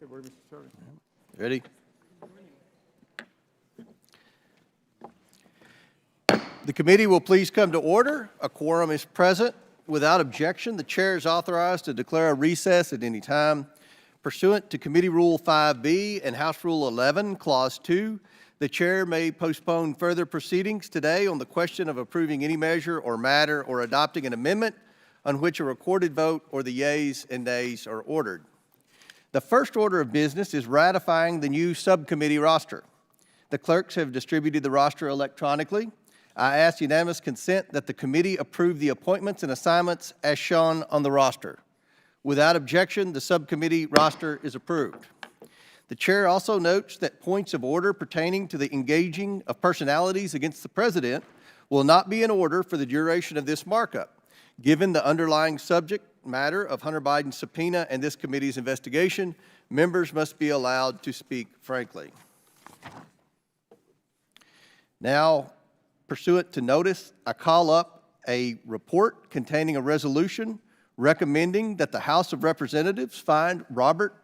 Good morning, Mr. Chairman. Ready? The committee will please come to order. A quorum is present. Without objection, the chair is authorized to declare a recess at any time. Pursuant to Committee Rule 5B and House Rule 11, Clause 2, the chair may postpone further proceedings today on the question of approving any measure or matter or adopting an amendment on which a recorded vote or the yeas and nays are ordered. The first order of business is ratifying the new subcommittee roster. The clerks have distributed the roster electronically. I ask unanimous consent that the committee approve the appointments and assignments as shown on the roster. Without objection, the subcommittee roster is approved. The chair also notes that points of order pertaining to the engaging of personalities against the president will not be in order for the duration of this markup. Given the underlying subject matter of Hunter Biden's subpoena and this committee's investigation, members must be allowed to speak frankly. Now, pursuant to notice, I call up a report containing a resolution recommending that the House of Representatives find Robert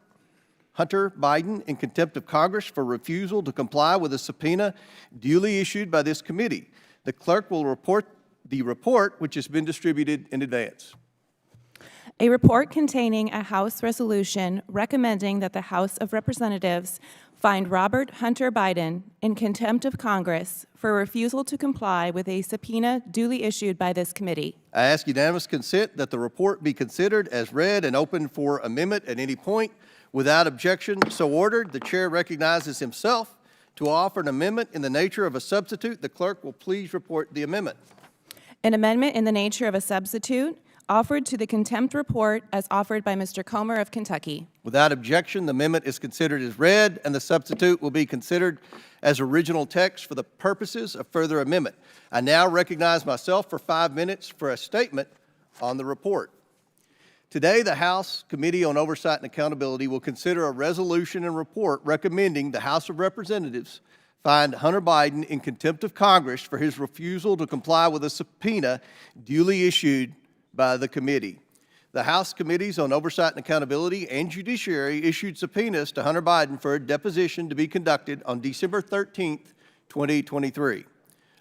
Hunter Biden in contempt of Congress for refusal to comply with a subpoena duly issued by this committee. The clerk will report the report, which has been distributed in advance. A report containing a House resolution recommending that the House of Representatives find Robert Hunter Biden in contempt of Congress for refusal to comply with a subpoena duly issued by this committee. I ask unanimous consent that the report be considered as read and open for amendment at any point. Without objection, so ordered. The chair recognizes himself to offer an amendment in the nature of a substitute. The clerk will please report the amendment. An amendment in the nature of a substitute offered to the contempt report as offered by Mr. Comer of Kentucky. Without objection, the amendment is considered as read, and the substitute will be considered as original text for the purposes of further amendment. I now recognize myself for 5 minutes for a statement on the report. Today, the House Committee on Oversight and Accountability will consider a resolution and report recommending the House of Representatives find Hunter Biden in contempt of Congress for his refusal to comply with a subpoena duly issued by the committee. The House Committees on Oversight and Accountability and Judiciary issued subpoenas to Hunter Biden for a deposition to be conducted on December 13th, 2023.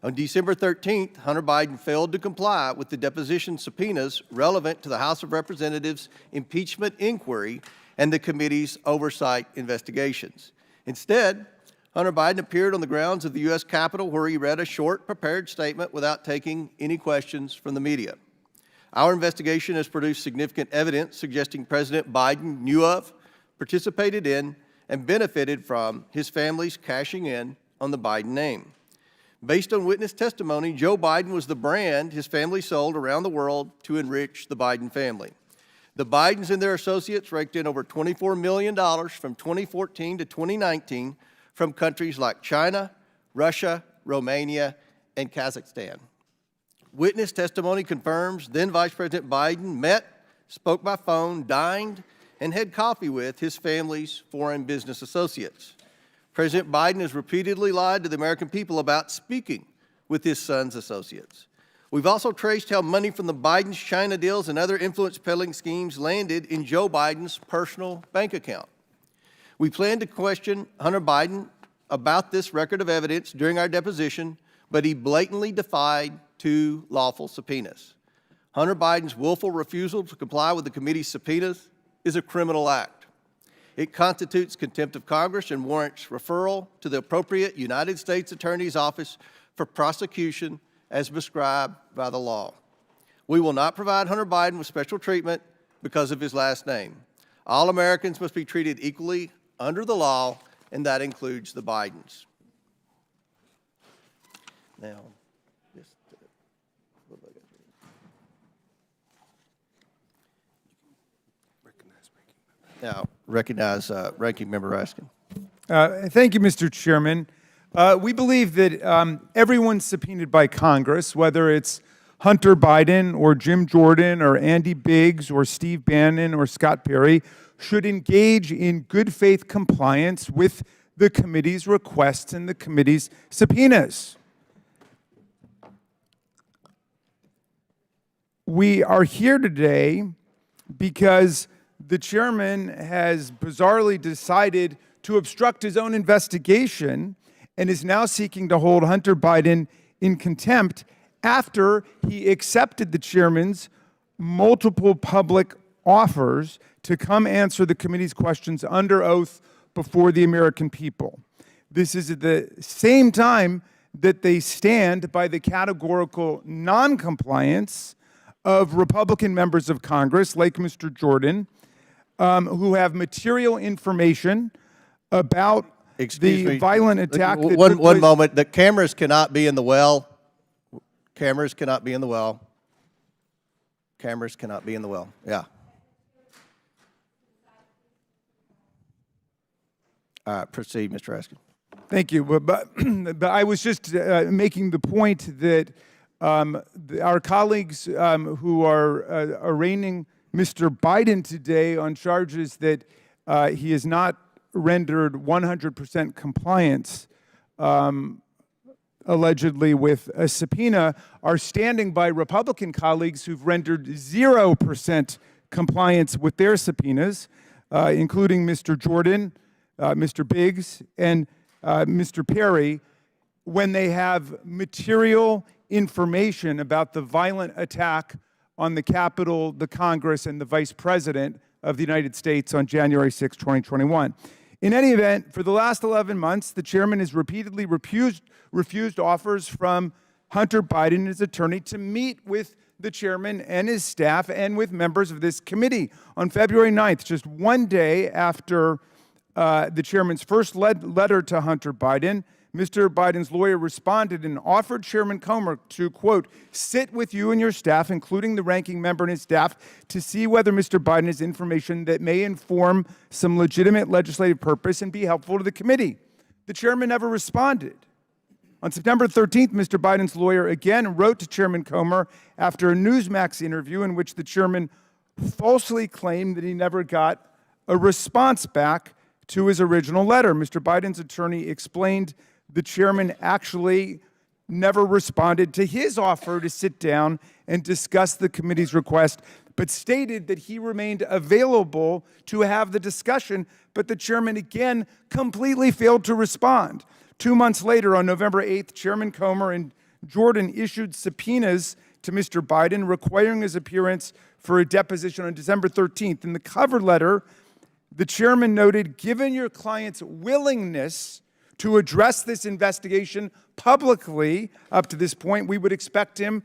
On December 13th, Hunter Biden failed to comply with the deposition subpoenas relevant to the House of Representatives impeachment inquiry and the committee's oversight investigations. Instead, Hunter Biden appeared on the grounds of the U.S. Capitol where he read a short, prepared statement without taking any questions from the media. Our investigation has produced significant evidence suggesting President Biden knew of, participated in, and benefited from his family's cashing in on the Biden name. Based on witness testimony, Joe Biden was the brand his family sold around the world to enrich the Biden family. The Bidens and their associates raked in over $24 million from 2014 to 2019 from countries like China, Russia, Romania, and Kazakhstan. Witness testimony confirms then Vice President Biden met, spoke by phone, dined, and had coffee with his family's foreign business associates. President Biden has repeatedly lied to the American people about speaking with his son's associates. We've also traced how money from the Biden's China deals and other influence peddling schemes landed in Joe Biden's personal bank account. We plan to question Hunter Biden about this record of evidence during our deposition, but he blatantly defied 2 lawful subpoenas. Hunter Biden's willful refusal to comply with the committee's subpoenas is a criminal act. It constitutes contempt of Congress and warrants referral to the appropriate United States Attorney's Office for prosecution as prescribed by the law. We will not provide Hunter Biden with special treatment because of his last name. All Americans must be treated equally under the law, and that includes the Bidens. Now, recognize Ranking Member Raskin. Thank you, Mr. Chairman. We believe that everyone subpoenaed by Congress, whether it's Hunter Biden or Jim Jordan or Andy Biggs or Steve Bannon or Scott Perry, should engage in good faith compliance with the committee's requests and the committee's subpoenas. We are here today because the chairman has bizarrely decided to obstruct his own investigation and is now seeking to hold Hunter Biden in contempt after he accepted the chairman's multiple public offers to come answer the committee's questions under oath before the American people. This is at the same time that they stand by the categorical non-compliance of Republican members of Congress, like Mr. Jordan, who have material information about the violent attack that took One place. moment. The cameras cannot be in the well. Cameras cannot be in the well. Cameras cannot be in the well. Yeah. All right, proceed, Mr. Raskin. Thank you. But I was just making the point that our colleagues who are arraigning Mr. Biden today on charges that he has not rendered 100% compliance, allegedly with a subpoena, are standing by Republican colleagues who've rendered 0% compliance with their subpoenas, including Mr. Jordan, Mr. Biggs, and Mr. Perry, when they have material information about the violent attack on the Capitol, the Congress, and the Vice President of the United States on January 6, 2021. In any event, for the last 11 months, the chairman has repeatedly refused offers from Hunter Biden and his attorney to meet with the chairman and his staff and with members of this committee. On February 9th, just one day after the chairman's first letter to Hunter Biden, Mr. Biden's lawyer responded and offered Chairman Comer to, quote, sit with you and your staff, including the ranking member and his staff, to see whether Mr. Biden has information that may inform some legitimate legislative purpose and be helpful to the committee. The chairman never responded. On September 13th, Mr. Biden's lawyer again wrote to Chairman Comer after a Newsmax interview in which the chairman falsely claimed that he never got a response back to his original letter. Mr. Biden's attorney explained the chairman actually never responded to his offer to sit down and discuss the committee's request, but stated that he remained available to have the discussion, but the chairman again completely failed to respond. 2 months later, on November 8th, Chairman Comer and Jordan issued subpoenas to Mr. Biden requiring his appearance for a deposition on December 13th. In the cover letter, the chairman noted, given your client's willingness to address this investigation publicly up to this point, we would expect him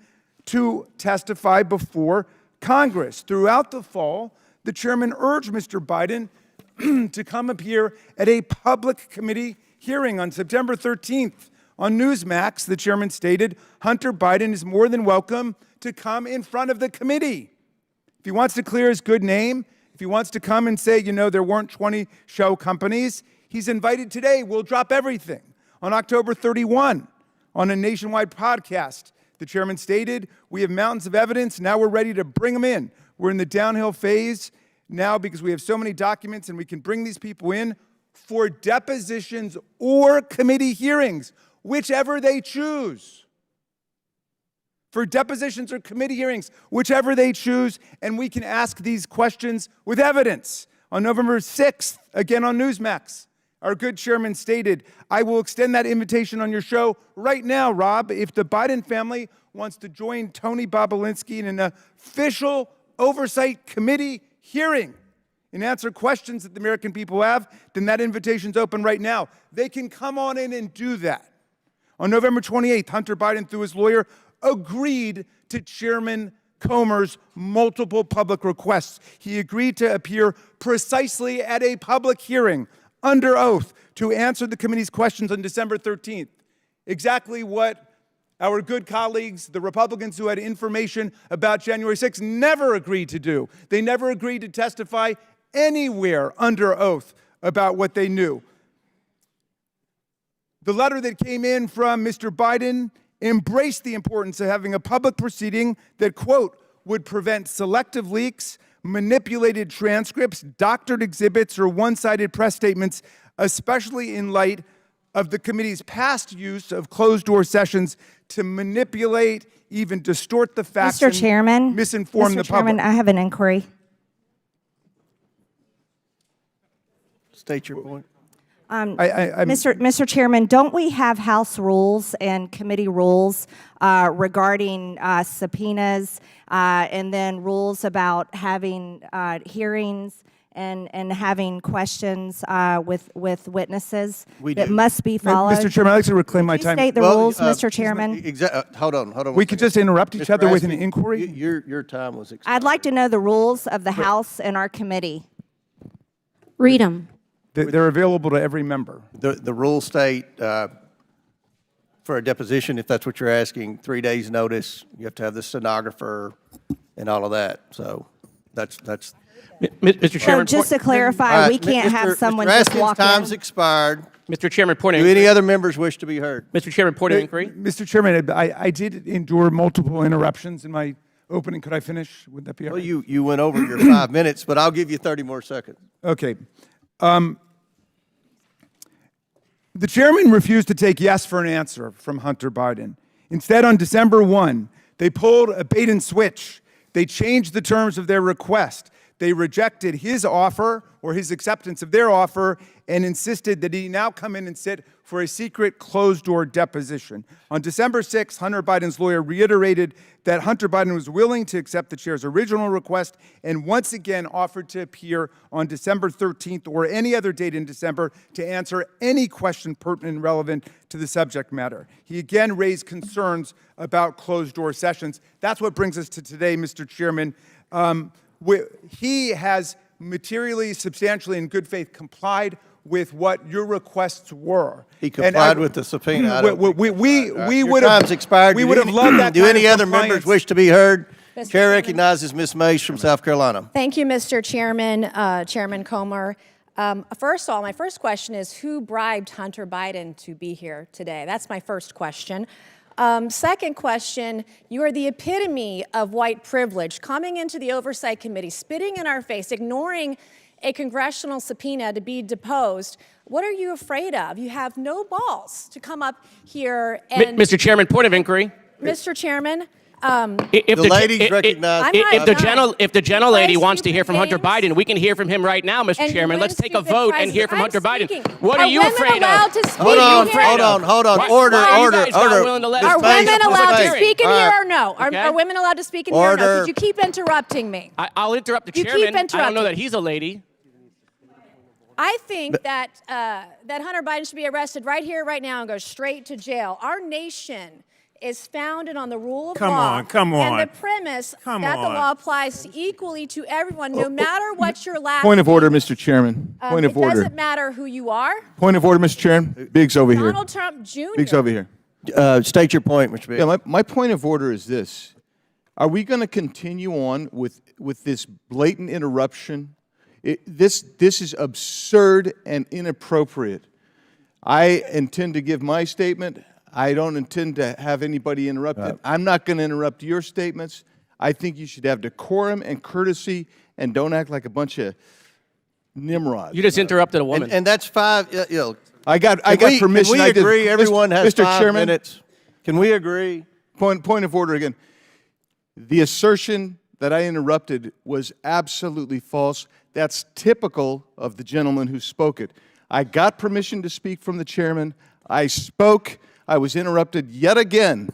to testify before Congress. Throughout the fall, the chairman urged Mr. Biden to come appear at a public committee hearing. On September 13th, on Newsmax, the chairman stated, Hunter Biden is more than welcome to come in front of the committee. If he wants to clear his good name, if he wants to come and say, you know, there weren't 20 show companies, he's invited today. We'll drop everything. On October 31, on a nationwide podcast, the chairman stated, we have mountains of evidence. Now we're ready to bring them in. We're in the downhill phase now because we have so many documents and we can bring these people in for depositions or committee hearings, whichever they choose. For depositions or committee hearings, whichever they choose, and we can ask these questions with evidence. On November 6th, again on Newsmax, our good chairman stated, I will extend that invitation on your show right now, Rob, if the Biden family wants to join Tony Bobulinski in an official oversight committee hearing and answer questions that the American people have, then that invitation's open right now. They can come on in and do that. On November 28th, Hunter Biden, through his lawyer, agreed to Chairman Comer's multiple public requests. He agreed to appear precisely at a public hearing under oath to answer the committee's questions on December 13th. Exactly what our good colleagues, the Republicans who had information about January 6th, never agreed to do. They never agreed to testify anywhere under oath about what they knew. The letter that came in from Mr. Biden embraced the importance of having a public proceeding that, quote, would prevent selective leaks, manipulated transcripts, doctored exhibits, or one-sided press statements, especially in light of the committee's past use of closed-door sessions to manipulate, even distort the facts, Mr. Chairman, misinform the public. Mr. Chairman, I have an inquiry. State your point. Mr. Chairman, don't we have House rules and committee rules regarding subpoenas and then rules about having hearings and having questions with witnesses We that do. must be followed? Mr. Chairman, I'd like to reclaim my Could you time. state the rules, Mr. Chairman? Hold on. one We could second. just interrupt each Mr. other with an Rasmussen, inquiry? Your time was expired. I'd like to know the rules of the House and our committee. Read them. They're available to every member. The rules state for a deposition, if that's what you're asking, 3 days' notice. You have to have the stenographer and all of that. So that's. Mr. So Chairman, just to All clarify, right, we can't have someone Mr. just Raskin's walk time's in. expired. Mr. Chairman, point of Do inquiry. any other members wish to be heard? Mr. Chairman, point of inquiry. Mr. Chairman, I did endure multiple interruptions in my opening. Could I finish? Would that be all Well, right? you went over your 5 minutes, but I'll give you 30 more seconds. Okay. The chairman refused to take yes for an answer from Hunter Biden. Instead, on December 1, they pulled a bait and switch. They changed the terms of their request. They rejected his offer or his acceptance of their offer and insisted that he now come in and sit for a secret closed-door deposition. On December 6, Hunter Biden's lawyer reiterated that Hunter Biden was willing to accept the chair's original request and once again offered to appear on December 13th or any other date in December to answer any question pertinent and relevant to the subject matter. He again raised concerns about closed-door sessions. That's what brings us to today, Mr. Chairman. He has materially, substantially, in good faith complied with what your requests were. He complied with the subpoena. I don't think he We complied. All right. would Your have time's expired. We Do would have any- loved that. Do kind any of other members compliance. wish to be heard? Mr. Chair Chairman. recognizes Ms. Mace from South Carolina. Thank you, Mr. Chairman, Chairman Comer. First of all, my first question is, who bribed Hunter Biden to be here today? That's my first question. Second question, you are the epitome of white privilege, coming into the Oversight Committee, spitting in our face, ignoring a congressional subpoena to be deposed. What are you afraid of? You have no balls to come up here and... Mr. Chairman, point of inquiry. Mr. Chairman, If The ladies recognize. I'm not If the done. gentlelady Play wants to hear stupid from Hunter games. Biden, we can hear from him right now, Mr. And you Chairman. win Let's take a stupid vote and hear prizes. from I'm Hunter Biden. speaking. What are you women afraid allowed of? to speak? Hold What are you on, afraid hold of? on, hold on. Why- Order, why are you order, guys not order. willing to let Ms. us Are Mace, women Ms. allowed to Mace. speak in All here right. or no? Okay. Are women allowed to speak in here or no? Order. Because you keep interrupting me. I'll interrupt the You keep chairman. I don't interrupting. know that he's a lady. I think that that Hunter Biden should be arrested right here, right now, and go straight to jail. Our nation is founded on the rule of law. Come on. And the premise Come that the on. law applies equally to everyone, no matter what your last Point of order, name. Mr. Chairman. Point of It order. doesn't matter who you are. Point of order, Mr. Chairman. Biggs over here. Donald Trump Jr. Biggs over here. State your point, Mr. Biggs. Yeah, my point of order is this. Are we going to continue on with this blatant interruption? This is absurd and inappropriate. I intend to give my statement. I don't intend to have anybody interrupted. I'm not going to interrupt your statements. I think you should have decorum and courtesy and don't act like a bunch of nimrods. You just interrupted a woman. And that's five, I got Can permission. we I did- agree everyone has Mr. 5 Chairman, minutes? Can we agree? Point of order again. The assertion that I interrupted was absolutely false. That's typical of the gentleman who spoke it. I got permission to speak from the chairman. I spoke. I was interrupted yet again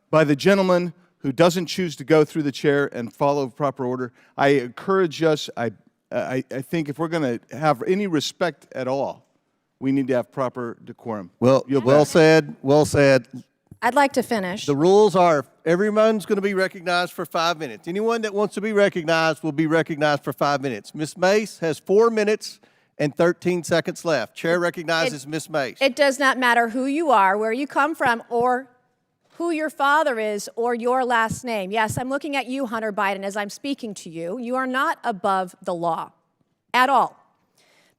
by the gentleman who doesn't choose to go through the chair and follow proper order. I encourage us, I think if we're going to have any respect at all, we need to have proper decorum. Well said, well said. I'd like to finish. The rules are everyone's going to be recognized for 5 minutes. Anyone that wants to be recognized will be recognized for 5 minutes. Ms. Mace has 4 minutes and 13 seconds left. Chair recognizes Ms. Mace. It does not matter who you are, where you come from, or who your father is, or your last name. Yes, I'm looking at you, Hunter Biden, as I'm speaking to you. You are not above the law at all.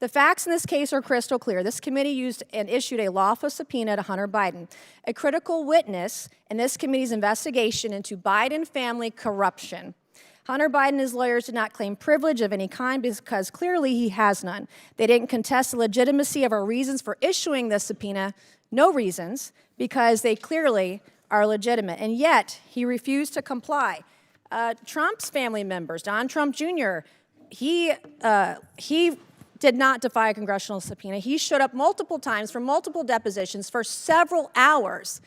The facts in this case are crystal clear. This committee used and issued a lawful subpoena to Hunter Biden, a critical witness in this committee's investigation into Biden family corruption. Hunter Biden and his lawyers did not claim privilege of any kind because clearly he has none. They didn't contest the legitimacy of our reasons for issuing this subpoena, no reasons, because they clearly are legitimate. And yet, he refused to comply. Trump's family members, Don Trump Jr., he did not defy a congressional subpoena. He showed up multiple times for multiple depositions for several hours.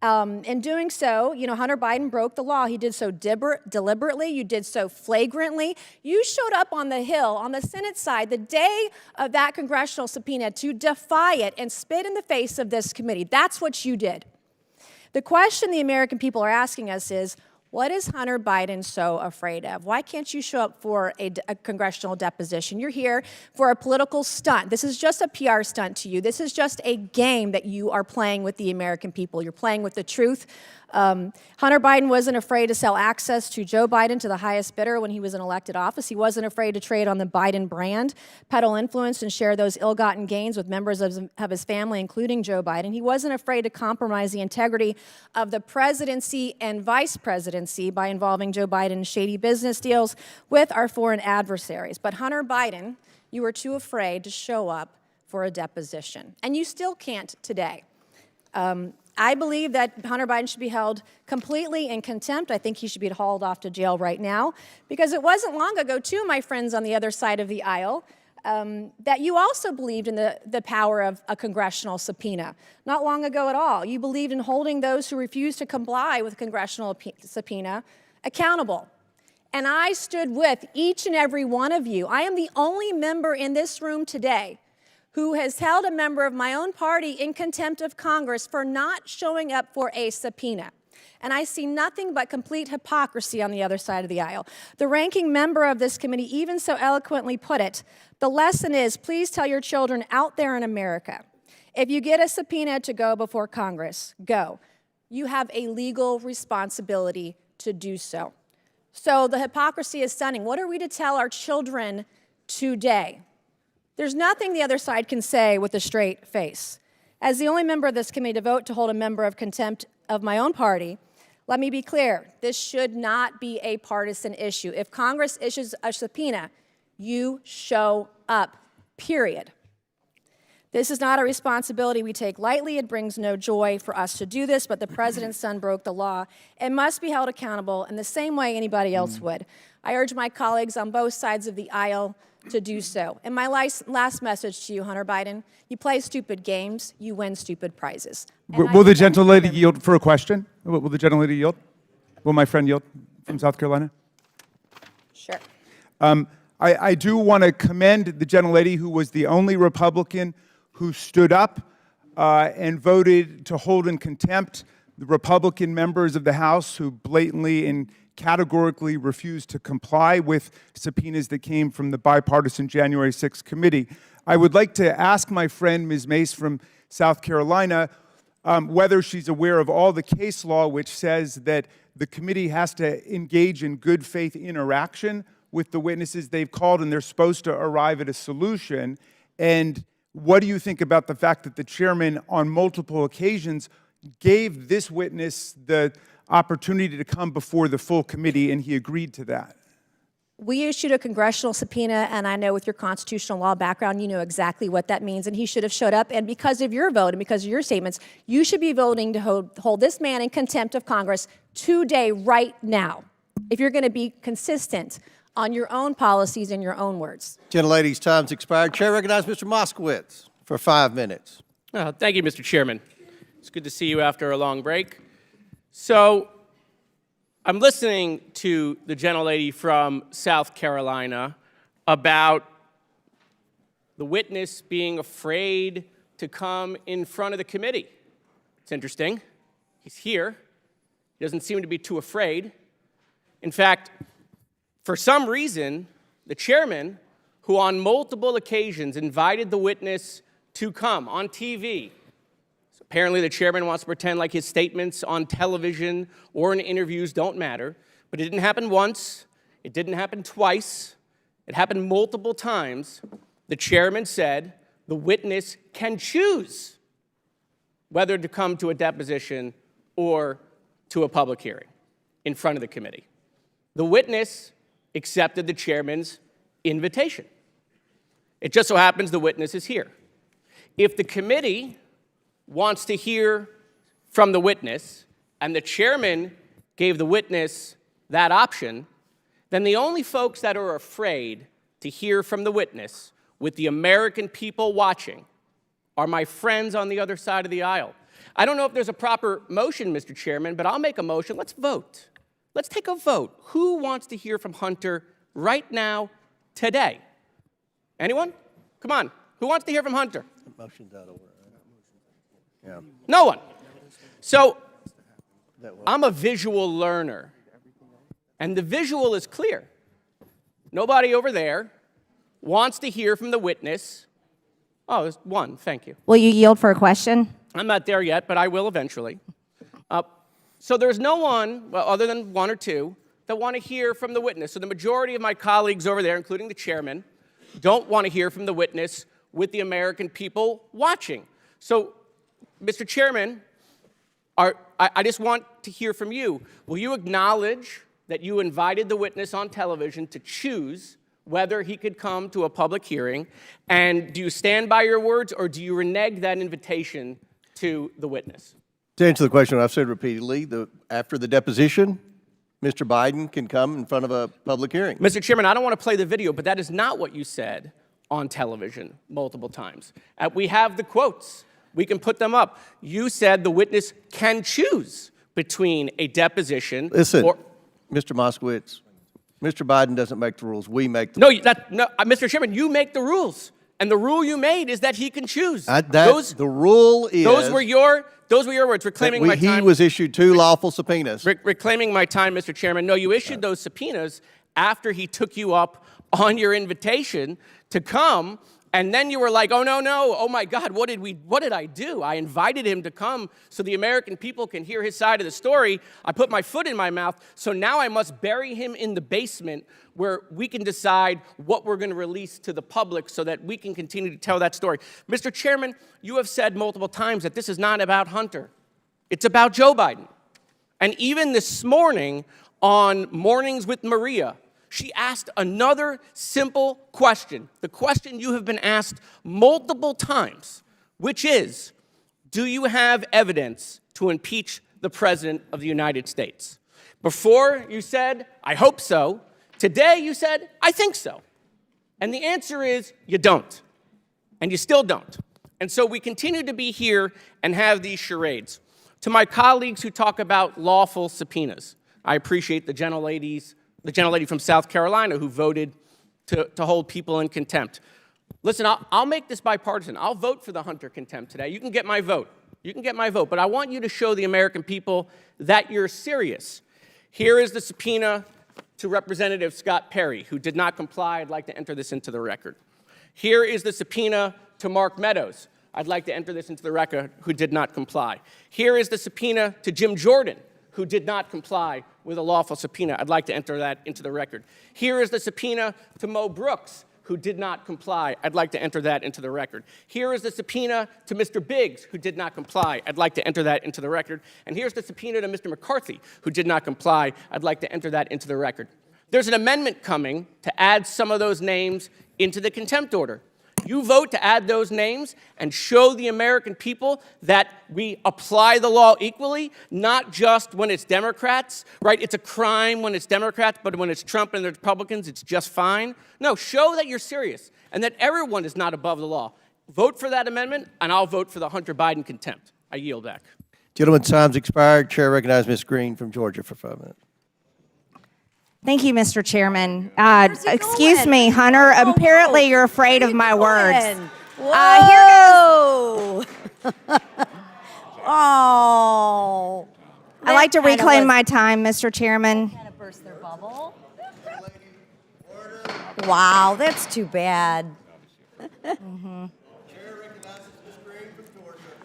In doing so, Hunter Biden broke the law. He did so deliberately. You did so flagrantly. You showed up on the Hill, on the Senate side, the day of that congressional subpoena to defy it and spit in the face of this committee. That's what you did. The question the American people are asking us is, what is Hunter Biden so afraid of? Why can't you show up for a congressional deposition? You're here for a political stunt. This is just a PR stunt to you. This is just a game that you are playing with the American people. You're playing with the truth. Hunter Biden wasn't afraid to sell access to Joe Biden to the highest bidder when he was in elected office. He wasn't afraid to trade on the Biden brand, peddle influence, and share those ill-gotten gains with members of his family, including Joe Biden. He wasn't afraid to compromise the integrity of the presidency and vice presidency by involving Joe Biden in shady business deals with our foreign adversaries. But Hunter Biden, you were too afraid to show up for a deposition, and you still can't today. I believe that Hunter Biden should be held completely in contempt. I think he should be hauled off to jail right now, because it wasn't long ago, too, my friends on the other side of the aisle, that you also believed in the power of a congressional subpoena. Not long ago at all. You believed in holding those who refused to comply with a congressional subpoena accountable. And I stood with each and every one of you. I am the only member in this room today who has held a member of my own party in contempt of Congress for not showing up for a subpoena. And I see nothing but complete hypocrisy on the other side of the aisle. The ranking member of this committee even so eloquently put it, the lesson is, please tell your children out there in America, if you get a subpoena to go before Congress, go. You have a legal responsibility to do so. So the hypocrisy is stunning. What are we to tell our children today? There's nothing the other side can say with a straight face. As the only member of this committee to vote to hold a member of contempt of my own party, let me be clear, this should not be a partisan issue. If Congress issues a subpoena, you show up, period. This is not a responsibility we take lightly. It brings no joy for us to do this, but the president's son broke the law and must be held accountable in the same way anybody else would. I urge my colleagues on both sides of the aisle to do so. And my last message to you, Hunter Biden, you play stupid games, you win stupid prizes. Will the gentlelady yield for a question? Will the gentlelady yield? Will my friend yield from South Carolina? Sure. I do want to commend the gentlelady who was the only Republican who stood up and voted to hold in contempt the Republican members of the House who blatantly and categorically refused to comply with subpoenas that came from the bipartisan January 6th committee. I would like to ask my friend, Ms. Mace from South Carolina, whether she's aware of all the case law which says that the committee has to engage in good faith interaction with the witnesses they've called, and they're supposed to arrive at a solution. And what do you think about the fact that the chairman on multiple occasions gave this witness the opportunity to come before the full committee, and he agreed to that? We issued a congressional subpoena, and I know with your constitutional law background, you know exactly what that means, and he should have showed up. And because of your vote and because of your statements, you should be voting to hold this man in contempt of Congress today, right now, if you're going to be consistent on your own policies and your own words. Gentlelady's time's expired. Chair recognizes Mr. Moskowitz for 5 minutes. Thank you, Mr. Chairman. It's good to see you after a long break. So I'm listening to the gentlelady from South Carolina about the witness being afraid to come in front of the committee. It's interesting. He's here. He doesn't seem to be too afraid. In fact, for some reason, the chairman, who on multiple occasions invited the witness to come on TV, apparently the chairman wants to pretend like his statements on television or in interviews don't matter, but it didn't happen once, it didn't happen twice, it happened multiple times. The chairman said the witness can choose whether to come to a deposition or to a public hearing in front of the committee. The witness accepted the chairman's invitation. It just so happens the witness is here. If the committee wants to hear from the witness, and the chairman gave the witness that option, then the only folks that are afraid to hear from the witness with the American people watching are my friends on the other side of the aisle. I don't know if there's a proper motion, Mr. Chairman, but I'll make a motion. Let's vote. Let's take a vote. Who wants to hear from Hunter right now, today? Anyone? Come on. Who wants to hear from Hunter? Motion's out of order. Yeah. No one. So I'm a visual learner, and the visual is clear. Nobody over there wants to hear from the witness. Oh, there's one. Thank you. Will you yield for a question? I'm not there yet, but I will eventually. So there's no one, well, other than one or two, that want to hear from the witness. So the majority of my colleagues over there, including the chairman, don't want to hear from the witness with the American people watching. So, Mr. Chairman, I just want to hear from you. Will you acknowledge that you invited the witness on television to choose whether he could come to a public hearing? And do you stand by your words, or do you renege that invitation to the witness? To answer the question, I've said repeatedly, after the deposition, Mr. Biden can come in front of a public hearing. Mr. Chairman, I don't want to play the video, but that is not what you said on television multiple times. We have the quotes. We can put them up. You said the witness can choose between a deposition Listen, or... Mr. Moskowitz, Mr. Biden doesn't make the rules. We make the No, Mr. Chairman, you make the rules. And the rule you made is that he can choose. the rule is... Those were your words, reclaiming my time. He was issued 2 lawful subpoenas. Reclaiming my time, Mr. Chairman. No, you issued those subpoenas after he took you up on your invitation to come, and then you were like, oh, no, oh, my God, what did I do? I invited him to come so the American people can hear his side of the story. I put my foot in my mouth, so now I must bury him in the basement where we can decide what we're going to release to the public so that we can continue to tell that story. Mr. Chairman, you have said multiple times that this is not about Hunter. It's about Joe Biden. And even this morning on Mornings with Maria, she asked another simple question, the question you have been asked multiple times, which is, do you have evidence to impeach the President of the United States? Before you said, I hope so. Today you said, I think so. And the answer is, you don't. And you still don't. And so we continue to be here and have these charades. To my colleagues who talk about lawful subpoenas, I appreciate the gentlelady from South Carolina who voted to hold people in contempt. Listen, I'll make this bipartisan. I'll vote for the Hunter contempt today. You can get my vote. You can get my vote. But I want you to show the American people that you're serious. Here is the subpoena to Representative Scott Perry, who did not comply. I'd like to enter this into the record. Here is the subpoena to Mark Meadows. I'd like to enter this into the record, who did not comply. Here is the subpoena to Jim Jordan, who did not comply with a lawful subpoena. I'd like to enter that into the record. Here is the subpoena to Mo Brooks, who did not comply. I'd like to enter that into the record. Here is the subpoena to Mr. Biggs, who did not comply. I'd like to enter that into the record. And here's the subpoena to Mr. McCarthy, who did not comply. I'd like to enter that into the record. There's an amendment coming to add some of those names into the contempt order. You vote to add those names and show the American people that we apply the law equally, not just when it's Democrats, right? It's a crime when it's Democrats, but when it's Trump and the Republicans, it's just fine. No, show that you're serious and that everyone is not above the law. Vote for that amendment, and I'll vote for the Hunter Biden contempt. I yield back. Gentleman's time's expired. Chair recognizes Ms. Green from Georgia for 5 minutes. Thank you, Mr. Chairman. Excuse me, Hunter. Apparently, you're afraid of my words. Whoa! Oh. I'd like to reclaim my time, Mr. Chairman. Kind of burst their bubble. Wow, that's too bad.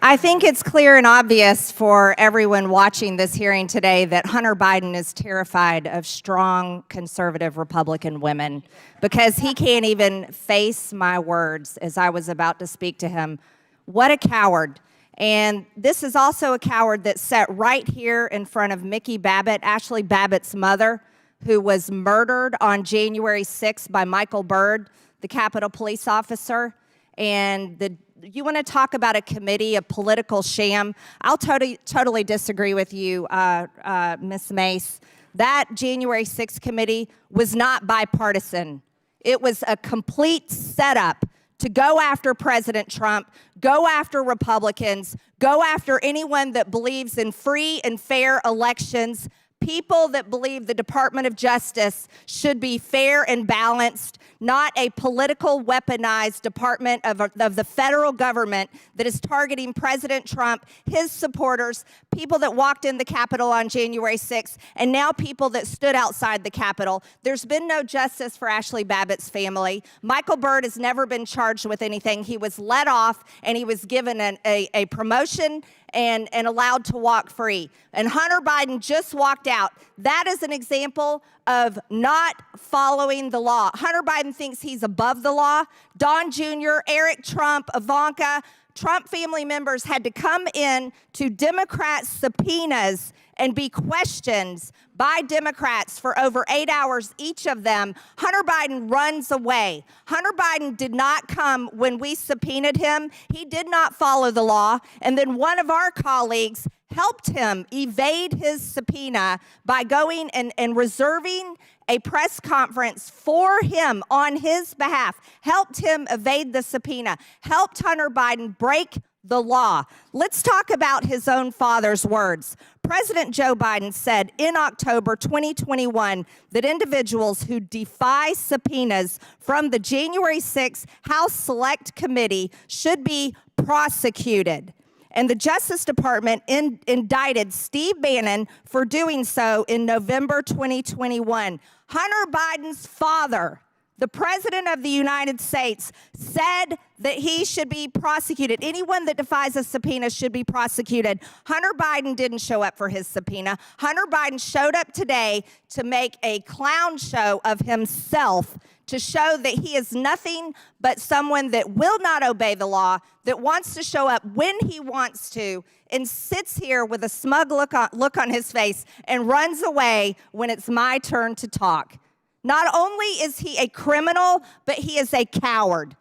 I think it's clear and obvious for everyone watching this hearing today that Hunter Biden is terrified of strong conservative Republican women because he can't even face my words as I was about to speak to him. What a coward. And this is also a coward that sat right here in front of Mickey Babbitt, Ashley Babbitt's mother, who was murdered on January 6th by Michael Byrd, the Capitol police officer. And you want to talk about a committee, a political sham? I'll totally disagree with you, Ms. Mace. That January 6th committee was not bipartisan. It was a complete setup to go after President Trump, go after Republicans, go after anyone that believes in free and fair elections, people that believe the Department of Justice should be fair and balanced, not a political weaponized department of the federal government that is targeting President Trump, his supporters, people that walked in the Capitol on January 6th, and now people that stood outside the Capitol. There's been no justice for Ashley Babbitt's family. Michael Byrd has never been charged with anything. He was let off, and he was given a promotion and allowed to walk free. And Hunter Biden just walked out. That is an example of not following the law. Hunter Biden thinks he's above the law. Don Jr., Eric Trump, Ivanka, Trump family members had to come in to Democrat subpoenas and be questioned by Democrats for over 8 hours, each of them. Hunter Biden runs away. Hunter Biden did not come when we subpoenaed him. He did not follow the law. And then one of our colleagues helped him evade his subpoena by going and reserving a press conference for him on his behalf, helped him evade the subpoena, helped Hunter Biden break the law. Let's talk about his own father's words. President Joe Biden said in October 2021 that individuals who defy subpoenas from the January 6th House Select Committee should be prosecuted. And the Justice Department indicted Steve Bannon for doing so in November 2021. Hunter Biden's father, the President of the United States, said that he should be prosecuted. Anyone that defies a subpoena should be prosecuted. Hunter Biden didn't show up for his subpoena. Hunter Biden showed up today to make a clown show of himself, to show that he is nothing but someone that will not obey the law, that wants to show up when he wants to, and sits here with a smug look on his face and runs away when it's my turn to talk. Not only is he a criminal, but he is a coward.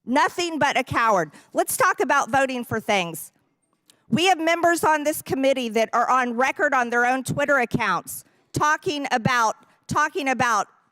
Nothing but a coward. Let's talk about voting for things. We have members on this committee that are on record on their own Twitter accounts talking about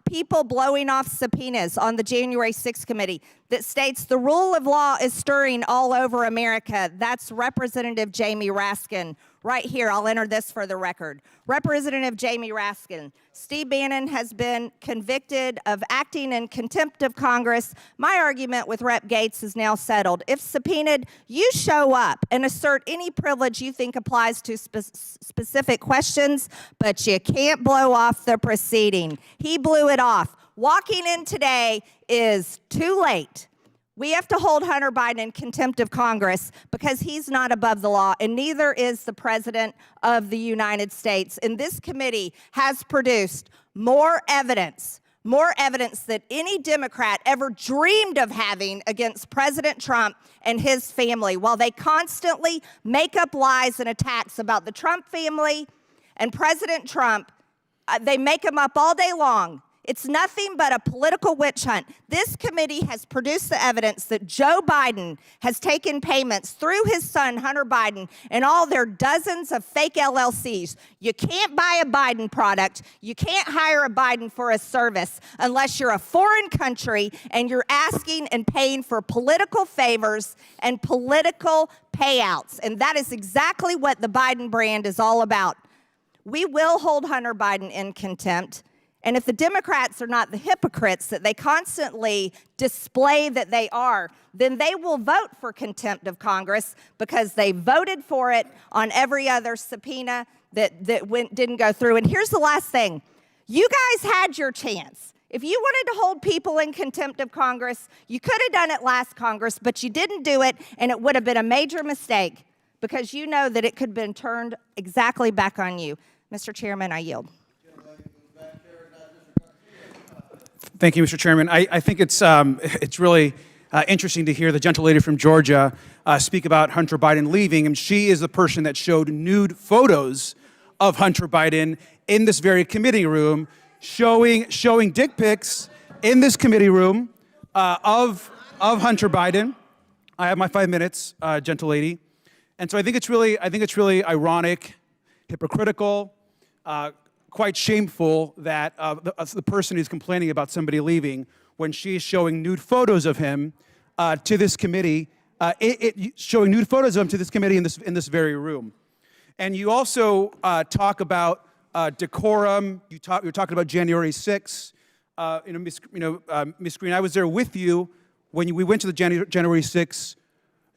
people blowing off subpoenas on the January 6th committee that states the rule of law is stirring all over America. That's Representative Jamie Raskin. Right here, I'll enter this for the record. Representative Jamie Raskin, Steve Bannon has been convicted of acting in contempt of Congress. My argument with Rep. Gates is now settled. If subpoenaed, you show up and assert any privilege you think applies to specific questions, but you can't blow off the proceeding. He blew it off. Walking in today is too late. We have to hold Hunter Biden in contempt of Congress because he's not above the law, and neither is the President of the United States. And this committee has produced more evidence that any Democrat ever dreamed of having against President Trump and his family, while they constantly make up lies and attacks about the Trump family and President Trump. They make them up all day long. It's nothing but a political witch hunt. This committee has produced the evidence that Joe Biden has taken payments through his son, Hunter Biden, and all their dozens of fake LLCs. You can't buy a Biden product. You can't hire a Biden for a service unless you're a foreign country and you're asking and paying for political favors and political payouts. And that is exactly what the Biden brand is all about. We will hold Hunter Biden in contempt. And if the Democrats are not the hypocrites that they constantly display that they are, then they will vote for contempt of Congress because they voted for it on every other subpoena that didn't go through. And here's the last thing. You guys had your chance. If you wanted to hold people in contempt of Congress, you could have done it last Congress, but you didn't do it, and it would have been a major mistake because you know that it could have been turned exactly back on you. Mr. Chairman, I yield. Thank you, Mr. Chairman. I think it's really interesting to hear the gentlelady from Georgia speak about Hunter Biden leaving, and she is the person that showed nude photos of Hunter Biden in this very committee room, showing dick pics in this committee room of Hunter Biden. I have my 5 minutes, gentlelady, and so I think it's really ironic, hypocritical, quite shameful that the person who's complaining about somebody leaving when she's showing nude photos of him to this committee, showing nude photos of him to this committee in this very room. And you also talk about decorum. You're talking about January 6th. Ms. Green, I was there with you when we went to the January 6th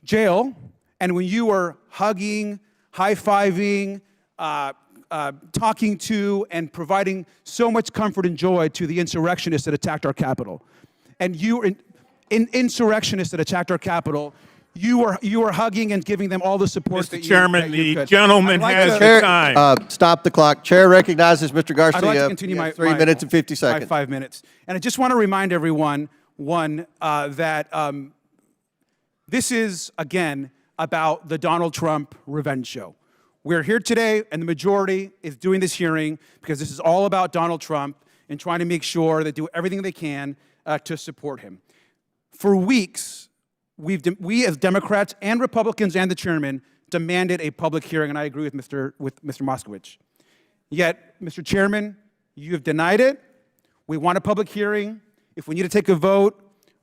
jail, and when you were hugging, high-fiving, talking to, and providing so much comfort and joy to the insurrectionists that attacked our Capitol. And you were insurrectionists that attacked our Capitol. You were hugging and giving them all the support Mr. that Chairman, you the could. gentleman I'd like has to- the time. Stop the clock. Chair recognizes Mr. Garcia. I'd like to continue You my have 3 minutes and 50 my seconds. 5 minutes. And I just want to remind everyone, that this is, again, about the Donald Trump revenge show. We're here today, and the majority is doing this hearing because this is all about Donald Trump and trying to make sure they do everything they can to support him. For weeks, we as Democrats and Republicans and the chairman demanded a public hearing, and I agree with Mr. Moskowitz. Yet, Mr. Chairman, you have denied it. We want a public hearing. If we need to take a vote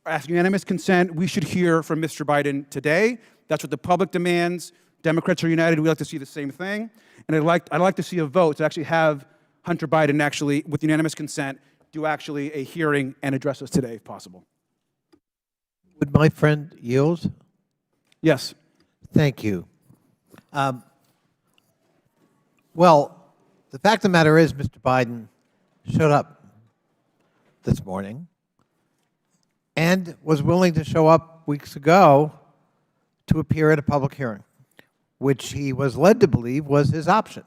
or ask unanimous consent, we should hear from Mr. Biden today. That's what the public demands. Democrats are united. We like to see the same thing. And I'd like to see a vote to actually have Hunter Biden actually, with unanimous consent, do actually a hearing and address us today, if possible. Would my friend yield? Yes. Thank you. Well, the fact of the matter is, Mr. Biden showed up this morning and was willing to show up weeks ago to appear at a public hearing, which he was led to believe was his option.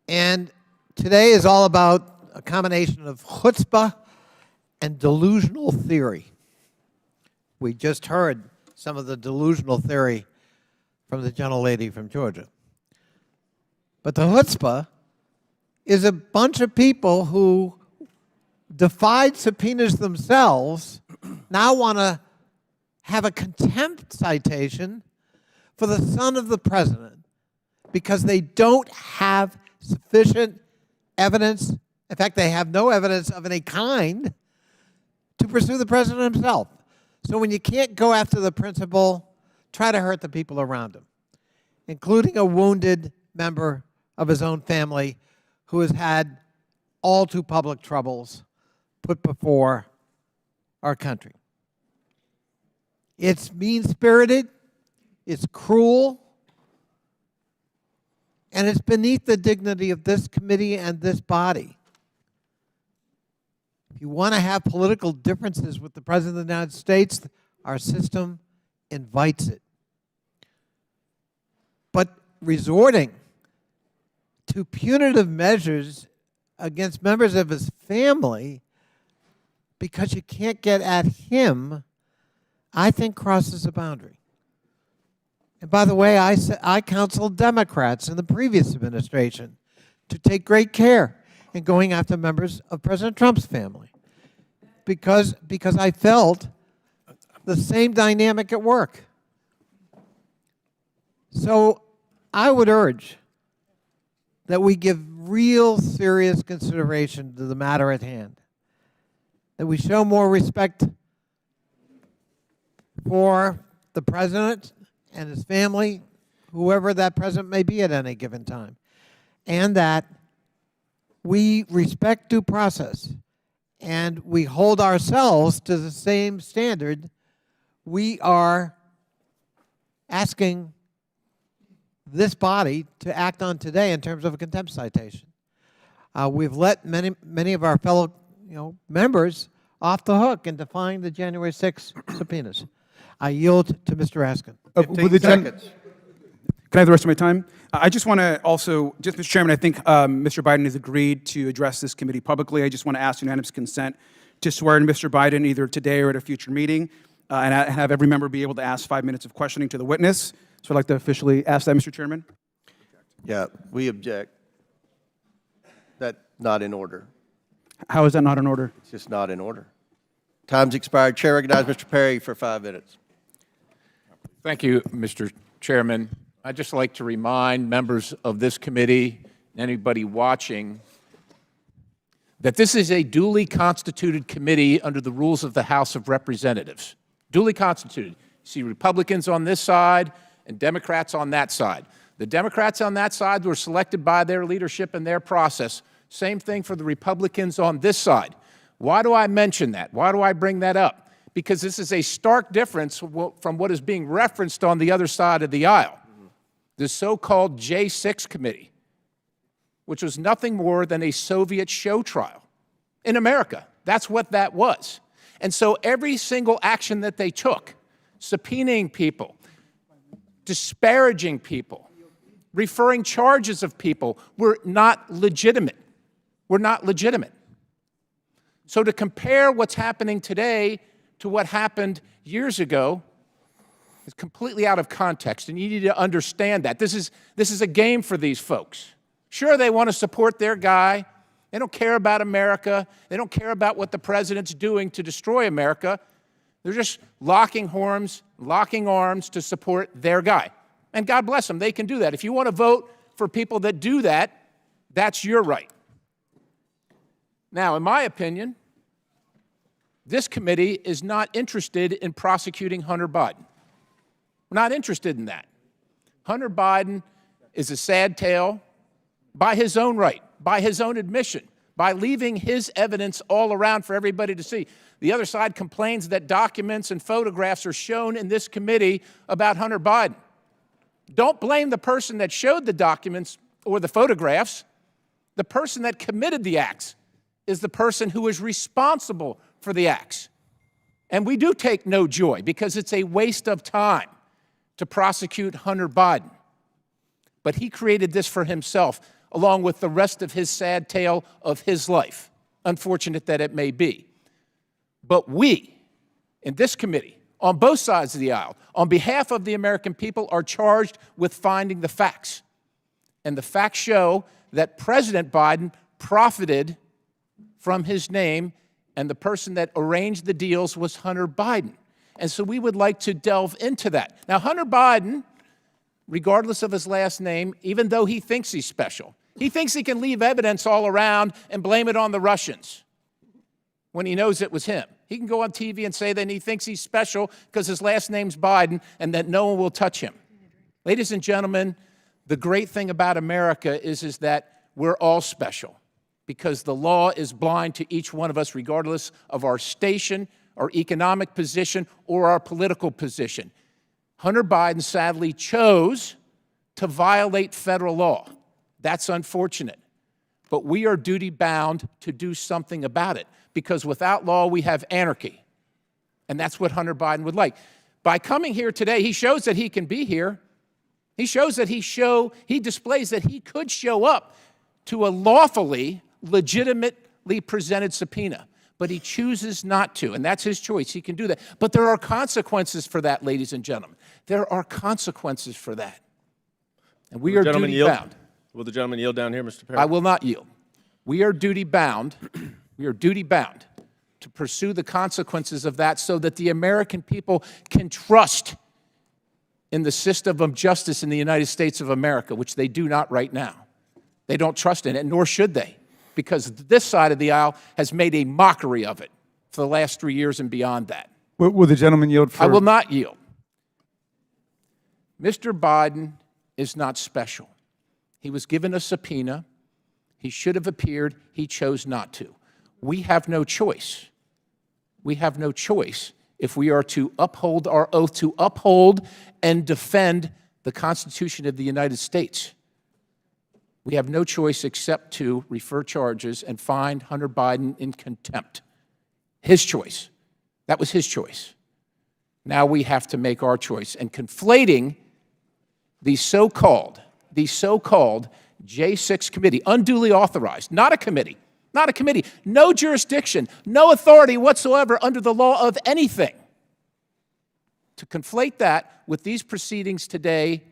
And today is all about a combination of chutzpah and delusional theory. We just heard some of the delusional theory from the gentlelady from Georgia. But the chutzpah is a bunch of people who defied subpoenas themselves, now want to have a contempt citation for the son of the president because they don't have sufficient evidence. In fact, they have no evidence of any kind to pursue the president himself. So when you can't go after the principal, try to hurt the people around him, including a wounded member of his own family who has had all too public troubles put before our country. It's mean-spirited, it's cruel, and it's beneath the dignity of this committee and this body. If you want to have political differences with the President of the United States, our system invites it. But resorting to punitive measures against members of his family because you can't get at him, I think crosses a boundary. And by the way, I counseled Democrats in the previous administration to take great care in going after members of President Trump's family because I felt the same dynamic at work. So I would urge that we give real serious consideration to the matter at hand, that we show more respect for the president and his family, whoever that president may be at any given time, and that we respect due process and we hold ourselves to the same standard we are asking this body to act on today in terms of a contempt citation. We've let many of our fellow members off the hook in defying the January 6 subpoenas. I yield to Mr. Raskin. Can I have the rest of my time? I just want to also, Mr. Chairman, I think Mr. Biden has agreed to address this committee publicly. I just want to ask unanimous consent to swear in Mr. Biden either today or at a future meeting and have every member be able to ask 5 minutes of questioning to the witness. So I'd like to officially ask that, Mr. Chairman. Yeah, we object. That's not in order. How is that not in order? It's just not in order. Time's expired. Chair recognizes Mr. Perry for 5 minutes. Thank you, Mr. Chairman. I'd just like to remind members of this committee and anybody watching that this is a duly constituted committee under the rules of the House of Representatives. Duly constituted. You see Republicans on this side and Democrats on that side. The Democrats on that side were selected by their leadership and their process. Same thing for the Republicans on this side. Why do I mention that? Why do I bring that up? Because this is a stark difference from what is being referenced on the other side of the aisle. The so-called J6 committee, which was nothing more than a Soviet show trial in America. That's what that was. And so every single action that they took, subpoenaing people, disparaging people, referring charges of people, were not legitimate. Were not legitimate. So to compare what's happening today to what happened years ago is completely out of context, and you need to understand that. This is a game for these folks. Sure, they want to support their guy. They don't care about America. They don't care about what the president's doing to destroy America. They're just locking horns, locking arms to support their guy. And God bless them, they can do that. If you want to vote for people that do that, that's your right. Now, in my opinion, this committee is not interested in prosecuting Hunter Biden. We're not interested in that. Hunter Biden is a sad tale by his own right, by his own admission, by leaving his evidence all around for everybody to see. The other side complains that documents and photographs are shown in this committee about Hunter Biden. Don't blame the person that showed the documents or the photographs. The person that committed the acts is the person who is responsible for the acts. And we do take no joy because it's a waste of time to prosecute Hunter Biden. But he created this for himself, along with the rest of his sad tale of his life, unfortunate that it may be. But we, in this committee, on both sides of the aisle, on behalf of the American people, are charged with finding the facts. And the facts show that President Biden profited from his name, and the person that arranged the deals was Hunter Biden. And so we would like to delve into that. Now, Hunter Biden, regardless of his last name, even though he thinks he's special, he thinks he can leave evidence all around and blame it on the Russians when he knows it was him. He can go on TV and say that he thinks he's special because his last name's Biden and that no one will touch him. Ladies and gentlemen, the great thing about America is that we're all special because the law is blind to each one of us regardless of our station, our economic position, or our political position. Hunter Biden sadly chose to violate federal law. That's unfortunate. But we are duty-bound to do something about it because without law, we have anarchy. And that's what Hunter Biden would like. By coming here today, he shows that he can be here. He shows that he displays that he could show up to a lawfully, legitimately presented subpoena. But he chooses not to, and that's his choice. He can do that. But there are consequences for that, ladies and gentlemen. There are consequences for that. And we are duty-bound. Will the gentleman yield down here, Mr. Perry? I will not yield. We are duty-bound. We are duty-bound to pursue the consequences of that so that the American people can trust in the system of justice in the United States of America, which they do not right now. They don't trust in it, nor should they, because this side of the aisle has made a mockery of it for the last 3 years and beyond that. Will the gentleman yield for? I will not yield. Mr. Biden is not special. He was given a subpoena. He should have appeared. He chose not to. We have no choice. We have no choice if we are to uphold our oath to uphold and defend the Constitution of the United States. We have no choice except to refer charges and find Hunter Biden in contempt. His choice. That was his choice. Now we have to make our choice. And conflating the so-called J6 committee, unduly authorized, not a committee, no jurisdiction, no authority whatsoever under the law of anything. To conflate that with these proceedings today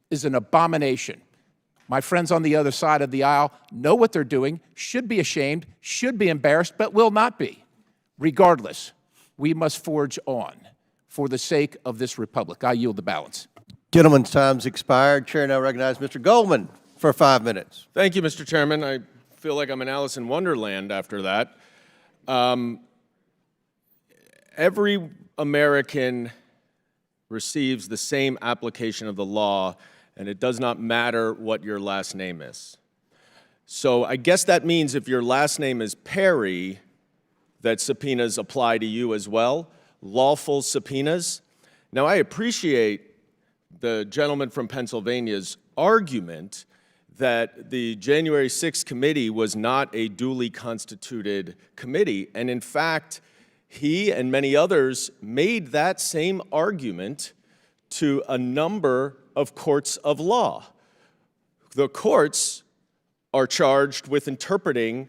is an abomination. My friends on the other side of the aisle know what they're doing, should be ashamed, should be embarrassed, but will not be. Regardless, we must forge on for the sake of this republic. I yield the balance. Gentleman's time's expired. Chair now recognizes Mr. Goldman for 5 minutes. Thank you, Mr. Chairman. I feel like I'm in Alice in Wonderland after that. Every American receives the same application of the law, and it does not matter what your last name is. So I guess that means if your last name is Perry, that subpoenas apply to you as well, lawful subpoenas. Now, I appreciate the gentleman from Pennsylvania's argument that the January 6th committee was not a duly constituted committee, and in fact, he and many others made that same argument to a number of courts of law. The courts are charged with interpreting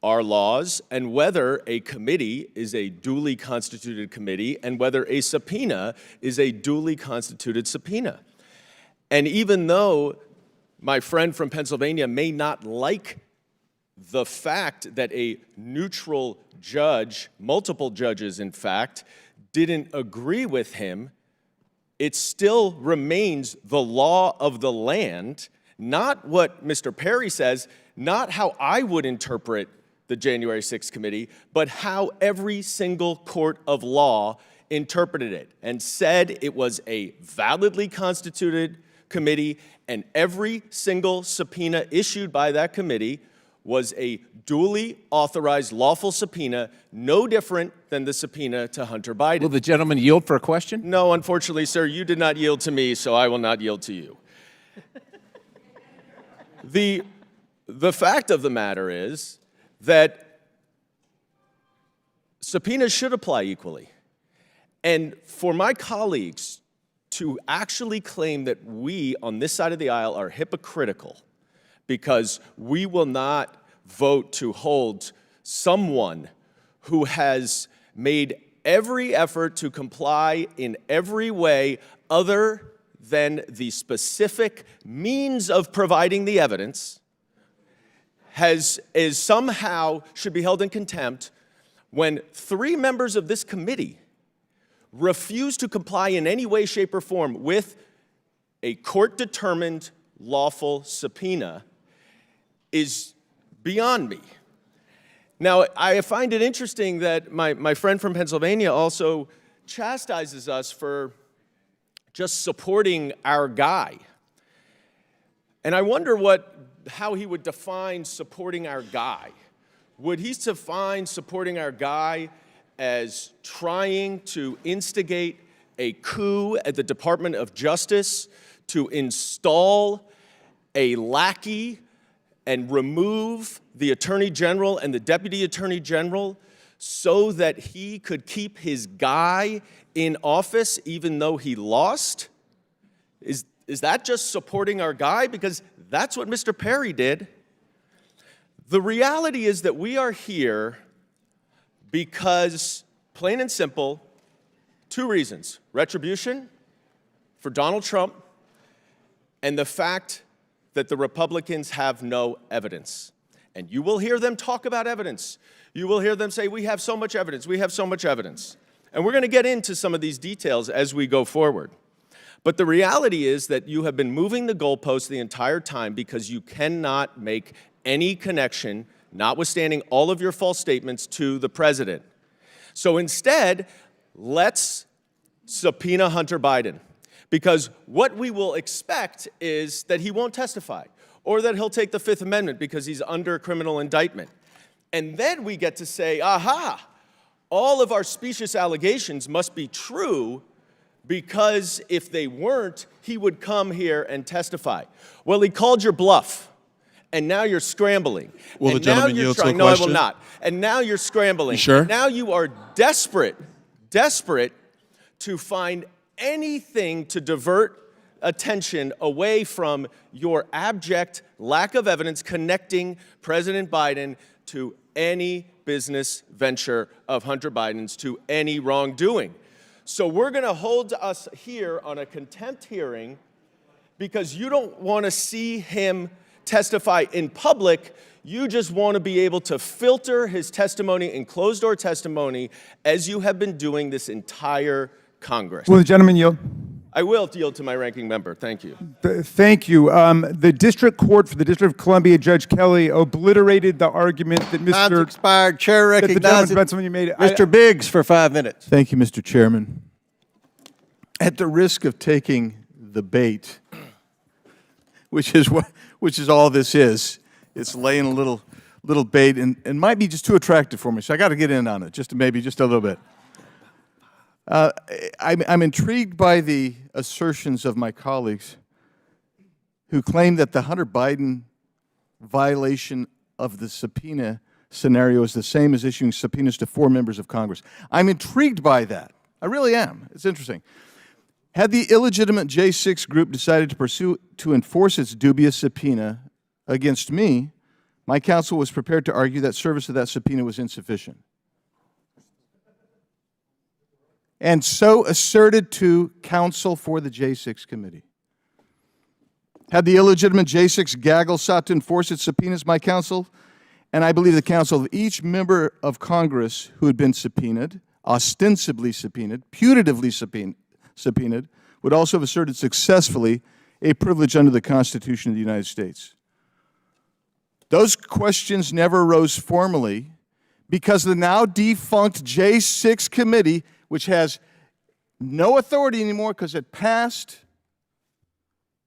our laws and whether a committee is a duly constituted committee and whether a subpoena is a duly constituted subpoena. And even though my friend from Pennsylvania may not like the fact that a neutral judge, multiple judges in fact, didn't agree with him, it still remains the law of the land, not what Mr. Perry says, not how I would interpret the January 6th committee, but how every single court of law interpreted it and said it was a validly constituted committee, and every single subpoena issued by that committee was a duly authorized lawful subpoena, no different than the subpoena to Hunter Biden. Will the gentleman yield for a question? No, unfortunately, sir, you did not yield to me, so I will not yield to you. The fact of the matter is that subpoenas should apply equally. And for my colleagues to actually claim that we on this side of the aisle are hypocritical because we will not vote to hold someone who has made every effort to comply in every way other than the specific means of providing the evidence is somehow should be held in contempt when 3 members of this committee refuse to comply in any way, shape, or form with a court-determined lawful subpoena is beyond me. Now, I find it interesting that my friend from Pennsylvania also chastises us for just supporting our guy. And I wonder how he would define supporting our guy. Would he define supporting our guy as trying to instigate a coup at the Department of Justice to install a lackey and remove the Attorney General and the Deputy Attorney General so that he could keep his guy in office even though he lost? Is that just supporting our guy? Because that's what Mr. Perry did. The reality is that we are here because, plain and simple, 2 reasons. Retribution for Donald Trump and the fact that the Republicans have no evidence. And you will hear them talk about evidence. You will hear them say, we have so much evidence, we have so much evidence. And we're going to get into some of these details as we go forward. But the reality is that you have been moving the goalposts the entire time because you cannot make any connection, notwithstanding all of your false statements, to the president. So instead, let's subpoena Hunter Biden. Because what we will expect is that he won't testify, or that he'll take the Fifth Amendment because he's under criminal indictment. And then we get to say, aha, all of our specious allegations must be true because if they weren't, he would come here and testify. Well, he called your bluff, and now you're scrambling. Will the gentleman yield to a question? No, I will not. And now you're scrambling. You sure? Now you are desperate to find anything to divert attention away from your abject lack of evidence connecting President Biden to any business venture of Hunter Biden's, to any wrongdoing. So we're going to hold us here on a contempt hearing because you don't want to see him testify in public. You just want to be able to filter his testimony in closed-door testimony as you have been doing this entire Congress. Will the gentleman yield? I will yield to my ranking member. Thank you. Thank you. The District Court for the District of Columbia, Judge Kelly, obliterated the argument that Time's expired. Chair that the gentleman's recognizes about something you made. Mr. Biggs for 5 minutes. Thank you, Mr. Chairman. At the risk of taking the bait, which is all this is, it's laying a little bait and might be just too attractive for me, so I got to get in on it, just a little bit. I'm intrigued by the assertions of my colleagues who claim that the Hunter Biden violation of the subpoena scenario is the same as issuing subpoenas to 4 members of Congress. I'm intrigued by that. I really am. It's interesting. Had the illegitimate J6 group decided to enforce its dubious subpoena against me, my counsel was prepared to argue that service of that subpoena was insufficient, and so asserted to counsel for the J6 committee. Had the illegitimate J6 gaggle sought to enforce its subpoenas, my counsel, and I believe the counsel of each member of Congress who had been subpoenaed, ostensibly subpoenaed, putatively subpoenaed, would also have asserted successfully a privilege under the Constitution of the United States. Those questions never arose formally because the now defunct J6 committee, which has no authority anymore because it passed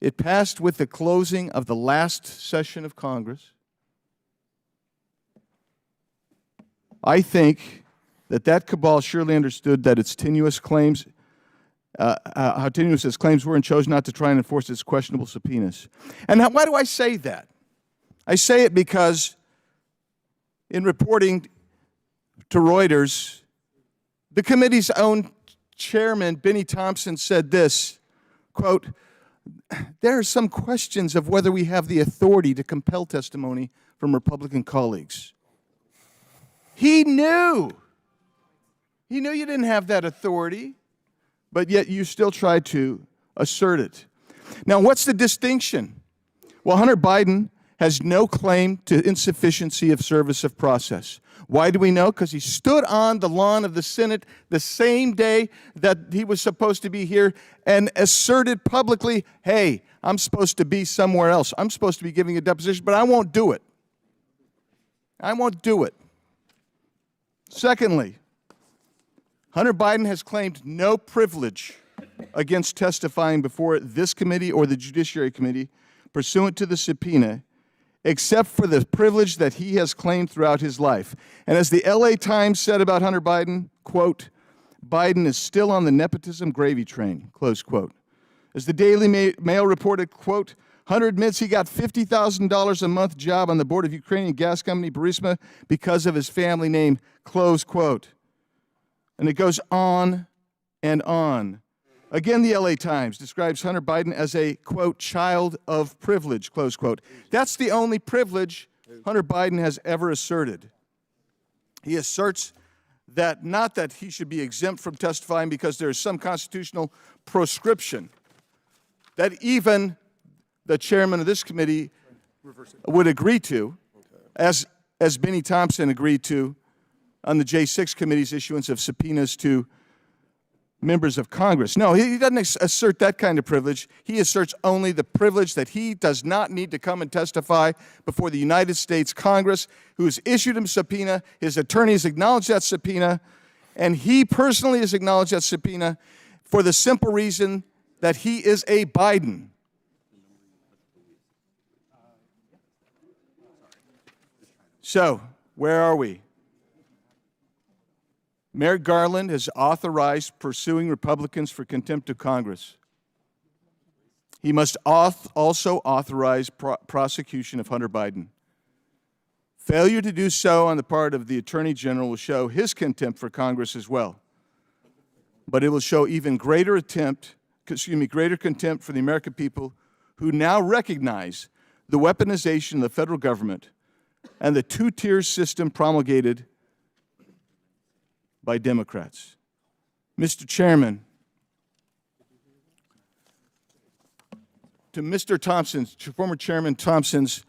with the closing of the last session of Congress. I think that cabal surely understood that its tenuous claims, how tenuous its claims were, and chose not to try and enforce its questionable subpoenas. And why do I say that? I say it because in reporting to Reuters, the committee's own chairman, Benny Thompson, said this, quote, "There are some questions of whether we have the authority to compel testimony from Republican colleagues." He knew you didn't have that authority, but yet you still tried to assert it. Now, what's the distinction? Well, Hunter Biden has no claim to insufficiency of service of process. Why do we know? Because he stood on the lawn of the Senate the same day that he was supposed to be here and asserted publicly, hey, I'm supposed to be somewhere else. I'm supposed to be giving a deposition, but I won't do it. I won't do it. Secondly, Hunter Biden has claimed no privilege against testifying before this committee or the Judiciary Committee pursuant to the subpoena, except for the privilege that he has claimed throughout his life. And as the LA Times said about Hunter Biden, quote, "Biden is still on the nepotism gravy train," close quote. As the Daily Mail reported, quote, "Hunter admits he got $50,000 a month job on the board of Ukrainian gas company Burisma because of his family name," close quote. And it goes on and on. Again, the LA Times describes Hunter Biden as a, quote, "child of privilege," close quote. That's the only privilege Hunter Biden has ever asserted. He asserts that not that he should be exempt from testifying because there is some constitutional proscription that even the chairman of this committee would agree to, as Benny Thompson agreed to on the J6 committee's issuance of subpoenas to members of Congress. No, he doesn't assert that kind of privilege. He asserts only the privilege that he does not need to come and testify before the United States Congress, who has issued him a subpoena. His attorneys acknowledge that subpoena, and he personally has acknowledged that subpoena for the simple reason that he is a Biden. So, where are we? Merrick Garland has authorized pursuing Republicans for contempt of Congress. He must also authorize prosecution of Hunter Biden. Failure to do so on the part of the Attorney General will show his contempt for Congress as well. But it will show even greater contempt for the American people who now recognize the weaponization of the federal government and the two-tier system promulgated by Democrats. Mr. Chairman, to Mr. Thompson's, to former Chairman Thompson's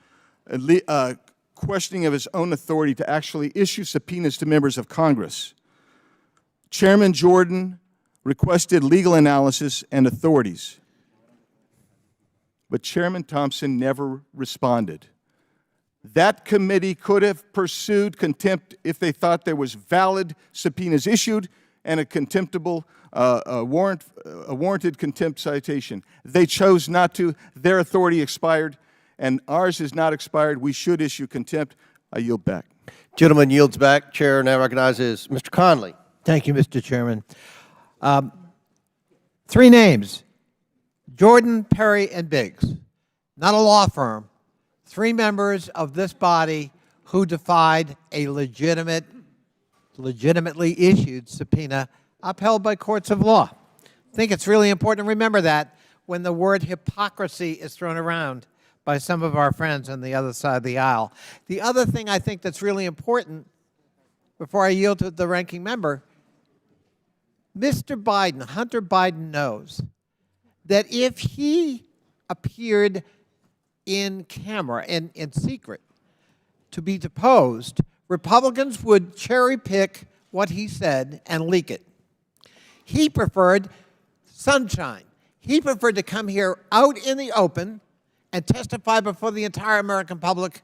questioning of his own authority to actually issue subpoenas to members of Congress, Chairman Jordan requested legal analysis and authorities. But Chairman Thompson never responded. That committee could have pursued contempt if they thought there was valid subpoenas issued and a contemptible warranted contempt citation. They chose not to. Their authority expired, and ours is not expired. We should issue contempt. I yield back. Gentleman yields back. Chair now recognizes Mr. Conley. Thank you, Mr. Chairman. 3 names: Jordan, Perry, and Biggs. Not a law firm. 3 members of this body who defied a legitimately issued subpoena upheld by courts of law. I think it's really important to remember that when the word hypocrisy is thrown around by some of our friends on the other side of the aisle. The other thing I think that's really important, before I yield to the ranking member, Mr. Biden, Hunter Biden, knows that if he appeared in camera, in secret, to be deposed, Republicans would cherry pick what he said and leak it. He preferred sunshine. He preferred to come here out in the open and testify before the entire American public,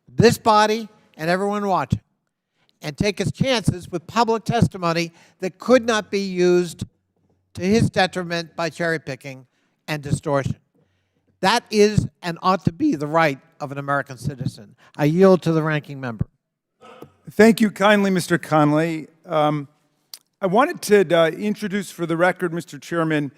this body, and everyone watching, and take his chances with public testimony that could not be used to his detriment by cherry picking and distortion. That is and ought to be the right of an American citizen. I yield to the ranking member. Thank you kindly, Mr. Conley. I wanted to introduce for the record, Mr. Chairman,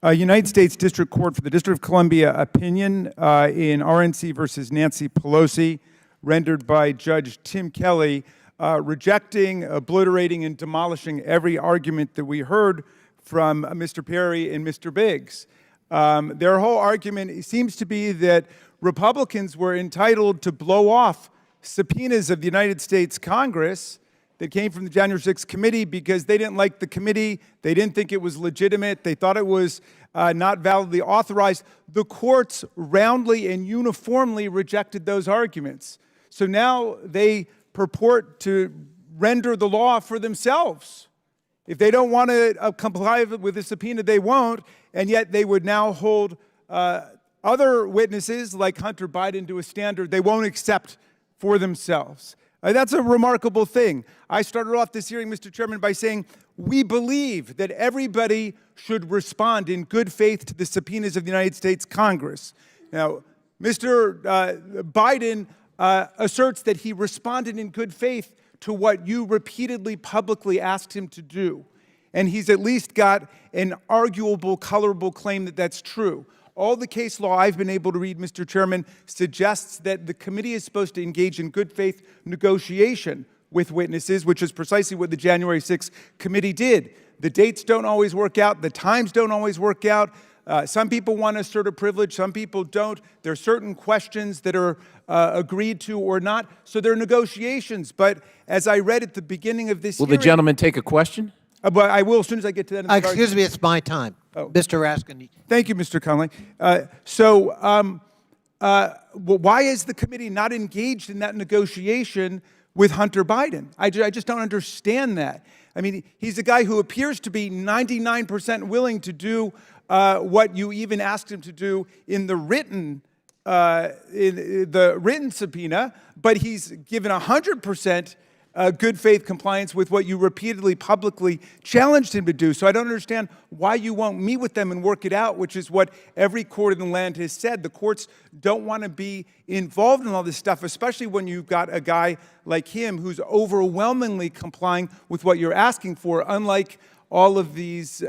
United States District Court for the District of Columbia opinion in RNC versus Nancy Pelosi, rendered by Judge Tim Kelly, rejecting, obliterating, and demolishing every argument that we heard from Mr. Perry and Mr. Biggs. Their whole argument seems to be that Republicans were entitled to blow off subpoenas of the United States Congress that came from the January 6th committee because they didn't like the committee, they didn't think it was legitimate, they thought it was not validly authorized. The courts roundly and uniformly rejected those arguments. So now they purport to render the law for themselves. If they don't want to comply with the subpoena, they won't, and yet they would now hold other witnesses like Hunter Biden to a standard they won't accept for themselves. That's a remarkable thing. I started off this hearing, Mr. Chairman, by saying we believe that everybody should respond in good faith to the subpoenas of the United States Congress. Now, Mr. Biden asserts that he responded in good faith to what you repeatedly publicly asked him to do. And he's at least got an arguable, colorable claim that that's true. All the case law I've been able to read, Mr. Chairman, suggests that the committee is supposed to engage in good faith negotiation with witnesses, which is precisely what the January 6th committee did. The dates don't always work out. The times don't always work out. Some people want to assert a privilege. Some people don't. There are certain questions that are agreed to or not. So there are negotiations. But as I read at the beginning of this Will hearing— the gentleman take a question? But I will as soon as I get to that. In the Excuse me, it's my time. Oh. Mr. Raskin. Thank you, Mr. Conley. Why is the committee not engaged in that negotiation with Hunter Biden? I just don't understand that. I mean, he's a guy who appears to be 99% willing to do what you even asked him to do in the written subpoena, but he's given 100% good faith compliance with what you repeatedly publicly challenged him to do. So I don't understand why you won't meet with them and work it out, which is what every court in the land has said. The courts don't want to be involved in all this stuff, especially when you've got a guy like him who's overwhelmingly complying with what you're asking for, unlike all of these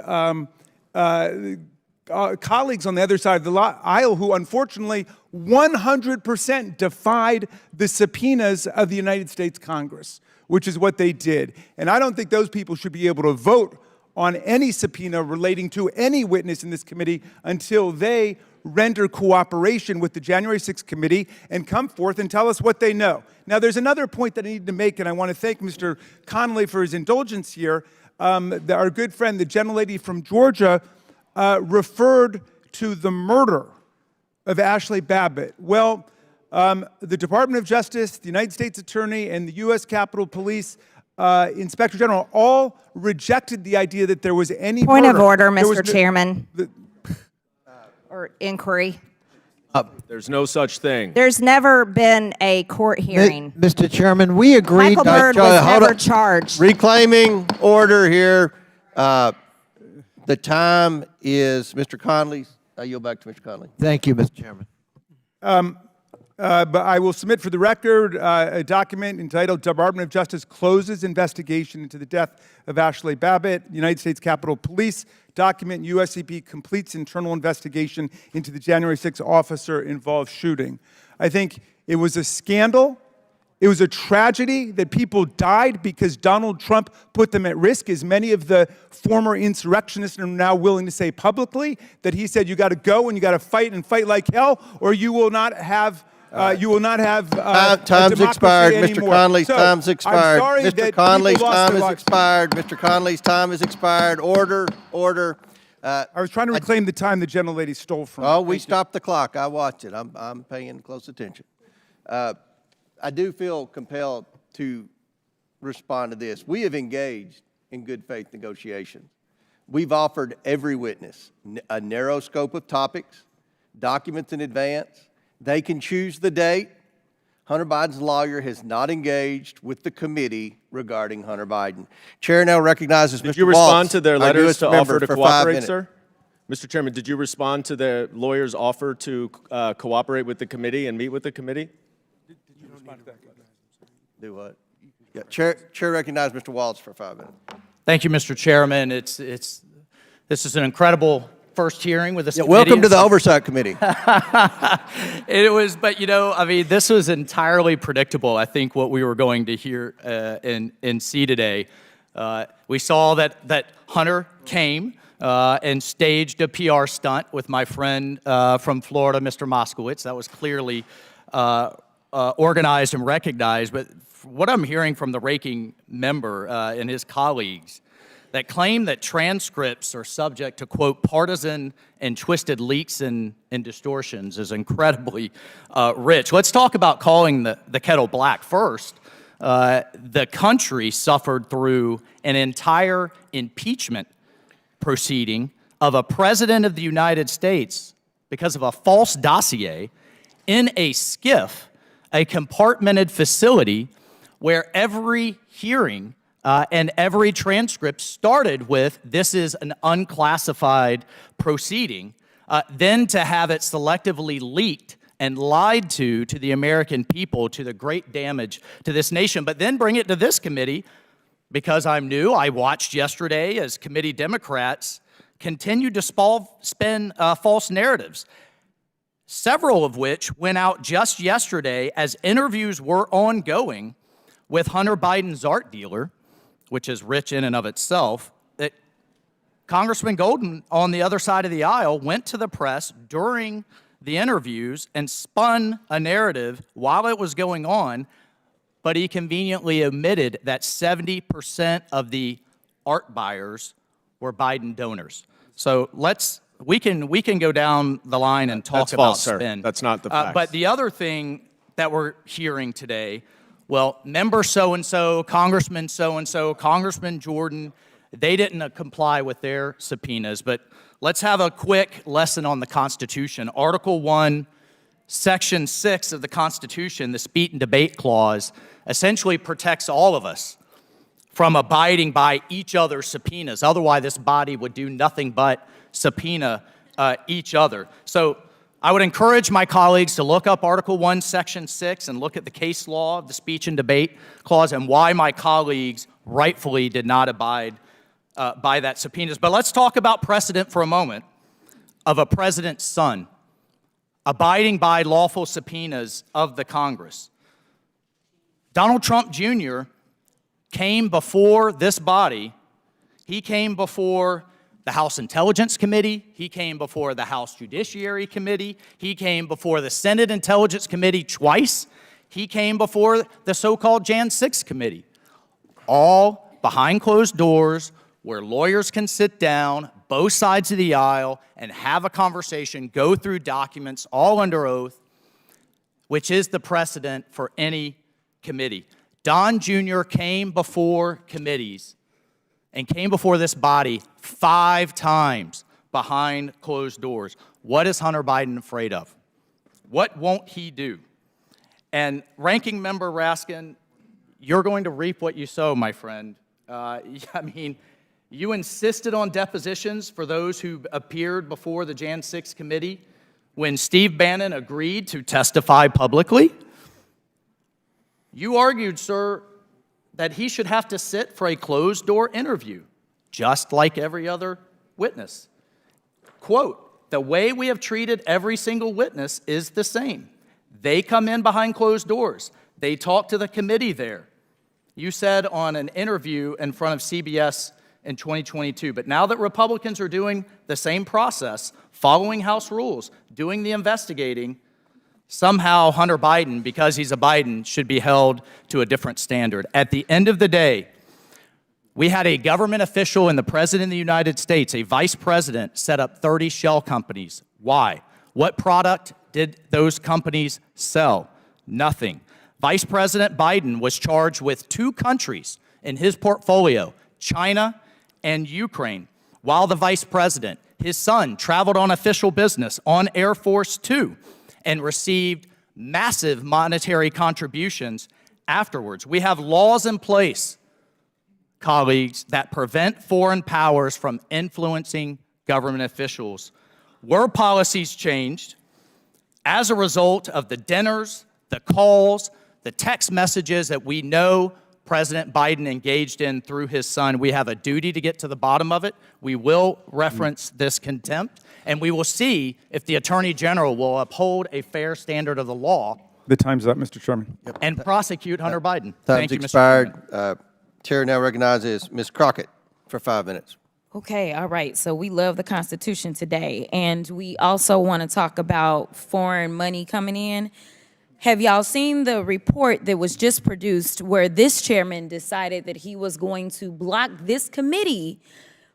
colleagues on the other side of the aisle who unfortunately 100% defied the subpoenas of the United States Congress, which is what they did. And I don't think those people should be able to vote on any subpoena relating to any witness in this committee until they render cooperation with the January 6th committee and come forth and tell us what they know. Now, there's another point that I need to make, and I want to thank Mr. Conley for his indulgence here. Our good friend, the gentlelady from Georgia, referred to the murder of Ashley Babbitt. Well, the Department of Justice, the United States Attorney, and the U.S. Capitol Police Inspector General all rejected the idea that there was any Point of murder. order, There was Mr. Chairman. Or inquiry. There's no such thing. There's never been a court hearing. Mr. Chairman, we agreed. Michael Byrd was never charged. Reclaiming order here. The time is Mr. Conley's. I yield back to Mr. Conley. Thank you, Mr. Chairman. But I will submit for the record a document entitled Department of Justice Closes Investigation into the Death of Ashley Babbitt, United States Capitol Police. Document USCP completes internal investigation into the January 6th officer-involved shooting. I think it was a scandal. It was a tragedy that people died because Donald Trump put them at risk, as many of the former insurrectionists are now willing to say publicly, that he said you got to go and you got to fight and fight like hell, or you will not have time's expired, Mr. Conley. Time's expired. Mr. Conley's time is expired. Mr. Conley's time is expired. Order. I was trying to reclaim the time the gentlelady stole from me. Oh, we stopped the clock. I watched it. I'm paying close attention. I do feel compelled to respond to this. We have engaged in good faith negotiations. We've offered every witness a narrow scope of topics, documents in advance. They can choose the date. Hunter Biden's lawyer has not engaged with the committee regarding Hunter Biden. Chair now recognizes Mr. Waltz. Did you respond to their letters to offer to for 5 cooperate, minutes. sir? Mr. Chairman, did you respond to the lawyer's offer to cooperate with the committee and meet with the committee? Do what? Yeah, Chair recognizes Mr. Waltz for 5 minutes. Thank you, Mr. Chairman. This is an incredible first hearing with this committee. Welcome to the Oversight Committee. It was, but I mean, this was entirely predictable. I think what we were going to hear and see today. We saw that Hunter came and staged a PR stunt with my friend from Florida, Mr. Moskowitz. That was clearly organized and recognized. But what I'm hearing from the ranking member and his colleagues that claim that transcripts are subject to, quote, partisan and twisted leaks and distortions is incredibly rich. Let's talk about calling the kettle black first. The country suffered through an entire impeachment proceeding of a president of the United States because of a false dossier in a SCIF, a compartmented facility where every hearing and every transcript started with, this is an unclassified proceeding, then to have it selectively leaked and lied to the American people to the great damage to this nation, but then bring it to this committee because I'm new. I watched yesterday as committee Democrats continued to spin false narratives, several of which went out just yesterday as interviews were ongoing with Hunter Biden's art dealer, which is rich in and of itself, that Congressman Golden on the other side of the aisle went to the press during the interviews and spun a narrative while it was going on, but he conveniently omitted that 70% of the art buyers were Biden donors. So we can go down the line and talk about false, spin. Sir. That's not the facts. But the other thing that we're hearing today, well, member so-and-so, Congressman so-and-so, Congressman Jordan, they didn't comply with their subpoenas. But let's have a quick lesson on the Constitution. Article 1, Section 6 of the Constitution, the Speech and Debate Clause, essentially protects all of us from abiding by each other's subpoenas. Otherwise, this body would do nothing but subpoena each other. So I would encourage my colleagues to look up Article 1, Section 6 and look at the case law of the Speech and Debate Clause and why my colleagues rightfully did not abide by that subpoenas. But let's talk about precedent for a moment of a president's son abiding by lawful subpoenas of the Congress. Donald Trump Jr. came before this body. He came before the House Intelligence Committee. He came before the House Judiciary Committee. He came before the Senate Intelligence Committee twice. He came before the so-called Jan 6 Committee, all behind closed doors where lawyers can sit down, both sides of the aisle, and have a conversation, go through documents, all under oath, which is the precedent for any committee. Don Jr. came before committees and came before this body 5 times behind closed doors. What is Hunter Biden afraid of? What won't he do? And Ranking Member Raskin, you're going to reap what you sow, my friend. I mean, you insisted on depositions for those who appeared before the Jan 6 committee when Steve Bannon agreed to testify publicly. You argued, sir, that he should have to sit for a closed-door interview, just like every other witness. Quote, the way we have treated every single witness is the same. They come in behind closed doors. They talk to the committee there. You said on an interview in front of CBS in 2022, but now that Republicans are doing the same process, following House rules, doing the investigating, somehow Hunter Biden, because he's a Biden, should be held to a different standard. At the end of the day, we had a government official and the President of the United States, a vice president, set up 30 shell companies. Why? What product did those companies sell? Nothing. Vice President Biden was charged with 2 countries in his portfolio, China and Ukraine. While the vice president, his son, traveled on official business on Air Force Two and received massive monetary contributions afterwards. We have laws in place, colleagues, that prevent foreign powers from influencing government officials. Were policies changed as a result of the dinners, the calls, the text messages that we know President Biden engaged in through his son? We have a duty to get to the bottom of it. We will reference this contempt, and we will see if the Attorney General will uphold a fair standard of the law. The time's up, Mr. Chairman. And prosecute Hunter Biden. Time's Thank you, Mr. expired. Chairman. Chair now recognizes Ms. Crockett for 5 minutes. Okay, all right. So we love the Constitution today, and we also want to talk about foreign money coming in. Have y'all seen the report that was just produced where this chairman decided that he was going to block this committee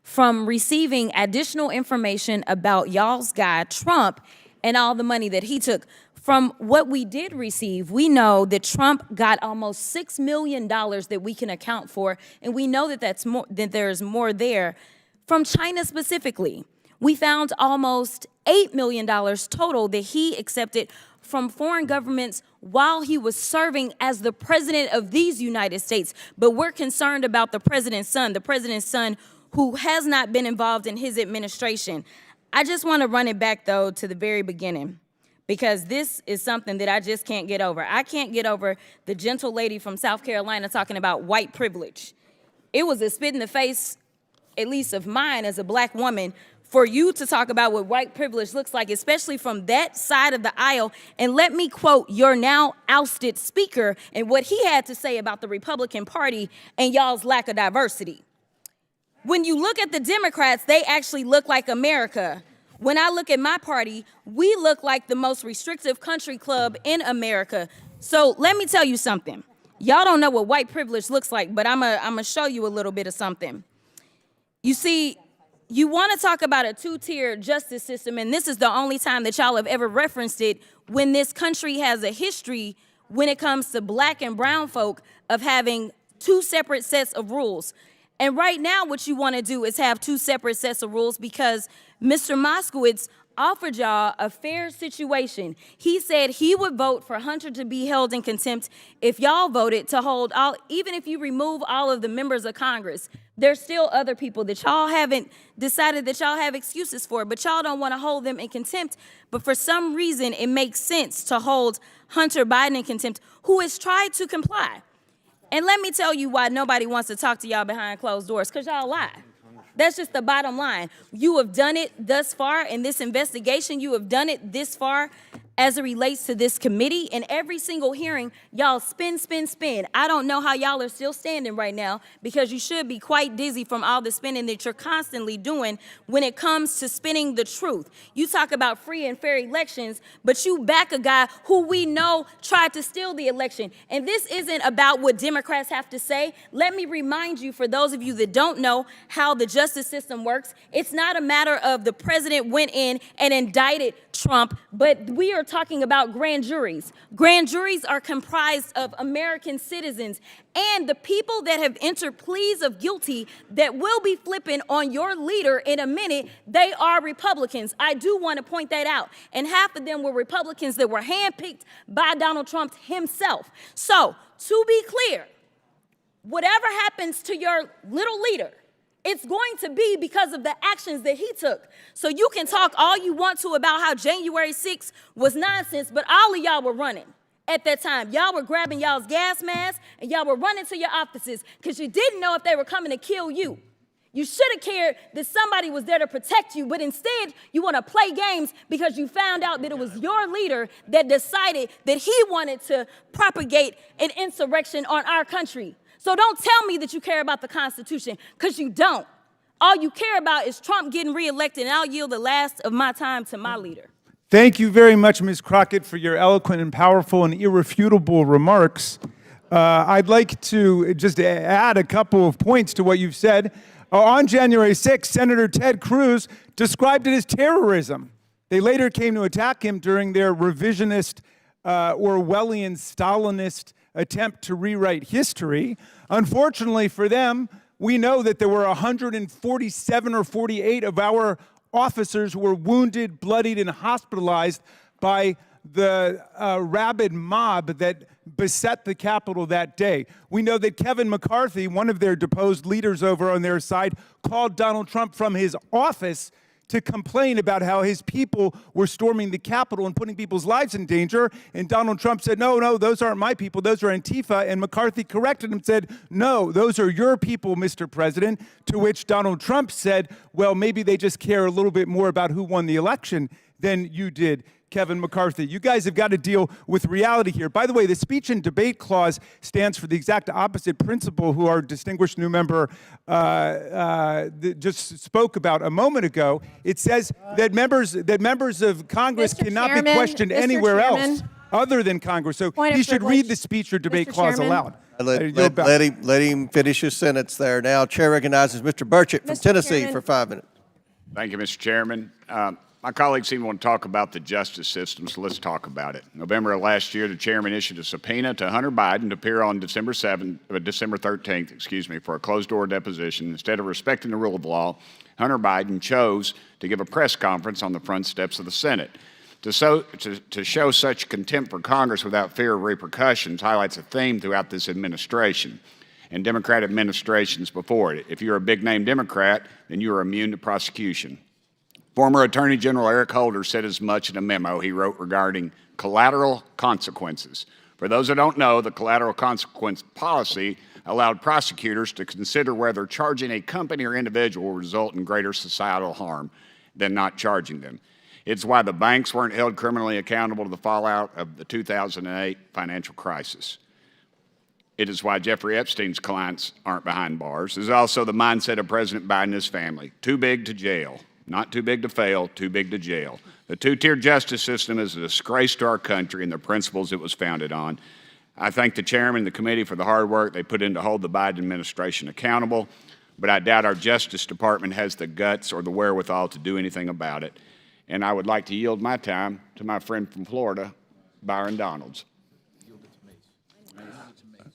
from receiving additional information about y'all's guy, Trump, and all the money that he took? From what we did receive, we know that Trump got almost $6 million that we can account for, and we know that there's more there. From China specifically, we found almost $8 million total that he accepted from foreign governments while he was serving as the president of these United States. But we're concerned about the president's son who has not been involved in his administration. I just want to run it back, though, to the very beginning, because this is something that I just can't get over. I can't get over the gentle lady from South Carolina talking about white privilege. It was a spit in the face, at least of mine as a black woman, for you to talk about what white privilege looks like, especially from that side of the aisle. And let me quote your now ousted speaker and what he had to say about the Republican Party and y'all's lack of diversity. When you look at the Democrats, they actually look like America. When I look at my party, we look like the most restrictive country club in America. So let me tell you something. Y'all don't know what white privilege looks like, but I'm gonna show you a little bit of something. You see, you want to talk about a 2-tier justice system, and this is the only time that y'all have ever referenced it, when this country has a history when it comes to black and brown folk of having 2 separate sets of rules. And right now what you want to do is have 2 separate sets of rules because Mr. Moskowitz offered y'all a fair situation. He said he would vote for Hunter to be held in contempt if y'all voted to hold all, even if you remove all of the members of Congress. There's still other people that y'all haven't decided that y'all have excuses for, but y'all don't want to hold them in contempt. But for some reason, it makes sense to hold Hunter Biden in contempt, who has tried to comply. And let me tell you why nobody wants to talk to y'all behind closed doors, because y'all lie. That's just the bottom line. You have done it thus far in this investigation. You have done it this far as it relates to this committee. In every single hearing, y'all spin, spin, spin. I don't know how y'all are still standing right now, because you should be quite dizzy from all the spinning that you're constantly doing when it comes to spinning the truth. You talk about free and fair elections, but you back a guy who we know tried to steal the election. And this isn't about what Democrats have to say. Let me remind you, for those of you that don't know how the justice system works, it's not a matter of the president went in and indicted Trump, but we are talking about grand juries. Grand juries are comprised of American citizens, and the people that have entered pleas of guilty that will be flipping on your leader in a minute, they are Republicans. I do want to point that out. And half of them were Republicans that were handpicked by Donald Trump himself. So, to be clear, whatever happens to your little leader, it's going to be because of the actions that he took. So you can talk all you want to about how January 6th was nonsense, but all of y'all were running at that time. Y'all were grabbing y'all's gas masks, and y'all were running to your offices because you didn't know if they were coming to kill you. You should have cared that somebody was there to protect you, but instead you want to play games because you found out that it was your leader that decided that he wanted to propagate an insurrection on our country. So don't tell me that you care about the Constitution, because you don't. All you care about is Trump getting reelected, and I'll yield the last of my time to my leader. Thank you very much, Ms. Crockett, for your eloquent and powerful and irrefutable remarks. I'd like to just add a couple of points to what you've said. On January 6th, Senator Ted Cruz described it as terrorism. They later came to attack him during their revisionist, Orwellian, Stalinist attempt to rewrite history. Unfortunately for them, we know that there were 147 or 48 of our officers who were wounded, bloodied, and hospitalized by the rabid mob that beset the Capitol that day. We know that Kevin McCarthy, one of their deposed leaders over on their side, called Donald Trump from his office to complain about how his people were storming the Capitol and putting people's lives in danger. And Donald Trump said, no, those aren't my people, those are Antifa. And McCarthy corrected him and said, no, those are your people, Mr. President. To which Donald Trump said, well, maybe they just care a little bit more about who won the election than you did, Kevin McCarthy. You guys have got to deal with reality here. By the way, the speech and debate clause stands for the exact opposite principle who our distinguished new member just spoke about a moment ago. It says that members of Congress Mr. cannot Chairman, be questioned Mr. anywhere Chairman. else other than Congress. So Point of he should privilege. read the speech or debate Mr. clause Chairman. aloud. Let him finish his sentence there. Now, Chair recognizes Mr. Burchett from Mr. Tennessee Chairman. for 5 minutes. Thank you, Mr. Chairman. My colleagues seem to want to talk about the justice system, so let's talk about it. November of last year, the chairman issued a subpoena to Hunter Biden to appear on December 13th, for a closed-door deposition. Instead of respecting the rule of law, Hunter Biden chose to give a press conference on the front steps of the Senate. To show such contempt for Congress without fear of repercussions highlights a theme throughout this administration and Democrat administrations before it. If you're a big-name Democrat, then you are immune to prosecution. Former Attorney General Eric Holder said as much in a memo he wrote regarding collateral consequences. For those that don't know, the collateral consequence policy allowed prosecutors to consider whether charging a company or individual will result in greater societal harm than not charging them. It's why the banks weren't held criminally accountable to the fallout of the 2008 financial crisis. It is why Jeffrey Epstein's clients aren't behind bars. It's also the mindset of President Biden and his family. Too big to jail. Not too big to fail, too big to jail. The two-tier justice system is a disgrace to our country and the principles it was founded on. I thank the chairman and the committee for the hard work they put in to hold the Biden administration accountable, but I doubt our Justice Department has the guts or the wherewithal to do anything about it. And I would like to yield my time to my friend from Florida, Byron Donalds.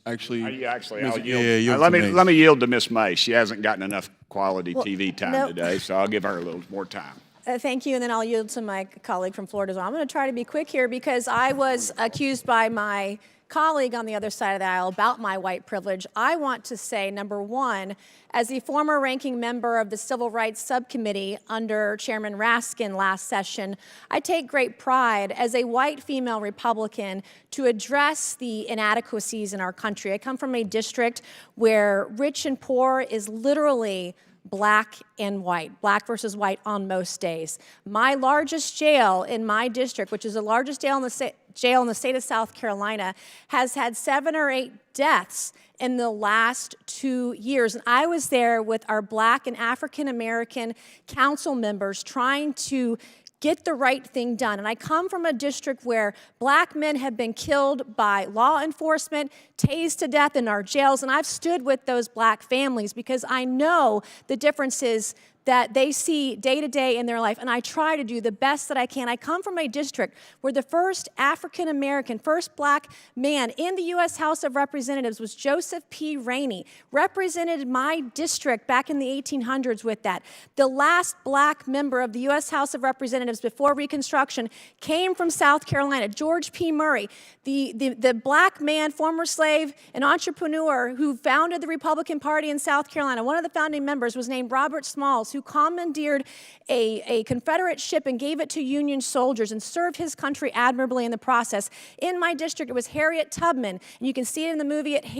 Actually, I'll yield. yield let to me Mace. yield to Miss May. She hasn't gotten enough quality TV time today, so I'll give her a little more time. Thank you, and then I'll yield to my colleague from Florida as well. I'm going to try to be quick here because I was accused by my colleague on the other side of the aisle about my white privilege. I want to say, number one, as the former ranking member of the Civil Rights Subcommittee under Chairman Raskin last session, I take great pride as a white female Republican to address the inadequacies in our country. I come from a district where rich and poor is literally black and white, black versus white on most days. My largest jail in my district, which is the largest jail in the state of South Carolina, has had 7 or 8 deaths in the last 2 years. And I was there with our black and African American council members trying to get the right thing done. And I come from a district where black men have been killed by law enforcement, tased to death in our jails, and I've stood with those black families because I know the differences that they see day to day in their life, and I try to do the best that I can. I come from a district where the first African American, first black man in the U.S. House of Representatives was Joseph P. Rainey, represented my district back in the 1800s with that. The last black member of the U.S. House of Representatives before Reconstruction came from South Carolina, George P. Murray, the black man, former slave, and entrepreneur who founded the Republican Party in South Carolina. One of the founding members was named Robert Smalls, who commandeered a Confederate ship and gave it to Union soldiers and served his country admirably in the process. In my district, it was Harriet Tubman, and you can see it in the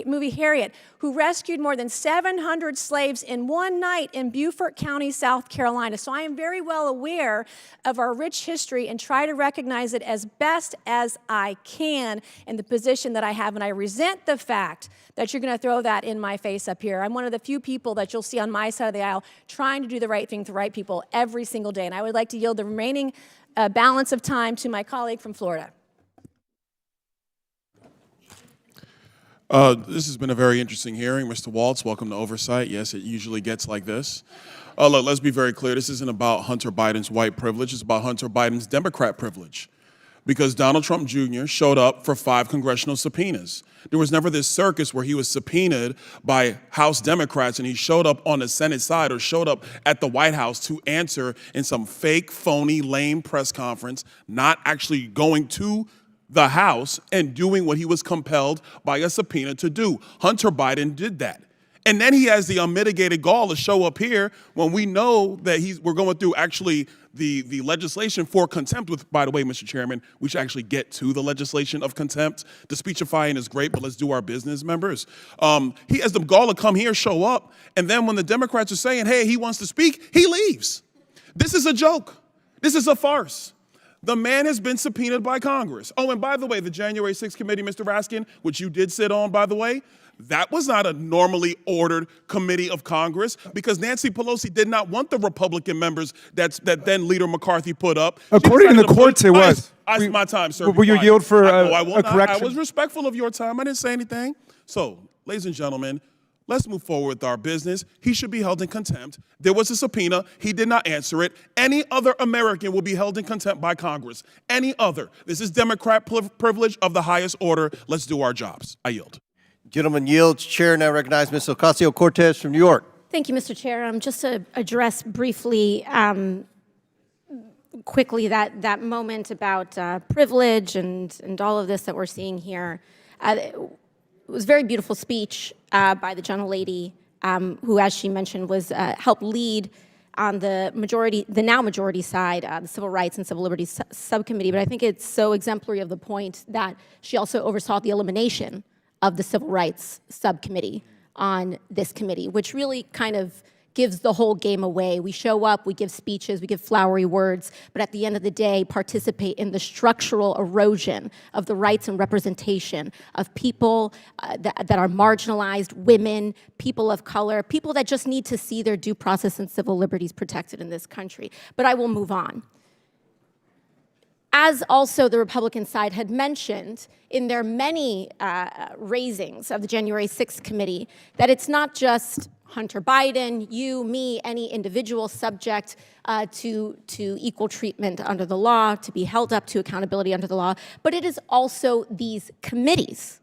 movie Harriet, who rescued more than 700 slaves in one night in Beaufort County, South Carolina. So I am very well aware of our rich history and try to recognize it as best as I can in the position that I have, and I resent the fact that you're going to throw that in my face up here. I'm one of the few people that you'll see on my side of the aisle trying to do the right thing to right people every single day, and I would like to yield the remaining balance of time to my colleague from Florida. This has been a very interesting hearing. Mr. Waltz, welcome to Oversight. Yes, it usually gets like this. Look, let's be very clear. This isn't about Hunter Biden's white privilege. It's about Hunter Biden's Democrat privilege. Because Donald Trump Jr. showed up for 5 congressional subpoenas. There was never this circus where he was subpoenaed by House Democrats and he showed up on the Senate side or showed up at the White House to answer in some fake, phony, lame press conference, not actually going to the House and doing what he was compelled by a subpoena to do. Hunter Biden did that. And then he has the unmitigated gall to show up here when we know that we're going through actually the legislation for contempt with, by the way, Mr. Chairman, we should actually get to the legislation of contempt. The speechifying is great, but let's do our business, members. He has the gall to come here, show up, and then when the Democrats are saying, hey, he wants to speak, he leaves. This is a joke. This is a farce. The man has been subpoenaed by Congress. Oh, and by the way, the January 6th committee, Mr. Raskin, which you did sit on, by the way, that was not a normally ordered committee of Congress because Nancy Pelosi did not want the Republican members that then Leader McCarthy put up. According to the courts, it was. I my time, sir. Will you yield for I a correction? I was respectful of your time. I didn't say anything. So, ladies and gentlemen, let's move forward with our business. He should be held in contempt. There was a subpoena. He did not answer it. Any other American will be held in contempt by Congress. Any other. This is Democrat privilege of the highest order. Let's do our jobs. I yield. Gentleman yields. Chair now recognizes Ms. Ocasio-Cortez from New York. Thank you, Mr. Chair. Just to address briefly, quickly, that moment about privilege and all of this that we're seeing here. It was a very beautiful speech by the gentlelady who, as she mentioned, was helped lead on the now majority side, the Civil Rights and Civil Liberties Subcommittee. But I think it's so exemplary of the point that she also oversaw the elimination of the Civil Rights Subcommittee on this committee, which really kind of gives the whole game away. We show up, we give speeches, we give flowery words, but at the end of the day, participate in the structural erosion of the rights and representation of people that are marginalized, women, people of color, people that just need to see their due process and civil liberties protected in this country. But I will move on. As also the Republican side had mentioned in their many raisings of the January 6th committee, that it's not just Hunter Biden, you, me, any individual subject to equal treatment under the law, to be held up to accountability under the law, but it is also these committees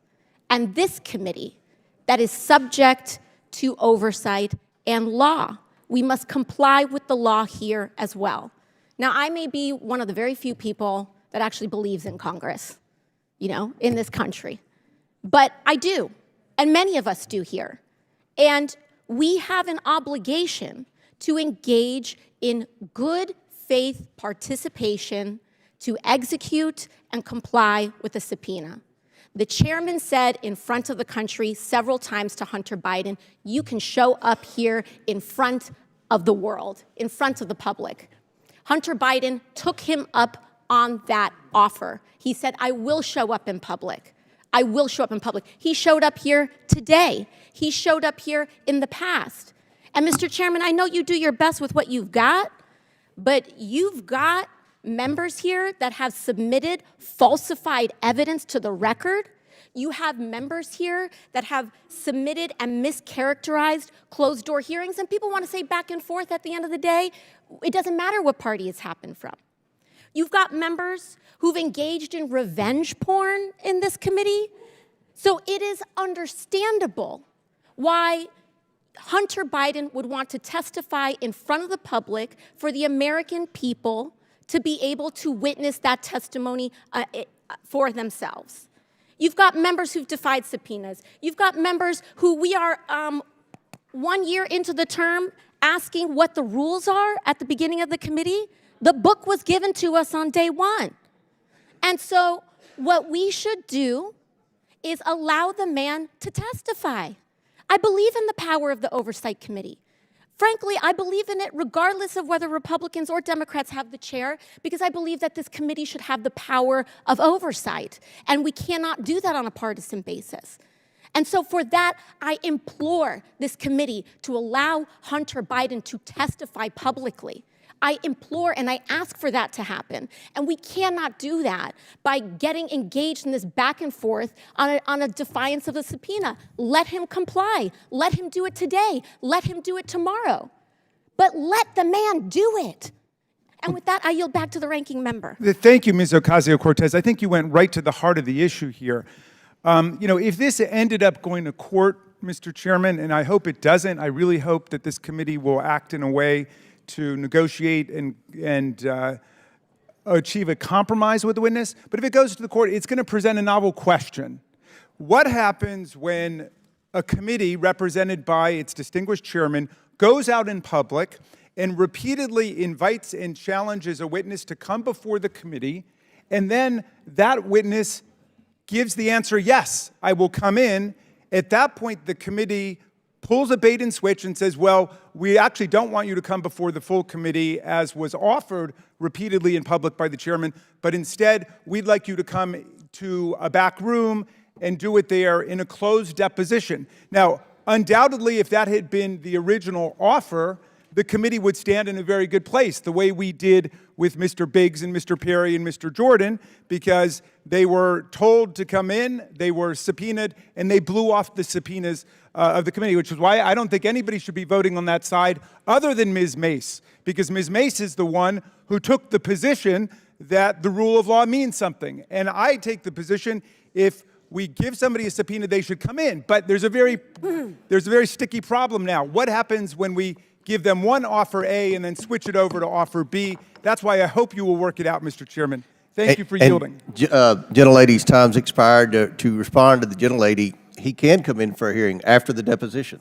and this committee that is subject to oversight and law. We must comply with the law here as well. Now, I may be one of the very few people that actually believes in Congress, in this country. But I do, and many of us do here. And we have an obligation to engage in good faith participation to execute and comply with a subpoena. The chairman said in front of the country several times to Hunter Biden, you can show up here in front of the world, in front of the public. Hunter Biden took him up on that offer. He said, I will show up in public. I will show up in public. He showed up here today. He showed up here in the past. And Mr. Chairman, I know you do your best with what you've got, but you've got members here that have submitted falsified evidence to the record. You have members here that have submitted and mischaracterized closed-door hearings, and people want to say back and forth at the end of the day, it doesn't matter what party it's happened from. You've got members who've engaged in revenge porn in this committee. So it is understandable why Hunter Biden would want to testify in front of the public for the American people to be able to witness that testimony for themselves. You've got members who've defied subpoenas. You've got members who we are 1 year into the term asking what the rules are at the beginning of the committee. The book was given to us on day one. And so what we should do is allow the man to testify. I believe in the power of the Oversight Committee. Frankly, I believe in it regardless of whether Republicans or Democrats have the chair, because I believe that this committee should have the power of oversight, and we cannot do that on a partisan basis. And so for that, I implore this committee to allow Hunter Biden to testify publicly. I implore and I ask for that to happen. And we cannot do that by getting engaged in this back and forth on a defiance of the subpoena. Let him comply. Let him do it today. Let him do it tomorrow. But let the man do it. And with that, I yield back to the ranking member. Thank you, Ms. Ocasio-Cortez. I think you went right to the heart of the issue here. If this ended up going to court, Mr. Chairman, and I hope it doesn't, I really hope that this committee will act in a way to negotiate and achieve a compromise with the witness. But if it goes to the court, it's going to present a novel question. What happens when a committee represented by its distinguished chairman goes out in public and repeatedly invites and challenges a witness to come before the committee, and then that witness gives the answer, yes, I will come in? At that point, the committee pulls a bait and switch and says, well, we actually don't want you to come before the full committee as was offered repeatedly in public by the chairman, but instead, we'd like you to come to a back room and do it there in a closed deposition. Now, undoubtedly, if that had been the original offer, the committee would stand in a very good place, the way we did with Mr. Biggs and Mr. Perry and Mr. Jordan, because they were told to come in, they were subpoenaed, and they blew off the subpoenas of the committee, which is why I don't think anybody should be voting on that side other than Ms. Mace, because Ms. Mace is the one who took the position that the rule of law means something. And I take the position, if we give somebody a subpoena, they should come in. But there's a very sticky problem now. What happens when we give them one offer A and then switch it over to offer B? That's why I hope you will work it out, Mr. Chairman. Thank you for yielding. Gentlelady's time's expired. To respond to the gentlelady, he can come in for a hearing after the deposition.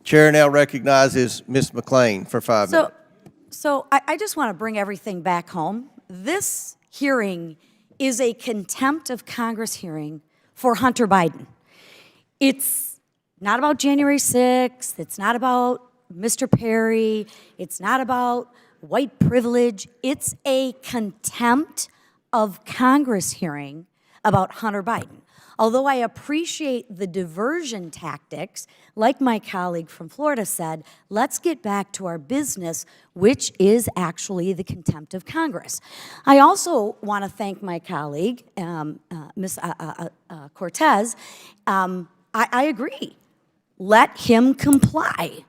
Chair now recognizes Ms. McClain for 5 minutes. So I just want to bring everything back home. This hearing is a contempt of Congress hearing for Hunter Biden. It's not about January 6th. It's not about Mr. Perry. It's not about white privilege. It's a contempt of Congress hearing about Hunter Biden. Although I appreciate the diversion tactics, like my colleague from Florida said, let's get back to our business, which is actually the contempt of Congress. I also want to thank my colleague, Ms. Cortez. I agree. Let him comply.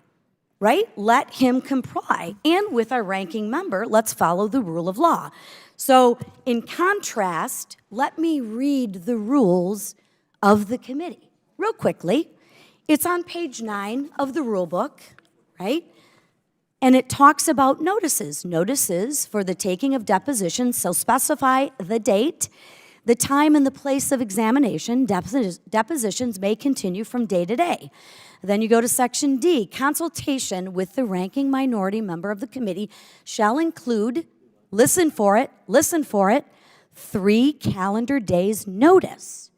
Right? Let him comply. And with our ranking member, let's follow the rule of law. So in contrast, let me read the rules of the committee real quickly. It's on page 9 of the rule book, right? And it talks about notices. Notices for the taking of depositions shall specify the date, the time, and the place of examination. Depositions may continue from day to day. Then you go to section D, consultation with the ranking minority member of the committee shall include, listen for it, 3 calendar days notice.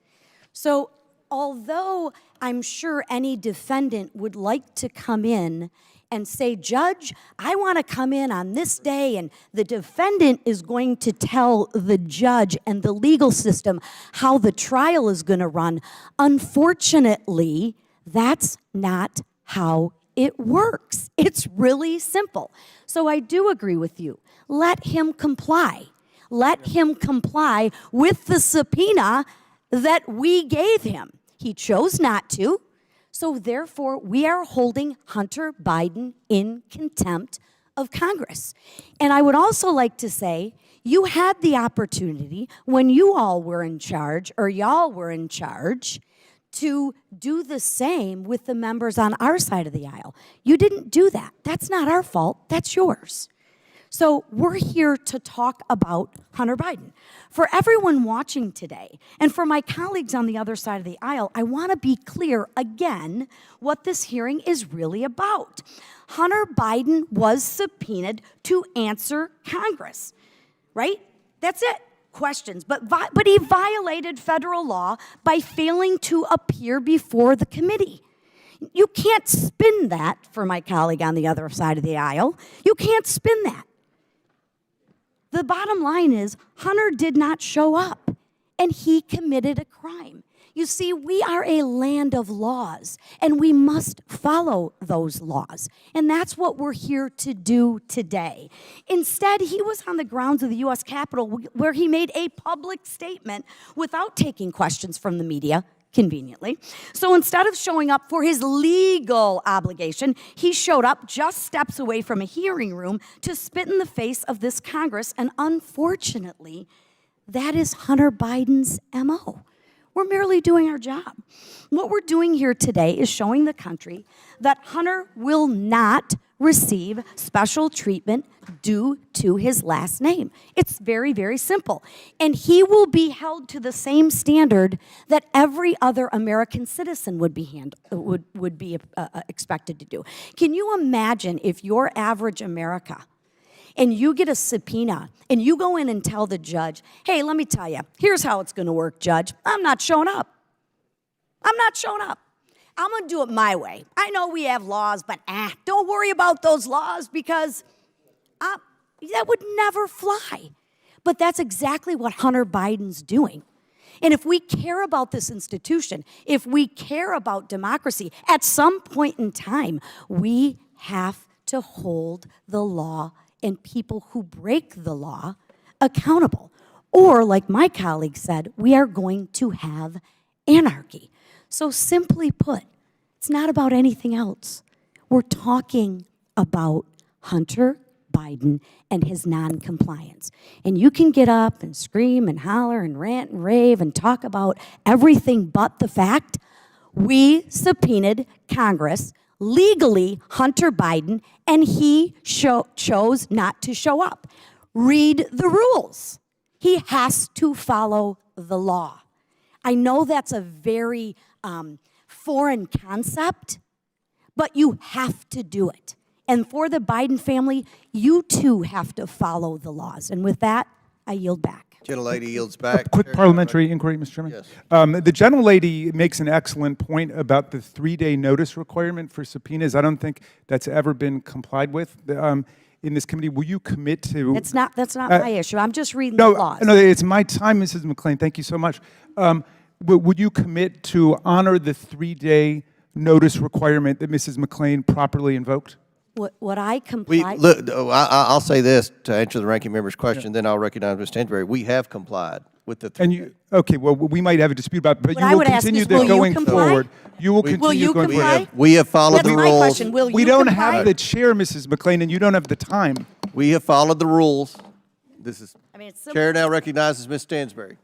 So although I'm sure any defendant would like to come in and say, Judge, I want to come in on this day, and the defendant is going to tell the judge and the legal system how the trial is going to run, unfortunately, that's not how it works. It's really simple. So I do agree with you. Let him comply. Let him comply with the subpoena that we gave him. He chose not to. So therefore, we are holding Hunter Biden in contempt of Congress. And I would also like to say, you had the opportunity when you all were in charge, or y'all were in charge, to do the same with the members on our side of the aisle. You didn't do that. That's not our fault. That's yours. So we're here to talk about Hunter Biden. For everyone watching today, and for my colleagues on the other side of the aisle, I want to be clear again what this hearing is really about. Hunter Biden was subpoenaed to answer Congress, right? That's it. Questions. But he violated federal law by failing to appear before the committee. You can't spin that, for my colleague on the other side of the aisle. You can't spin that. The bottom line is, Hunter did not show up, and he committed a crime. You see, we are a land of laws, and we must follow those laws. And that's what we're here to do today. Instead, he was on the grounds of the U.S. Capitol where he made a public statement without taking questions from the media, conveniently. So instead of showing up for his legal obligation, he showed up just steps away from a hearing room to spit in the face of this Congress. And unfortunately, that is Hunter Biden's MO. We're merely doing our job. What we're doing here today is showing the country that Hunter will not receive special treatment due to his last name. It's very, very simple. And he will be held to the same standard that every other American citizen would be expected to do. Can you imagine if you're average America and you get a subpoena and you go in and tell the judge, hey, let me tell you, here's how it's going to work, judge. I'm not showing up. I'm not showing up. I'm going to do it my way. I know we have laws, but don't worry about those laws because that would never fly. But that's exactly what Hunter Biden's doing. And if we care about this institution, if we care about democracy, at some point in time, we have to hold the law and people who break the law accountable. Or, like my colleague said, we are going to have anarchy. So simply put, it's not about anything else. We're talking about Hunter Biden and his non-compliance. And you can get up and scream and holler and rant and rave and talk about everything but the fact we subpoenaed Congress legally Hunter Biden, and he chose not to show up. Read the rules. He has to follow the law. I know that's a very foreign concept, but you have to do it. And for the Biden family, you too have to follow the laws. And with that, I yield back. Gentlelady yields back. Quick parliamentary inquiry, Mr. Chairman. Yes. The gentlelady makes an excellent point about the 3-day notice requirement for subpoenas. I don't think that's ever been complied with in this committee. Will you commit to? That's not my issue. I'm just reading the laws. No, it's my time, Mrs. McClain. Thank you so much. Would you commit to honor the 3-day notice requirement that Mrs. McClain properly invoked? What I comply. I'll say this to answer the ranking member's question, then I'll recognize Ms. Stansberry. We have complied with the 3 okay, well, we might have a dispute about it, but What you I will would ask continue is, that will you going comply? forward. You will continue Will you going comply? forward. We have followed That's the my rules. question. Will We you don't comply? have the chair, Mrs. McClain, and you don't have the time. We have followed the rules. This is it's Chair now recognizes Ms. Stansberry.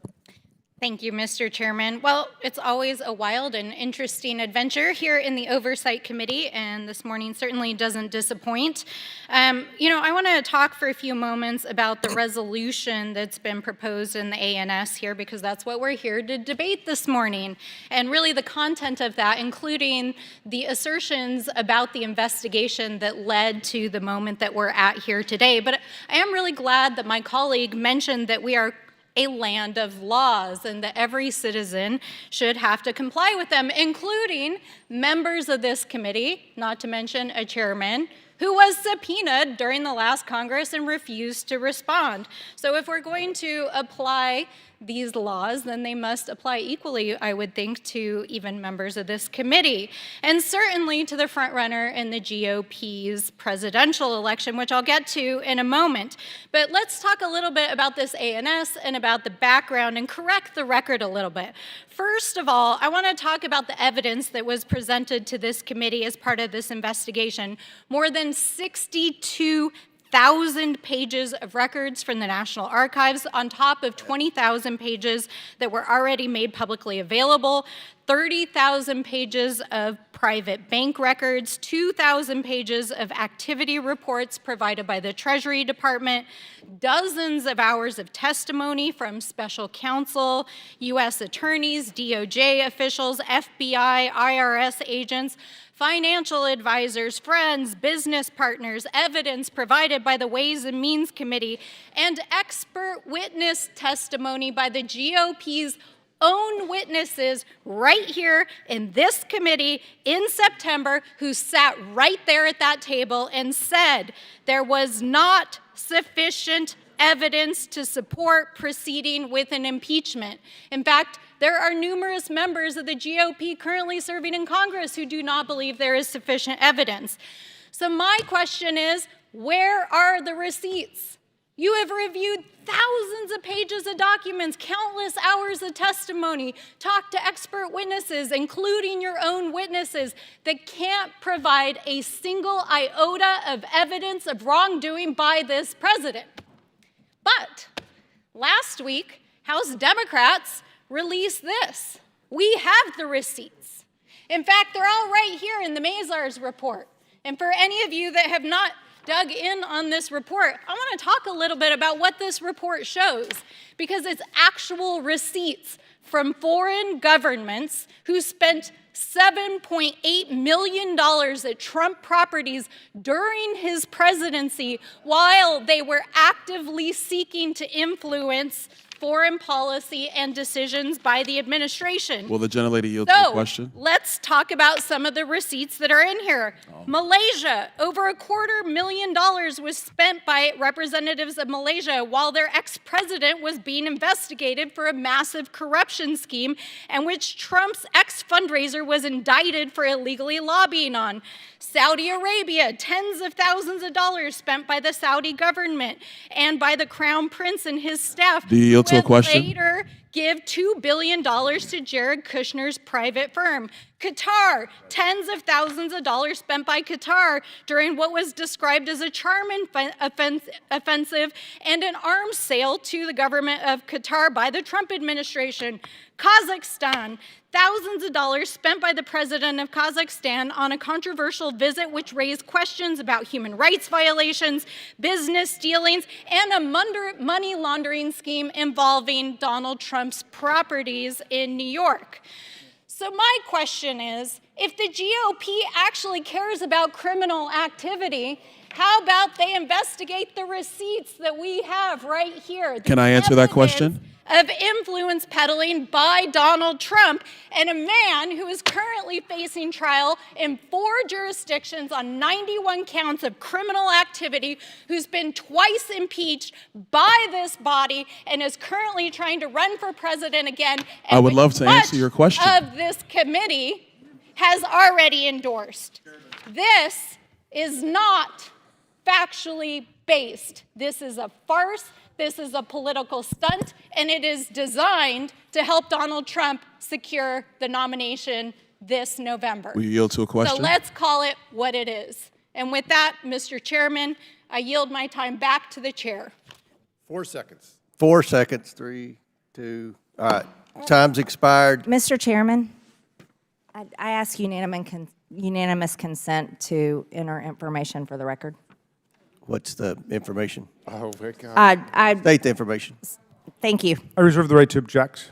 Thank you, Mr. Chairman. Well, it's always a wild and interesting adventure here in the Oversight Committee, and this morning certainly doesn't disappoint. I want to talk for a few moments about the resolution that's been proposed in the ANS here, because that's what we're here to debate this morning, and really the content of that, including the assertions about the investigation that led to the moment that we're at here today. But I am really glad that my colleague mentioned that we are a land of laws and that every citizen should have to comply with them, including members of this committee, not to mention a chairman, who was subpoenaed during the last Congress and refused to respond. So if we're going to apply these laws, then they must apply equally, I would think, to even members of this committee. And certainly to the frontrunner in the GOP's presidential election, which I'll get to in a moment. But let's talk a little bit about this ANS and about the background and correct the record a little bit. First of all, I want to talk about the evidence that was presented to this committee as part of this investigation. More than 62,000 pages of records from the National Archives on top of 20,000 pages that were already made publicly available, 30,000 pages of private bank records, 2,000 pages of activity reports provided by the Treasury Department, dozens of hours of testimony from special counsel, U.S. attorneys, DOJ officials, FBI, IRS agents, financial advisors, friends, business partners, evidence provided by the Ways and Means Committee, and expert witness testimony by the GOP's own witnesses right here in this committee in September who sat right there at that table and said there was not sufficient evidence to support proceeding with an impeachment. In fact, there are numerous members of the GOP currently serving in Congress who do not believe there is sufficient evidence. So my question is, where are the receipts? You have reviewed thousands of pages of documents, countless hours of testimony, talked to expert witnesses, including your own witnesses, that can't provide a single iota of evidence of wrongdoing by this president. But last week, House Democrats released this. We have the receipts. In fact, they're all right here in the Mazars report. And for any of you that have not dug in on this report, I want to talk a little bit about what this report shows, because it's actual receipts from foreign governments who spent $7.8 million at Trump properties during his presidency while they were actively seeking to influence foreign policy and decisions by the administration. Will the gentlelady yield to the question? Let's talk about some of the receipts that are in here. Malaysia, over $250,000 was spent by representatives of Malaysia while their ex-president was being investigated for a massive corruption scheme and which Trump's ex-fundraiser was indicted for illegally lobbying on. Saudi Arabia, tens of thousands of dollars spent by the Saudi government and by the Crown Prince and his staff. Do you yield to a question? Later give $2 billion to Jared Kushner's private firm. Qatar, tens of thousands of dollars spent by Qatar during what was described as a charm offensive and an arms sale to the government of Qatar by the Trump administration. Kazakhstan, thousands of dollars spent by the president of Kazakhstan on a controversial visit which raised questions about human rights violations, business dealings, and a money laundering scheme involving Donald Trump's properties in New York. So my question is, if the GOP actually cares about criminal activity, how about they investigate the receipts that we have right here? Can I answer that question? Of influence peddling by Donald Trump, and a man who is currently facing trial in 4 jurisdictions on 91 counts of criminal activity, who's been twice impeached by this body and is currently trying to run for president again. I would love to answer your question. Of this committee has already endorsed. This is not factually based. This is a farce. This is a political stunt, and it is designed to help Donald Trump secure the nomination this November. Will you yield to a question? So let's call it what it is. And with that, Mr. Chairman, I yield my time back to the chair. 4 seconds. 4 seconds. 3, 2. All right. Time's expired. Mr. Chairman, I ask unanimous consent to enter information for the record. What's the information? Oh, my God. State the information. Thank you. I reserve the right to object.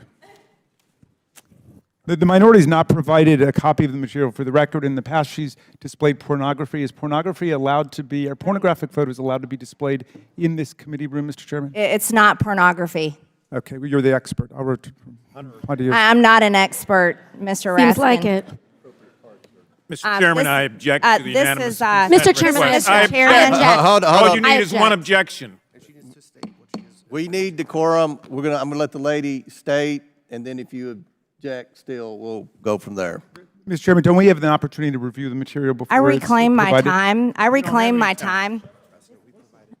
The minority has not provided a copy of the material for the record. In the past, she's displayed pornography. Is pornography allowed to be, are pornographic photos allowed to be displayed in this committee room, Mr. Chairman? It's not pornography. Okay, well, you're the expert. I'm not an expert, Mr. Raskin. Seems like it. Mr. Chairman, I object to the unanimous Mr. Chairman, request. Mr. Chairman. All you need is one objection. We need decorum. I'm gonna let the lady state, and then if you object still, we'll go from there. Mr. Chairman, don't we have the opportunity to review the material before I it's reclaim my provided? time. I reclaim my time.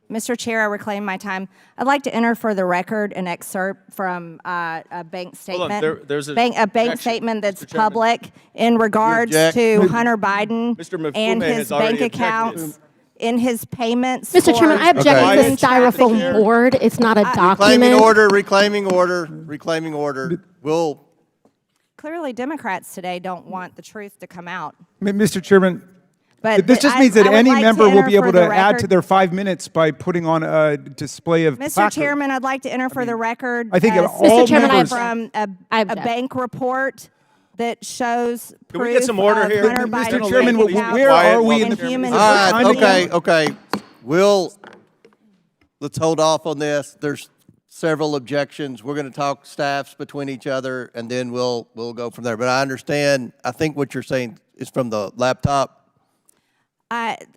Mr. Chair, I reclaim my time. I'd like to enter for the record an excerpt from a bank statement. there's a bank objection, statement that's Mr. Chairman. public in regards object? to Hunter Biden Mr. Mifune and has his already bank objected. accounts, in his payments. Mr. Chairman, I object Okay. to the styrofoam board. It's not a Reclaiming document. order, reclaiming order, reclaiming order. We'll, Clearly, Democrats today don't want the truth to come out. Mr. Chairman, But this just I- means that I would any like to member will enter be able for to the add to record- their 5 minutes by putting on a display of Mr. placards. Chairman, I'd like to enter for the record. I think a all statement members- from I a object. bank report that shows Can we proof get some order of here? Hunter Mr. Biden's Chairman, bank where accounts are we in and the- human all right, timing okay, okay. Let's hold off on this. There's several objections. We're gonna talk staffs between each other, and then we'll go from there. But I understand, I think what you're saying is from the laptop.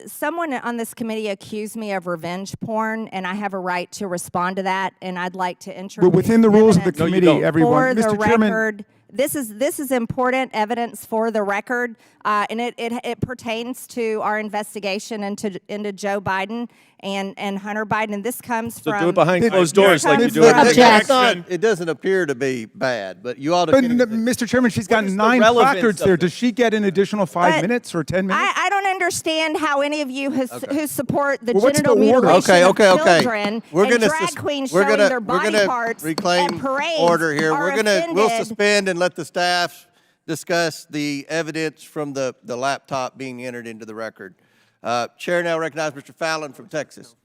Someone on this committee accused me of revenge porn, and I have a right to respond to that, and I'd like to introduce But within the rules of the evidence committee, don't. everyone. for the Mr. Chairman, record. This is important evidence for the record, and it pertains to our investigation into Joe Biden and Hunter Biden. And this comes So from do it behind closed doors like you comes do it. from- Object. It doesn't appear to be bad, but you ought to. but Mr. Chairman, she's got is the 9 relevance placards of there. it? Does she get an additional 5 But minutes or 10 minutes? I don't understand how any of you who support the Well, what's genital the order? mutilation of Okay. children We're and gonna drag queens we're showing gonna their we're body gonna parts reclaim at parades order here. are We'll offended. suspend and let the staff discuss the evidence from the laptop being entered into the record. Chair now recognizes Mr. Fallon from Texas.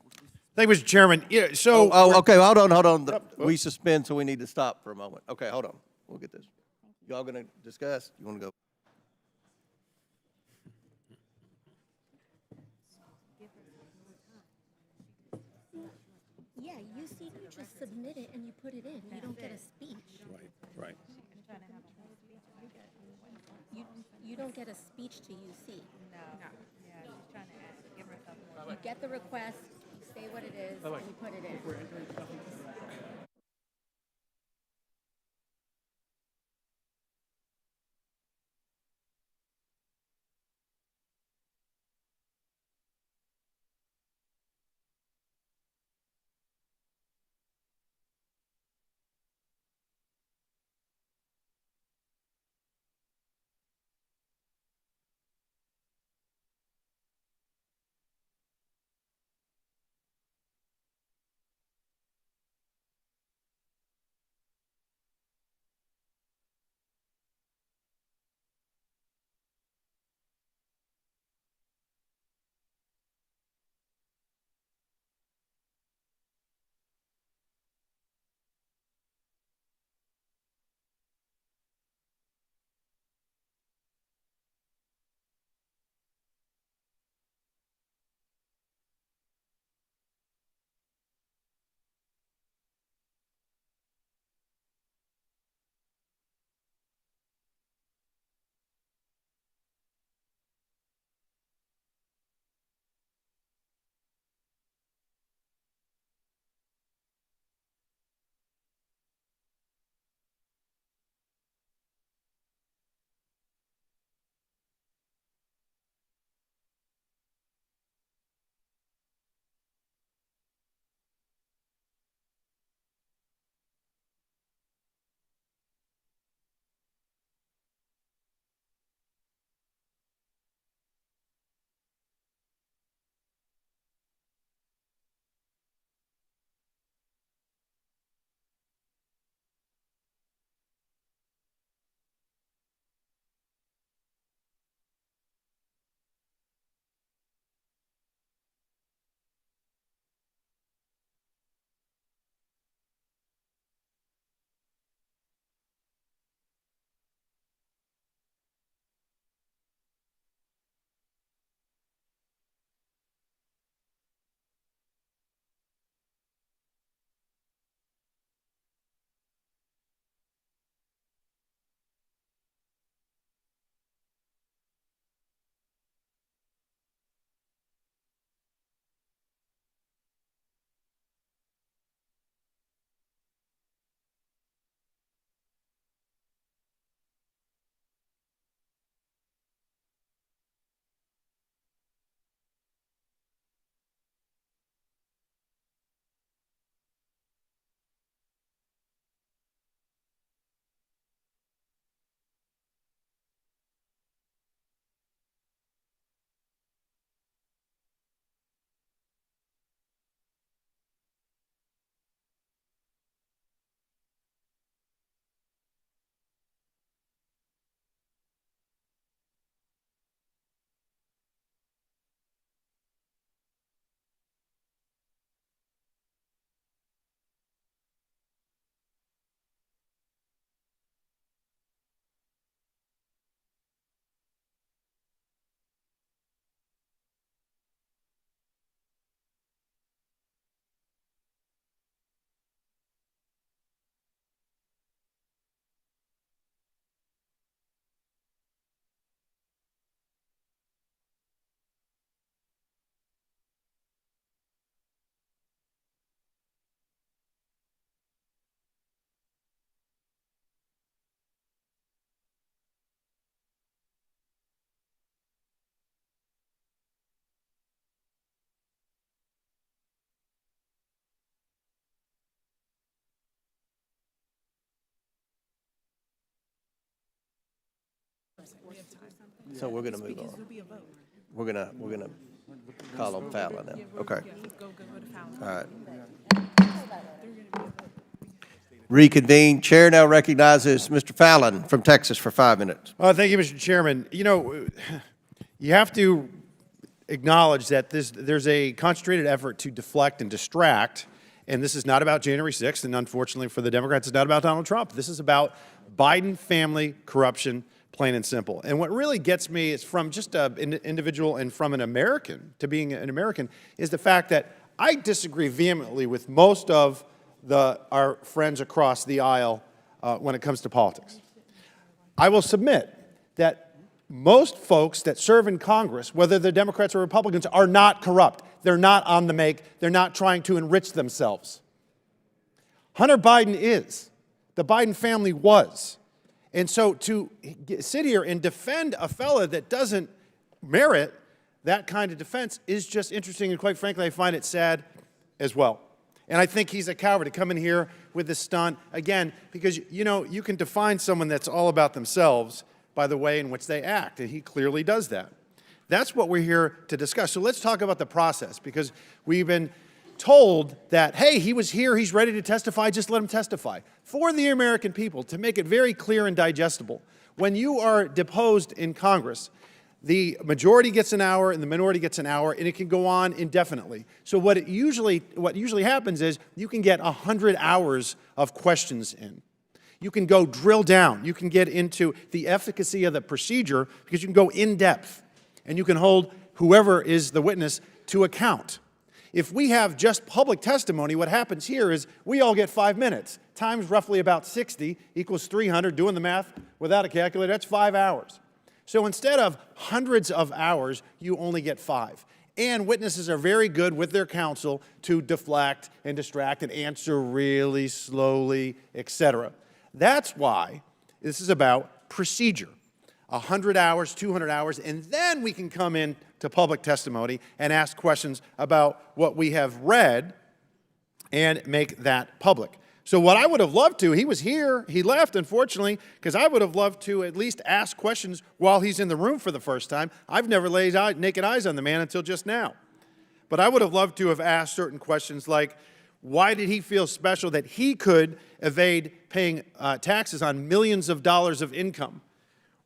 Thank you, Mr. Chairman. Yeah, so Okay, hold on. We suspend, so we need to stop for a moment. Okay, hold on. We'll get this. Y'all gonna discuss? You wanna go? Yeah, you see, you just submit it and you put it in. You don't get a speech. Right. You don't get a speech to UC. No. You get the request, you say what it is, and you put it in. So we're going to move on. We're going to call on Fallon now. Okay. All right. Reconvene. Chair now recognizes Mr. Fallon from Texas for 5 minutes. Thank you, Mr. Chairman. You know, you have to acknowledge that there's a concentrated effort to deflect and distract, and this is not about January 6th, and unfortunately for the Democrats, it's not about Donald Trump. This is about Biden family corruption, plain and simple. And what really gets me is from just an individual and from an American to being an American is the fact that I disagree vehemently with most of our friends across the aisle when it comes to politics. I will submit that most folks that serve in Congress, whether they're Democrats or Republicans, are not corrupt. They're not on the make. They're not trying to enrich themselves. Hunter Biden is. The Biden family was. And so to sit here and defend a fella that doesn't merit that kind of defense is just interesting, and quite frankly, I find it sad as well. And I think he's a coward to come in here with this stunt, again, because, you know, you can define someone that's all about themselves by the way in which they act, and he clearly does that. That's what we're here to discuss. So let's talk about the process, because we've been told that, hey, he was here, he's ready to testify, just let him testify. For the American people, to make it very clear and digestible, when you are deposed in Congress, the majority gets an hour and the minority gets an hour, and it can go on indefinitely. So what usually happens is you can get 100 hours of questions in. You can go drill down. You can get into the efficacy of the procedure because you can go in depth, and you can hold whoever is the witness to account. If we have just public testimony, what happens here is we all get 5 minutes. Times roughly about 60 equals 300. Doing the math without a calculator, that's 5 hours. So instead of hundreds of hours, you only get 5. And witnesses are very good with their counsel to deflect and distract and answer really slowly, etc. That's why this is about procedure. 100 hours, 200 hours, and then we can come in to public testimony and ask questions about what we have read and make that public. So what I would have loved to, he was here, he left, unfortunately, because I would have loved to at least ask questions while he's in the room for the first time. I've never laid naked eyes on the man until just now. But I would have loved to have asked certain questions like, why did he feel special that he could evade paying taxes on millions of dollars of income?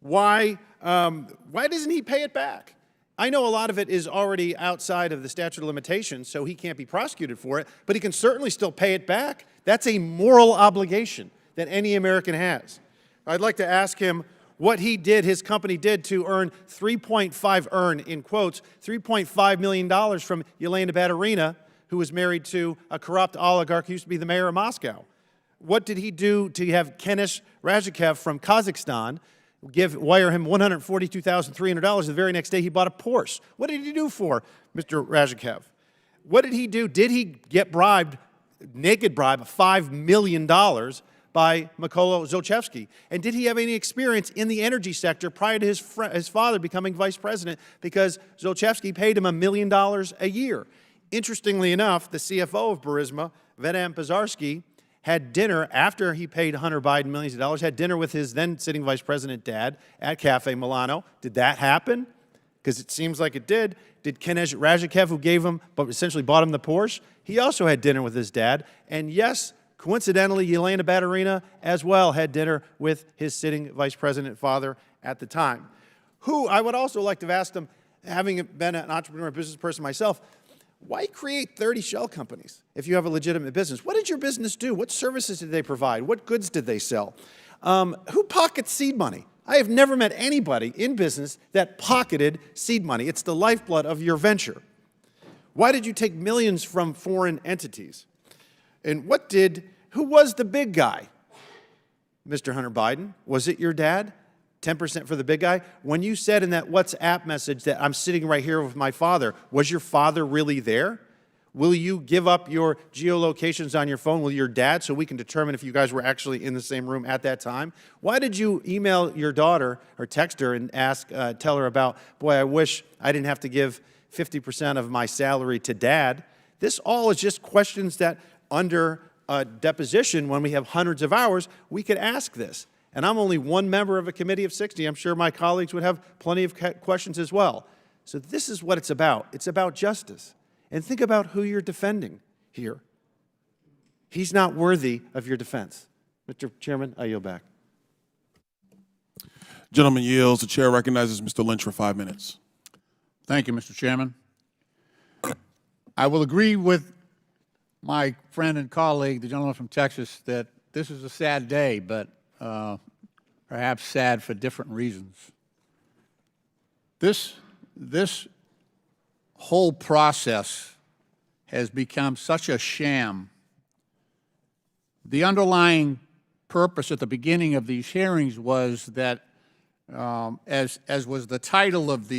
Why doesn't he pay it back? I know a lot of it is already outside of the statute of limitations, so he can't be prosecuted for it, but he can certainly still pay it back. That's a moral obligation that any American has. I'd like to ask him what he did, his company did, to earn $3.5 million from Yelena Baturina, who was married to a corrupt oligarch who used to be the mayor of Moscow. What did he do to have Kenesh Razhikev from Kazakhstan wire him $142,300. The very next day, he bought a Porsche. What did he do for Mr. Razhikev? What did he do? Did he get bribed, naked bribe, of $5 million by Mykola Zlochevsky? And did he have any experience in the energy sector prior to his father becoming vice president, because Zlochevsky paid him $1 million a year? Interestingly enough, the CFO of Burisma, Vedant Pazarsky, had dinner after he paid Hunter Biden millions of dollars, had dinner with his then sitting vice president dad at Cafe Milano. Did that happen? Because it seems like it did. Did Kenesh Razhikev, who gave him, but essentially bought him the Porsche, he also had dinner with his dad. And yes, coincidentally, Yelena Baturina as well had dinner with his sitting vice president father at the time. Who I would also like to have asked him, having been an entrepreneur, business person myself, why create 30 shell companies if you have a legitimate business? What did your business do? What services did they provide? What goods did they sell? Who pockets seed money? I have never met anybody in business that pocketed seed money. It's the lifeblood of your venture. Why did you take millions from foreign entities? And who was the big guy? Mr. Hunter Biden, was it your dad? 10% for the big guy? When you said in that WhatsApp message that I'm sitting right here with my father, was your father really there? Will you give up your geolocations on your phone with your dad so we can determine if you guys were actually in the same room at that time? Why did you email your daughter or text her and tell her about, boy, I wish I didn't have to give 50% of my salary to dad? This all is just questions that under a deposition, when we have hundreds of hours, we could ask this. And I'm only one member of a committee of 60. I'm sure my colleagues would have plenty of questions as well. So this is what it's about. It's about justice. And think about who you're defending here. He's not worthy of your defense. Mr. Chairman, I yield back. Gentleman yields. The chair recognizes Mr. Lynch for 5 minutes. Thank you, Mr. Chairman. I will agree with my friend and colleague, the gentleman from Texas, that this is a sad day, but perhaps sad for different reasons. This whole process has become such a sham. The underlying purpose at the beginning of these hearings was that, as was the title of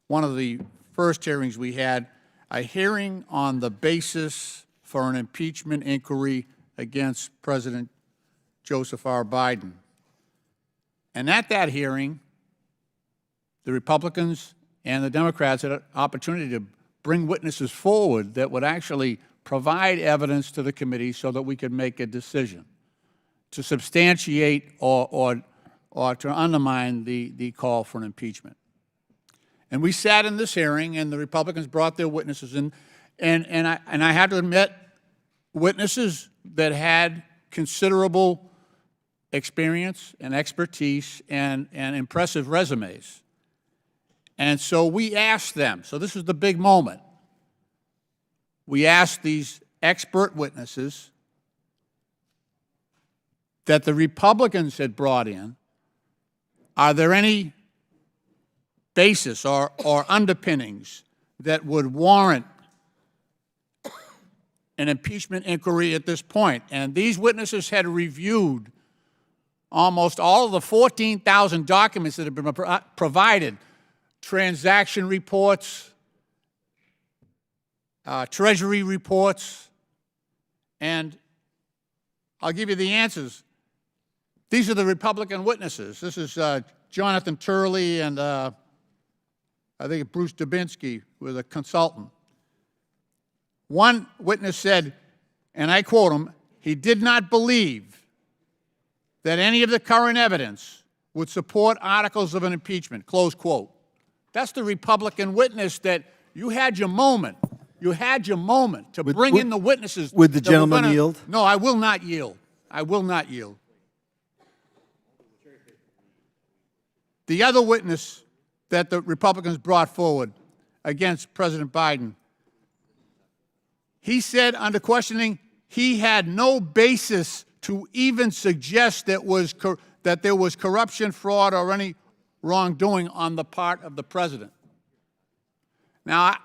one of the first hearings we had, a hearing on the basis for an impeachment inquiry against President Joseph R. Biden. And at that hearing, the Republicans and the Democrats had an opportunity to bring witnesses forward that would actually provide evidence to the committee so that we could make a decision to substantiate or to undermine the call for an impeachment. And we sat in this hearing, and the Republicans brought their witnesses in, and I have to admit, witnesses that had considerable experience and expertise and impressive resumes. And so we asked them, so this is the big moment. We asked these expert witnesses that the Republicans had brought in, are there any basis or underpinnings that would warrant an impeachment inquiry at this point? And these witnesses had reviewed almost all of the 14,000 documents that have been provided, transaction reports, Treasury reports, and I'll give you the answers. These are the Republican witnesses. This is Jonathan Turley and I think Bruce Dubinsky was a consultant. One witness said, and I quote him, he did not believe that any of the current evidence would support articles of an impeachment, close quote. That's the Republican witness that you had your moment. You had your moment to bring in the witnesses. Would the gentleman yield? No, I will not yield. I will not yield. The other witness that the Republicans brought forward against President Biden, he said under questioning he had no basis to even suggest that there was corruption, fraud, or any wrongdoing on the part of the president. Now,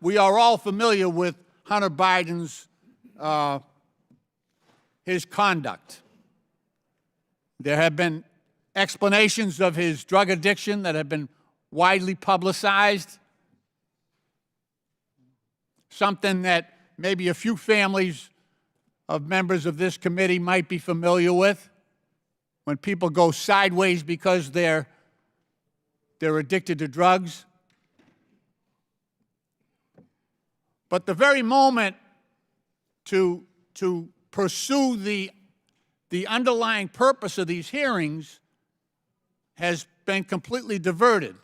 we are all familiar with Hunter Biden's, his conduct. There have been explanations of his drug addiction that have been widely publicized, something that maybe a few families of members of this committee might be familiar with, when people go sideways because they're addicted to drugs. But the very moment to pursue the underlying purpose of these hearings has been completely diverted.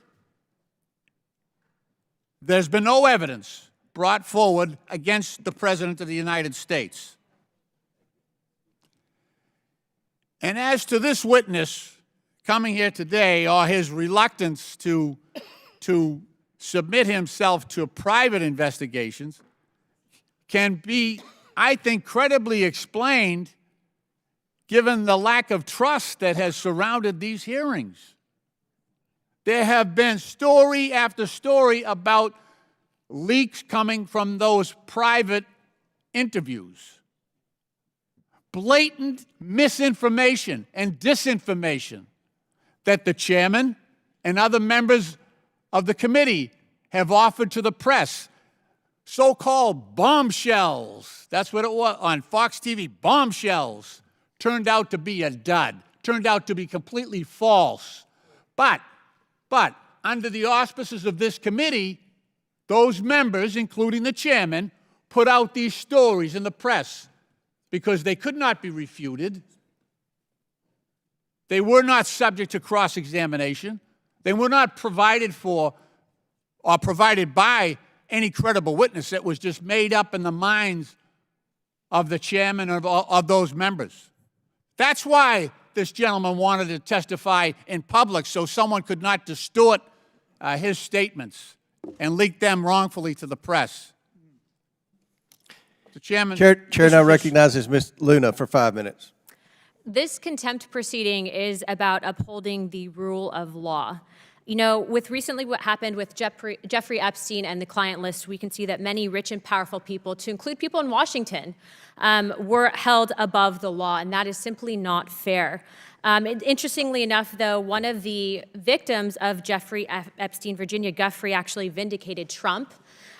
There's been no evidence brought forward against the President of the United States. And as to this witness coming here today, or his reluctance to submit himself to private investigations, can be, I think, credibly explained given the lack of trust that has surrounded these hearings. There have been story after story about leaks coming from those private interviews. Blatant misinformation and disinformation that the chairman and other members of the committee have offered to the press. So-called bombshells, that's what it was on Fox TV, bombshells, turned out to be a dud, turned out to be completely false. But under the auspices of this committee, those members, including the chairman, put out these stories in the press because they could not be refuted. They were not subject to cross-examination. They were not provided for or provided by any credible witness. It was just made up in the minds of the chairman of those members. That's why this gentleman wanted to testify in public, so someone could not distort his statements and leak them wrongfully to the press. The chairman. Chair now recognizes Ms. Luna for 5 minutes. This contempt proceeding is about upholding the rule of law. You know, with recently what happened with Jeffrey Epstein and the client list, we can see that many rich and powerful people, to include people in Washington, were held above the law, and that is simply not fair. Interestingly enough, though, one of the victims of Jeffrey Epstein, Virginia Giuffre, actually vindicated Trump.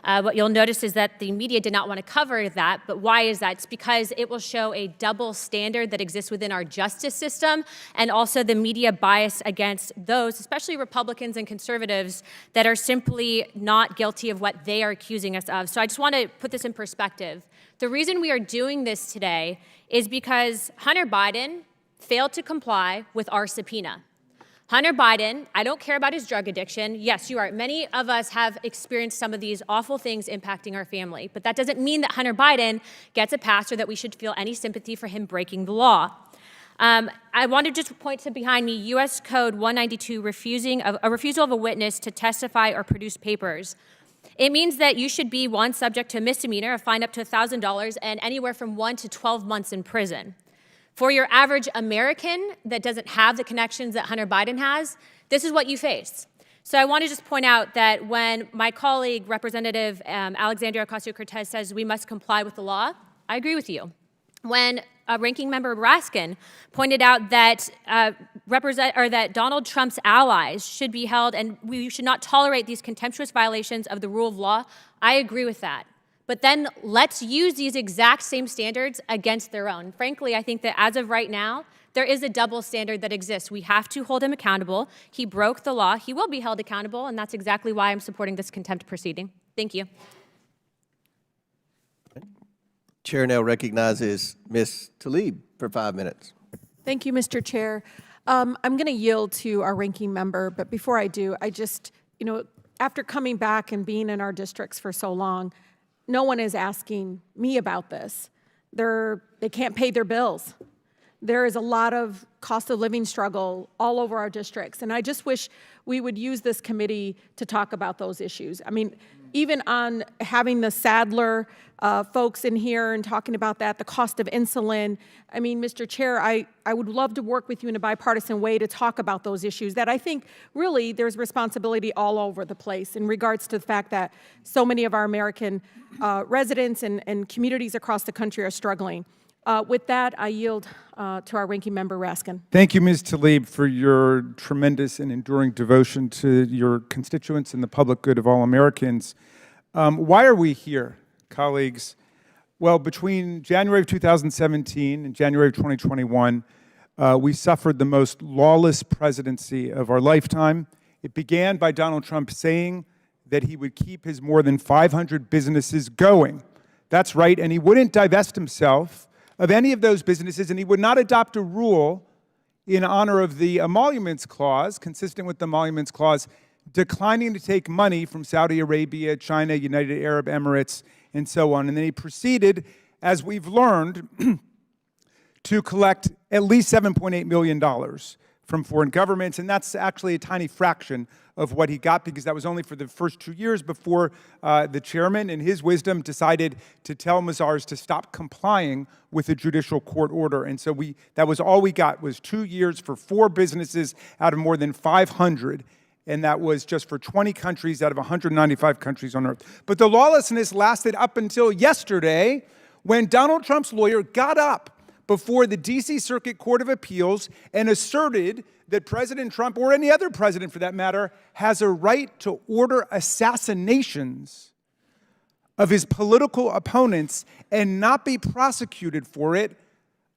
What you'll notice is that the media did not want to cover that, but why is that? It's because it will show a double standard that exists within our justice system, and also the media bias against those, especially Republicans and conservatives, that are simply not guilty of what they are accusing us of. So I just want to put this in perspective. The reason we are doing this today is because Hunter Biden failed to comply with our subpoena. Hunter Biden, I don't care about his drug addiction. Yes, you are. Many of us have experienced some of these awful things impacting our family, but that doesn't mean that Hunter Biden gets a pass or that we should feel any sympathy for him breaking the law. I want to just point to behind me, U.S. Code 192, a refusal of a witness to testify or produce papers. It means that you should be, one, subject to a misdemeanor, a fine up to $1,000, and anywhere from 1 to 12 months in prison. For your average American that doesn't have the connections that Hunter Biden has, this is what you face. So I want to just point out that when my colleague, Representative Alexandria Ocasio-Cortez, says we must comply with the law, I agree with you. When Ranking Member Raskin pointed out that that Donald Trump's allies should be held and we should not tolerate these contemptuous violations of the rule of law, I agree with that. But then let's use these exact same standards against their own. Frankly, I think that as of right now, there is a double standard that exists. We have to hold him accountable. He broke the law. He will be held accountable, and that's exactly why I'm supporting this contempt proceeding. Thank you. Chair now recognizes Ms. Tlaib for 5 minutes. Thank you, Mr. Chair. I'm going to yield to our ranking member, but before I do, I just, after coming back and being in our districts for so long, no one is asking me about this. They can't pay their bills. There is a lot of cost of living struggle all over our districts, and I just wish we would use this committee to talk about those issues. I mean, even on having the Sadler folks in here and talking about that, the cost of insulin. I mean, Mr. Chair, I would love to work with you in a bipartisan way to talk about those issues that I think really there's responsibility all over the place in regards to the fact that so many of our American residents and communities across the country are struggling. With that, I yield to our ranking member, Raskin. Thank you, Ms. Tlaib, for your tremendous and enduring devotion to your constituents and the public good of all Americans. Why are we here, colleagues? Well, between January of 2017 and January of 2021, we suffered the most lawless presidency of our lifetime. It began by Donald Trump saying that he would keep his more than 500 businesses going. That's right, and he wouldn't divest himself of any of those businesses, and he would not adopt a rule in honor of the Emoluments Clause, consistent with the Emoluments Clause, declining to take money from Saudi Arabia, China, United Arab Emirates, and so on. And then he proceeded, as we've learned, to collect at least $7.8 million from foreign governments, and that's actually a tiny fraction of what he got, because that was only for the first 2 years before the chairman, in his wisdom, decided to tell Mazars to stop complying with the judicial court order. And so that was all we got, was 2 years for 4 businesses out of more than 500, and that was just for 20 countries out of 195 countries on earth. But the lawlessness lasted up until yesterday, when Donald Trump's lawyer got up before the D.C. Circuit Court of Appeals and asserted that President Trump, or any other president for that matter, has a right to order assassinations of his political opponents and not be prosecuted for it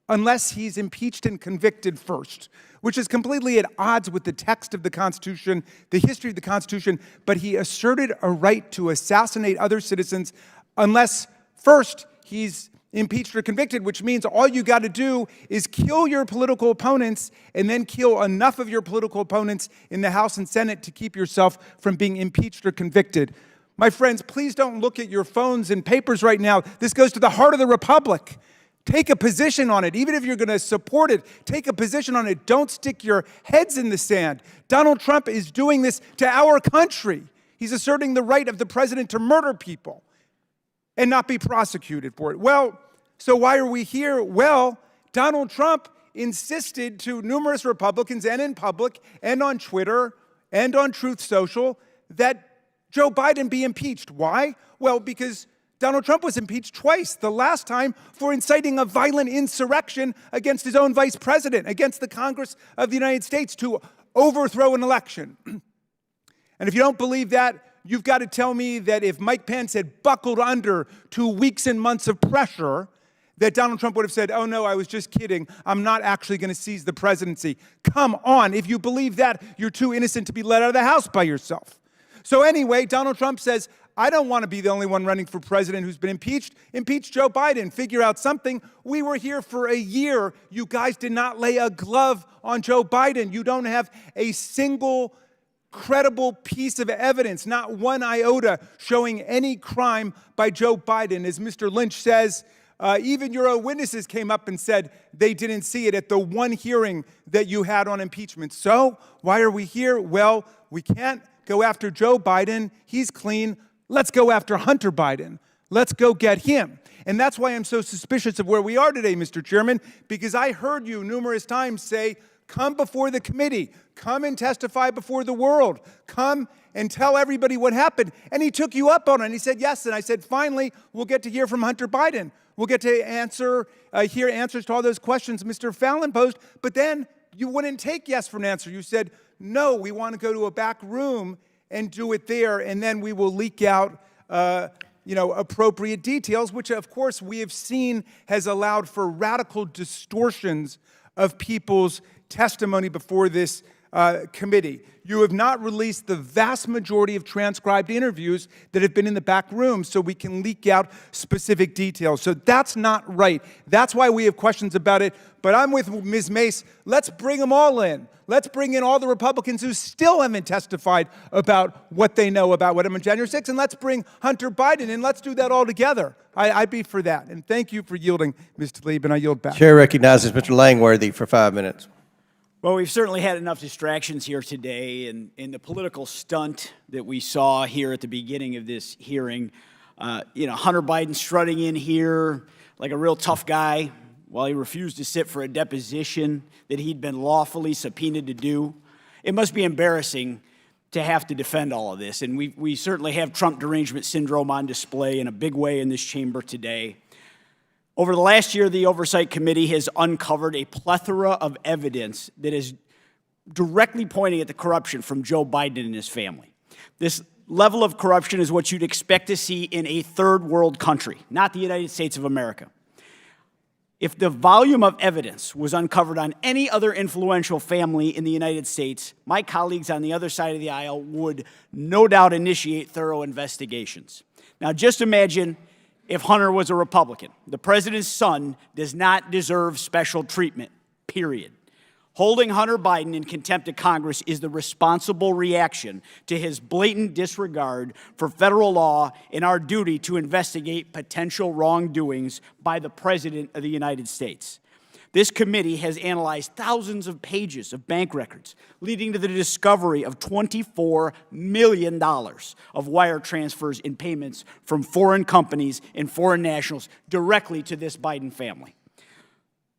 unless he's impeached and convicted first, which is completely at odds with the text of the Constitution, the history of the Constitution, but he asserted a right to assassinate other citizens unless first he's impeached or convicted, which means all you got to do is kill your political opponents and then kill enough of your political opponents in the House and Senate to keep yourself from being impeached or convicted. My friends, please don't look at your phones and papers right now. This goes to the heart of the republic. Take a position on it. Even if you're going to support it, take a position on it. Don't stick your heads in the sand. Donald Trump is doing this to our country. He's asserting the right of the president to murder people and not be prosecuted for it. Well, so why are we here? Well, Donald Trump insisted to numerous Republicans and in public and on Twitter and on Truth Social that Joe Biden be impeached. Why? Well, because Donald Trump was impeached twice. The last time for inciting a violent insurrection against his own vice president, against the Congress of the United States to overthrow an election. And if you don't believe that, you've got to tell me that if Mike Pence had buckled under to weeks and months of pressure, that Donald Trump would have said, oh no, I was just kidding. I'm not actually going to seize the presidency. Come on, if you believe that, you're too innocent to be let out of the house by yourself. So anyway, Donald Trump says, I don't want to be the only one running for president who's been impeached. Impeach Joe Biden. Figure out something. We were here for a year. You guys did not lay a glove on Joe Biden. You don't have a single credible piece of evidence, not one iota, showing any crime by Joe Biden. As Mr. Lynch says, even your own witnesses came up and said they didn't see it at the one hearing that you had on impeachment. So why are we here? Well, we can't go after Joe Biden. He's clean. Let's go after Hunter Biden. Let's go get him. And that's why I'm so suspicious of where we are today, Mr. Chairman, because I heard you numerous times say, come before the committee, come and testify before the world, come and tell everybody what happened. And he took you up on it, and he said yes. And I said, finally, we'll get to hear from Hunter Biden. We'll get to hear answers to all those questions Mr. Fallon posed. But then you wouldn't take yes for an answer. You said, no, we want to go to a back room and do it there, and then we will leak out appropriate details, which of course we have seen has allowed for radical distortions of people's testimony before this committee. You have not released the vast majority of transcribed interviews that have been in the back room so we can leak out specific details. So that's not right. That's why we have questions about it. But I'm with Ms. Mace. Let's bring them all in. Let's bring in all the Republicans who still haven't testified about what they know about what happened on January 6th, and let's bring Hunter Biden in. Let's do that all together. I'd be for that. And thank you for yielding, Ms. Tlaib, and I yield back. Chair recognizes Mr. Langworthy for 5 minutes. Well, we've certainly had enough distractions here today, and in the political stunt that we saw here at the beginning of this hearing, Hunter Biden strutting in here like a real tough guy while he refused to sit for a deposition that he'd been lawfully subpoenaed to do. It must be embarrassing to have to defend all of this, and we certainly have Trump derangement syndrome on display in a big way in this chamber today. Over the last year, the Oversight Committee has uncovered a plethora of evidence that is directly pointing at the corruption from Joe Biden and his family. This level of corruption is what you'd expect to see in a third world country, not the United States of America. If the volume of evidence was uncovered on any other influential family in the United States, my colleagues on the other side of the aisle would no doubt initiate thorough investigations. Now, just imagine if Hunter was a Republican. The president's son does not deserve special treatment, period. Holding Hunter Biden in contempt of Congress is the responsible reaction to his blatant disregard for federal law and our duty to investigate potential wrongdoings by the President of the United States. This committee has analyzed thousands of pages of bank records, leading to the discovery of $24 million of wire transfers and payments from foreign companies and foreign nationals directly to this Biden family.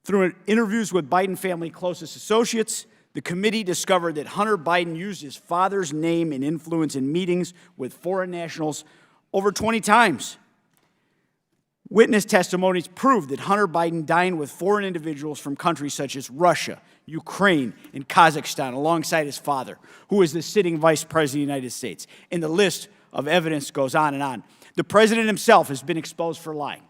Through interviews with Biden family closest associates, the committee discovered that Hunter Biden used his father's name and influence in meetings with foreign nationals over 20 times. Witness testimonies proved that Hunter Biden dined with foreign individuals from countries such as Russia, Ukraine, and Kazakhstan alongside his father, who is the sitting vice president of the United States. And the list of evidence goes on and on. The president himself has been exposed for lying.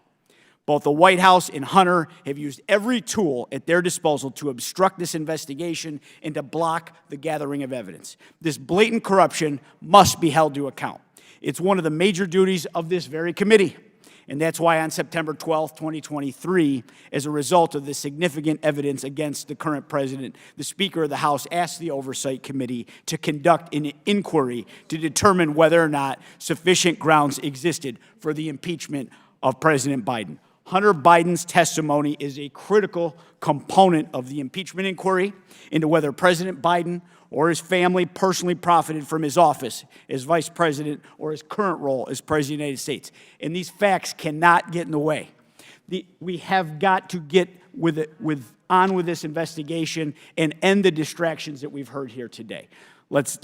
Both the White House and Hunter have used every tool at their disposal to obstruct this investigation and to block the gathering of evidence. This blatant corruption must be held to account. It's one of the major duties of this very committee. And that's why on September 12th, 2023, as a result of the significant evidence against the current president, the Speaker of the House asked the Oversight Committee to conduct an inquiry to determine whether or not sufficient grounds existed for the impeachment of President Biden. Hunter Biden's testimony is a critical component of the impeachment inquiry into whether President Biden or his family personally profited from his office as vice president or his current role as president of the United States. And these facts cannot get in the way. We have got to get on with this investigation and end the distractions that we've heard here today. Let's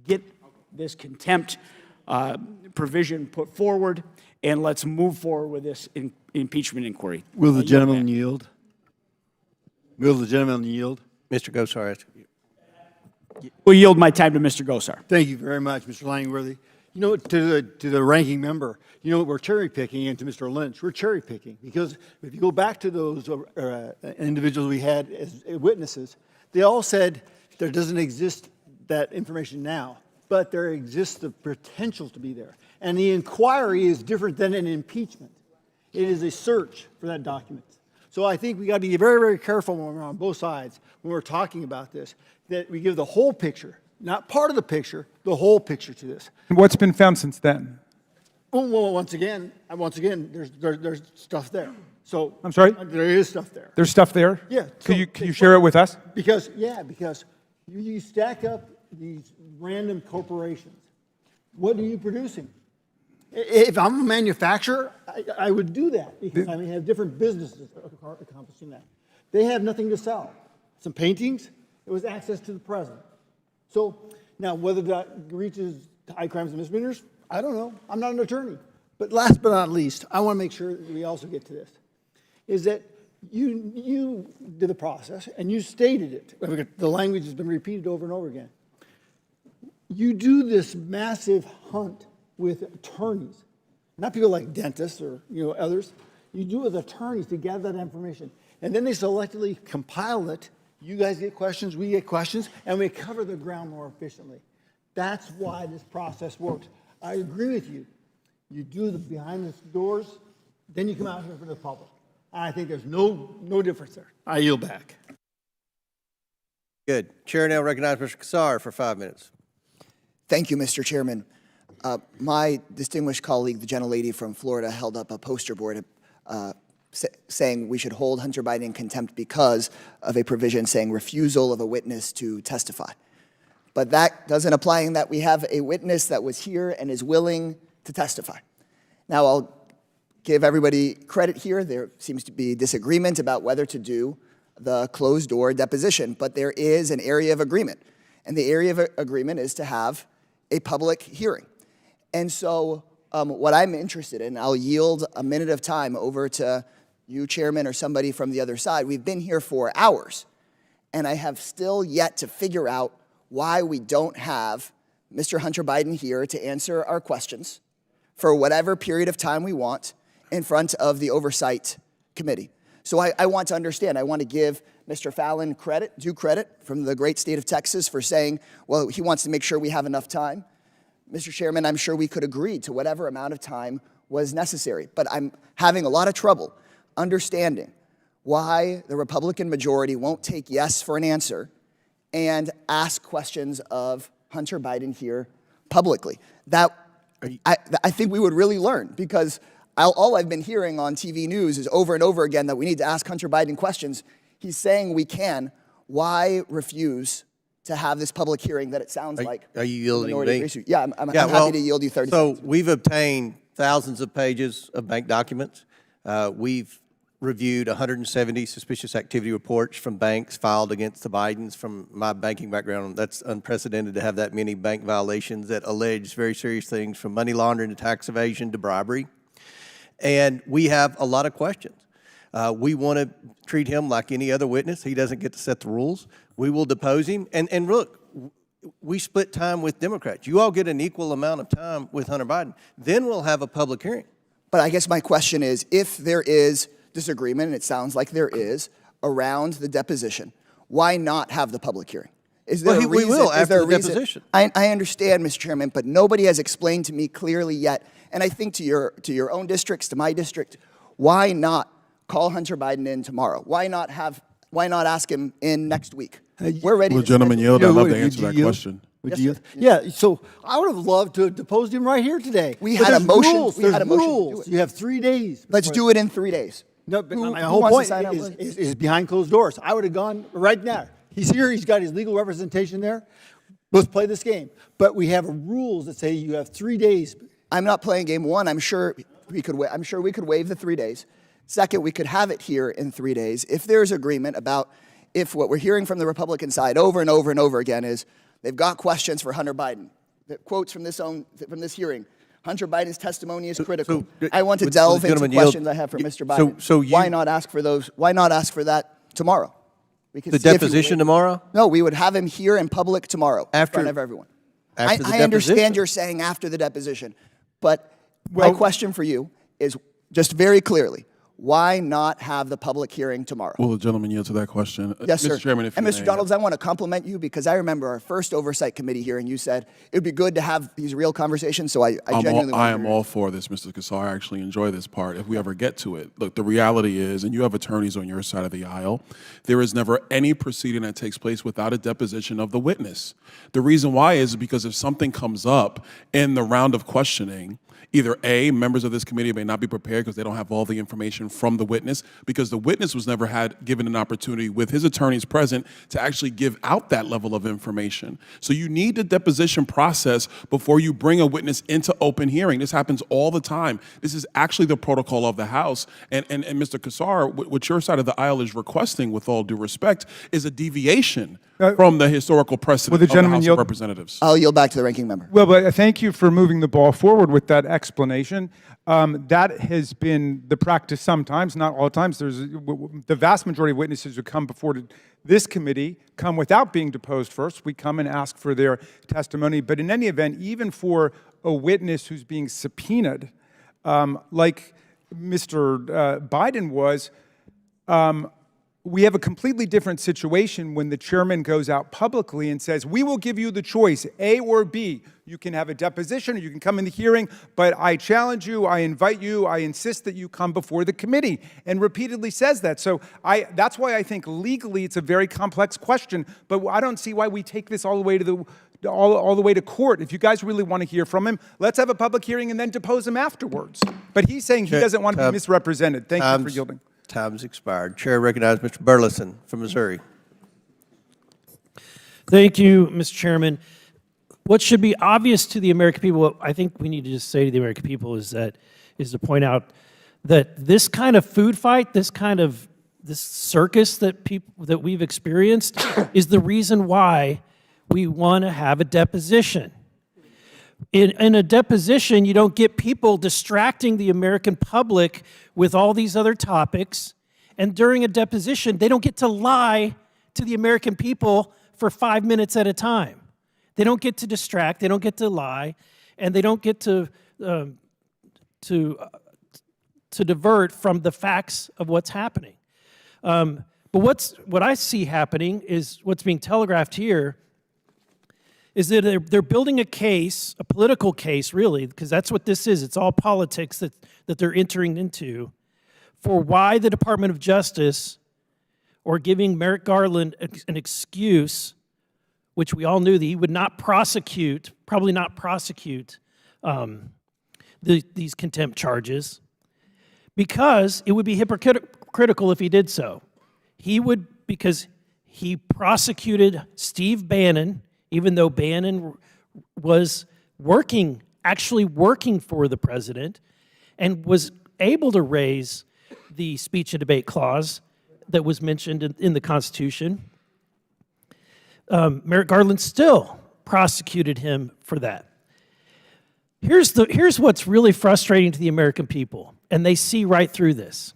get this contempt provision put forward, and let's move forward with this impeachment inquiry. Will the gentleman yield? Will the gentleman yield? Mr. Gosar. Will yield my time to Mr. Gosar. Thank you very much, Mr. Langworthy. You know, to the ranking member, you know, we're cherry picking, and to Mr. Lynch, we're cherry picking because if you go back to those individuals we had as witnesses, they all said there doesn't exist that information now, but there exists the potential to be there. And the inquiry is different than an impeachment. It is a search for that document. So I think we got to be very, very careful when we're on both sides, when we're talking about this, that we give the whole picture, not part of the picture, the whole picture to this. And what's been found since then? Well, once again, there's stuff there. So I'm sorry? There is stuff there. There's stuff there? Yeah. Could you share it with us? Because you stack up these random corporations. What are you producing? If I'm a manufacturer, I would do that because I may have different businesses accomplishing that. They have nothing to sell. Some paintings, it was access to the president. So now whether that reaches high crimes and misdemeanors, I don't know. I'm not an attorney. But last but not least, I want to make sure that we also get to this, is that you did the process and you stated it. The language has been repeated over and over again. You do this massive hunt with attorneys, not people like dentists or others. You do it with attorneys to gather that information. And then they selectively compile it. You guys get questions, we get questions, and we cover the ground more efficiently. That's why this process works. I agree with you. You do the behind the doors, then you come out here for the public. I think there's no difference there. I yield back. Good. Chair now recognizes Mr. Kassar for 5 minutes. Thank you, Mr. Chairman. My distinguished colleague, the gentlelady from Florida, held up a poster board saying we should hold Hunter Biden in contempt because of a provision saying refusal of a witness to testify. But that doesn't apply in that we have a witness that was here and is willing to testify. Now, I'll give everybody credit here. There seems to be disagreement about whether to do the closed-door deposition, but there is an area of agreement. And the area of agreement is to have a public hearing. And so what I'm interested in, I'll yield a minute of time over to you, Chairman, or somebody from the other side. We've been here for hours, and I have still yet to figure out why we don't have Mr. Hunter Biden here to answer our questions for whatever period of time we want in front of the Oversight Committee. So I want to understand. I want to give Mr. Fallon due credit from the great state of Texas for saying, well, he wants to make sure we have enough time. Mr. Chairman, I'm sure we could agree to whatever amount of time was necessary, but I'm having a lot of trouble understanding why the Republican majority won't take yes for an answer and ask questions of Hunter Biden here publicly. I think we would really learn, because all I've been hearing on TV news is over and over again that we need to ask Hunter Biden questions. He's saying we can. Why refuse to have this public hearing that it sounds like? Are you yielding me? Yeah, I'm happy to yield you 30 seconds. So we've obtained thousands of pages of bank documents. We've reviewed 170 suspicious activity reports from banks filed against the Bidens. From my banking background, that's unprecedented to have that many bank violations that allege very serious things, from money laundering to tax evasion to bribery. And we have a lot of questions. We want to treat him like any other witness. He doesn't get to set the rules. We will depose him. And look, we split time with Democrats. You all get an equal amount of time with Hunter Biden. Then we'll have a public hearing. But I guess my question is, if there is disagreement, and it sounds like there is, around the deposition, why not have the public hearing? Is there Well, a we reason? will is after there a the reason? deposition. I understand, Mr. Chairman, but nobody has explained to me clearly yet, and I think to your own districts, to my district, why not call Hunter Biden in tomorrow? Why not ask him in next week? We're ready. Well, to gentlemen, schedule. yield. I'd love to Would answer you that yield? question. Would Yes, you? sir. Yeah, so I would have loved to have deposed him right here today. We But had a there's motion- rules. we had There's a motion to do rules. it. You have 3 days. Let's do it in 3 days. No, but my who whole wants to point sign up? is behind closed doors. I would have gone right there. He's here. He's got his legal representation there. Let's play this game. But we have rules that say you have 3 days. I'm not playing game one. I'm sure we could waive the 3 days. Second, we could have it here in 3 days if there's agreement about if what we're hearing from the Republican side over and over and over again is they've got questions for Hunter Biden. The quotes from this hearing. Hunter Biden's testimony is critical. I want to delve into questions I have for Mr. Biden. Why not ask for those? Why not ask for that tomorrow? We could The see if he deposition would- tomorrow? No, we would have him here in public tomorrow in front of everyone. After the I understand deposition. you're saying after the deposition, but my question for you is just very clearly, why not have the public hearing tomorrow? Will the gentleman yield to that question? Yes, sir. Mr. Chairman, if and you Mr. may. Donalds, I want to compliment you because I remember our first oversight committee hearing. You said it would be good to have these real conversations. So I genuinely I want am to all for this, Mr. Kassar. I actually enjoy this part. If we ever get to it, look, the reality is, and you have attorneys on your side of the aisle, there is never any proceeding that takes place without a deposition of the witness. The reason why is because if something comes up in the round of questioning, either A, members of this committee may not be prepared because they don't have all the information from the witness, because the witness was never given an opportunity with his attorneys present to actually give out that level of information. So you need the deposition process before you bring a witness into open hearing. This happens all the time. This is actually the protocol of the House. And Mr. Kassar, what your side of the aisle is requesting, with all due respect, is a deviation from the historical precedent of the House of Representatives. I'll yield back to the ranking member. Well, but thank you for moving the ball forward with that explanation. That has been the practice sometimes, not all times. The vast majority of witnesses who come before this committee come without being deposed first. We come and ask for their testimony. But in any event, even for a witness who's being subpoenaed, like Mr. Biden was, we have a completely different situation when the chairman goes out publicly and says, we will give you the choice, A or B. You can have a deposition or you can come in the hearing, but I challenge you, I invite you, I insist that you come before the committee, and repeatedly says that. So that's why I think legally it's a very complex question, but I don't see why we take this all the way to all the way to court. If you guys really want to hear from him, let's have a public hearing and then depose him afterwards. But he's saying he doesn't want to be misrepresented. Thank you for yielding. Time's expired. Chair recognizes Mr. Burleson from Missouri. Thank you, Mr. Chairman. What should be obvious to the American people, what I think we need to just say to the American people is to point out that this kind of food fight, this circus that we've experienced is the reason why we want to have a deposition. In a deposition, you don't get people distracting the American public with all these other topics. And during a deposition, they don't get to lie to the American people for 5 minutes at a time. They don't get to distract, they don't get to lie, and they don't get to divert from the facts of what's happening. But what I see happening is what's being telegraphed here is that they're building a case, a political case really, because that's what this is. It's all politics that they're entering into for why the Department of Justice, or giving Merrick Garland an excuse, which we all knew that he would not prosecute, probably not prosecute these contempt charges, because it would be hypocritical if he did so. Because he prosecuted Steve Bannon, even though Bannon was actually working for the president, and was able to raise the speech and debate clause that was mentioned in the Constitution. Merrick Garland still prosecuted him for that. Here's what's really frustrating to the American people, and they see right through this.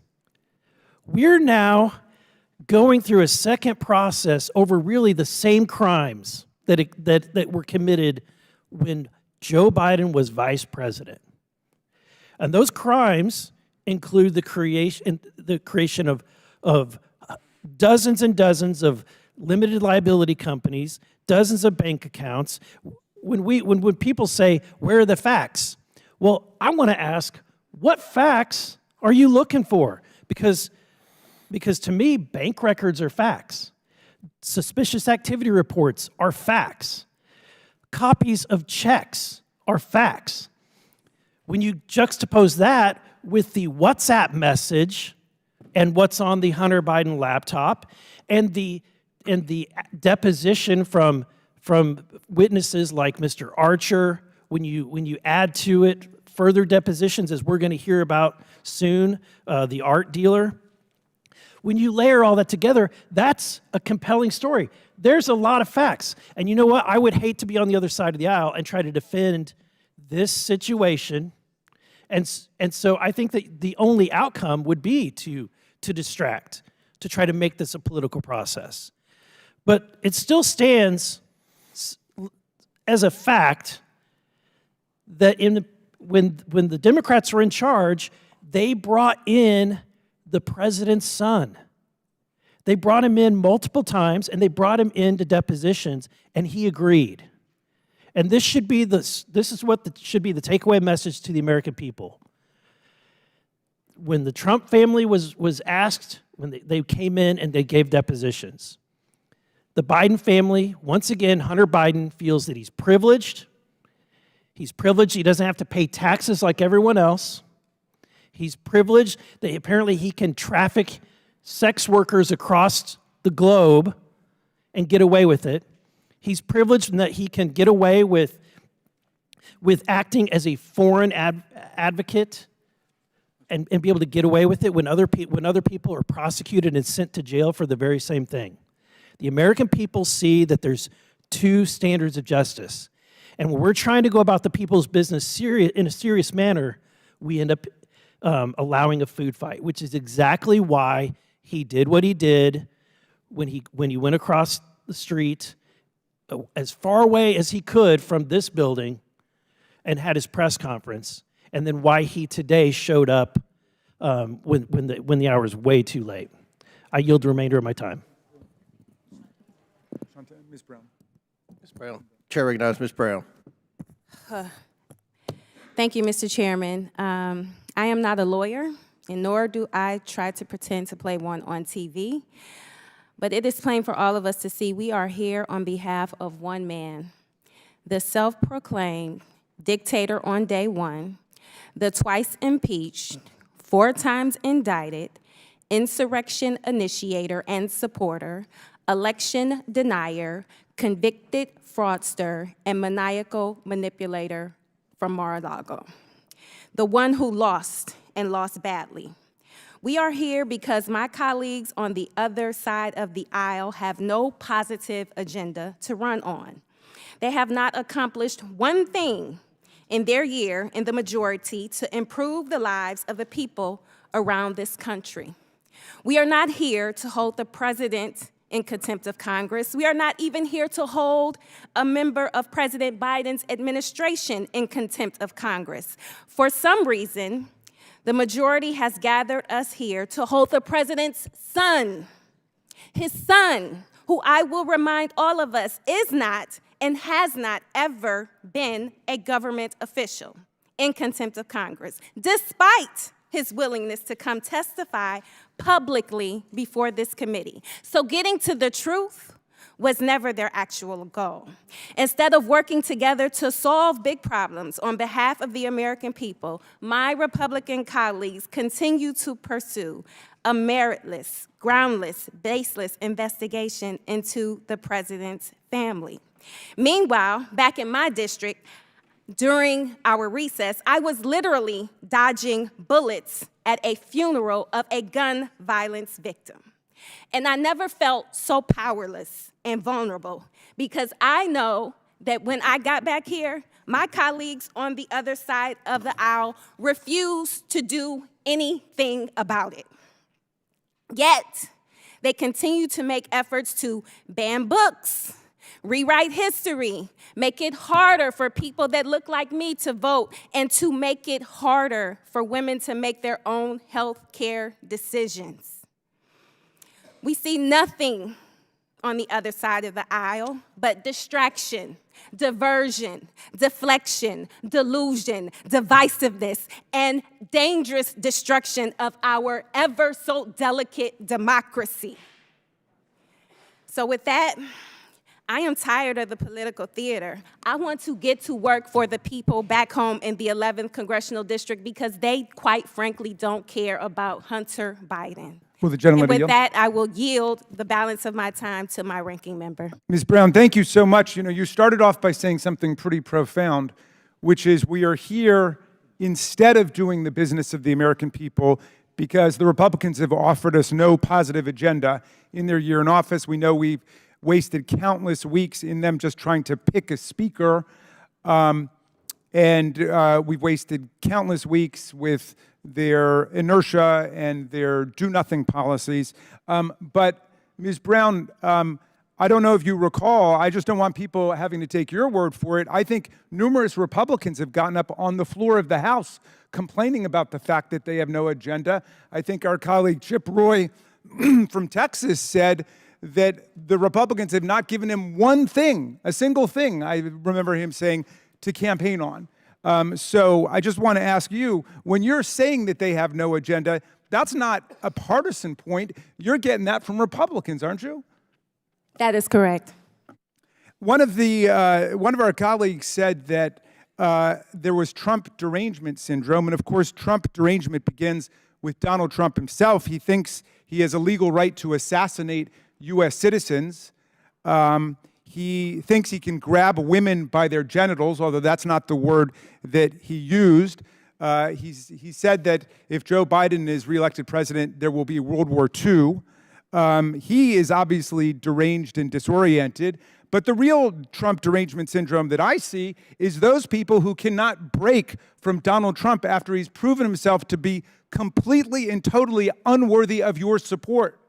We're now going through a second process over really the same crimes that were committed when Joe Biden was vice president. And those crimes include the creation of dozens and dozens of limited liability companies, dozens of bank accounts. When people say, where are the facts? Well, I want to ask, what facts are you looking for? Because to me, bank records are facts. Suspicious activity reports are facts. Copies of checks are facts. When you juxtapose that with the WhatsApp message and what's on the Hunter Biden laptop and the deposition from witnesses like Mr. Archer, when you add to it further depositions, as we're going to hear about soon, the art dealer, when you layer all that together, that's a compelling story. There's a lot of facts. And you know what? I would hate to be on the other side of the aisle and try to defend this situation. And so I think that the only outcome would be to distract, to try to make this a political process. But it still stands as a fact that when the Democrats were in charge, they brought in the president's son. They brought him in multiple times, and they brought him into depositions, and he agreed. And this should be should be the takeaway message to the American people. When the Trump family was asked, when they came in and they gave depositions, the Biden family, once again, Hunter Biden feels that he's privileged. He's privileged. He doesn't have to pay taxes like everyone else. He's privileged that apparently he can traffic sex workers across the globe and get away with it. He's privileged in that he can get away with acting as a foreign advocate and be able to get away with it when other people are prosecuted and sent to jail for the very same thing. The American people see that there's two standards of justice. And when we're trying to go about the people's business in a serious manner, we end up allowing a food fight, which is exactly why he did what he did when he went across the street as far away as he could from this building and had his press conference, and then why he today showed up when the hour is way too late. I yield the remainder of my time. Ms. Brown. Ms. Brown. Chair recognizes Ms. Brown. Thank you, Mr. Chairman. I am not a lawyer, and nor do I try to pretend to play one on TV. But it is plain for all of us to see we are here on behalf of one man, the self-proclaimed dictator on day one, the twice impeached, 4 times indicted, insurrection initiator and supporter, election denier, convicted fraudster, and maniacal manipulator from Mar-a-Lago, the one who lost and lost badly. We are here because my colleagues on the other side of the aisle have no positive agenda to run on. They have not accomplished one thing in their year in the majority to improve the lives of the people around this country. We are not here to hold the president in contempt of Congress. We are not even here to hold a member of President Biden's administration in contempt of Congress. For some reason, the majority has gathered us here to hold the president's son, his son, who I will remind all of us is not and has not ever been a government official, in contempt of Congress, despite his willingness to come testify publicly before this committee. So getting to the truth was never their actual goal. Instead of working together to solve big problems on behalf of the American people, my Republican colleagues continue to pursue a meritless, groundless, baseless investigation into the president's family. Meanwhile, back in my district, during our recess, I was literally dodging bullets at a funeral of a gun violence victim. And I never felt so powerless and vulnerable because I know that when I got back here, my colleagues on the other side of the aisle refused to do anything about it. Yet, they continue to make efforts to ban books, rewrite history, make it harder for people that look like me to vote, and to make it harder for women to make their own health care decisions. We see nothing on the other side of the aisle, but distraction, diversion, deflection, delusion, divisiveness, and dangerous destruction of our ever so delicate democracy. So with that, I am tired of the political theater. I want to get to work for the people back home in the 11th Congressional District because they, quite frankly, don't care about Hunter Biden. Will the gentleman And with yield? that, I will yield the balance of my time to my ranking member. Ms. Brown, thank you so much. You know, you started off by saying something pretty profound, which is we are here instead of doing the business of the American people because the Republicans have offered us no positive agenda in their year in office. We know we've wasted countless weeks in them just trying to pick a speaker, and we've wasted countless weeks with their inertia and their do-nothing policies. But Ms. Brown, I don't know if you recall, I just don't want people having to take your word for it. I think numerous Republicans have gotten up on the floor of the House complaining about the fact that they have no agenda. I think our colleague Chip Roy from Texas said that the Republicans have not given him one thing, a single thing, I remember him saying, to campaign on. So I just want to ask you, when you're saying that they have no agenda, that's not a partisan point. You're getting that from Republicans, aren't you? That is correct. One of our colleagues said that there was Trump derangement syndrome, and of course, Trump derangement begins with Donald Trump himself. He thinks he has a legal right to assassinate U.S. citizens. He thinks he can grab women by their genitals, although that's not the word that he used. He said that if Joe Biden is reelected president, there will be World War II. He is obviously deranged and disoriented, but the real Trump derangement syndrome that I see is those people who cannot break from Donald Trump after he's proven himself to be completely and totally unworthy of your support.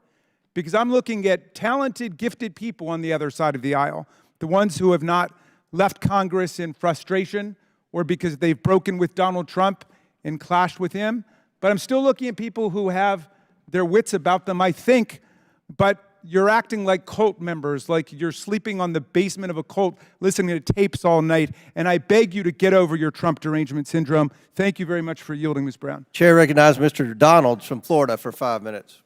Because I'm looking at talented, gifted people on the other side of the aisle, the ones who have not left Congress in frustration or because they've broken with Donald Trump and clashed with him. But I'm still looking at people who have their wits about them, I think, but you're acting like cult members, like you're sleeping on the basement of a cult, listening to tapes all night, and I beg you to get over your Trump derangement syndrome. Thank you very much for yielding, Ms. Brown. Chair recognizes Mr. Donalds from Florida for 5 minutes.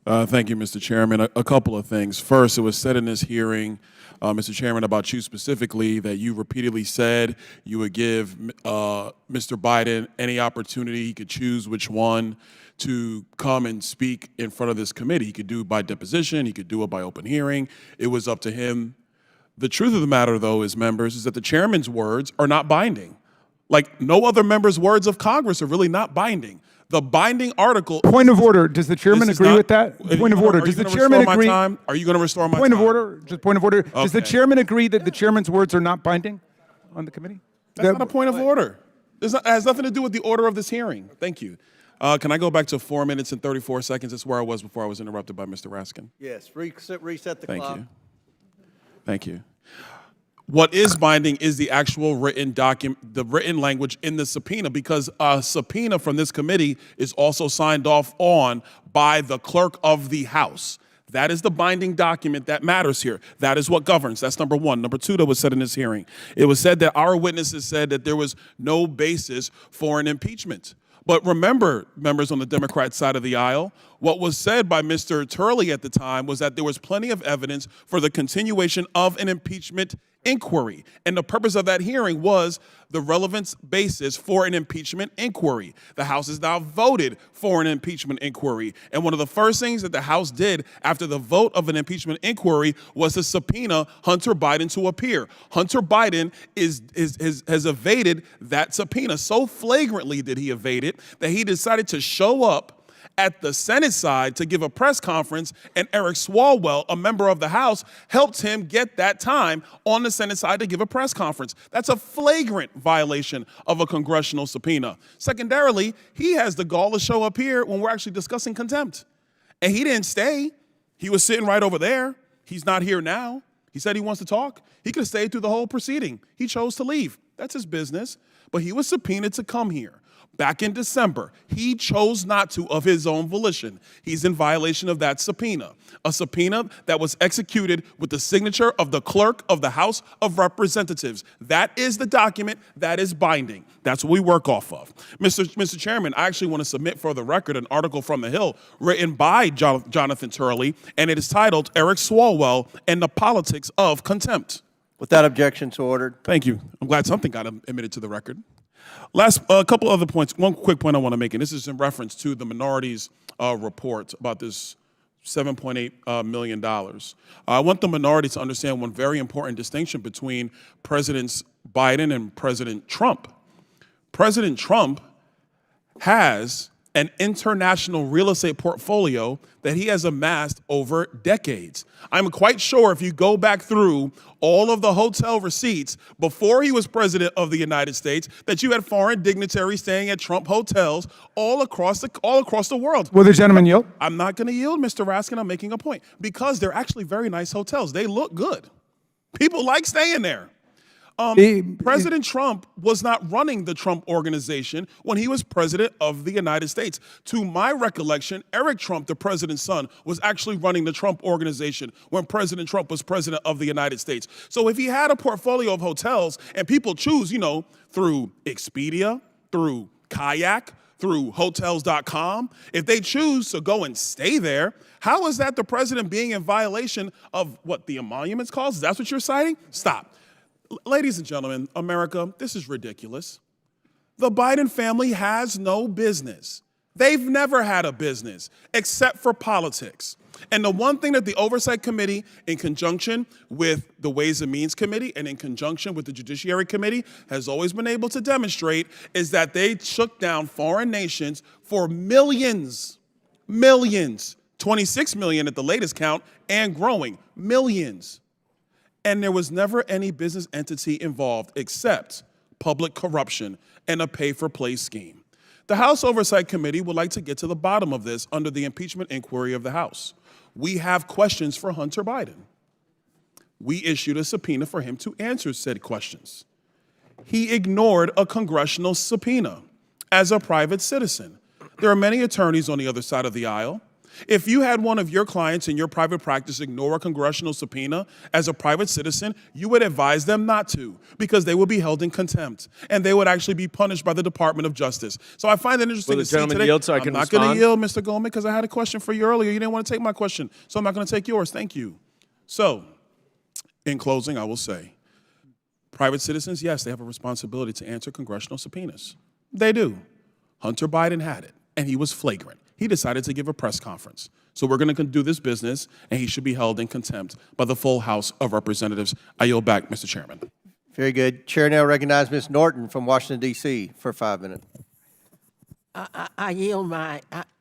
Thank you, Mr. Chairman. A couple of things. First, it was said in this hearing, Mr. Chairman, about you specifically, that you repeatedly said you would give Mr. Biden any opportunity. He could choose which one to come and speak in front of this committee. He could do it by deposition. He could do it by open hearing. It was up to him. The truth of the matter, though, is, members, is that the chairman's words are not binding. Like, no other member's words of Congress are really not binding. The binding article. Point of order. Does the chairman agree with that? Point of order. Does the chairman agree? Are you going to restore my time? Point of order. Just point of order. Okay. Does the chairman agree that the chairman's words are not binding on the committee? That's not a point of order. It has nothing to do with the order of this hearing. Thank you. Can I go back to 4 minutes and 34 seconds? That's where I was before I was interrupted by Mr. Raskin. Yes, reset the clock. Thank you. Thank you. What is binding is the actual written document, the written language in the subpoena, because a subpoena from this committee is also signed off on by the clerk of the House. That is the binding document that matters here. That is what governs. That's number one. Number two, that was said in this hearing. It was said that our witnesses said that there was no basis for an impeachment. But remember, members on the Democrat side of the aisle, what was said by Mr. Turley at the time was that there was plenty of evidence for the continuation of an impeachment inquiry. And the purpose of that hearing was the relevance basis for an impeachment inquiry. The House has now voted for an impeachment inquiry. And one of the first things that the House did after the vote of an impeachment inquiry was to subpoena Hunter Biden to appear. Hunter Biden has evaded that subpoena. So flagrantly did he evade it that he decided to show up at the Senate side to give a press conference, and Eric Swalwell, a member of the House, helped him get that time on the Senate side to give a press conference. That's a flagrant violation of a congressional subpoena. Secondarily, he has the gall to show up here when we're actually discussing contempt. And he didn't stay. He was sitting right over there. He's not here now. He said he wants to talk. He could have stayed through the whole proceeding. He chose to leave. That's his business. but he was subpoenaed to come here. Back in December, he chose not to of his own volition. He's in violation of that subpoena, a subpoena that was executed with the signature of the clerk of the House of Representatives. That is the document that is binding. That's what we work off of. Mr. Chairman, I actually want to submit for the record an article from The Hill written by Jonathan Turley, and it is titled Eric Swalwell and the Politics of Contempt. Without objection, so ordered. Thank you. I'm glad something got admitted to the record. Last, a couple other points. One quick point I want to make, and this is in reference to the minority's report about this $7.8 million. I want the minority to understand one very important distinction between Presidents Biden and President Trump. President Trump has an international real estate portfolio that he has amassed over decades. I'm quite sure if you go back through all of the hotel receipts before he was president of the United States, that you had foreign dignitaries staying at Trump hotels all across the world. Will the gentleman yield? I'm not going to yield, Mr. Raskin. I'm making a point because they're actually very nice hotels. They look good. People like staying there. President Trump was not running the Trump Organization when he was president of the United States. To my recollection, Eric Trump, the president's son, was actually running the Trump Organization when President Trump was president of the United States. So if he had a portfolio of hotels and people choose, through Expedia, through Kayak, through Hotels.com, if they choose to go and stay there, how is that the president being in violation of what the emoluments clause? That's what you're citing? Stop. Ladies and gentlemen, America, this is ridiculous. The Biden family has no business. They've never had a business except for politics. And the one thing that the Oversight Committee, in conjunction with the Ways and Means Committee and in conjunction with the Judiciary Committee, has always been able to demonstrate is that they shook down foreign nations for millions, 26 million at the latest count, and growing, millions. And there was never any business entity involved except public corruption and a pay-for-play scheme. The House Oversight Committee would like to get to the bottom of this under the impeachment inquiry of the House. We have questions for Hunter Biden. We issued a subpoena for him to answer said questions. He ignored a congressional subpoena as a private citizen. There are many attorneys on the other side of the aisle. If you had one of your clients in your private practice ignore a congressional subpoena as a private citizen, you would advise them not to, because they would be held in contempt and they would actually be punished by the Department of Justice. So I find it interesting to see today. Yield so I can I'm not going to yield, Mr. Goldman, because I had a question for you earlier. You didn't want to take my question, so I'm not going to take yours. Thank you. So, in closing, I will say, private citizens, yes, they have a responsibility to answer congressional subpoenas. They do. Hunter Biden had it, and he was flagrant. He decided to give a press conference. So we're going to do this business, and he should be held in contempt by the full House of Representatives. I yield back, Mr. Chairman. Very good. Chair now recognizes Ms. Norton from Washington, D.C. for 5 minutes. I yield my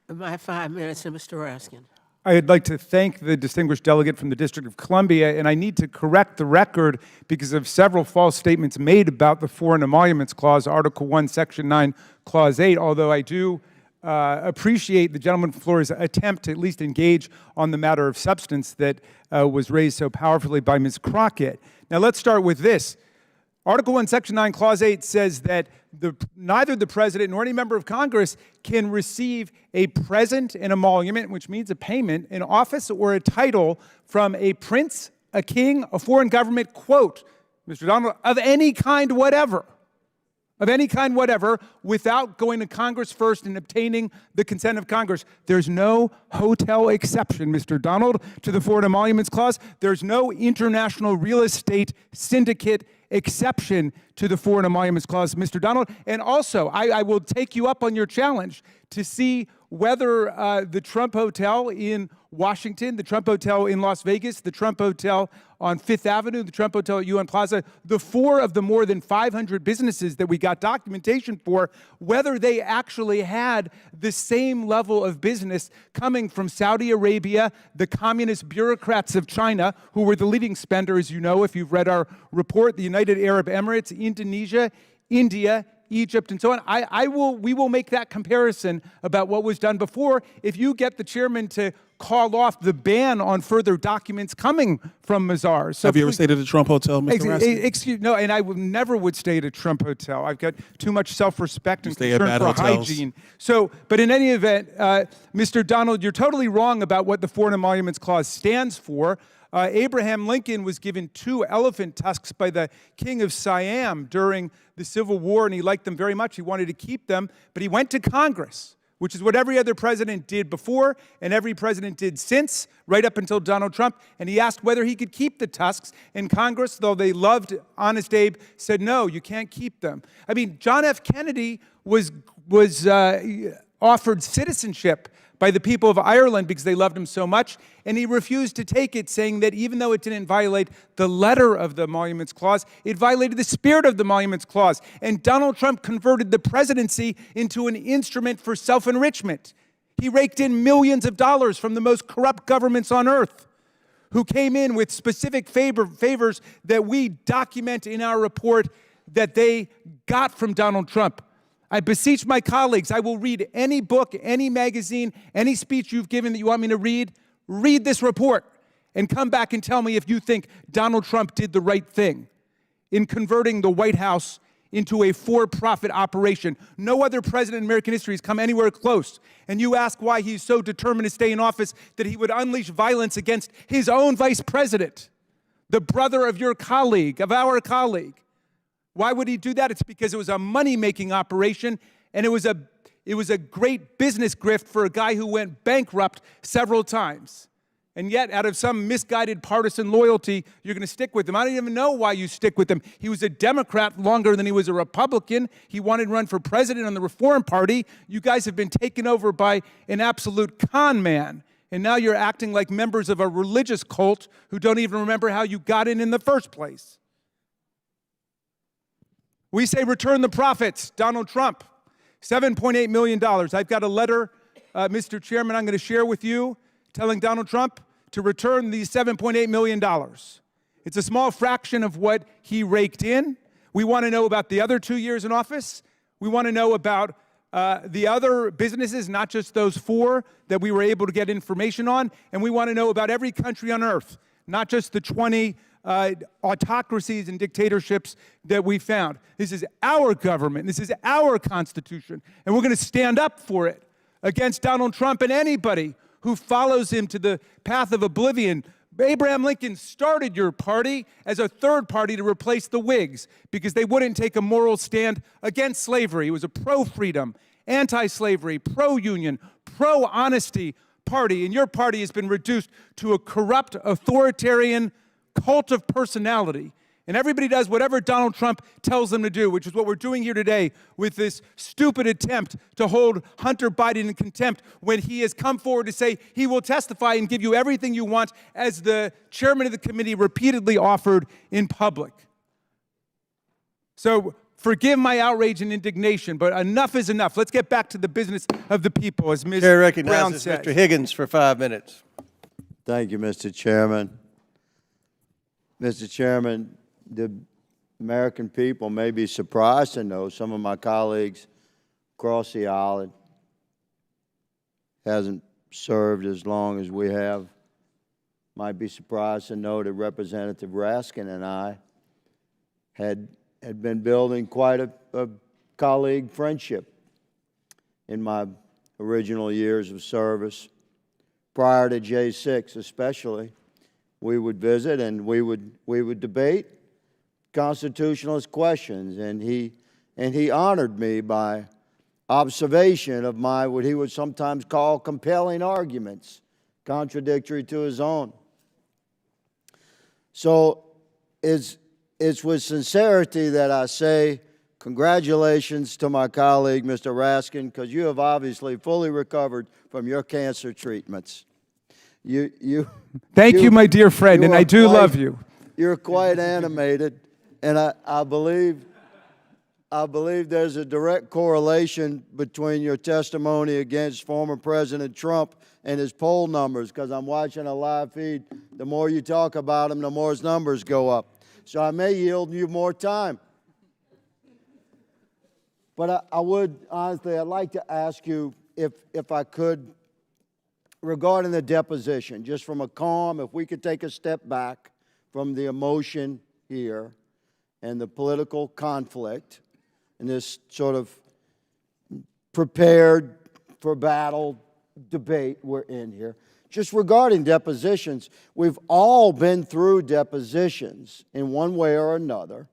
5 minutes to Mr. Raskin. I'd like to thank the distinguished delegate from the District of Columbia, and I need to correct the record because of several false statements made about the Foreign Emoluments Clause, Article 1, Section 9, Clause 8, although I do appreciate the gentleman from Florida's attempt to at least engage on the matter of substance that was raised so powerfully by Ms. Crockett. Now let's start with this. Article 1, Section 9, Clause 8 says that neither the President nor any member of Congress can receive a present, an emolument, which means a payment, an office or a title from a prince, a king, a foreign government, quote, Mr. Donald, of any kind whatever. Of any kind whatever, without going to Congress first and obtaining the consent of Congress. There's no hotel exception, Mr. Donald, to the Foreign Emoluments Clause. There's no international real estate syndicate exception to the Foreign Emoluments Clause, Mr. Donald. And also, I will take you up on your challenge to see whether the Trump Hotel in Washington, the Trump Hotel in Las Vegas, the Trump Hotel on Fifth Avenue, the Trump Hotel at UN Plaza, the 4 of the more than 500 businesses that we got documentation for, whether they actually had the same level of business coming from Saudi Arabia, the communist bureaucrats of China, who were the leading spender, as you know, if you've read our report, the United Arab Emirates, Indonesia, India, Egypt, and so on. We will make that comparison about what was done before. If you get the chairman to call off the ban on further documents coming from Mazars. So Have you ever stayed at the Trump Hotel, Mr. Raskin? Excuse no, and I never would stay at a Trump hotel. I've got too much self-respect and stay at concern bad for hotels? hygiene. So, but in any event, Mr. Donald, you're totally wrong about what the Foreign Emoluments Clause stands for. Abraham Lincoln was given 2 elephant tusks by the king of Siam during the Civil War, and he liked them very much. He wanted to keep them, but he went to Congress, which is what every other president did before and every president did since, right up until Donald Trump, and he asked whether he could keep the tusks, and Congress, though they loved Honest Abe, said, no, you can't keep them. I mean, John F. Kennedy was offered citizenship by the people of Ireland because they loved him so much, and he refused to take it, saying that even though it didn't violate the letter of the Emoluments Clause, it violated the spirit of the Emoluments Clause. And Donald Trump converted the presidency into an instrument for self-enrichment. He raked in millions of dollars from the most corrupt governments on earth, who came in with specific favors that we document in our report that they got from Donald Trump. I beseech my colleagues, I will read any book, any magazine, any speech you've given that you want me to read. Read this report and come back and tell me if you think Donald Trump did the right thing in converting the White House into a for-profit operation. No other president in American history has come anywhere close. And you ask why he's so determined to stay in office that he would unleash violence against his own vice president, the brother of your colleague, of our colleague. Why would he do that? It's because it was a money-making operation, and it was a great business grift for a guy who went bankrupt several times. And yet, out of some misguided partisan loyalty, you're going to stick with him. I don't even know why you stick with him. He was a Democrat longer than he was a Republican. He wanted to run for president on the Reform Party. You guys have been taken over by an absolute con man. And now you're acting like members of a religious cult who don't even remember how you got in the first place. We say return the profits, Donald Trump, $7.8 million. I've got a letter, Mr. Chairman, I'm going to share with you telling Donald Trump to return these $7.8 million. It's a small fraction of what he raked in. We want to know about the other 2 years in office. We want to know about the other businesses, not just those 4 that we were able to get information on. And we want to know about every country on earth, not just the 20 autocracies and dictatorships that we found. This is our government. This is our Constitution. And we're going to stand up for it against Donald Trump and anybody who follows him to the path of oblivion. Abraham Lincoln started your party as a third party to replace the Whigs because they wouldn't take a moral stand against slavery. It was a pro-freedom, anti-slavery, pro-union, pro-honesty party. And your party has been reduced to a corrupt, authoritarian cult of personality. And everybody does whatever Donald Trump tells them to do, which is what we're doing here today with this stupid attempt to hold Hunter Biden in contempt when he has come forward to say he will testify and give you everything you want, as the chairman of the committee repeatedly offered in public. So forgive my outrage and indignation, but enough is enough. Let's get back to the business of the people, as Ms. Chair Brown recognizes said. Mr. Higgins for 5 minutes. Thank you, Mr. Chairman. Mr. Chairman, the American people may be surprised to know some of my colleagues across the aisle hasn't served as long as we have. Might be surprised to know that Representative Raskin and I had been building quite a colleague friendship in my original years of service. Prior to J6 especially, we would visit and we would debate constitutionalist questions, and he honored me by observation of my what he would sometimes call compelling arguments, contradictory to his own. So it's with sincerity that I say congratulations to my colleague, Mr. Raskin, because you have obviously fully recovered from your cancer treatments. Thank you, my dear friend, and I do love you. You're quite animated, and I believe there's a direct correlation between your testimony against former President Trump and his poll numbers, because I'm watching a live feed. The more you talk about him, the more his numbers go up. So I may yield you more time. But I would, honestly, I'd like to ask you, if I could, regarding the deposition, just from a calm, if we could take a step back from the emotion here and the political conflict and this sort of prepared for battle debate we're in here. Just regarding depositions, we've all been through depositions in one way or another.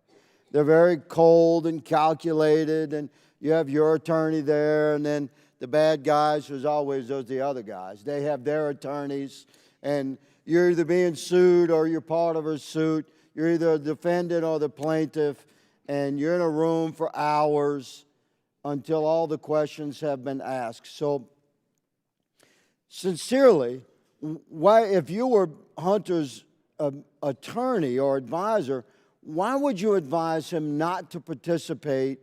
They're very cold and calculated, and you have your attorney there, and then the bad guys, there's always the other guys. They have their attorneys, and you're either being sued or you're part of a suit. You're either the defendant or the plaintiff, and you're in a room for hours until all the questions have been asked. So, sincerely, why, if you were Hunter's attorney or advisor, why would you advise him not to participate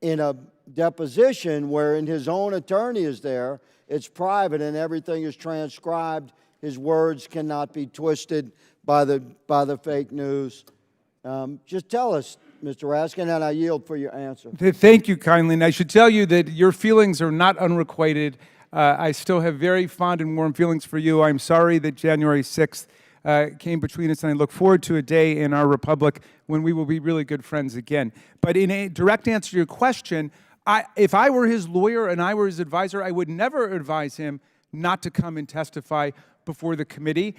in a deposition wherein his own attorney is there, it's private and everything is transcribed, his words cannot be twisted by the fake news? Just tell us, Mr. Raskin, and I yield for your answer. Thank you kindly. And I should tell you that your feelings are not unrequited. I still have very fond and warm feelings for you. I'm sorry that January 6th came between us, and I look forward to a day in our republic when we will be really good friends again. But in a direct answer to your question, if I were his lawyer and I were his advisor, I would never advise him not to come and testify before the committee,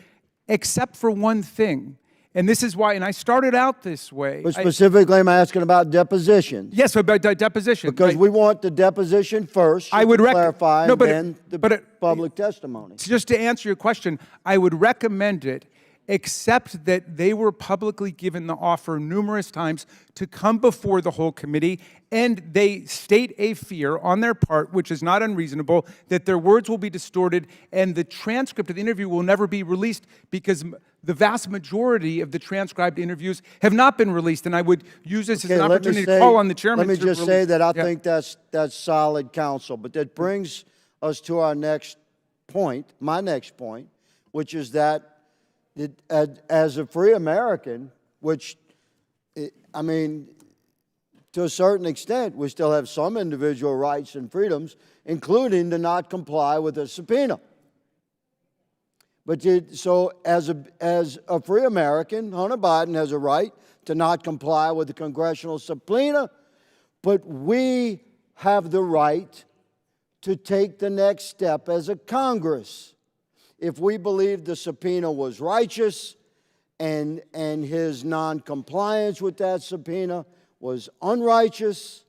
except for one thing. And this is why, and I started out this way. But specifically, I'm asking about depositions. Yes, about deposition. Because we want the deposition first, I would clarify, and then the public testimony. Just to answer your question, I would recommend it, except that they were publicly given the offer numerous times to come before the whole committee, and they state a fear on their part, which is not unreasonable, that their words will be distorted and the transcript of the interview will never be released, because the vast majority of the transcribed interviews have not been released. And I would use this as an opportunity to call on the chairman. Let me just say that I think that's solid counsel, but that brings us to our next point, my next point, which is that as a free American, which, I mean, to a certain extent, we still have some individual rights and freedoms, including to not comply with a subpoena. But so as a free American, Hunter Biden has a right to not comply with the congressional subpoena, but we have the right to take the next step as a Congress. If we believe the subpoena was righteous and his noncompliance with that subpoena was unrighteous,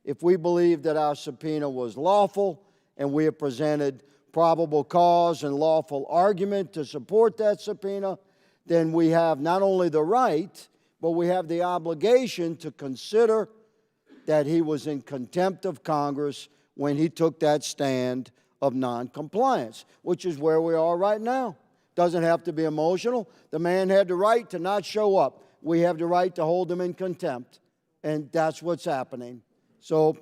if we believe that our subpoena was lawful and we have presented probable cause and lawful argument to support that subpoena, then we have not only the right, but we have the obligation to consider that he was in contempt of Congress when he took that stand of noncompliance, which is where we are right now. Doesn't have to be emotional. The man had the right to not show up. We have the right to hold him in contempt, and that's what's happening. So,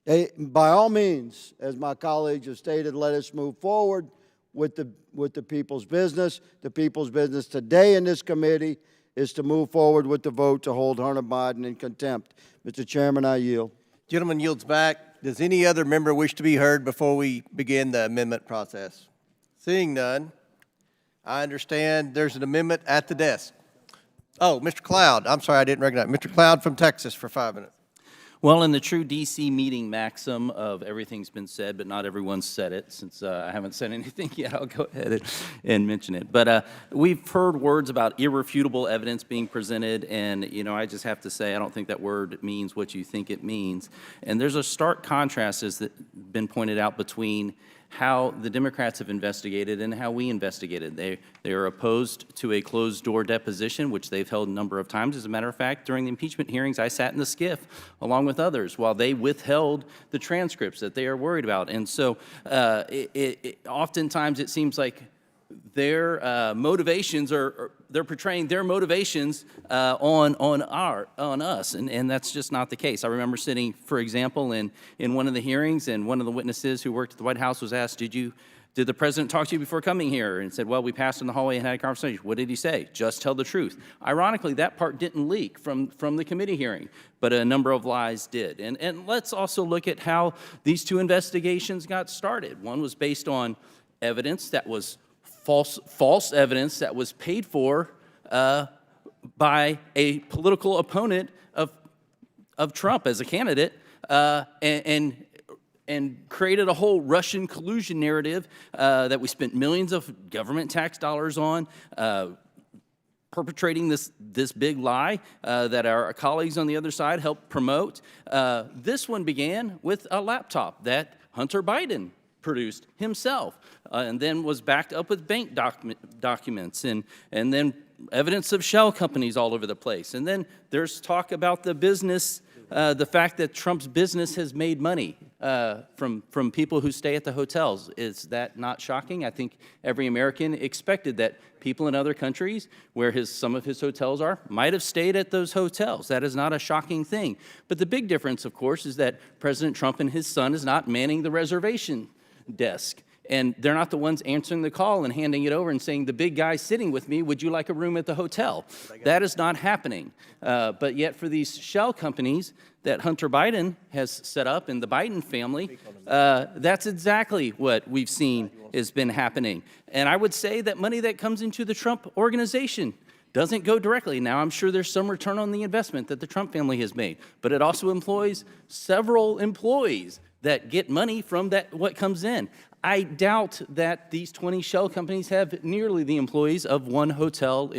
by all means, as my colleagues have stated, let us move forward with the people's business. The people's business today in this committee is to move forward with the vote to hold Hunter Biden in contempt. Mr. Chairman, I yield. Gentleman yields back. Does any other member wish to be heard before we begin the amendment process? Seeing none, I understand there's an amendment at the desk. Oh, Mr. Cloud. I'm sorry, I didn't recognize. Mr. Cloud from Texas for 5 minutes. Well, in the true DC meeting maxim of everything's been said, but not everyone's said it, since I haven't said anything yet, I'll go ahead and mention it. But we've heard words about irrefutable evidence being presented, and, you know, I just have to say I don't think that word means what you think it means. And there's a stark contrast, as been pointed out, between how the Democrats have investigated and how we investigated. They are opposed to a closed-door deposition, which they've held a number of times. As a matter of fact, during the impeachment hearings, I sat in the skiff along with others while they withheld the transcripts that they are worried about. And so oftentimes it seems like their motivations they're portraying their motivations on us, and that's just not the case. I remember sitting, for example, in one of the hearings, and one of the witnesses who worked at the White House was asked, did the president talk to you before coming here? And said, well, we passed in the hallway and had a conversation. What did he say? Just tell the truth. Ironically, that part didn't leak from the committee hearing, but a number of lies did. And let's also look at how these two investigations got started. One was based on evidence that was false evidence that was paid for by a political opponent of Trump as a candidate, and created a whole Russian collusion narrative that we spent millions of government tax dollars on, perpetrating this big lie that our colleagues on the other side helped promote. This one began with a laptop that Hunter Biden produced himself, and then was backed up with bank documents, and then evidence of shell companies all over the place. And then there's talk about the business, the fact that Trump's business has made money from people who stay at the hotels. Is that not shocking? I think every American expected that people in other countries where some of his hotels are might have stayed at those hotels. That is not a shocking thing. But the big difference, of course, is that President Trump and his son is not manning the reservation desk. And they're not the ones answering the call and handing it over and saying, the big guy sitting with me, would you like a room at the hotel? That is not happening. But yet for these shell companies that Hunter Biden has set up in the Biden family, that's exactly what we've seen has been happening. And I would say that money that comes into the Trump organization doesn't go directly. Now, I'm sure there's some return on the investment that the Trump family has made, but it also employs several employees that get money from what comes in. I doubt that these 20 shell companies have nearly the employees of one hotel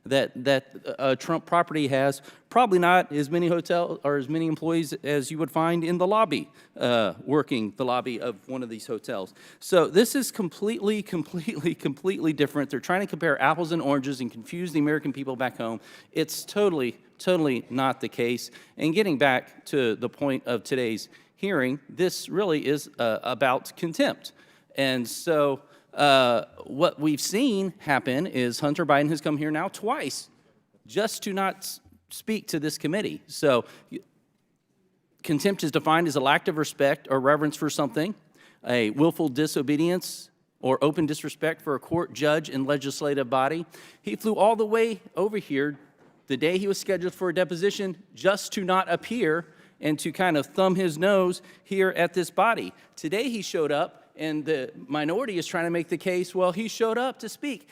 that a Trump property has. Probably not as many employees as you would find in the lobby, working the lobby of one of these hotels. So this is completely different. They're trying to compare apples and oranges and confuse the American people back home. It's totally not the case. And getting back to the point of today's hearing, this really is about contempt. And so what we've seen happen is Hunter Biden has come here now twice just to not speak to this committee. So contempt is defined as a lack of respect or reverence for something, a willful disobedience or open disrespect for a court, judge, and legislative body. He flew all the way over here the day he was scheduled for a deposition just to not appear and to kind of thumb his nose here at this body. Today he showed up, and the minority is trying to make the case, well, he showed up to speak.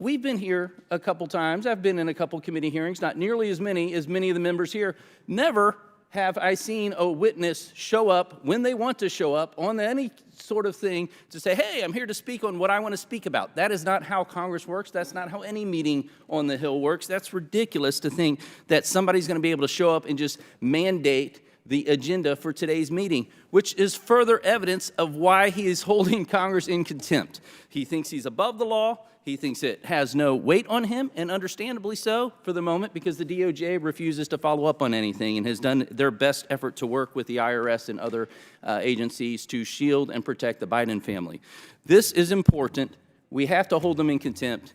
We've been here a couple times. I've been in a couple committee hearings, not nearly as many of the members here. Never have I seen a witness show up when they want to show up on any sort of thing to say, hey, I'm here to speak on what I want to speak about. That is not how Congress works. That's not how any meeting on the Hill works. That's ridiculous to think that somebody's going to be able to show up and just mandate the agenda for today's meeting, which is further evidence of why he is holding Congress in contempt. He thinks he's above the law. He thinks it has no weight on him, and understandably so for the moment, because the DOJ refuses to follow up on anything and has done their best effort to work with the IRS and other agencies to shield and protect the Biden family. This is important. We have to hold them in contempt,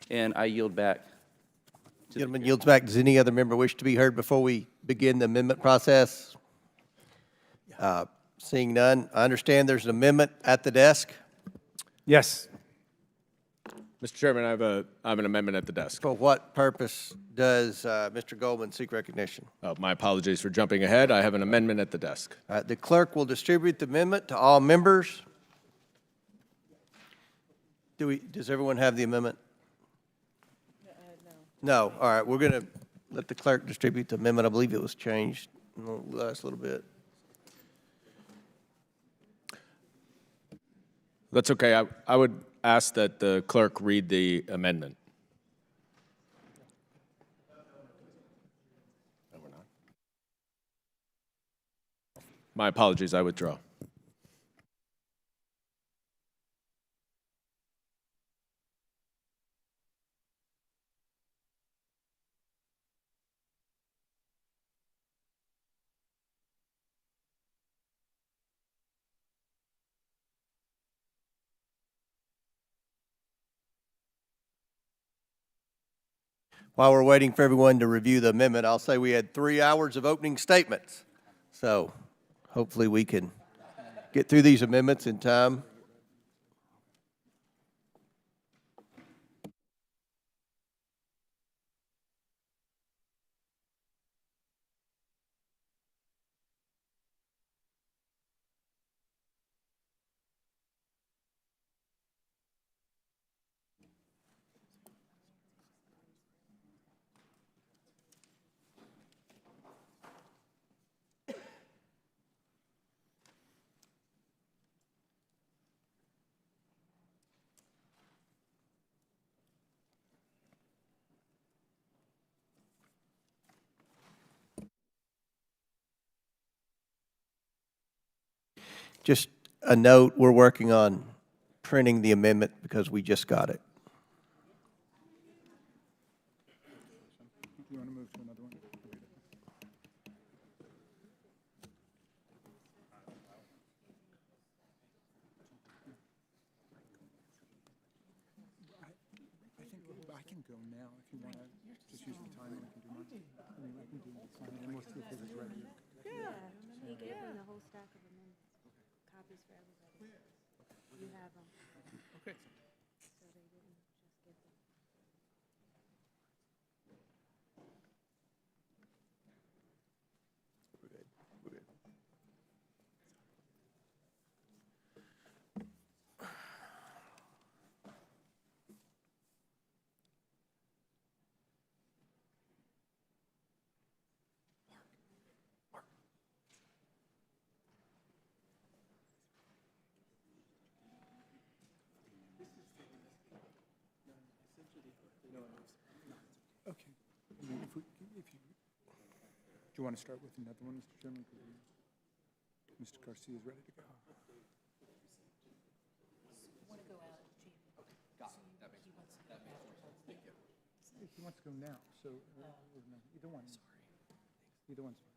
and I yield back. Gentleman yields back. Does any other member wish to be heard before we begin the amendment process? Seeing none, I understand there's an amendment at the desk. Yes. Mr. Chairman, I have an amendment at the desk. For what purpose does Mr. Goldman seek recognition? My apologies for jumping ahead. I have an amendment at the desk. The clerk will distribute the amendment to all members. Does everyone have the amendment? No. All right. We're going to let the clerk distribute the amendment. I believe it was changed in the last little bit. That's okay. I would ask that the clerk read the amendment. My apologies. I withdraw. While we're waiting for everyone to review the amendment, I'll say we had 3 hours of opening statements. So hopefully we can get through these amendments in time. Just a note, we're working on printing the amendment because we just got it. You want to move to another one? I think I can go now if you want to just use the time and I can do mine. I mean, I can do mine and we'll see if it's ready. Yeah. He gave them the whole stack of amendments, copies for everybody. You have them. Okay. So they didn't just give them. Okay. I mean, if you, do you want to start with another one, Mr. Chairman? Mr. Garcia is ready to go. He wants to go now, so either one. Either one's fine.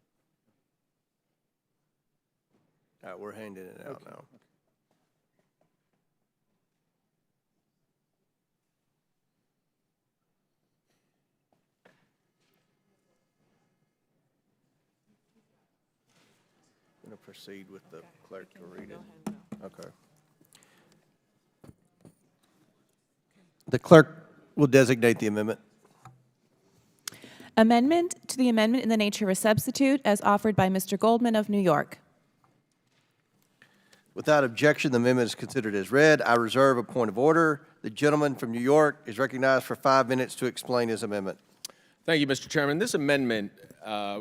All right, we're handing it out now. I'm going to proceed with the clerk to read it. Okay. The clerk will designate the amendment. Amendment to the amendment in the nature of a substitute as offered by Mr. Goldman of New York. Without objection, the amendment is considered as read. I reserve a point of order. The gentleman from New York is recognized for 5 minutes to explain his amendment. Thank you, Mr. Chairman. This amendment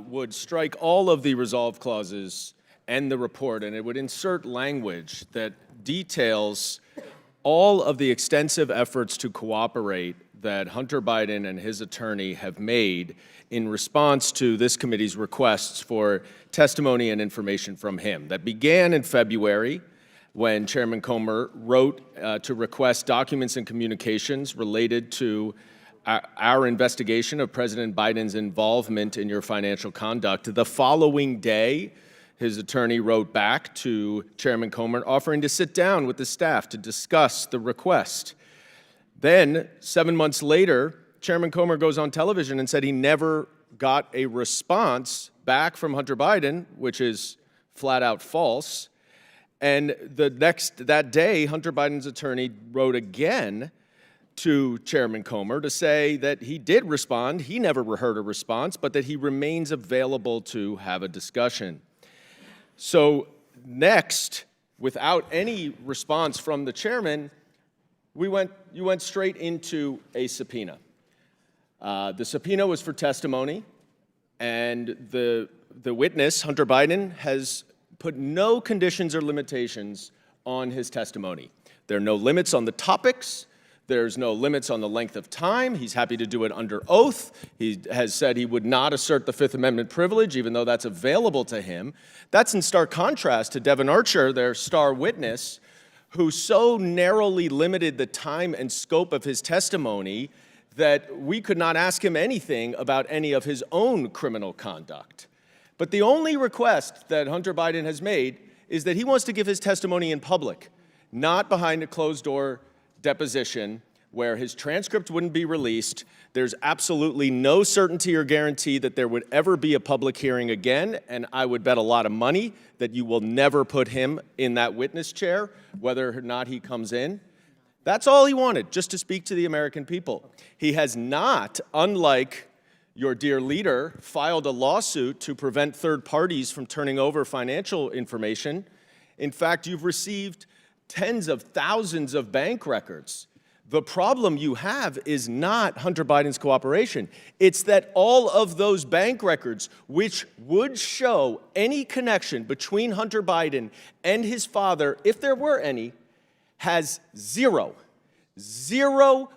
would strike all of the resolve clauses and the report, and it would insert language that details all of the extensive efforts to cooperate that Hunter Biden and his attorney have made in response to this committee's requests for testimony and information from him. That began in February when Chairman Comer wrote to request documents and communications related to our investigation of President Biden's involvement in your financial conduct. The following day, his attorney wrote back to Chairman Comer offering to sit down with the staff to discuss the request. Then, 7 months later, Chairman Comer goes on television and said he never got a response back from Hunter Biden, which is flat out false. And that day, Hunter Biden's attorney wrote again to Chairman Comer to say that he did respond, he never heard a response, but that he remains available to have a discussion. So next, without any response from the chairman, you went straight into a subpoena. The subpoena was for testimony, and the witness, Hunter Biden, has put no conditions or limitations on his testimony. There are no limits on the topics. There's no limits on the length of time. He's happy to do it under oath. He has said he would not assert the Fifth Amendment privilege, even though that's available to him. That's in stark contrast to Devin Archer, their star witness, who so narrowly limited the time and scope of his testimony that we could not ask him anything about any of his own criminal conduct. But the only request that Hunter Biden has made is that he wants to give his testimony in public, not behind a closed-door deposition where his transcript wouldn't be released. There's absolutely no certainty or guarantee that there would ever be a public hearing again, and I would bet a lot of money that you will never put him in that witness chair, whether or not he comes in. That's all he wanted, just to speak to the American people. He has not, unlike your dear leader, filed a lawsuit to prevent third parties from turning over financial information. In fact, you've received tens of thousands of bank records. The problem you have is not Hunter Biden's cooperation. It's that all of those bank records, which would show any connection between Hunter Biden and his father, if there were any, has zero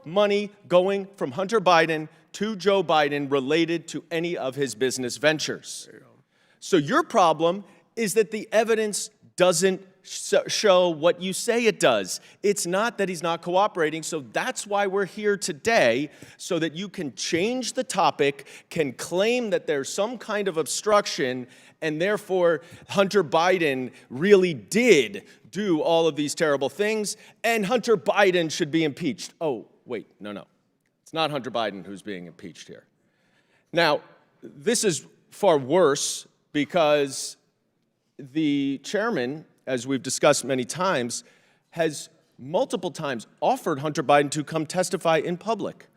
money going from Hunter Biden to Joe Biden related to any of his business ventures. So your problem is that the evidence doesn't show what you say it does. It's not that he's not cooperating, so that's why we're here today, so that you can change the topic, can claim that there's some kind of obstruction, and therefore Hunter Biden really did do all of these terrible things, and Hunter Biden should be impeached. Oh, wait, no. It's not Hunter Biden who's being impeached here. Now, this is far worse because the chairman, as we've discussed many times, has multiple times offered Hunter Biden to come testify in public.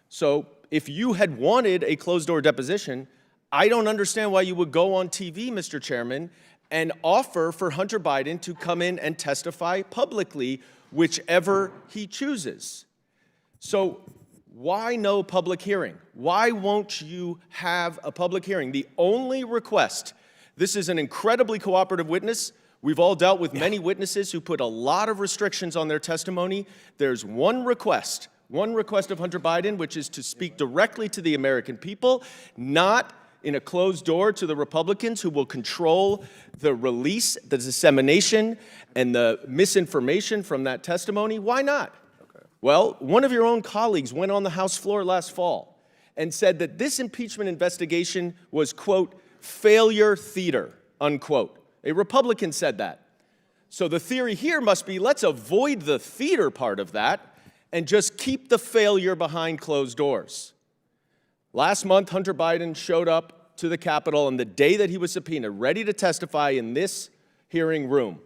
So if you had wanted a closed-door deposition, I don't understand why you would go on TV, Mr. Chairman, and offer for Hunter Biden to come in and testify publicly, whichever he chooses. So why no public hearing? Why won't you have a public hearing? The only request, this is an incredibly cooperative witness. We've all dealt with many witnesses who put a lot of restrictions on their testimony. There's one request of Hunter Biden, which is to speak directly to the American people, not in a closed door to the Republicans who will control the release, the dissemination, and the misinformation from that testimony. Why not? Well, one of your own colleagues went on the House floor last fall and said that this impeachment investigation was, quote, failure theater, unquote. A Republican said that. So the theory here must be, let's avoid the theater part of that and just keep the failure behind closed doors. Last month, Hunter Biden showed up to the Capitol on the day that he was subpoenaed, ready to testify in this hearing room.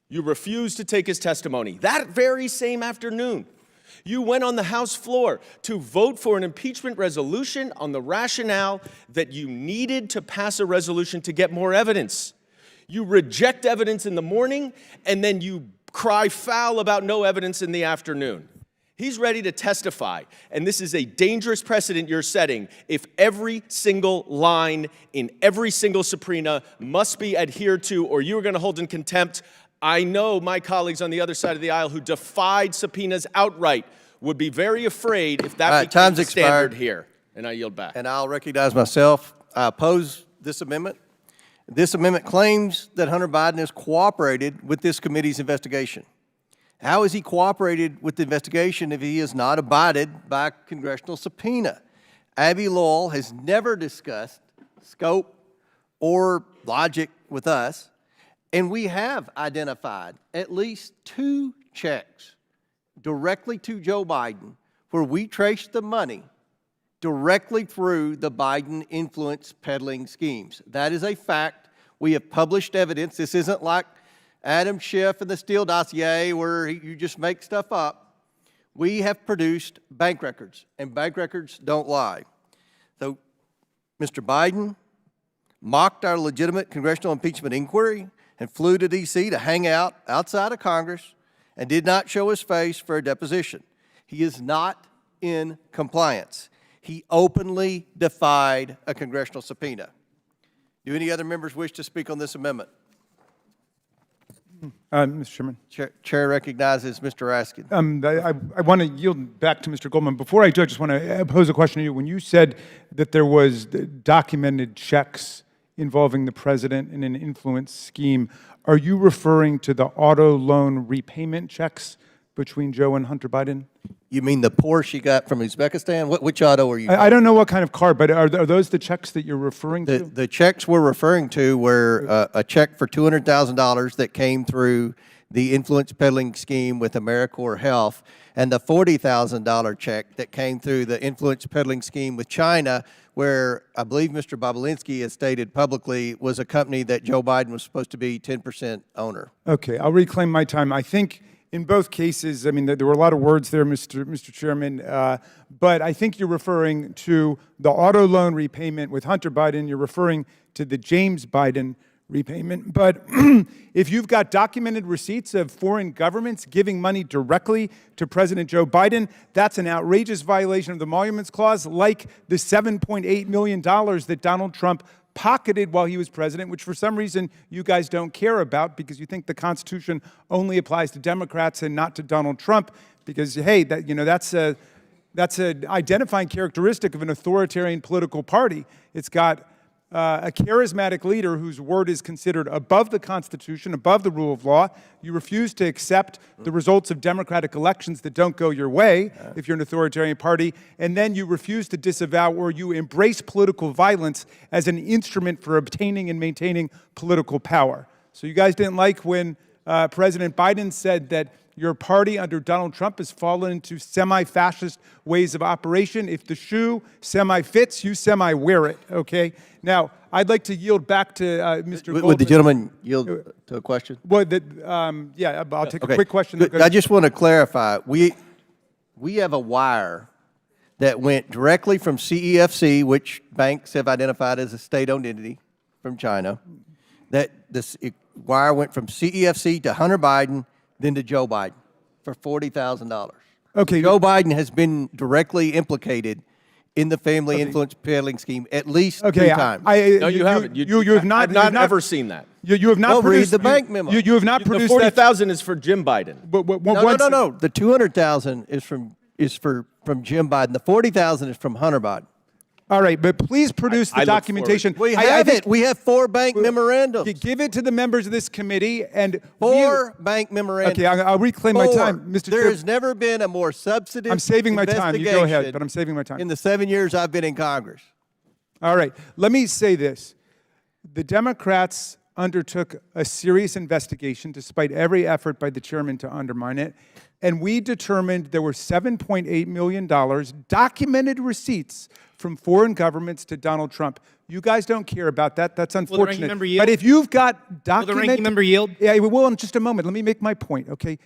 You refused to take his testimony. That very same afternoon, you went on the House floor to vote for an impeachment resolution on the rationale that you needed to pass a resolution to get more evidence. You reject evidence in the morning, and then you cry foul about no evidence in the afternoon. He's ready to testify, and this is a dangerous precedent you're setting if every single line in every single subpoena must be adhered to, or you're going to hold in contempt. I know my colleagues on the other side of the aisle who defied subpoenas outright would be very afraid if that became the standard here. And I yield back. And I'll recognize myself. I oppose this amendment. This amendment claims that Hunter Biden has cooperated with this committee's investigation. How has he cooperated with the investigation if he has not abided by a congressional subpoena? Abby Lowell has never discussed scope or logic with us. And we have identified at least 2 checks directly to Joe Biden where we traced the money directly through the Biden influence peddling schemes. That is a fact. We have published evidence. This isn't like Adam Schiff and the Steele dossier where you just make stuff up. We have produced bank records, and bank records don't lie. So Mr. Biden mocked our legitimate congressional impeachment inquiry and flew to D.C. to hang out outside of Congress and did not show his face for a deposition. He is not in compliance. He openly defied a congressional subpoena. Do any other members wish to speak on this amendment? Mr. Chairman. Chair recognizes Mr. Raskin. I want to yield back to Mr. Goldman. Before I do, I just want to pose a question to you. When you said that there was documented checks involving the president in an influence scheme, are you referring to the auto loan repayment checks between Joe and Hunter Biden? You mean the Porsche he got from Uzbekistan? Which auto are you? I don't know what kind of car, but are those the checks that you're referring to? The checks we're referring to were a check for $200,000 that came through the influence peddling scheme with AmeriCorps Health, and the $40,000 check that came through the influence peddling scheme with China, where I believe Mr. Bobulinski has stated publicly was a company that Joe Biden was supposed to be 10% owner. Okay, I'll reclaim my time. I think in both cases, I mean, there were a lot of words there, Mr. Chairman, but I think you're referring to the auto loan repayment with Hunter Biden. You're referring to the James Biden repayment. But if you've got documented receipts of foreign governments giving money directly to President Joe Biden, that's an outrageous violation of the Emoluments Clause, like the $7.8 million that Donald Trump pocketed while he was president, which for some reason you guys don't care about because you think the Constitution only applies to Democrats and not to Donald Trump because, hey, that's an identifying characteristic of an authoritarian political party. It's got a charismatic leader whose word is considered above the Constitution, above the rule of law. You refuse to accept the results of democratic elections that don't go your way if you're an authoritarian party, and then you refuse to disavow or you embrace political violence as an instrument for obtaining and maintaining political power. So you guys didn't like when President Biden said that your party under Donald Trump has fallen into semi-fascist ways of operation. If the shoe semi-fits, you semi-wear it, okay? Now, I'd like to yield back to Mr. Goldman. Would the gentleman yield to a question? Well, yeah, I'll take a quick question. Good. I just want to clarify. We have a wire that went directly from CEFC, which banks have identified as a state-owned entity from China. That this wire went from CEFC to Hunter Biden, then to Joe Biden for $40,000. Okay. Joe Biden has been directly implicated in the family influence peddling scheme at least 3 times. No, you haven't. You have not. I've not ever seen that. You have not Well, produced read the bank memo. You have not The produced 40,000 is for Jim Biden. No. The 200,000 is from Jim Biden. The 40,000 is from Hunter Biden. All right, but please produce the documentation. We have it. We have 4 bank memorandums. Give it to the members of this committee and 4 bank memorandums. Okay, I'll reclaim my time, Mr. There Chair. has never been a more substantive I'm saving my time. You go ahead, investigation but I'm saving my time. in the 7 years I've been in Congress. All right, let me say this. The Democrats undertook a serious investigation despite every effort by the chairman to undermine it, and we determined there were $7.8 million documented receipts from foreign governments to Donald Trump. You guys don't care about that. That's unfortunate. ranking member yield? But if you've got documented... Will the ranking member yield? Yeah, we will in just a moment. Let me make my point, okay?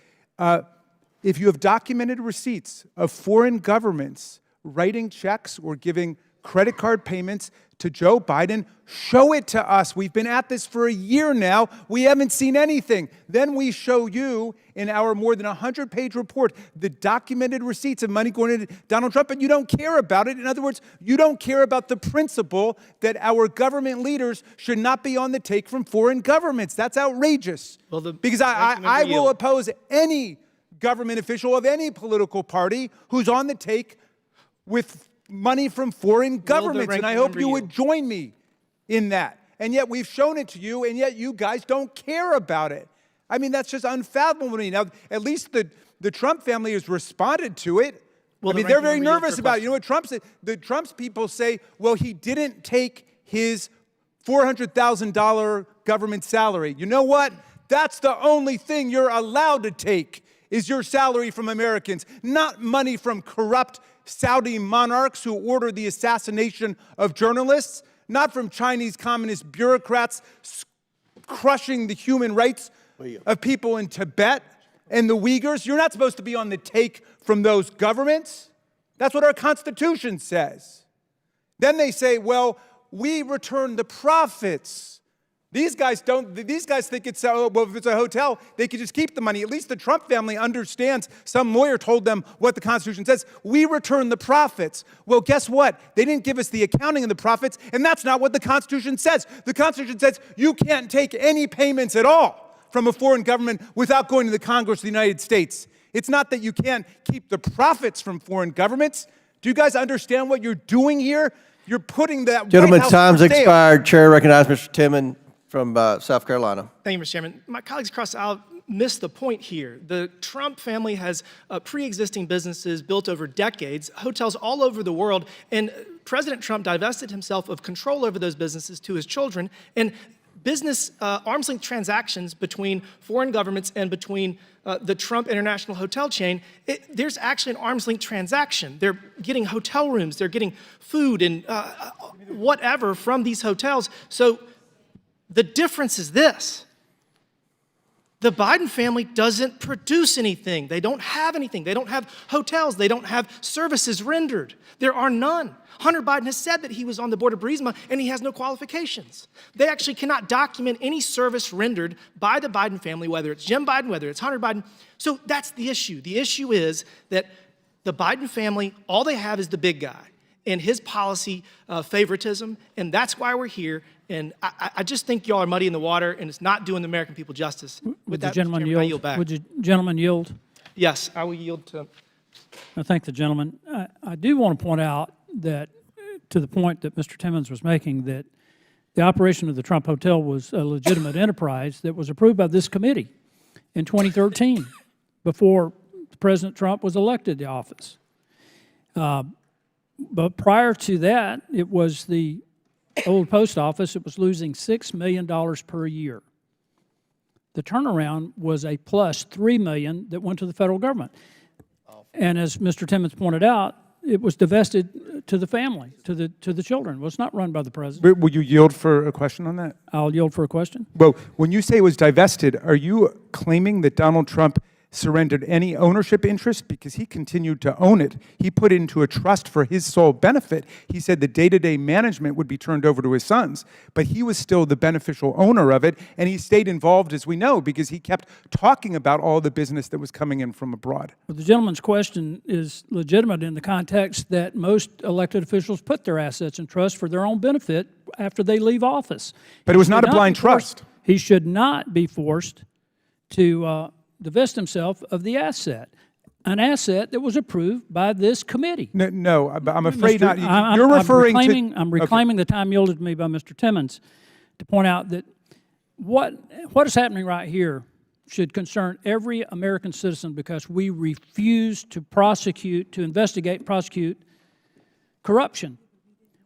If you have documented receipts of foreign governments writing checks or giving credit card payments to Joe Biden, show it to us. We've been at this for a year now. We haven't seen anything. Then we show you in our more than 100-page report the documented receipts of money going to Donald Trump, and you don't care about it. In other words, you don't care about the principle that our government leaders should not be on the take from foreign governments. That's outrageous. Well, because I will oppose any government official of any political party who's on the take with money from foreign governments, and I hope you would join me in that. And yet we've shown it to you, and yet you guys don't care about it. I mean, that's just unfathomable to me. Now, at least the Trump family has responded to it. I mean, they're very nervous about it. You know what Trump said? The Trump's people say, well, he didn't take his $400,000 government salary. You know what? That's the only thing you're allowed to take is your salary from Americans, not money from corrupt Saudi monarchs who order the assassination of journalists, not from Chinese communist bureaucrats crushing the human rights of people in Tibet and the Uyghurs. You're not supposed to be on the take from those governments. That's what our Constitution says. Then they say, well, we return the profits. These guys think it's, well, if it's a hotel, they could just keep the money. At least the Trump family understands. Some lawyer told them what the Constitution says. We return the profits. Well, guess what? They didn't give us the accounting of the profits, and that's not what the Constitution says. The Constitution says you can't take any payments at all from a foreign government without going to the Congress of the United States. It's not that you can't keep the profits from foreign governments. Do you guys understand what you're doing here? You're putting that Gentleman's White House time's for sale. expired. Chair recognizes Mr. Timmon from South Carolina. Thank you, Mr. Chairman. My colleagues across the aisle missed the point here. The Trump family has pre-existing businesses built over decades, hotels all over the world, and President Trump divested himself of control over those businesses to his children, and business arm's length transactions between foreign governments and between the Trump International Hotel chain, there's actually an arm's length transaction. They're getting hotel rooms, they're getting food and whatever from these hotels. So the difference is this. The Biden family doesn't produce anything. They don't have anything. They don't have hotels. They don't have services rendered. There are none. Hunter Biden has said that he was on the board of Burisma and he has no qualifications. They actually cannot document any service rendered by the Biden family, whether it's Jim Biden, whether it's Hunter Biden. So that's the issue. The issue is that the Biden family, all they have is the big guy and his policy favoritism, and that's why we're here. And I just think y'all are muddy in the water, and it's not doing the American people justice. Would the gentleman yield? I yield back. Would the gentleman yield? Yes, I will yield to. I thank the gentleman. I do want to point out that, to the point that Mr. Timmons was making, that the operation of the Trump Hotel was a legitimate enterprise that was approved by this committee in 2013, before President Trump was elected to office. But prior to that, it was the old post office. It was losing $6 million per year. The turnaround was a plus $3 million that went to the federal government. And as Mr. Timmons pointed out, it was divested to the family, to the children. It was not run by the president. Will you yield for a question on that? I'll yield for a question. Well, when you say it was divested, are you claiming that Donald Trump surrendered any ownership interest? Because he continued to own it. He put it into a trust for his sole benefit. He said the day-to-day management would be turned over to his sons, but he was still the beneficial owner of it, and he stayed involved, as we know, because he kept talking about all the business that was coming in from abroad. Well, the gentleman's question is legitimate in the context that most elected officials put their assets in trust for their own benefit after they leave office. But it was not a blind trust. He should not be forced to divest himself of the asset, an asset that was approved by this committee. No, I'm afraid Mr. not. You're referring to... I'm reclaiming the time yielded to me by Mr. Timmons to point out that what is happening right here should concern every American citizen, because we refuse to investigate, prosecute corruption.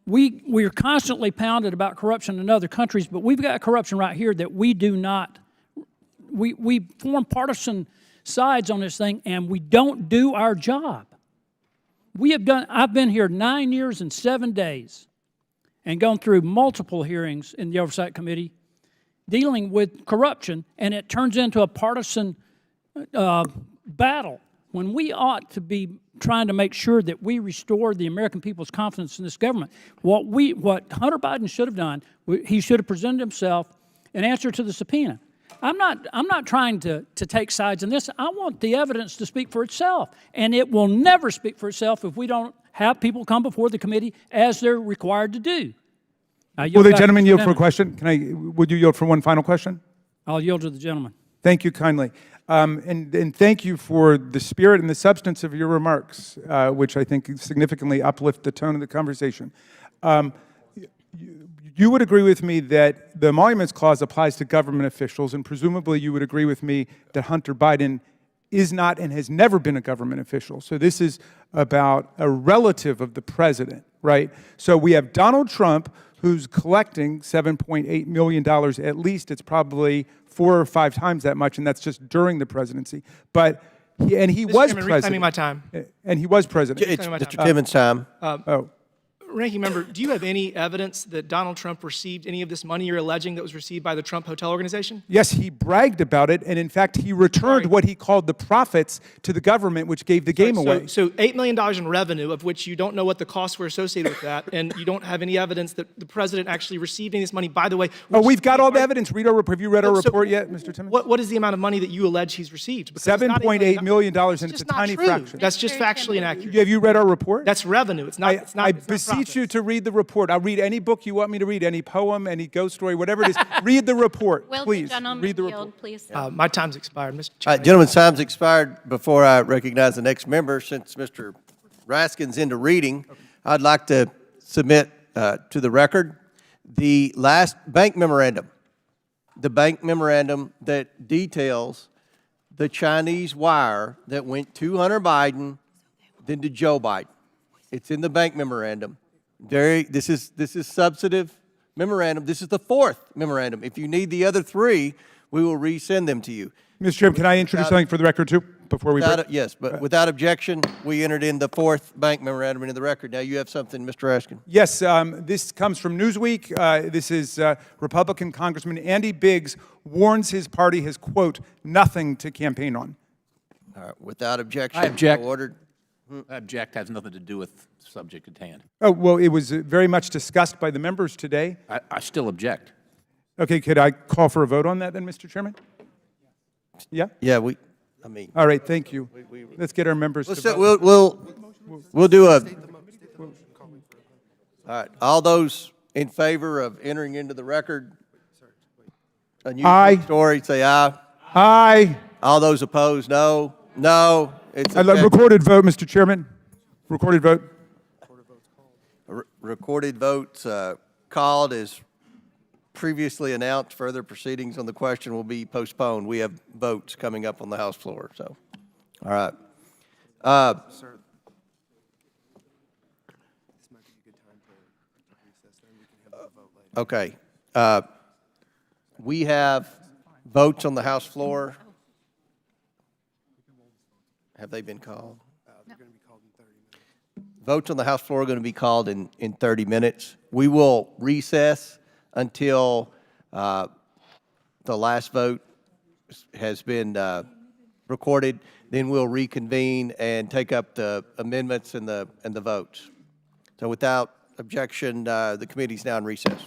We're constantly pounded about corruption in other countries, but we've got corruption right here that we do not. We form partisan sides on this thing, and we don't do our job. I've been here 9 years and 7 days and gone through multiple hearings in the Oversight Committee dealing with corruption, and it turns into a partisan battle when we ought to be trying to make sure that we restore the American people's confidence in this government. What Hunter Biden should have done, he should have presented himself in answer to the subpoena. I'm not trying to take sides in this. I want the evidence to speak for itself, and it will never speak for itself if we don't have people come before the committee as they're required to do. Will the gentleman yield for a question? Would you yield for one final question? I'll yield to the gentleman. Thank you kindly. And thank you for the spirit and the substance of your remarks, which I think significantly uplift the tone of the conversation. You would agree with me that the Emoluments Clause applies to government officials, and presumably you would agree with me that Hunter Biden is not and has never been a government official. So this is about a relative of the president, right? So we have Donald Trump, who's collecting $7.8 million at least. It's probably 4 or 5 times that much, and that's just during the presidency. But he was president. Reclaiming my time. And he was president. It's Mr. Timmons' time. Ranking member, do you have any evidence that Donald Trump received any of this money you're alleging that was received by the Trump Hotel organization? Yes, he bragged about it, and in fact, he returned what he called the profits to the government, which gave the game away. So $8 million in revenue, of which you don't know what the costs were associated with that, and you don't have any evidence that the president actually received any of this money. By the way, we've got all the evidence. Have you read our report yet, Mr. Timmons? What is the amount of money that you allege he's received? $7.8 million, and it's a tiny fraction. That's just factually inaccurate. Have you read our report? That's revenue. It's not. I beseech you to read the report. I'll read any book you want me to read, any poem, any ghost story, whatever it is. Read the report, please. Read the report. Please. My time's expired, Mr. Chairman. Gentleman's time's expired. Before I recognize the next member, since Mr. Raskin's into reading, I'd like to submit to the record the last bank memorandum, that details the Chinese wire that went to Hunter Biden, then to Joe Biden. It's in the bank memorandum. This is substantive memorandum. This is the 4th memorandum. If you need the other 3, we will resend them to you. Mr. Chairman, can I introduce something for the record, too, before we break? Yes, but without objection, we entered in the 4th bank memorandum into the record. Now you have something, Mr. Raskin. Yes, this comes from Newsweek. This is Republican Congressman Andy Biggs warns his party has, quote, nothing to campaign on. All right, without objection. I object. Ordered. I object. Has nothing to do with the subject at hand. Oh, well, it was very much discussed by the members today. I still object. Okay, could I call for a vote on that then, Mr. Chairman? Yeah? Yeah, all right, thank you. Let's get our members to vote. We'll do a... All right, all those in favor of entering into the record a new story, say aye. Aye. All those opposed, no. No. It's recorded vote, Mr. Chairman. Recorded vote. Recorded votes called as previously announced, further proceedings on the question will be postponed. We have votes coming up on the House floor, so, all right. Okay. We have votes on the House floor. Have they been called? Votes on the House floor are going to be called in 30 minutes. We will recess until the last vote has been recorded. Then we'll reconvene and take up the amendments and the votes. So without objection, the committee's now in recess.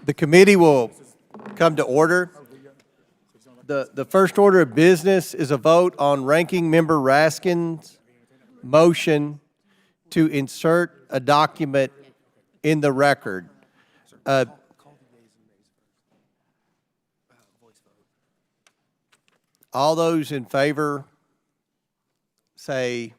The committee will come to order. The first order of business is a vote on Ranking Member Raskin's motion to insert a document in the record. All those in favor say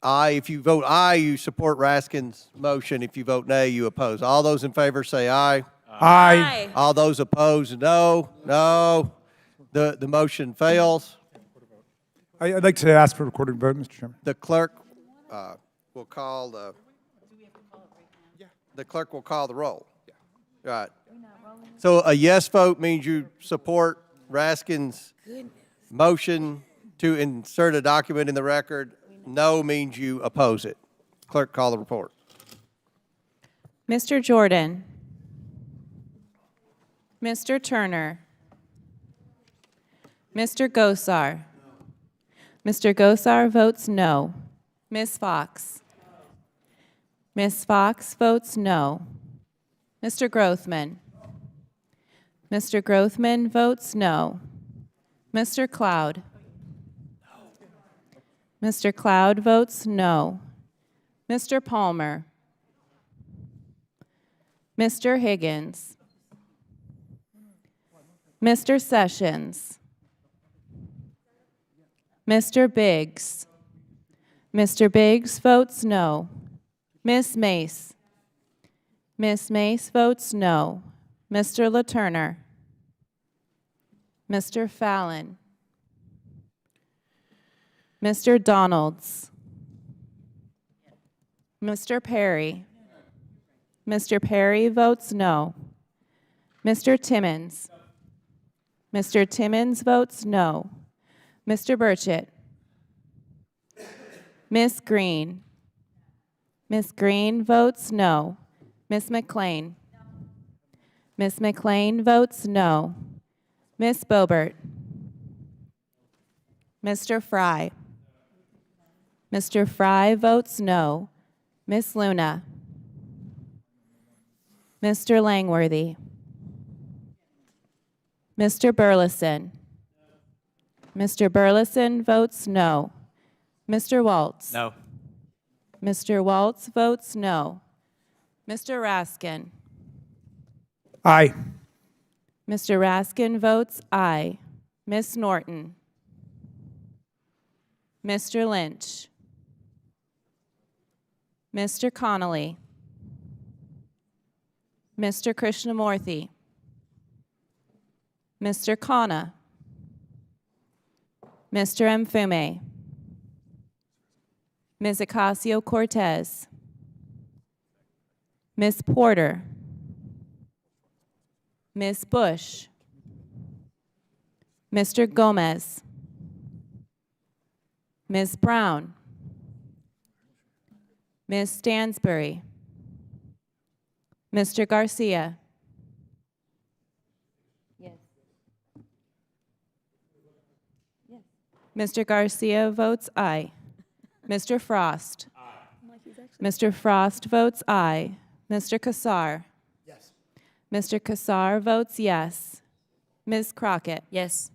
aye. If you vote aye, you support Raskin's motion. If you vote nay, you oppose. All those in favor say aye. Aye. All those opposed, no. No. The motion fails. I'd like to ask for a recorded vote, Mr. Chairman. The clerk will call the clerk will call the roll. Right. So a yes vote means you support Raskin's motion to insert a document in the record. No means you oppose it. Clerk, call the report. Mr. Jordan. Mr. Turner. Mr. Gosar. Mr. Gosar votes no. Ms. Fox. Ms. Fox votes no. Mr. Grothman. Mr. Grothman votes no. Mr. Cloud. Mr. Cloud votes no. Mr. Palmer. Mr. Higgins. Mr. Sessions. Mr. Biggs. Mr. Biggs votes no. Ms. Mace. Ms. Mace votes no. Mr. LaTurner. Mr. Fallon. Mr. Donalds. Mr. Perry. Mr. Perry votes no. Mr. Timmons. Mr. Timmons votes no. Mr. Burchett. Ms. Green. Ms. Green votes no. Ms. McLean. Ms. McLean votes no. Ms. Boebert. Mr. Fry. Mr. Fry votes no. Ms. Luna. Mr. Langworthy. Mr. Burleson. Mr. Burleson votes no. Mr. Waltz. No. Mr. Waltz votes no. Mr. Raskin. Aye. Mr. Raskin votes aye. Ms. Norton. Mr. Lynch. Mr. Connolly. Mr. Krishnamurthy. Mr. Khanna. Mr. Mfume. Ms. Ocasio-Cortez. Ms. Porter. Ms. Bush. Mr. Gomez. Ms. Brown. Ms. Stansbury. Mr. Garcia. Yes. Yes. Mr. Garcia votes aye. Mr. Frost. Mr. Frost votes aye. Mr. Kassar. Yes. Mr. Kassar votes yes. Ms. Crockett. Yes.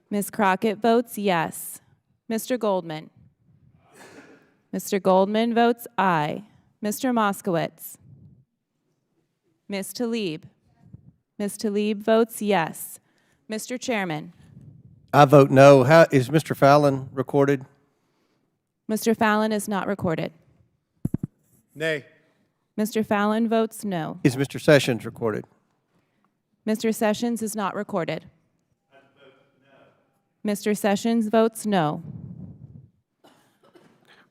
Ms. Crockett votes yes. Mr. Goldman. Mr. Goldman votes aye. Mr. Moskowitz. Ms. Tlaib. Ms. Tlaib votes yes. Mr. Chairman. I vote no. How is Mr. Fallon recorded? Mr. Fallon is not recorded. Nay. Mr. Fallon votes no. Is Mr. Sessions recorded? Mr. Sessions is not recorded. Mr. Sessions votes no.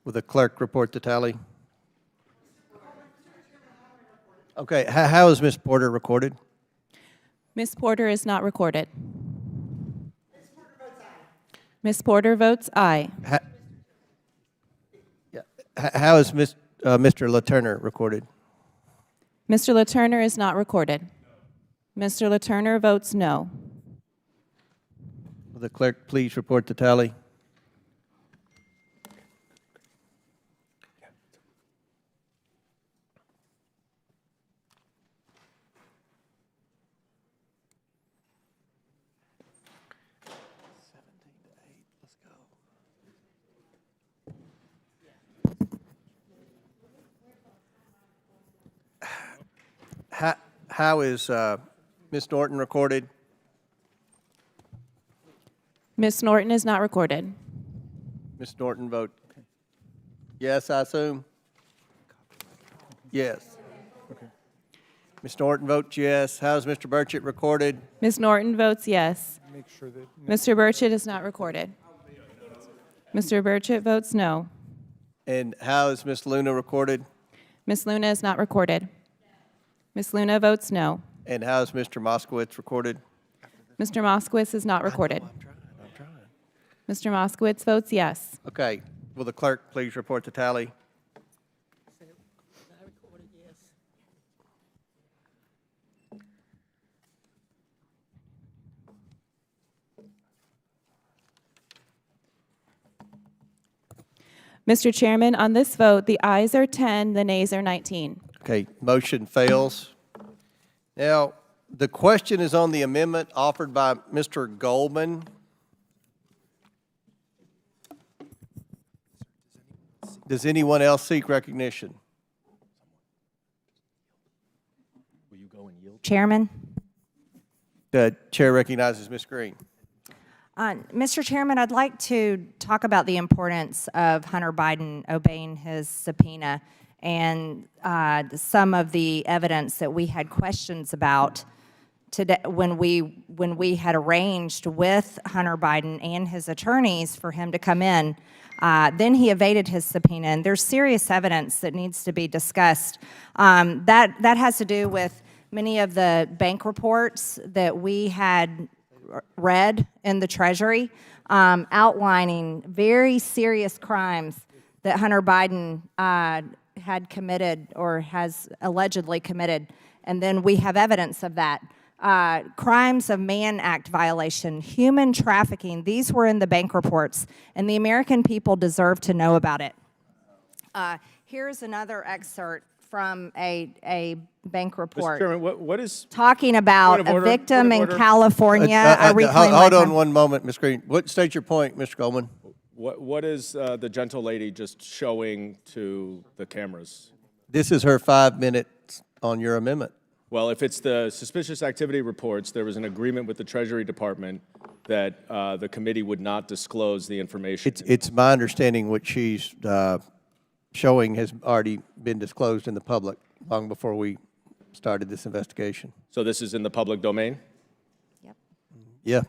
Will the clerk report the tally? Okay, how is Ms. Porter recorded? Ms. Porter is not recorded. Ms. Porter votes aye. How is Mr. LaTurner recorded? Mr. LaTurner is not recorded. Mr. LaTurner votes no. Will the clerk please report the tally? How is Ms. Norton recorded? Ms. Norton is not recorded. Ms. Norton vote yes, I assume? Yes. Ms. Norton votes yes. How is Mr. Burchett recorded? Ms. Norton votes yes. Mr. Burchett is not recorded. Mr. Burchett votes no. And how is Ms. Luna recorded? Ms. Luna is not recorded. Ms. Luna votes no. And how is Mr. Moskowitz recorded? Mr. Moskowitz is not recorded. Mr. Moskowitz votes yes. Okay. Will the clerk please report the tally? Mr. Chairman, on this vote, the ayes are 10, the nays are 19. Okay, motion fails. Now, the question is on the amendment offered by Mr. Goldman. Does anyone else seek recognition? Chairman. The chair recognizes Ms. Green. Mr. Chairman, I'd like to talk about the importance of Hunter Biden obeying his subpoena and some of the evidence that we had questions about today when we had arranged with Hunter Biden and his attorneys for him to come in. Then he evaded his subpoena, and there's serious evidence that needs to be discussed. That has to do with many of the bank reports that we had read in the Treasury, outlining very serious crimes that Hunter Biden had committed or has allegedly committed, and then we have evidence of that. Crimes of Mann Act violation, human trafficking, these were in the bank reports, and the American people deserve to know about it. Here's another excerpt from a bank report. Mr. Chairman, what is talking about a victim in California. I reclaim hold my on time. one moment, Ms. Green. State your point, Mr. Goldman. what is the gentle lady just showing to the cameras? This is her 5 minutes on your amendment. Well, if it's the suspicious activity reports, there was an agreement with the Treasury Department that the committee would not disclose the information. It's my understanding what she's showing has already been disclosed in the public long before we started this investigation. So this is in the public domain? Yeah.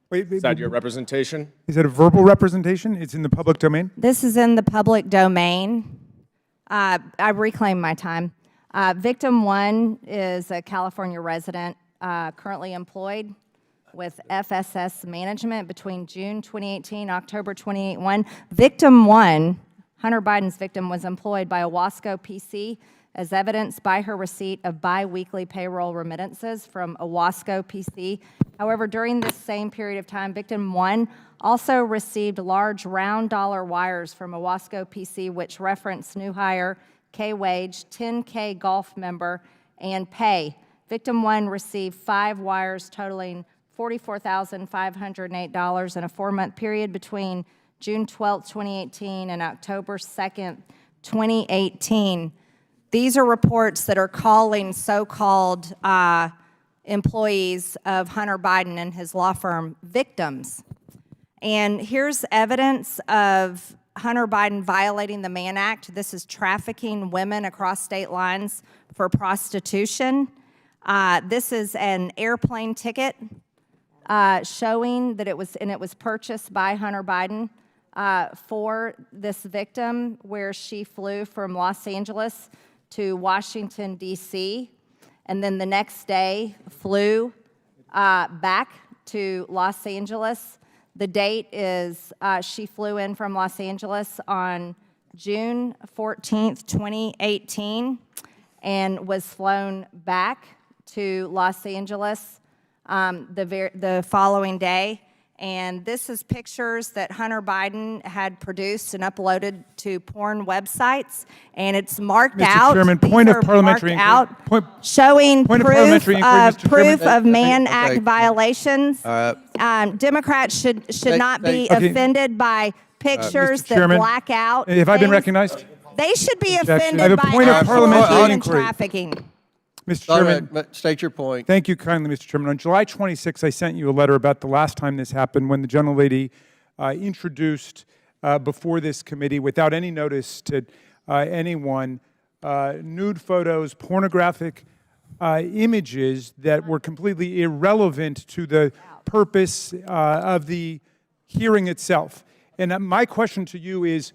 Wait, Is that your representation? Is that a verbal representation? It's in the public domain? This is in the public domain. I reclaim my time. Victim 1 is a California resident currently employed with FSS Management between June 2018 October 2021. Victim 1, Hunter Biden's victim, was employed by Owasco PC as evidenced by her receipt of biweekly payroll remittances from Owasco PC. However, during this same period of time, victim 1 also received large round dollar wires from Owasco PC, which reference new hire, K-wage, 10K golf member, and pay. Victim 1 received 5 wires totaling $44,508 in a 4-month period between June 12, 2018 and October 2nd, 2018. These are reports that are calling so-called employees of Hunter Biden and his law firm victims. And here's evidence of Hunter Biden violating the Mann Act. This is trafficking women across state lines for prostitution. This is an airplane ticket showing that it was purchased by Hunter Biden for this victim, where she flew from Los Angeles to Washington, D.C., and then the next day flew back to Los Angeles. The date is she flew in from Los Angeles on June 14th, 2018, and was flown back to Los Angeles the following day. And this is pictures that Hunter Biden had produced and uploaded to porn websites, and it's marked out. Mr. Chairman, These point of are parliamentary marked inquiry. out, showing Point of proof parliamentary inquiry, of Mr. Chairman. proof of Mann Okay. Act violations. Democrats should not be Okay. offended by pictures Mr. that Chairman, black out. have I been things. recognized? They should be Objection. I have offended a by point of actual parliamentary human inquiry. trafficking. Mr. All Chairman. right, but state your point. Thank you kindly, Mr. Chairman. On July 26th, I sent you a letter about the last time this happened when the gentlelady introduced before this committee without any notice to anyone nude photos, pornographic images that were completely irrelevant to the purpose of the hearing itself. And my question to you is,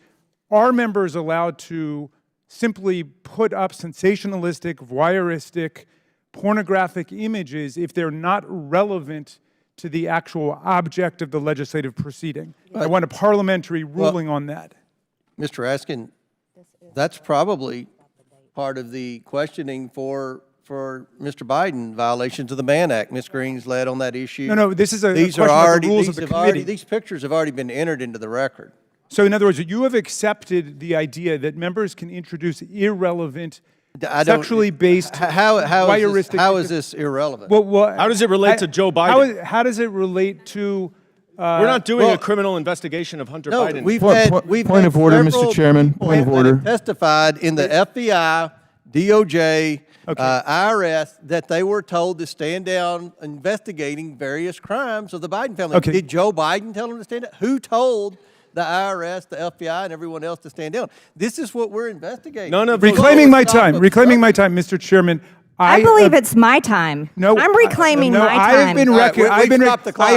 are members allowed to simply put up sensationalistic, voyeuristic, pornographic images if they're not relevant to the actual object of the legislative proceeding? I want a parliamentary ruling on that. Mr. Raskin, that's probably part of the questioning for Mr. Biden, violations of the Mann Act. Ms. Green's led on that issue. No, this is a These question are of already, the rules these of the have already, committee. these pictures have already been entered into the record. So in other words, you have accepted the idea that members can introduce irrelevant, sexually based, voyeuristic... How is this irrelevant? Well, how does it relate to Joe Biden? How does it relate to... We're not doing a criminal investigation of Hunter Biden. We've Point had of order, several Mr. Chairman. people Point of that order. have testified in the FBI, DOJ, IRS, that they were told to stand down investigating various crimes of the Biden family. Okay. Did Joe Biden tell them to stand down? Who told the IRS, the FBI, and everyone else to stand down? This is what we're investigating. None of Reclaiming my time, Mr. Chairman. I believe it's my time. No, I'm reclaiming my time. I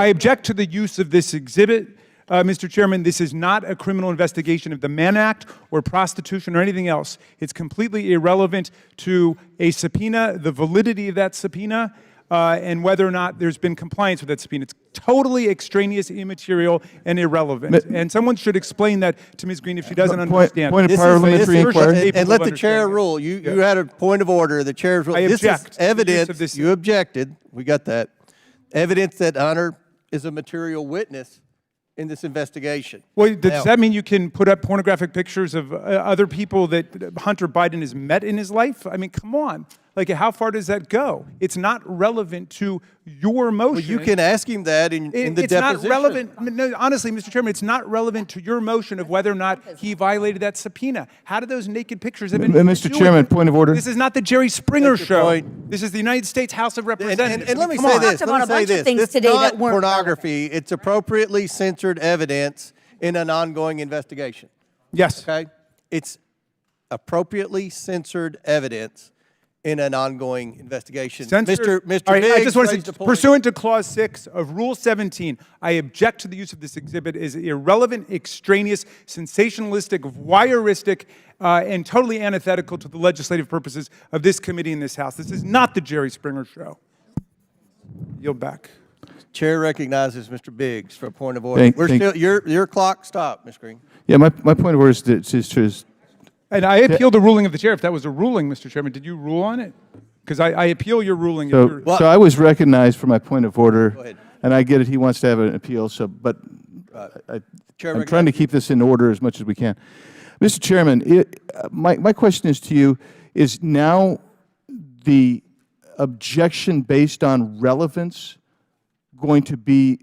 object to the use of this exhibit, Mr. Chairman. This is not a criminal investigation of the Mann Act or prostitution or anything else. It's completely irrelevant to a subpoena, the validity of that subpoena, and whether or not there's been compliance with that subpoena. It's totally extraneous, immaterial, and irrelevant. And someone should explain that to Ms. Green if she doesn't understand. Point of parliamentary inquiry. And let the chair rule. You had a point of order. The chair's rule. I object. This is evidence. You objected. We got that. Evidence that Hunter is a material witness in this investigation. Well, does that mean you can put up pornographic pictures of other people that Hunter Biden has met in his life? I mean, come on. Like, how far does that go? It's not relevant to your motion. Well, you can ask him that in the it's deposition. Not relevant. No, honestly, Mr. Chairman, it's not relevant to your motion of whether or not he violated that subpoena. How did those naked pictures have been? Mr. Chairman, point of order. This is not the Jerry Springer show. This is the United States House of Representatives. And let me Come say on. this. Talked Let me about a say bunch of this. things This is today not that weren't pornography. It's appropriately censored evidence in an ongoing investigation. Yes. Okay? It's appropriately censored evidence in an ongoing investigation. Censored. Mr. All right, I Biggs just want to raised say, a point. pursuant to Clause 6 of Rule 17, I object to the use of this exhibit as irrelevant, extraneous, sensationalistic, voyeuristic, and totally antithetical to the legislative purposes of this committee in this House. This is not the Jerry Springer show. Yield back. Chair recognizes Mr. Biggs for a point of order. Your clock stopped, Ms. Green. Yeah, my point of order is And I appeal the ruling of the chair. If that was a ruling, Mr. Chairman, did you rule on it? Because I appeal your ruling. So I was recognized for my point of order. Go ahead. And I get it, he wants to have an appeal, but I'm trying to keep this in order as much as we can. Mr. Chairman, my question is to you, is now the objection based on relevance going to be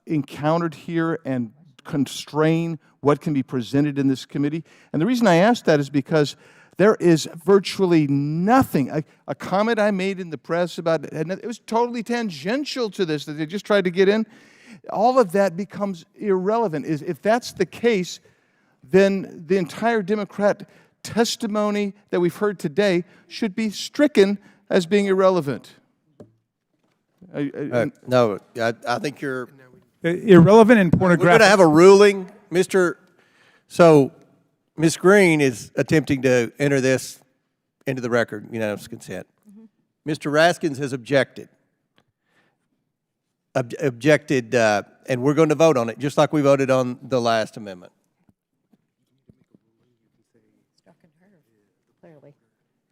encountered here and constrain what can be presented in this committee? And the reason I ask that is because there is virtually nothing. A comment I made in the press about it was totally tangential to this, that they just tried to get in. All of that becomes irrelevant. If that's the case, then the entire Democrat testimony that we've heard today should be stricken as being irrelevant. No, I think you're irrelevant and pornographic. We're going to have a ruling, Mr. So, Ms. Green is attempting to enter this into the record, unanimous consent. Mr. Raskins has objected. And we're going to vote on it, just like we voted on the last amendment. Clearly.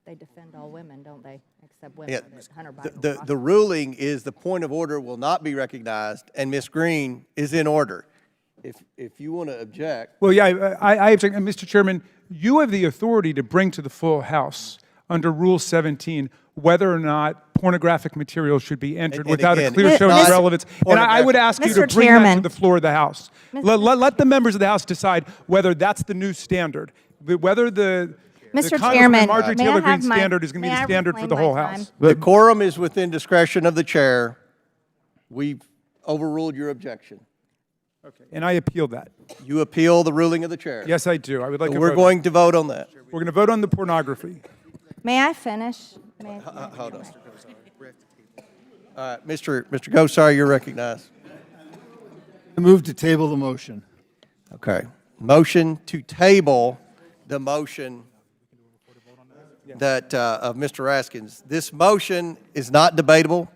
They defend all women, don't they? Except women. Yeah, Hunter Biden. the ruling is the point of order will not be recognized, and Ms. Green is in order. If you want to object. Well, yeah, I object. And Mr. Chairman, you have the authority to bring to the full House under Rule 17 whether or not pornographic material should be entered without a clear showing of relevance. And I would ask you to bring that to the floor of the House. Let the members of the House decide whether that's the new standard, whether the Mr. Congresswoman Chairman, Marjorie may I Taylor have Greene's my- standard is going to be may the I standard for reclaim the my whole time? House. The quorum is within discretion of the chair. We've overruled your objection. And I appeal that. You appeal the ruling of the chair. Yes, I do. I would like So a we're vote. going to vote on that. We're going to vote on the pornography. May I finish? Hold on. All right, Mr. Gosar, you're recognized. I move to table the motion. Okay. Motion to table the motion that of Mr. Raskins. This motion is not debatable.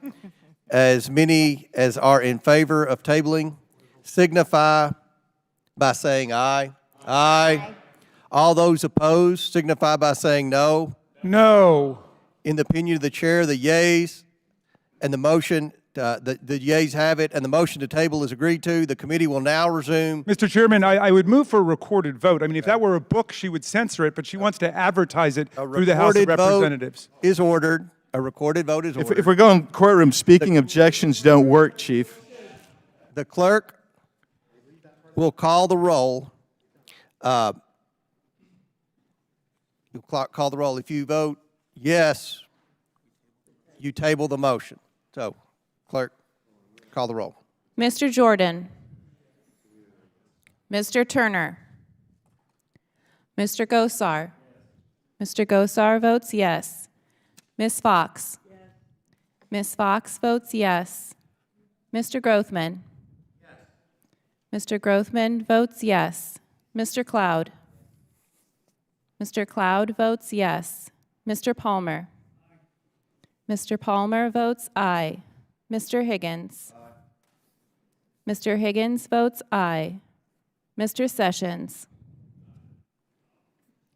As many as are in favor of tabling signify by saying aye. Aye. All those opposed signify by saying no. No. In the opinion of the chair, the yeas and the motion, the yeas have it, and the motion to table is agreed to. The committee will now resume. Mr. Chairman, I would move for a recorded vote. I mean, if that were a book, she would censor it, but she wants to advertise it through the House of Recorded vote Representatives. is ordered. A recorded vote is ordered. If we're going courtroom, speaking objections don't work, Chief. The clerk will call the roll. You'll call the roll. If you vote yes, you table the motion. So, clerk, call the roll. Mr. Jordan. Mr. Turner. Mr. Gosar. Mr. Gosar votes yes. Ms. Fox. Ms. Fox votes yes. Mr. Grothman. Mr. Grothman votes yes. Mr. Cloud. Mr. Cloud votes yes. Mr. Palmer. Mr. Palmer votes aye. Mr. Higgins. Mr. Higgins votes aye. Mr. Sessions.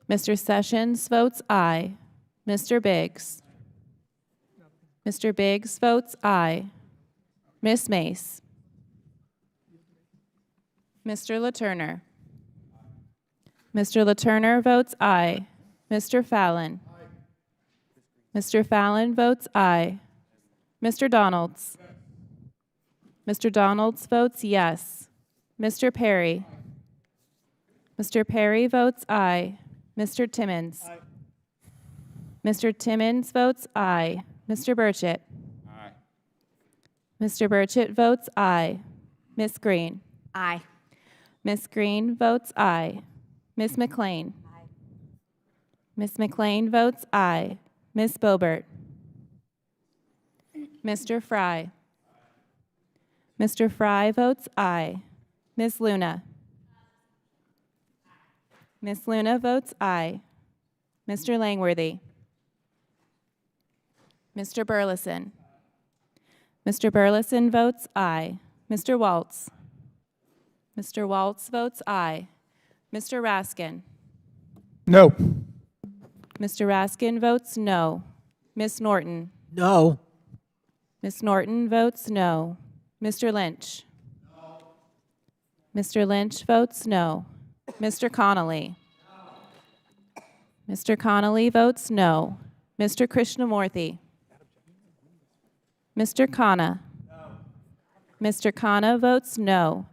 Mr. Sessions votes aye. Mr. Biggs. Mr. Biggs votes aye. Ms. Mace. Mr. LaTurner. Mr. LaTurner votes aye. Mr. Fallon. Mr. Fallon votes aye. Mr. Donalds. Mr. Donalds votes yes. Mr. Perry. Mr. Perry votes aye. Mr. Timmons. Mr. Timmons votes aye. Mr. Burchett. Mr. Burchett votes aye. Ms. Green. Aye. Ms. Green votes aye. Ms. McLean. Ms. McLean votes aye. Ms. Boebert. Mr. Fry. Mr. Fry votes aye. Ms. Luna. Ms. Luna votes aye. Mr. Langworthy. Mr. Burleson. Mr. Burleson votes aye. Mr. Waltz. Mr. Waltz votes aye. Mr. Raskin. No. Mr. Raskin votes no. Ms. Norton. No. Ms. Norton votes no. Mr. Lynch. Mr. Lynch votes no. Mr. Connolly. Mr. Connolly votes no. Mr. Krishnamurthy. Mr. Khanna. Mr. Khanna votes no.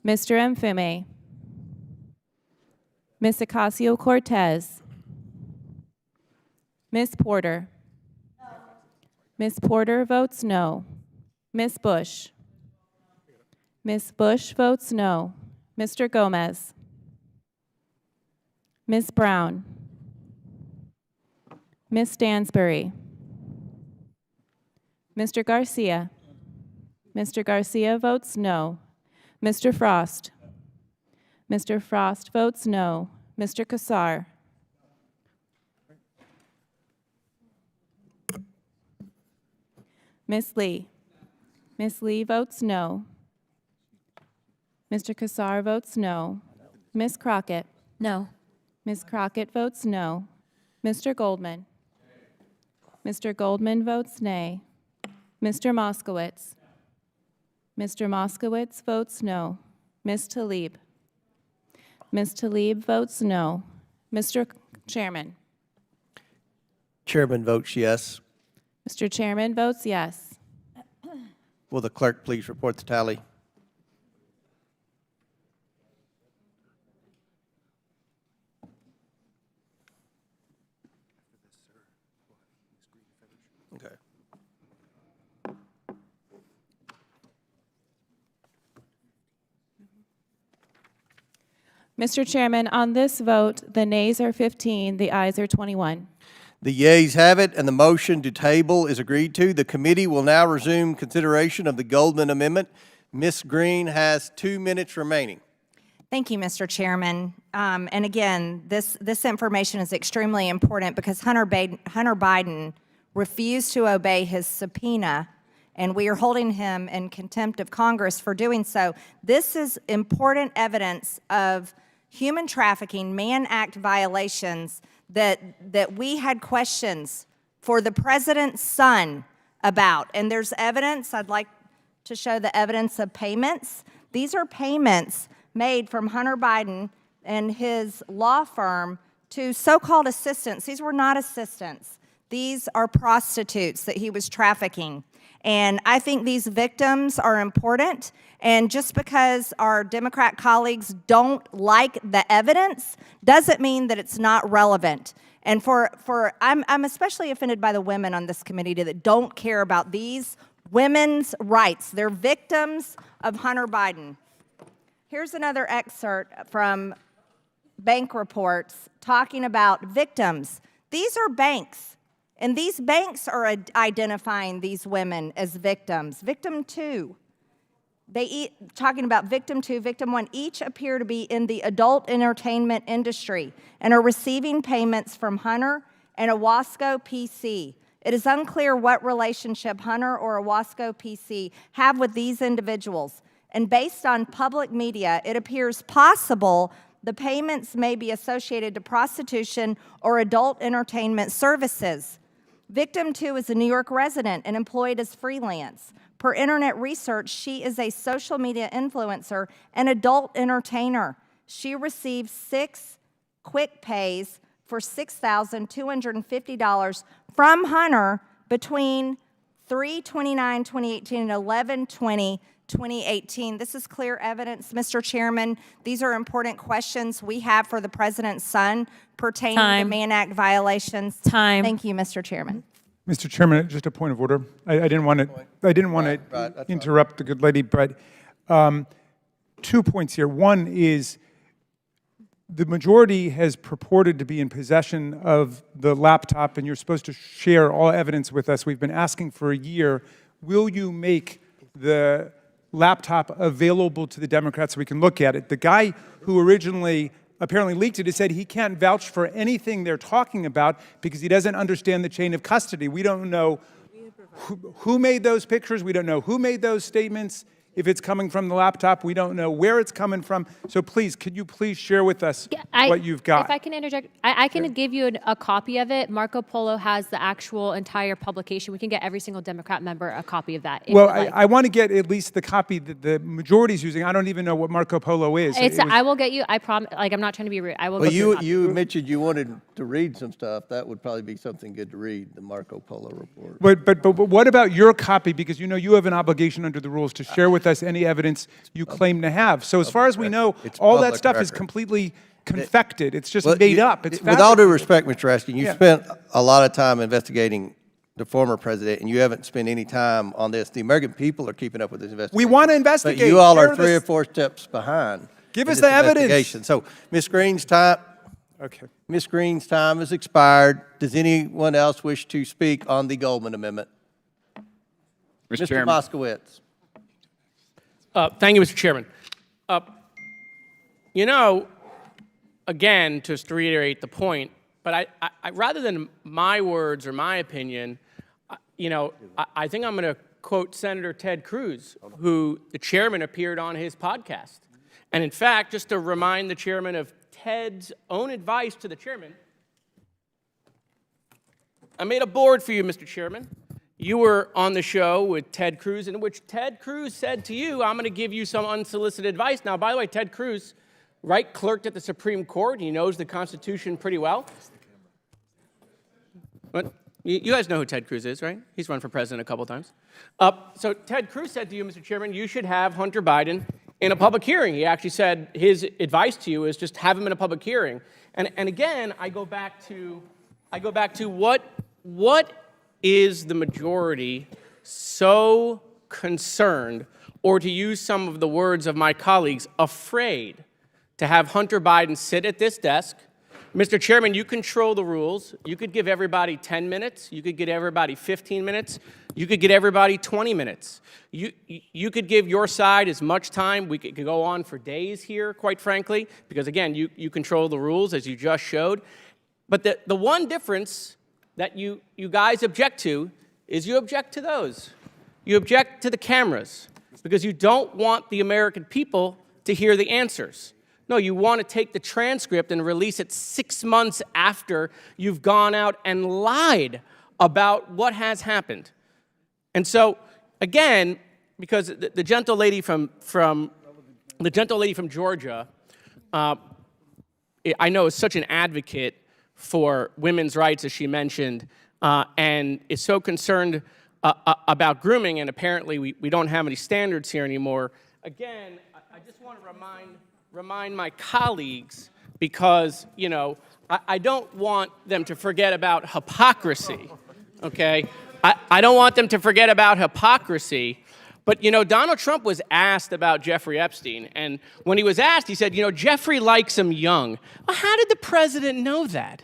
Mr. Mfume. Ms. Ocasio-Cortez. Ms. Porter. Ms. Porter votes no. Ms. Bush. Ms. Bush votes no. Mr. Gomez. Ms. Brown. Ms. Stansbury. Mr. Garcia. Mr. Garcia votes no. Mr. Frost. Mr. Frost votes no. Mr. Kassar. Ms. Lee. Ms. Lee votes no. Mr. Kassar votes no. Ms. Crockett. No. Ms. Crockett votes no. Mr. Goldman. Mr. Goldman votes nay. Mr. Moskowitz. Mr. Moskowitz votes no. Ms. Tlaib. Ms. Tlaib votes no. Mr. Chairman. Chairman votes yes. Mr. Chairman votes yes. Will the clerk please report the tally? Mr. Chairman, on this vote, the nays are 15, the ayes are 21. The yeas have it, and the motion to table is agreed to. The committee will now resume consideration of the Goldman Amendment. Ms. Green has 2 minutes remaining. Thank you, Mr. Chairman. And again, this information is extremely important because Hunter Biden refused to obey his subpoena, and we are holding him in contempt of Congress for doing so. This is important evidence of human trafficking, Mann Act violations that we had questions for the president's son about. And there's evidence, I'd like to show the evidence of payments. These are payments made from Hunter Biden and his law firm to so-called assistants. These were not assistants. These are prostitutes that he was trafficking. And I think these victims are important. And just because our Democrat colleagues don't like the evidence doesn't mean that it's not relevant. And I'm especially offended by the women on this committee that don't care about these women's rights. They're victims of Hunter Biden. Here's another excerpt from bank reports talking about victims. These are banks. And these banks are identifying these women as victims. Victim 2, talking about victim 2, victim 1, each appear to be in the adult entertainment industry and are receiving payments from Hunter and Owasco PC. It is unclear what relationship Hunter or Owasco PC have with these individuals. And based on public media, it appears possible the payments may be associated to prostitution or adult entertainment services. Victim 2 is a New York resident and employed as freelance. Per internet research, she is a social media influencer and adult entertainer. She received 6 quick pays for $6,250 from Hunter between 3/29/2018 and 11/20/2018. This is clear evidence, Mr. Chairman. These are important questions we have for the president's son pertaining to Mann Act violations. Thank you, Mr. Chairman. Mr. Chairman, just a point of order. I didn't want to interrupt the good lady, but 2 points here. One is the majority has purported to be in possession of the laptop, and you're supposed to share all evidence with us. We've been asking for a year. Will you make the laptop available to the Democrats so we can look at it? The guy who originally apparently leaked it has said he can't vouch for anything they're talking about because he doesn't understand the chain of custody. We don't know who made those pictures. We don't know who made those statements. If it's coming from the laptop, we don't know where it's coming from. So please, could you please share with us what you've got? If I can interject, I can give you a copy of it. Marco Polo has the actual entire publication. We can get every single Democrat member a copy of that. Well, I want to get at least the copy that the majority is using. I don't even know what Marco Polo is. I will get you. I promise. Like, I'm not trying to be rude. I will. Well, get you a copy. you mentioned you wanted to read some stuff. That would probably be something good to read, the Marco Polo report. But what about your copy? Because you know you have an obligation under the rules to share with us any evidence you claim to have. So as far as we know, all that stuff is completely confected. It's just made up. It's with all due respect, Mr. Raskin, you spent a lot of time investigating the former president, and you haven't spent any time on this. The American people are keeping up with this investigation. We want to investigate. But you all are 3 or 4 steps behind. Give us the evidence. So Ms. Green's time. Okay. Ms. Green's time has expired. Does anyone else wish to speak on the Goldman Amendment? Mr. Mr. Moskowitz. Thank you, Mr. Chairman. You know, again, just to reiterate the point, but I rather than my words or my opinion, I think I'm going to quote Senator Ted Cruz, who the chairman appeared on his podcast. And in fact, just to remind the chairman of Ted's own advice to the chairman, I made a board for you, Mr. Chairman. You were on the show with Ted Cruz, in which Ted Cruz said to you, I'm going to give you some unsolicited advice. Now, by the way, Ted Cruz, clerked at the Supreme Court. He knows the Constitution pretty well. But you guys know who Ted Cruz is, right? He's run for president a couple times. So Ted Cruz said to you, Mr. Chairman, you should have Hunter Biden in a public hearing. He actually said his advice to you is just have him in a public hearing. And again, I go back to what is the majority so concerned, or to use some of the words of my colleagues, afraid to have Hunter Biden sit at this desk. Mr. Chairman, you control the rules. You could give everybody 10 minutes. You could give everybody 15 minutes. You could give everybody 20 minutes. You could give your side as much time. We could go on for days here, quite frankly, because, again, you control the rules, as you just showed. But the one difference that you guys object to is you object to those. You object to the cameras because you don't want the American people to hear the answers. No, you want to take the transcript and release it 6 months after you've gone out and lied about what has happened. And so, again, because the gentle lady from Georgia, I know is such an advocate for women's rights, as she mentioned, and is so concerned about grooming, and apparently we don't have any standards here anymore. Again, I just want to remind my colleagues, because, you know, I don't want them to forget about hypocrisy, okay? I don't want them to forget about hypocrisy. But, you know, Donald Trump was asked about Jeffrey Epstein, and when he was asked, he said, you know, Jeffrey likes him young. Well, how did the president know that?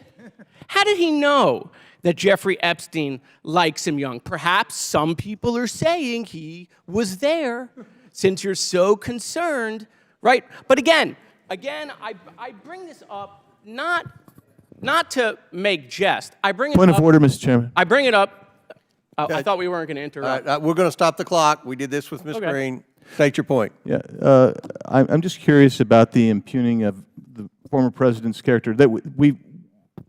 How did he know that Jeffrey Epstein likes him young? Perhaps some people are saying he was there, since you're so concerned, right? But again, I bring this up not to make jest. I bring it Point up, of order, Mr. Chairman. I bring it up. I thought we weren't going to interrupt. We're going to stop the clock. We did this with Ms. Okay. Green. State your point. Yeah, I'm just curious about the impugning of the former president's character. That we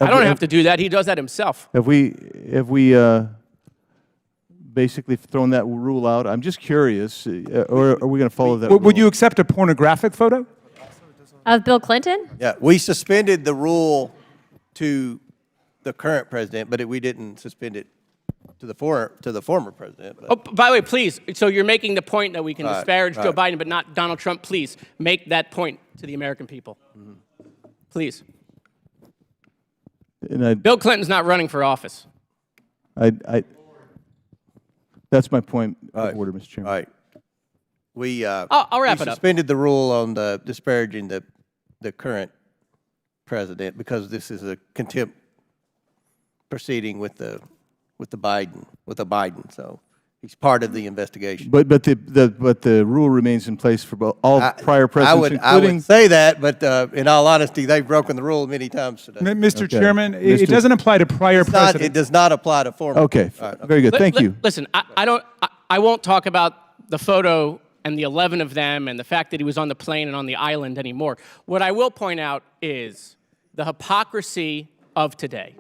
I don't have to do that. He does that himself. Have we basically thrown that rule out? I'm just curious, or are we going to follow that? Would you accept a pornographic photo? Of Bill Clinton? Yeah, we suspended the rule to the current president, but we didn't suspend it to the former president. But. Oh, by the way, please, so you're making the point that we can Right, disparage Joe right. Biden, but not Donald Trump. Please make that point to the American people. Please. And Bill Clinton's not running for office. that's my point Right. of order, Mr. Chairman. Right. I'll wrap it we up. suspended the rule on the disparaging the current president because this is a contempt proceeding with the Biden. So he's part of the investigation. But the rule remains in place for all prior presidents, I including. would say that, but in all honesty, they've broken the rule many times today. Mr. Okay. Chairman, it doesn't apply to prior presidents. It does not apply to former. Okay, All right, very good. Thank you. Listen, I won't talk about the photo and the 11 of them and the fact that he was on the plane and on the island anymore. What I will point out is the hypocrisy of today.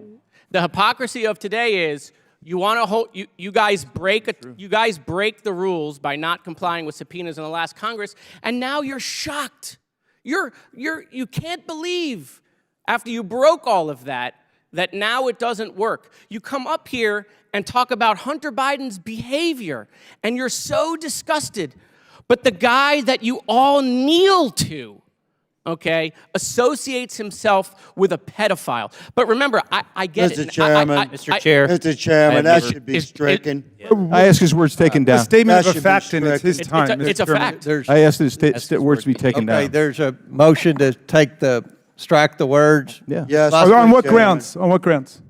The hypocrisy of today is you want to hold you guys break the rules by not complying with subpoenas in the last Congress, and now you're shocked. You can't believe after you broke all of that now it doesn't work. You come up here and talk about Hunter Biden's behavior, and you're so disgusted. But the guy that you all kneel to, okay, associates himself with a pedophile. But remember, I get Mr. it. Chairman, Mr. Chair. Mr. Chairman, that should be stricken. I ask his words taken down. A statement That of a should be fact, and it's his stricken. time. It's a Mr. Chairman. fact. I ask his words to be taken Okay, down. there's a motion to strike the words. Yeah. Yes. On what Mr. grounds? On what grounds?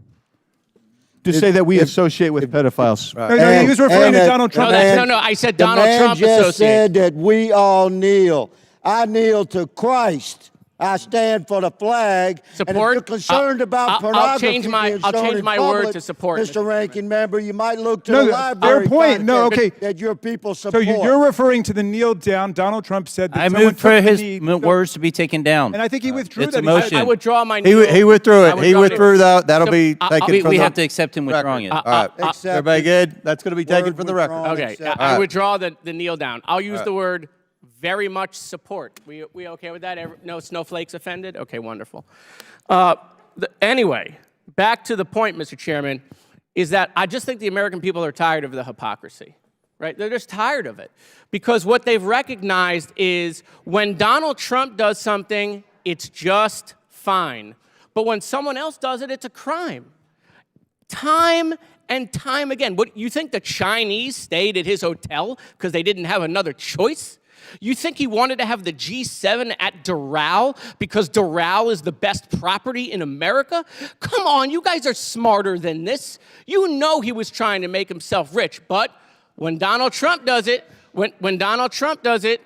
To say that we associate with pedophiles. No, he was referring to and Donald Trump. No, I said Donald Trump The man just associates. said that we all kneel. I kneel to Christ. I stand for the flag. And if Support? you're concerned about I'll pornography change my- being I'll shown change in my word public, to support, Mr. Ranking Member, you might look to No, the fair library point. No, content okay. that your people So support. you're referring to the kneel down. Donald Trump said that I someone moved for took the his knee. words to be taken down. And I think he withdrew It's a that. motion. I withdraw my He withdrew it. He withdrew that. That'll be taken from we the have to accept him withdrawing it. All right. Accept Everybody it. good? That's going to be taken Word from the record. withdrawn, Okay, accept I right. withdraw the kneel down. I'll use the word very much support. We okay with that? No snowflakes offended? Okay, wonderful. Anyway, back to the point, Mr. Chairman, is that I just think the American people are tired of the hypocrisy, right? They're just tired of it. Because what they've recognized is when Donald Trump does something, it's just fine. But when someone else does it, it's a crime. Time and time again. What, you think the Chinese stayed at his hotel because they didn't have another choice? You think he wanted to have the G7 at Doral because Doral is the best property in America? Come on, you guys are smarter than this. You know he was trying to make himself rich, but when Donald Trump does it, when Donald Trump does it,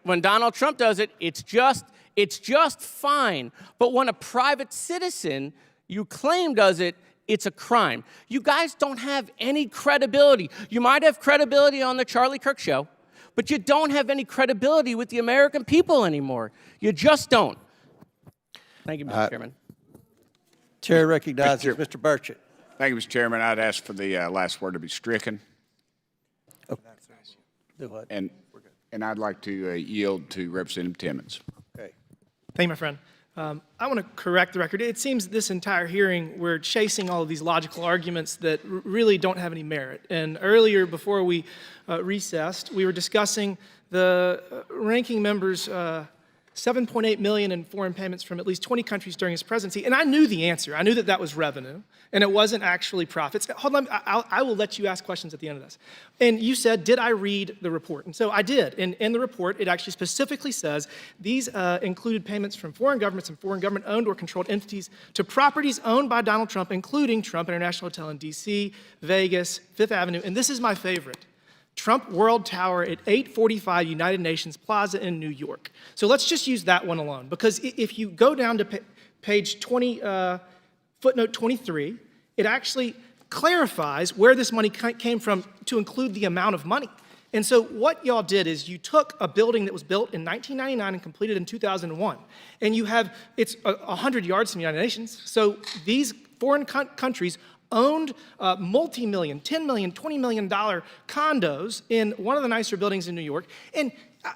when Donald Trump does it, it's just fine. But when a private citizen you claim does it, it's a crime. You guys don't have any credibility. You might have credibility on the Charlie Kirk show, but you don't have any credibility with the American people anymore. You just don't. Thank you, Mr. Chairman. Chair recognizes Mr. Burchett. Thank you, Mr. Chairman. I'd ask for the last word to be stricken. Do what? And I'd like to yield to Representative Timmons. Okay. Thank you, my friend. I want to correct the record. It seems this entire hearing, we're chasing all of these logical arguments that really don't have any merit. And earlier, before we recessed, we were discussing the ranking member's $7.8 million in foreign payments from at least 20 countries during his presidency. And I knew the answer. I knew that that was revenue, and it wasn't actually profits. Hold on, I will let you ask questions at the end of this. And you said, did I read the report? And so I did. And in the report, it actually specifically says these included payments from foreign governments and foreign government-owned or controlled entities to properties owned by Donald Trump, including Trump International Hotel in D.C., Vegas, Fifth Avenue, and this is my favorite, Trump World Tower at 845 United Nations Plaza in New York. So let's just use that one alone, because if you go down to page 20, footnote 23, it actually clarifies where this money came from to include the amount of money. And so what y'all did is you took a building that was built in 1999 and completed in 2001, and you have, it's 100 yards from the United Nations, so these foreign countries owned multi-million, $10 million, $20 million condos in one of the nicer buildings in New York. And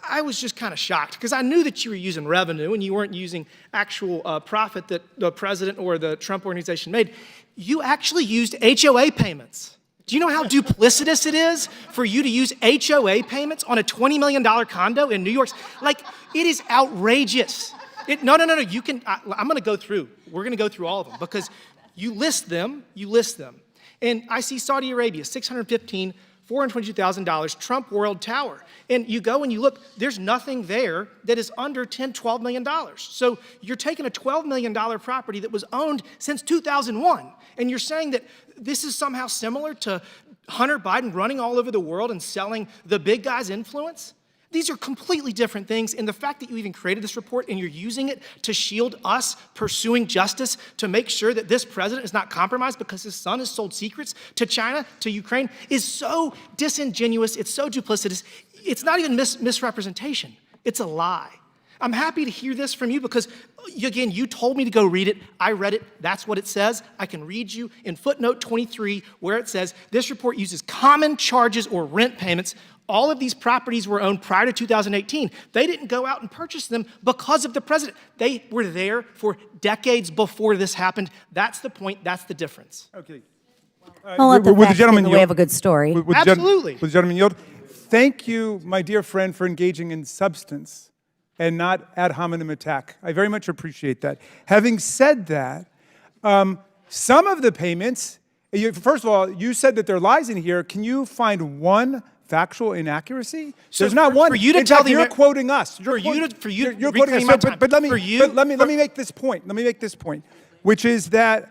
I was just kind of shocked because I knew that you were using revenue and you weren't using actual profit that the president or the Trump organization made. You actually used HOA payments. Do you know how duplicitous it is for you to use HOA payments on a $20 million condo in New York? Like, it is outrageous. No, you can, I'm going to go through. We're going to go through all of them because you list them. And I see Saudi Arabia, $615, $422,000, Trump World Tower. And you go and you look, there's nothing there that is under $10, $12 million. So you're taking a $12 million property that was owned since 2001, and you're saying that this is somehow similar to Hunter Biden running all over the world and selling the big guy's influence? These are completely different things, and the fact that you even created this report and you're using it to shield us pursuing justice to make sure that this president is not compromised because his son has sold secrets to China, to Ukraine, is so disingenuous, it's so duplicitous. It's not even misrepresentation, it's a lie. I'm happy to hear this from you because, again, you told me to go read it. I read it. That's what it says. I can read you in footnote 23 where it says, this report uses common charges or rent payments. All of these properties were owned prior to 2018. They didn't go out and purchase them because of the president. They were there for decades before this happened. That's the point. That's the difference. Okay. I'll let the would the facts gentleman in the way yield? of a good story. Absolutely. Would the gentleman yield? Thank you, my dear friend, for engaging in substance and not ad hominem attack. I very much appreciate that. Having said that, some of the payments, first of all, you said that there are lies in here. Can you find one factual inaccuracy? So there's not one. For you to in tell fact, the you're quoting us. You're you're quoting us. my time. But let me make this point. Let me make this point, which is that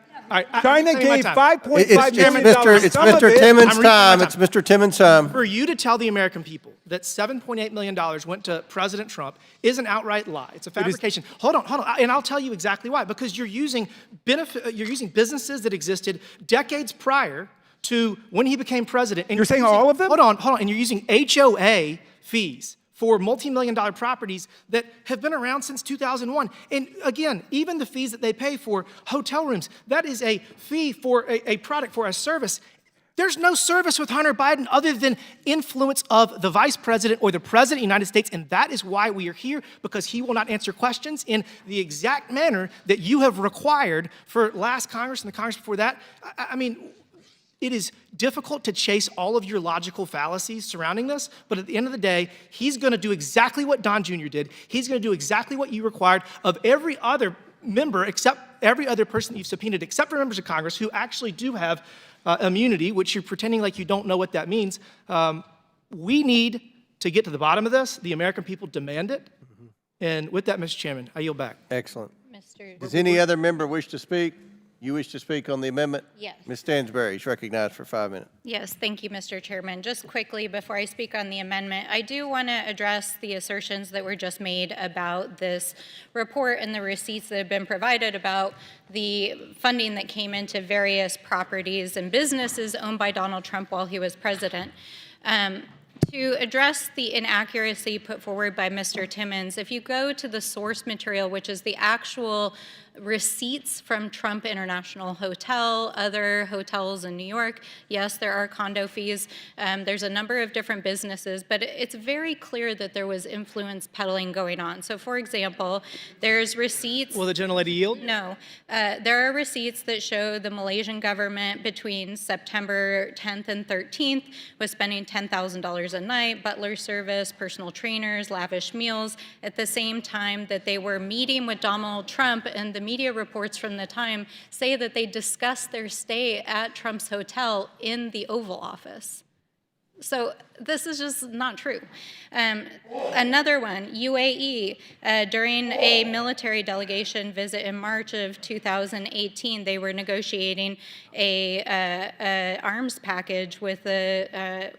China gave $5.5 million. It's Mr. Timmons' time. It's Mr. Timmons' time. For you to tell the American people that $7.8 million went to President Trump is an outright lie. It's a fabrication. Hold on. And I'll tell you exactly why. Because you're using businesses that existed decades prior to when he became president. And you're saying all of them? Hold on. And you're using HOA fees for multi-million-dollar properties that have been around since 2001. And again, even the fees that they pay for hotel rooms, that is a fee for a product, for a service. There's no service with Hunter Biden other than influence of the vice president or the president of the United States, and that is why we are here, because he will not answer questions in the exact manner that you have required for last Congress and the Congress before that. I mean, it is difficult to chase all of your logical fallacies surrounding this, but at the end of the day, he's going to do exactly what Don Jr. did. He's going to do exactly what you required of every other member, except every other person that you've subpoenaed, except for members of Congress who actually do have immunity, which you're pretending like you don't know what that means. We need to get to the bottom of this. The American people demand it. And with that, Mr. Chairman, I yield back. Excellent. Does any other member wish to speak? You wish to speak on the amendment? Yes. Ms. Stansberry is recognized for 5 minutes. Yes, thank you, Mr. Chairman. Just quickly, before I speak on the amendment, I do want to address the assertions that were just made about this report and the receipts that have been provided about the funding that came into various properties and businesses owned by Donald Trump while he was president. To address the inaccuracy put forward by Mr. Timmons, if you go to the source material, which is the actual receipts from Trump International Hotel, other hotels in New York, yes, there are condo fees. There's a number of different businesses, but it's very clear that there was influence peddling going on. So, for example, there's receipts. Will the gentlelady yield? No. There are receipts that show the Malaysian government between September 10th and 13th was spending $10,000 a night, butler service, personal trainers, lavish meals, at the same time that they were meeting with Donald Trump, and the media reports from the time say that they discussed their stay at Trump's hotel in the Oval Office. So this is just not true. Another one, UAE, during a military delegation visit in March of 2018, they were negotiating a arms package with the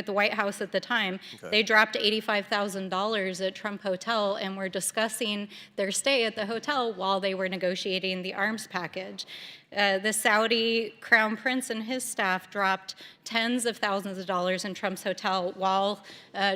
White House at the time. Okay. They dropped $85,000 at Trump Hotel and were discussing their stay at the hotel while they were negotiating the arms package. The Saudi Crown Prince and his staff dropped tens of thousands of dollars in Trump's hotel while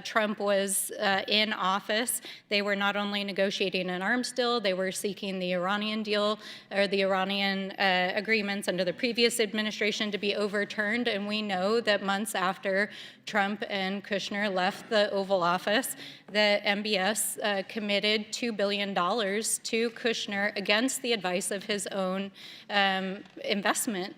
Trump was in office. They were not only negotiating an arms deal, they were seeking the Iranian deal or the Iranian agreements under the previous administration to be overturned. And we know that months after Trump and Kushner left the Oval Office, that MBS committed $2 billion to Kushner against the advice of his own investment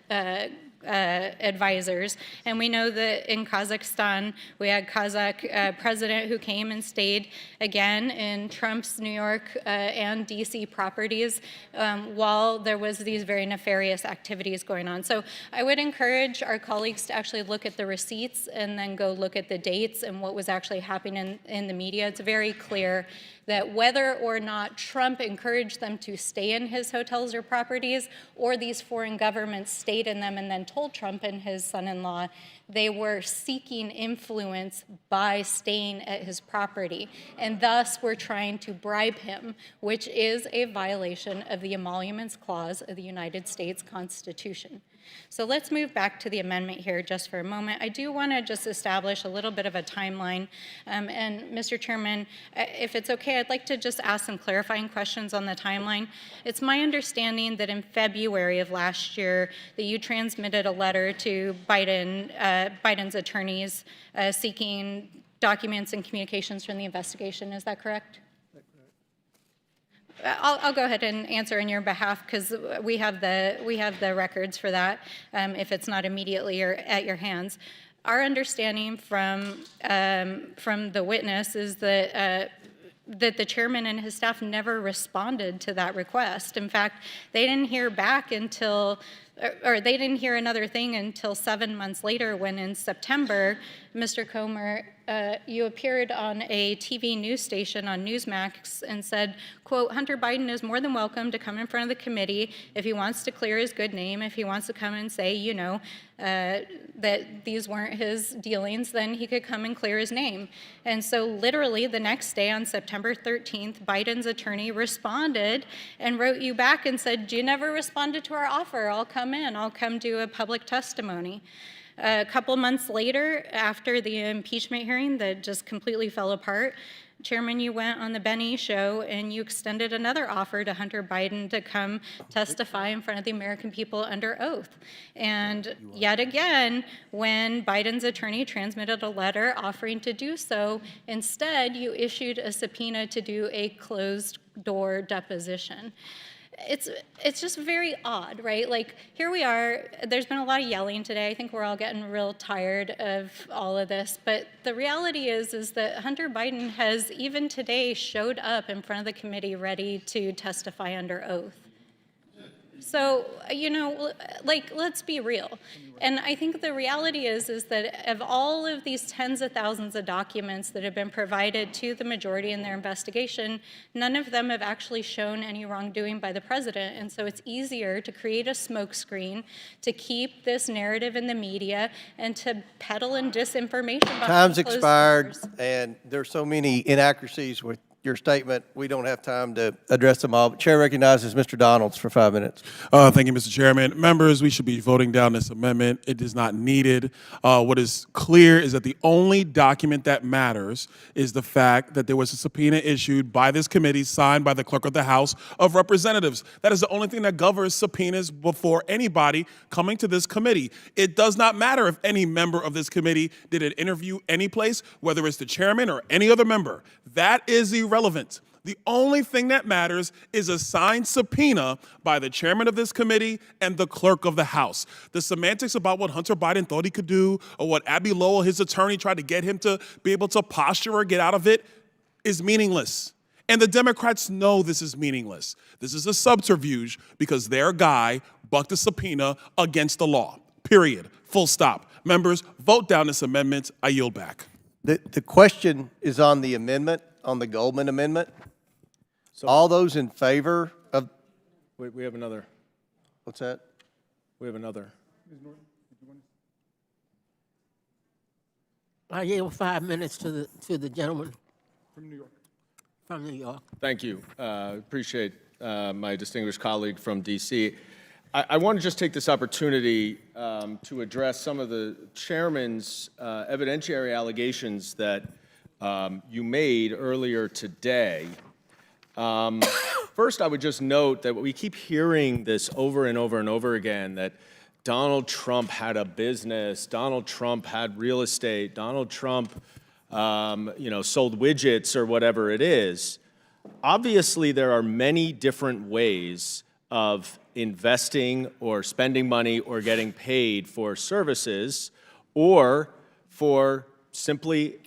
advisors. And we know that in Kazakhstan, we had Kazakh president who came and stayed again in Trump's New York and DC properties while there was these very nefarious activities going on. So I would encourage our colleagues to actually look at the receipts and then go look at the dates and what was actually happening in the media. It's very clear that whether or not Trump encouraged them to stay in his hotels or properties, or these foreign governments stayed in them and then told Trump and his son-in-law, they were seeking influence by staying at his property, and thus were trying to bribe him, which is a violation of the Emoluments Clause of the United States Constitution. So let's move back to the amendment here just for a moment. I do want to just establish a little bit of a timeline. And Mr. Chairman, if it's okay, I'd like to just ask some clarifying questions on the timeline. It's my understanding that in February of last year that you transmitted a letter to Biden's attorneys seeking documents and communications from the investigation. Is that correct? I'll go ahead and answer on your behalf because we have the records for that if it's not immediately or at your hands. Our understanding from the witness is that the chairman and his staff never responded to that request. In fact, they didn't hear back until, or they didn't hear another thing until 7 months later when in September, Mr. Comer, you appeared on a TV news station on Newsmax and said, quote, Hunter Biden is more than welcome to come in front of the committee if he wants to clear his good name, if he wants to come and say, you know, that these weren't his dealings, then he could come and clear his name. And so literally the next day on September 13th, Biden's attorney responded and wrote you back and said, you never responded to our offer. I'll come in. I'll come do a public testimony. A couple months later, after the impeachment hearing that just completely fell apart, Chairman, you went on the Ben E show and you extended another offer to Hunter Biden to come testify in front of the American people under oath. And yet again, when Biden's attorney transmitted a letter offering to do so, instead you issued a subpoena to do a closed-door deposition. It's just very odd, right? Like, here we are, there's been a lot of yelling today. I think we're all getting real tired of all of this. But the reality is that Hunter Biden has, even today, showed up in front of the committee ready to testify under oath. So, you know, like, let's be real. And I think the reality is that of all of these tens of thousands of documents that have been provided to the majority in their investigation, none of them have actually shown any wrongdoing by the president. And so it's easier to create a smokescreen, to keep this narrative in the media, and to peddle in disinformation behind Time's closed expired, doors. and there's so many inaccuracies with your statement, we don't have time to address them all. But Chair recognizes Mr. Donalds for 5 minutes. Thank you, Mr. Chairman. Members, we should be voting down this amendment. It is not needed. What is clear is that the only document that matters is the fact that there was a subpoena issued by this committee, signed by the Clerk of the House of Representatives. That is the only thing that governs subpoenas before anybody coming to this committee. It does not matter if any member of this committee did an interview anyplace, whether it's the chairman or any other member. That is irrelevant. The only thing that matters is a signed subpoena by the chairman of this committee and the clerk of the House. The semantics about what Hunter Biden thought he could do or what Abby Lowell, his attorney, tried to get him to be able to posture or get out of it is meaningless. And the Democrats know this is meaningless. This is a subterfuge because their guy bucked a subpoena against the law. Period. Full stop. Members, vote down this amendment. I yield back. The question is on the amendment, on the Goldman amendment. So, all those in favor of... Wait, we have another. What's that? We have another. I yield 5 minutes to the gentleman from New York. From New York. Thank you. Appreciate my distinguished colleague from D.C. I want to just take this opportunity to address some of the chairman's evidentiary allegations that you made earlier today. First, I would just note that we keep hearing this over and over and over again, that Donald Trump had a business, Donald Trump had real estate, Donald Trump sold widgets or whatever it is. Obviously, there are many different ways of investing or spending money or getting paid for services or for simply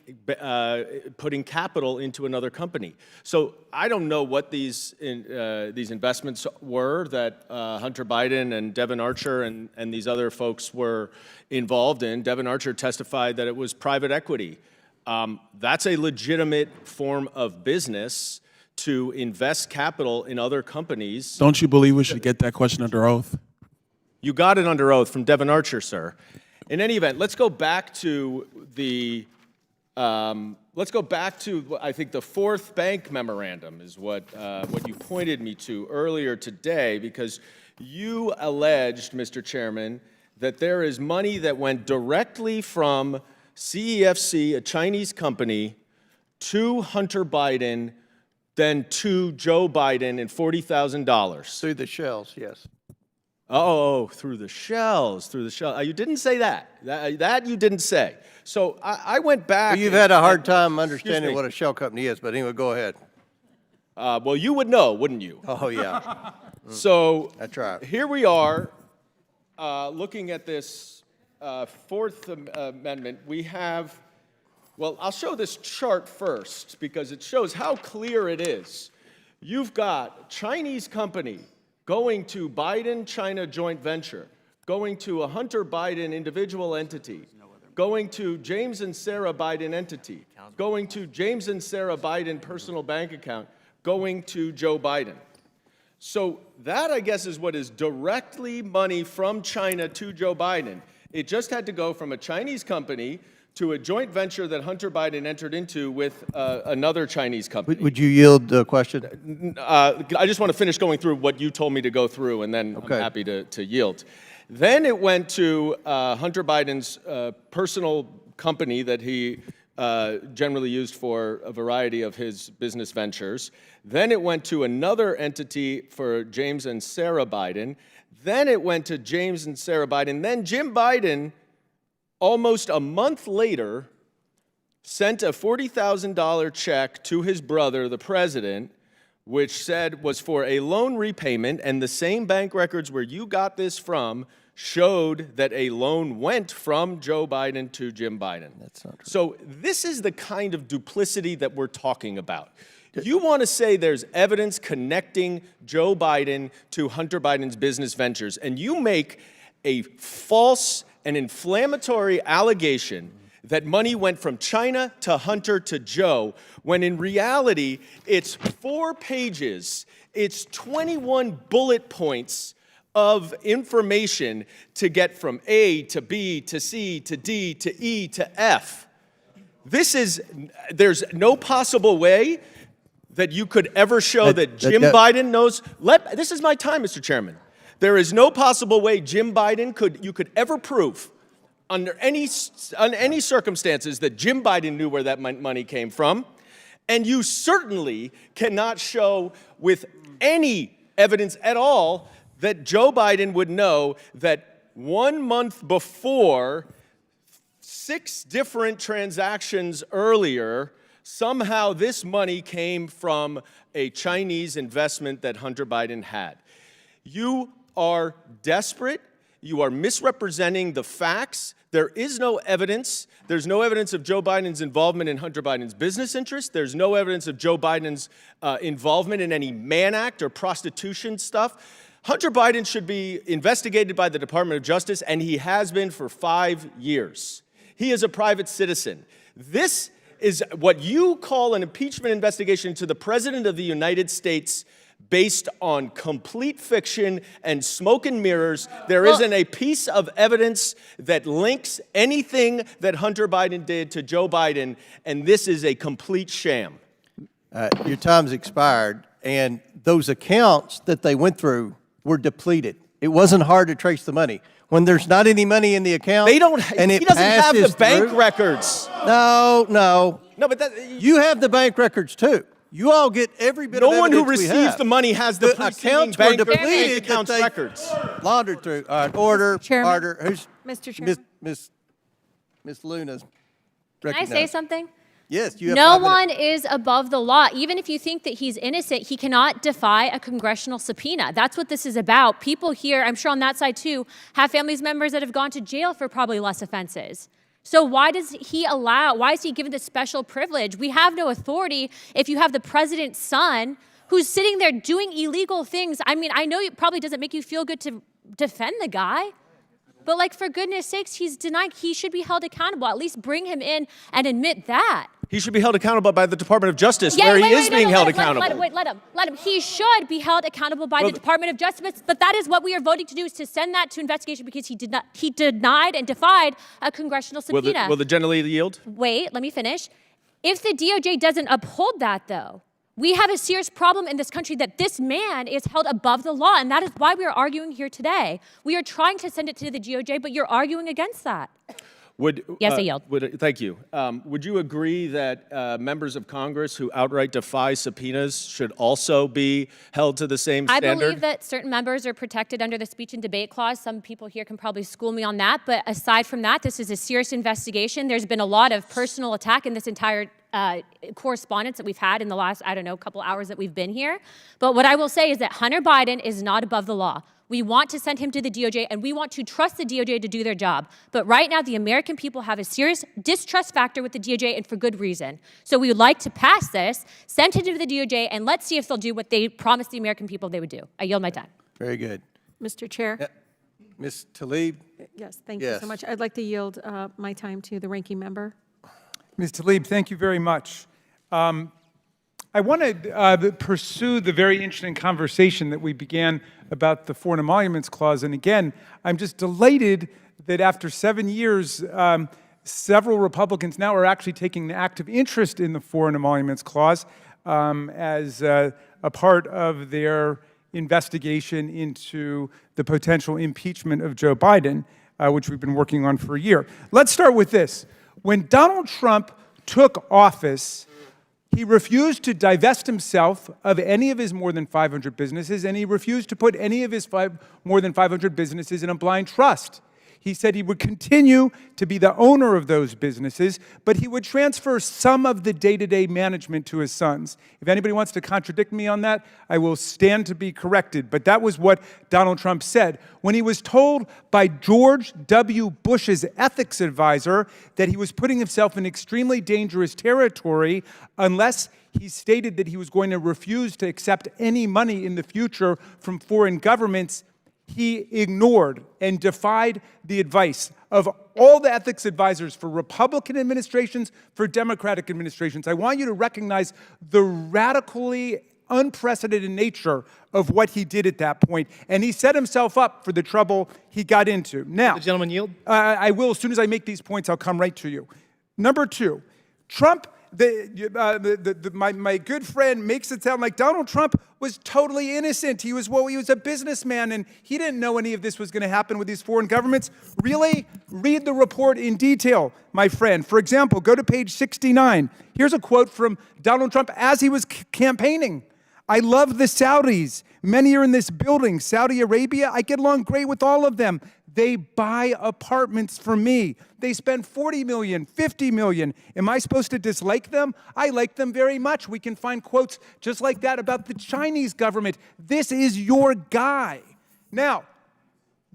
putting capital into another company. So I don't know what these investments were that Hunter Biden and Devon Archer and these other folks were involved in. Devon Archer testified that it was private equity. That's a legitimate form of business to invest capital in other companies. Don't you believe we should get that question under oath? You got it under oath from Devon Archer, sir. In any event, let's go back to I think the fourth bank memorandum is what you pointed me to earlier today, because you alleged, Mr. Chairman, that there is money that went directly from CEFC, a Chinese company, to Hunter Biden, then to Joe Biden in $40,000. Through the shells, yes. Oh, through the shells, You didn't say that. That you didn't say. So I went back. Well, you've had a hard time understanding what a shell company is, but anyway, go ahead. Well, you would know, wouldn't you? Oh, yeah. So that's right. Here we are looking at this Fourth Amendment. We have, well, I'll show this chart first because it shows how clear it is. You've got Chinese company going to Biden-China joint venture, going to a Hunter Biden individual entity, going to James and Sarah Biden entity, going to James and Sarah Biden personal bank account, going to Joe Biden. So that, I guess, is what is directly money from China to Joe Biden. It just had to go from a Chinese company to a joint venture that Hunter Biden entered into with another Chinese company. Would you yield the question? I just want to finish going through what you told me to go through, and then I'm happy to yield. Then it went to Hunter Biden's personal company that he generally used for a variety of his business ventures. Then it went to another entity for James and Sarah Biden. Then it went to James and Sarah Biden. Then Jim Biden, almost a month later, sent a $40,000 check to his brother, the president, which said was for a loan repayment, and the same bank records where you got this from showed that a loan went from Joe Biden to Jim Biden. That's not true. So this is the kind of duplicity that we're talking about. You want to say there's evidence connecting Joe Biden to Hunter Biden's business ventures, and you make a false and inflammatory allegation that money went from China to Hunter to Joe, when in reality, it's 4 pages, it's 21 bullet points of information to get from A to B to C to D to E to F. There's no possible way that you could ever show that Jim Biden knows. This is my time, Mr. Chairman. There is no possible way Jim Biden you could ever prove under any circumstances that Jim Biden knew where that money came from. And you certainly cannot show with any evidence at all that Joe Biden would know that 1 month before, 6 different transactions earlier, somehow this money came from a Chinese investment that Hunter Biden had. You are desperate. You are misrepresenting the facts. There is no evidence. There's no evidence of Joe Biden's involvement in Hunter Biden's business interests. There's no evidence of Joe Biden's involvement in any Mann Act or prostitution stuff. Hunter Biden should be investigated by the Department of Justice, and he has been for 5 years. He is a private citizen. This is what you call an impeachment investigation to the President of the United States based on complete fiction and smoke and mirrors. There isn't a piece of evidence that links anything that Hunter Biden did to Joe Biden, and this is a complete sham. Your time's expired, and those accounts that they went through were depleted. It wasn't hard to trace the money. When there's not any money in the account, he doesn't have the bank through, records. No. No, but you have the bank records too. You all get every bit of no one who evidence we receives have. the money has the accounts bank were depleted accounts that they records. laundered through. All right, order. Chairman. Order. Who's Mr. Chairman. Miss Luna's Can I say something? Yes, you have No 5 minutes. one is above the law. Even if you think that he's innocent, he cannot defy a congressional subpoena. That's what this is about. People here, I'm sure on that side too, have family members that have gone to jail for probably less offenses. So why is he given this special privilege? We have no authority if you have the president's son who's sitting there doing illegal things. I mean, I know it probably doesn't make you feel good to defend the guy, but like, for goodness sakes, he's denied. He should be held accountable. At least bring him in and admit that. He should be held accountable by the Department of Justice, where he is being held accountable. Let him. He should be held accountable by the Department of Justice, but that is what we are voting to do, is to send that to investigation, because he denied and defied a congressional subpoena. Will the general yield? Wait, let me finish. If the DOJ doesn't uphold that, though, we have a serious problem in this country that this man is held above the law, and that is why we are arguing here today. We are trying to send it to the DOJ, but you're arguing against that. Yes, I yield. Thank you. Would you agree that members of Congress who outright defy subpoenas should also be held to the same standard? I believe that certain members are protected under the speech and debate clause. Some people here can probably school me on that, but aside from that, this is a serious investigation. There's been a lot of personal attack in this entire correspondence that we've had in the last, couple hours that we've been here. But what I will say is that Hunter Biden is not above the law. We want to send him to the DOJ, and we want to trust the DOJ to do their job. But right now, the American people have a serious distrust factor with the DOJ, and for good reason. So we would like to pass this, send it to the DOJ, and let's see if they'll do what they promised the American people they would do. I yield my time. Very good. Mr. Chair? Ms. Tlaib? Yes, thank you so much. I'd like to yield my time to the ranking member. Ms. Tlaib, thank you very much. I want to pursue the very interesting conversation that we began about the Foreign Emoluments Clause. And again, I'm just delighted that after 7 years, several Republicans now are actually taking an active interest in the Foreign Emoluments Clause as a part of their investigation into the potential impeachment of Joe Biden, which we've been working on for a year. Let's start with this. When Donald Trump took office, he refused to divest himself of any of his more than 500 businesses, and he refused to put any of his more than 500 businesses in a blind trust. He said he would continue to be the owner of those businesses, but he would transfer some of the day-to-day management to his sons. If anybody wants to contradict me on that, I will stand to be corrected. But that was what Donald Trump said. When he was told by George W. Bush's ethics advisor that he was putting himself in extremely dangerous territory unless he stated that he was going to refuse to accept any money in the future from foreign governments, he ignored and defied the advice of all the ethics advisors for Republican administrations, for Democratic administrations. I want you to recognize the radically unprecedented nature of what he did at that point, and he set himself up for the trouble he got into. Now, the gentleman yield? I will. As soon as I make these points, I'll come right to you. Number two, Trump, my good friend makes it sound like Donald Trump was totally innocent. He was a businessman, and he didn't know any of this was going to happen with these foreign governments. Really? Read the report in detail, my friend. For example, go to page 69. Here's a quote from Donald Trump as he was campaigning. I love the Saudis. Many are in this building. Saudi Arabia, I get along great with all of them. They buy apartments for me. They spend $40 million, $50 million. Am I supposed to dislike them? I like them very much. We can find quotes just like that about the Chinese government. This is your guy. Now,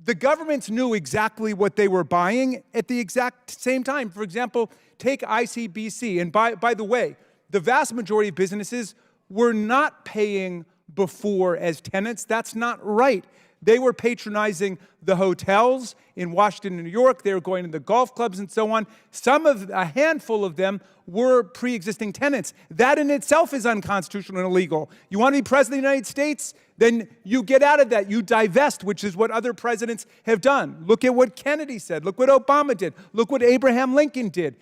the governments knew exactly what they were buying at the exact same time. For example, take ICBC. And by the way, the vast majority of businesses were not paying before as tenants. That's not right. They were patronizing the hotels in Washington and New York. They were going to the golf clubs and so on. A handful of them were pre-existing tenants. That in itself is unconstitutional and illegal. You want to be president of the United States? Then you get out of that. You divest, which is what other presidents have done. Look at what Kennedy said. Look what Obama did. Look what Abraham Lincoln did.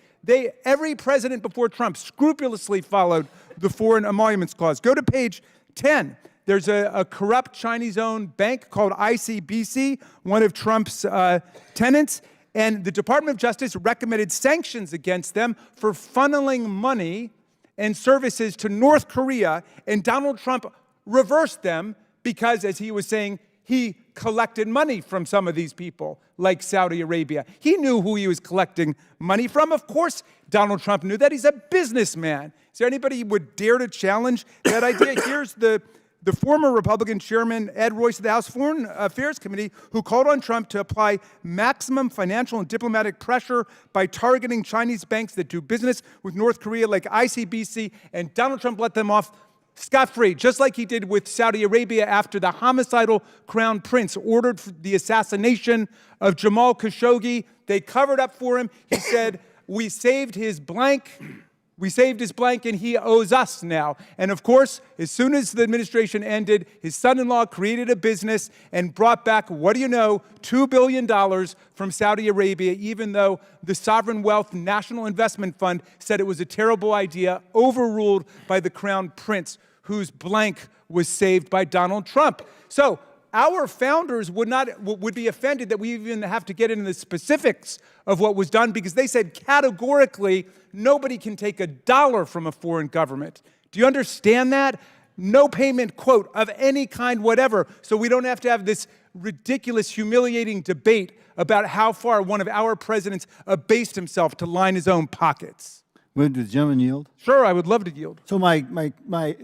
Every president before Trump scrupulously followed the Foreign Emoluments Clause. Go to page 10. There's a corrupt Chinese-owned bank called ICBC, one of Trump's tenants, and the Department of Justice recommended sanctions against them for funneling money and services to North Korea, and Donald Trump reversed them because, as he was saying, he collected money from some of these people, like Saudi Arabia. He knew who he was collecting money from. Of course, Donald Trump knew that. He's a businessman. Is there anybody who would dare to challenge that idea? Here's the former Republican chairman, Ed Royce of the House Foreign Affairs Committee, who called on Trump to apply maximum financial and diplomatic pressure by targeting Chinese banks that do business with North Korea like ICBC, and Donald Trump let them off scot-free, just like he did with Saudi Arabia after the homicidal crown prince ordered the assassination of Jamal Khashoggi. They covered up for him. He said, we saved his blank. We saved his blank, and he owes us now. And of course, as soon as the administration ended, his son-in-law created a business and brought back, what do you know, $2 billion from Saudi Arabia, even though the Sovereign Wealth National Investment Fund said it was a terrible idea, overruled by the Crown Prince, whose blank was saved by Donald Trump. So our founders would be offended that we even have to get into the specifics of what was done, because they said categorically nobody can take a dollar from a foreign government. Do you understand that? No payment, quote, of any kind, whatever. So we don't have to have this ridiculous, humiliating debate about how far one of our presidents abased himself to line his own pockets. Would the gentleman yield? Sure, I would love to yield. So my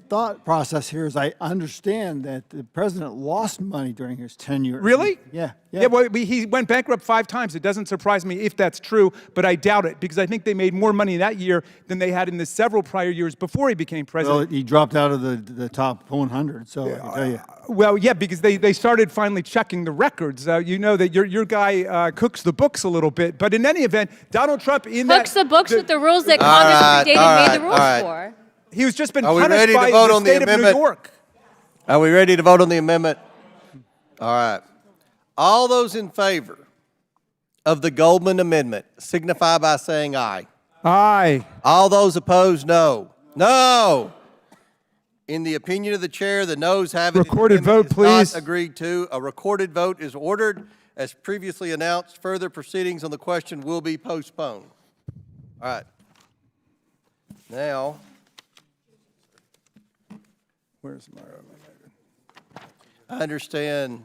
thought process here is I understand that the president lost money during his tenure. Really? Yeah. Yeah, well, he went bankrupt 5 times. It doesn't surprise me if that's true, but I doubt it, because I think they made more money that year than they had in the several prior years before he became president. Well, he dropped out of the top 100, so I can tell you. Well, yeah, because they started finally checking the records. You know that your guy cooks the books a little bit, but in any event, Donald Trump cooks the books with the rules that Congress predated made the rules for. He's just been Are we punished ready by to vote the on the state of New amendment? York. Are we ready to vote on the amendment? All right. All those in favor of the Goldman amendment signify by saying aye. Aye. All those opposed, no. No. In the opinion of the chair, the noes have it. Recorded vote, please. Not agreed to. A recorded vote is ordered. As previously announced, further proceedings on the question will be postponed. All right. Now, where's my? I understand.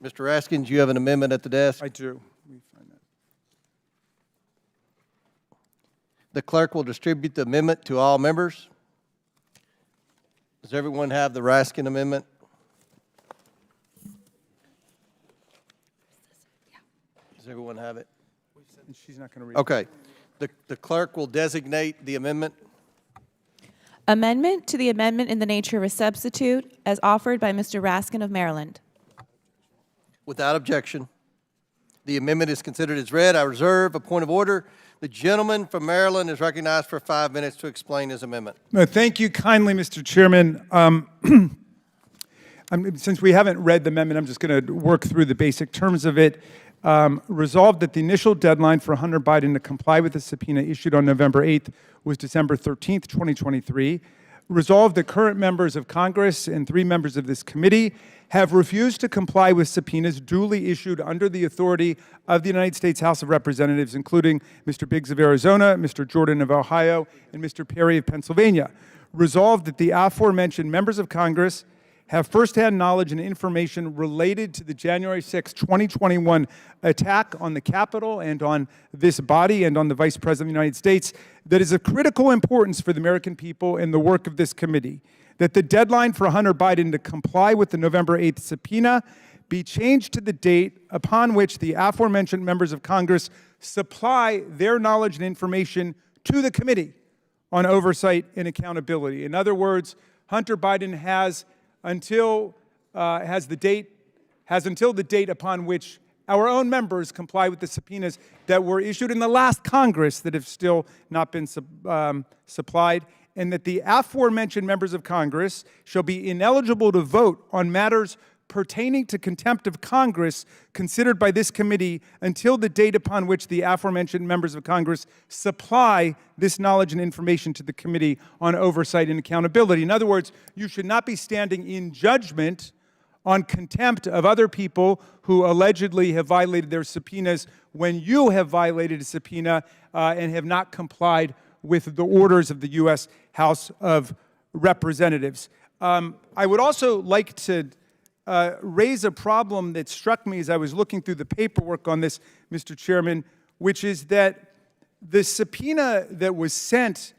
Mr. Raskins, you have an amendment at the desk. I do. Let me find that. The clerk will distribute the amendment to all members. Does everyone have the Raskin amendment? Does everyone have it? She's not going to read it. Okay. The clerk will designate the amendment. Amendment to the amendment in the nature of a substitute as offered by Mr. Raskin of Maryland. Without objection. The amendment is considered as read. I reserve a point of order. The gentleman from Maryland is recognized for 5 minutes to explain his amendment. Thank you kindly, Mr. Chairman. Since we haven't read the amendment, I'm just going to work through the basic terms of it. Resolved that the initial deadline for Hunter Biden to comply with the subpoena issued on November 8th was December 13th, 2023. Resolved that current members of Congress and 3 members of this committee have refused to comply with subpoenas duly issued under the authority of the United States House of Representatives, including Mr. Biggs of Arizona, Mr. Jordan of Ohio, and Mr. Perry of Pennsylvania. Resolved that the aforementioned members of Congress have firsthand knowledge and information related to the January 6, 2021 attack on the Capitol and on this body and on the Vice President of the United States that is of critical importance for the American people and the work of this committee. That the deadline for Hunter Biden to comply with the November 8th subpoena be changed to the date upon which the aforementioned members of Congress supply their knowledge and information to the Committee on Oversight and Accountability. In other words, Hunter Biden has until the date upon which our own members comply with the subpoenas that were issued in the last Congress that have still not been supplied, and that the aforementioned members of Congress shall be ineligible to vote on matters pertaining to contempt of Congress considered by this committee until the date upon which the aforementioned members of Congress supply this knowledge and information to the Committee on Oversight and Accountability. In other words, you should not be standing in judgment on contempt of other people who allegedly have violated their subpoenas when you have violated a subpoena and have not complied with the orders of the U.S. House of Representatives. I would also like to raise a problem that struck me as I was looking through the paperwork on this, Mr. Chairman, which is that the subpoena that was sent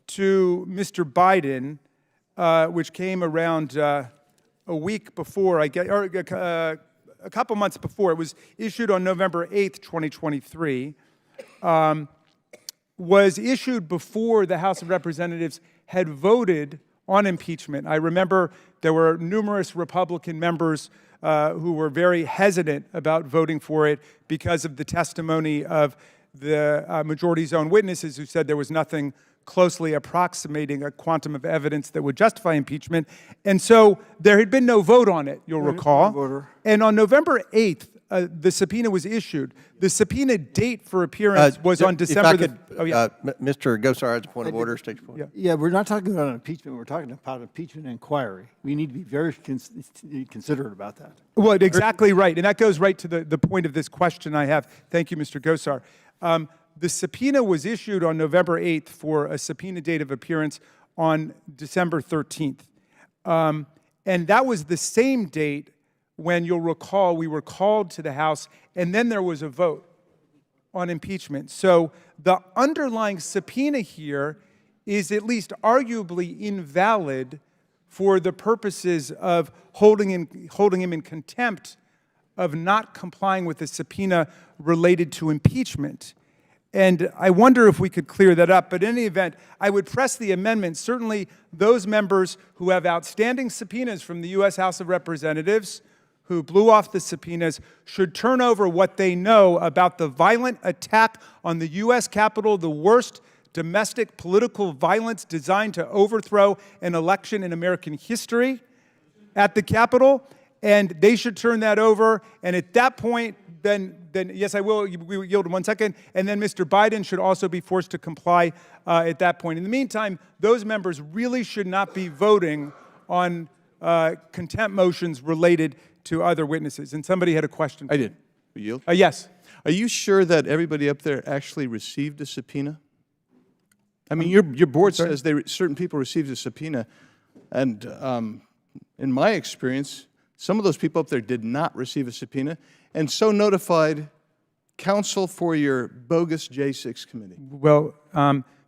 to Mr. Biden, which came around a week before, or a couple months before, it was issued on November 8th, 2023, was issued before the House of Representatives had voted on impeachment. I remember there were numerous Republican members who were very hesitant about voting for it because of the testimony of the majority's own witnesses who said there was nothing closely approximating a quantum of evidence that would justify impeachment. And so there had been no vote on it, you'll recall. And on November 8th, the subpoena was issued. The subpoena date for appearance was on December Mr. Gosar has a point of order. State your point. Yeah, we're not talking about impeachment. We're talking about impeachment inquiry. We need to be very considerate about that. Well, exactly right. And that goes right to the point of this question I have. Thank you, Mr. Gosar. The subpoena was issued on November 8th for a subpoena date of appearance on December 13th. And that was the same date when, you'll recall, we were called to the House, and then there was a vote on impeachment. So the underlying subpoena here is at least arguably invalid for the purposes of holding him in contempt of not complying with the subpoena related to impeachment. And I wonder if we could clear that up. But in any event, I would press the amendment. Certainly those members who have outstanding subpoenas from the U.S. House of Representatives who blew off the subpoenas should turn over what they know about the violent attack on the U.S. Capitol, the worst domestic political violence designed to overthrow an election in American history at the Capitol. And they should turn that over. And at that point, then yes, I will. We will yield in 1 second. And then Mr. Biden should also be forced to comply at that point. In the meantime, those members really should not be voting on contempt motions related to other witnesses. And somebody had a question. I did. You yield? Yes. Are you sure that everybody up there actually received a subpoena? I mean, your board says certain people received a subpoena, and in my experience, Some of those people up there did not receive a subpoena, and so notified counsel for your bogus J6 committee. Well,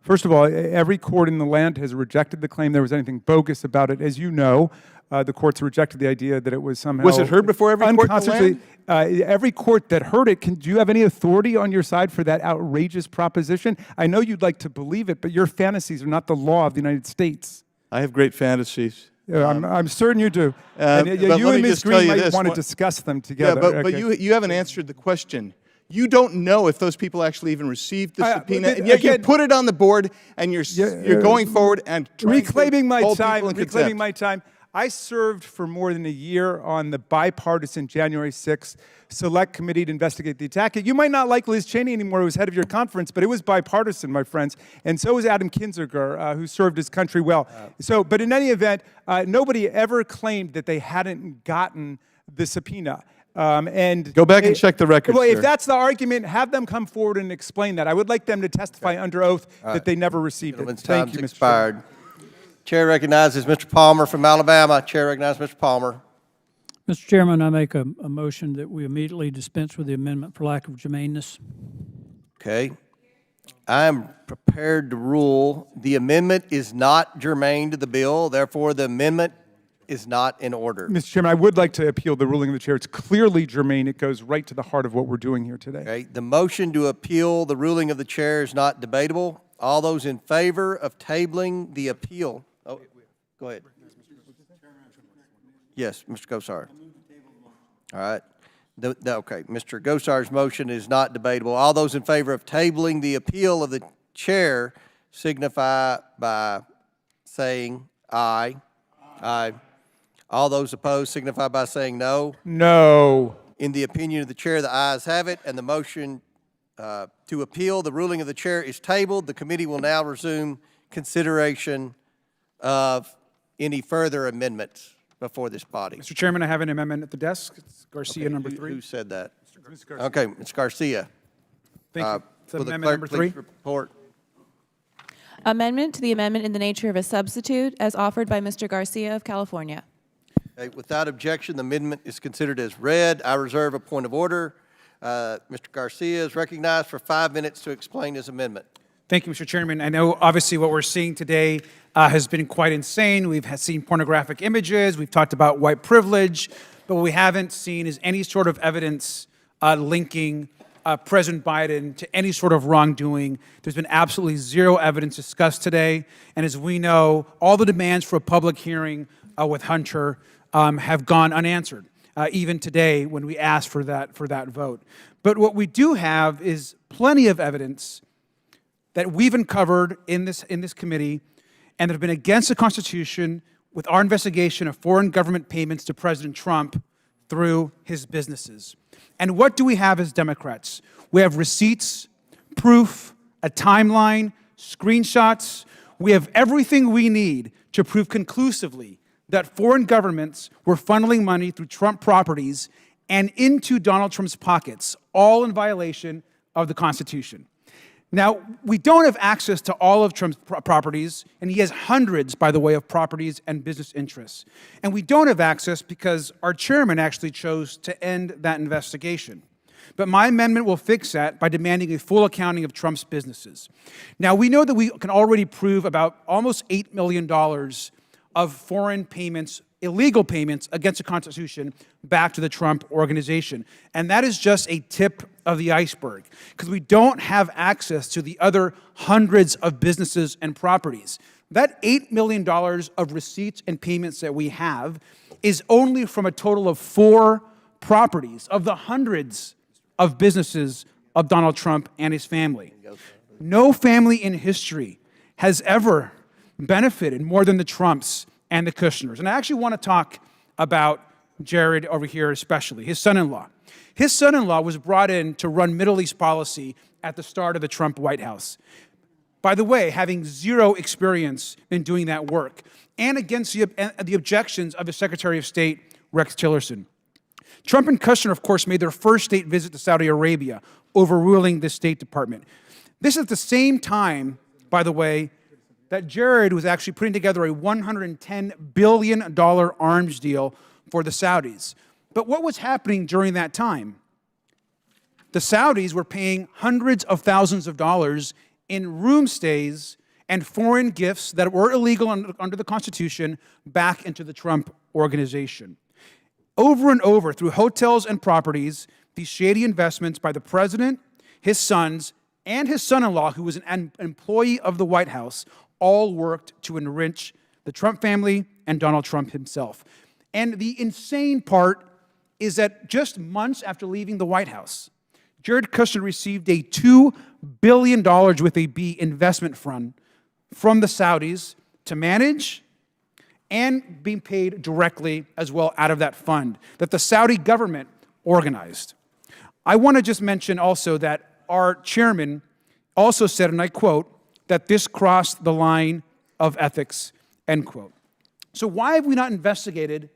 first of all, every court in the land has rejected the claim there was anything bogus about it. As you know, the courts rejected the idea that it was somehow Was it heard before every court in the land? Every court that heard it, do you have any authority on your side for that outrageous proposition? I know you'd like to believe it, but your fantasies are not the law of the United States. I have great fantasies. I'm certain you do. But You let and me Ms. just tell Green you might this, want to what- discuss them together. Yeah, but Okay. you haven't answered the question. You don't know if those people actually even received the subpoena, but and yet you again- put it on the board, and you're going forward and trying reclaiming to my hold time. people in Reclaiming contempt. my time. I served for more than a year on the bipartisan January 6th Select Committee to investigate the attack. You might not like Liz Cheney anymore, who was head of your conference, but it was bipartisan, my friends. And so was Adam Kinzinger, who served his country well. But in any event, nobody ever claimed that they hadn't gotten the subpoena. And Go back and check the records, Well, if sir. that's the argument, have them come forward and explain that. I would like them to testify under oath that they never received it. Gentleman's Thank time's you, Mr. expired. Chair recognizes Mr. Palmer from Alabama. Chair recognizes Mr. Palmer. Mr. Chairman, I make a motion that we immediately dispense with the amendment for lack of germaneness. Okay. I am prepared to rule the amendment is not germane to the bill. Therefore, the amendment is not in order. Mr. Chairman, I would like to appeal the ruling of the chair. It's clearly germane. It goes right to the heart of what we're doing here today. Okay. The motion to appeal the ruling of the chair is not debatable. All those in favor of tabling the appeal. Oh, go ahead. Yes, Mr. Gosar. All right. Okay, Mr. Gosar's motion is not debatable. All those in favor of tabling the appeal of the chair signify by saying aye. Aye. All those opposed signify by saying no. No. In the opinion of the chair, the ayes have it, and the motion to appeal the ruling of the chair is tabled. The committee will now resume consideration of any further amendments before this body. Mr. Chairman, I have an amendment at the desk. It's Garcia, number 3. Who said that? Ms. Garcia. Okay, Ms. Garcia. Thank you. It's Will the amendment clerk number please 3. report? Amendment to the amendment in the nature of a substitute as offered by Mr. Garcia of California. Okay, without objection, the amendment is considered as read. I reserve a point of order. Mr. Garcia is recognized for 5 minutes to explain his amendment. Thank you, Mr. Chairman. I know obviously what we're seeing today has been quite insane. We've seen pornographic images. We've talked about white privilege. But what we haven't seen is any sort of evidence linking President Biden to any sort of wrongdoing. There's been absolutely zero evidence discussed today. And as we know, all the demands for a public hearing with Hunter have gone unanswered, even today when we asked for that vote. But what we do have is plenty of evidence that we've uncovered in this committee and that have been against the Constitution with our investigation of foreign government payments to President Trump through his businesses. And what do we have as Democrats? We have receipts, proof, a timeline, screenshots. We have everything we need to prove conclusively that foreign governments were funneling money through Trump properties and into Donald Trump's pockets, all in violation of the Constitution. Now, we don't have access to all of Trump's properties, and he has hundreds, by the way, of properties and business interests. And we don't have access because our chairman actually chose to end that investigation. But my amendment will fix that by demanding a full accounting of Trump's businesses. Now, we know that we can already prove about almost $8 million of foreign payments, illegal payments against the Constitution back to the Trump organization. And that is just a tip of the iceberg, because we don't have access to the other hundreds of businesses and properties. That $8 million of receipts and payments that we have is only from a total of 4 properties of the hundreds of businesses of Donald Trump and his family. No family in history has ever benefited more than the Trumps and the Kushners. And I actually want to talk about Jared over here especially, his son-in-law. His son-in-law was brought in to run Middle East policy at the start of the Trump White House. By the way, having zero experience in doing that work, and against the objections of his Secretary of State, Rex Tillerson. Trump and Kushner, of course, made their first state visit to Saudi Arabia, overruling the State Department. This is the same time, by the way, that Jared was actually putting together a $110 billion arms deal for the Saudis. But what was happening during that time? The Saudis were paying hundreds of thousands of dollars in room stays and foreign gifts that were illegal under the Constitution back into the Trump organization. Over and over, through hotels and properties, these shady investments by the president, his sons, and his son-in-law, who was an employee of the White House, all worked to enrich the Trump family and Donald Trump himself. And the insane part is that just months after leaving the White House, Jared Kushner received a $2 billion with a B investment fund from the Saudis to manage and being paid directly as well out of that fund that the Saudi government organized. I want to just mention also that our chairman also said, and I quote, that this crossed the line of ethics, end quote. So why have we not investigated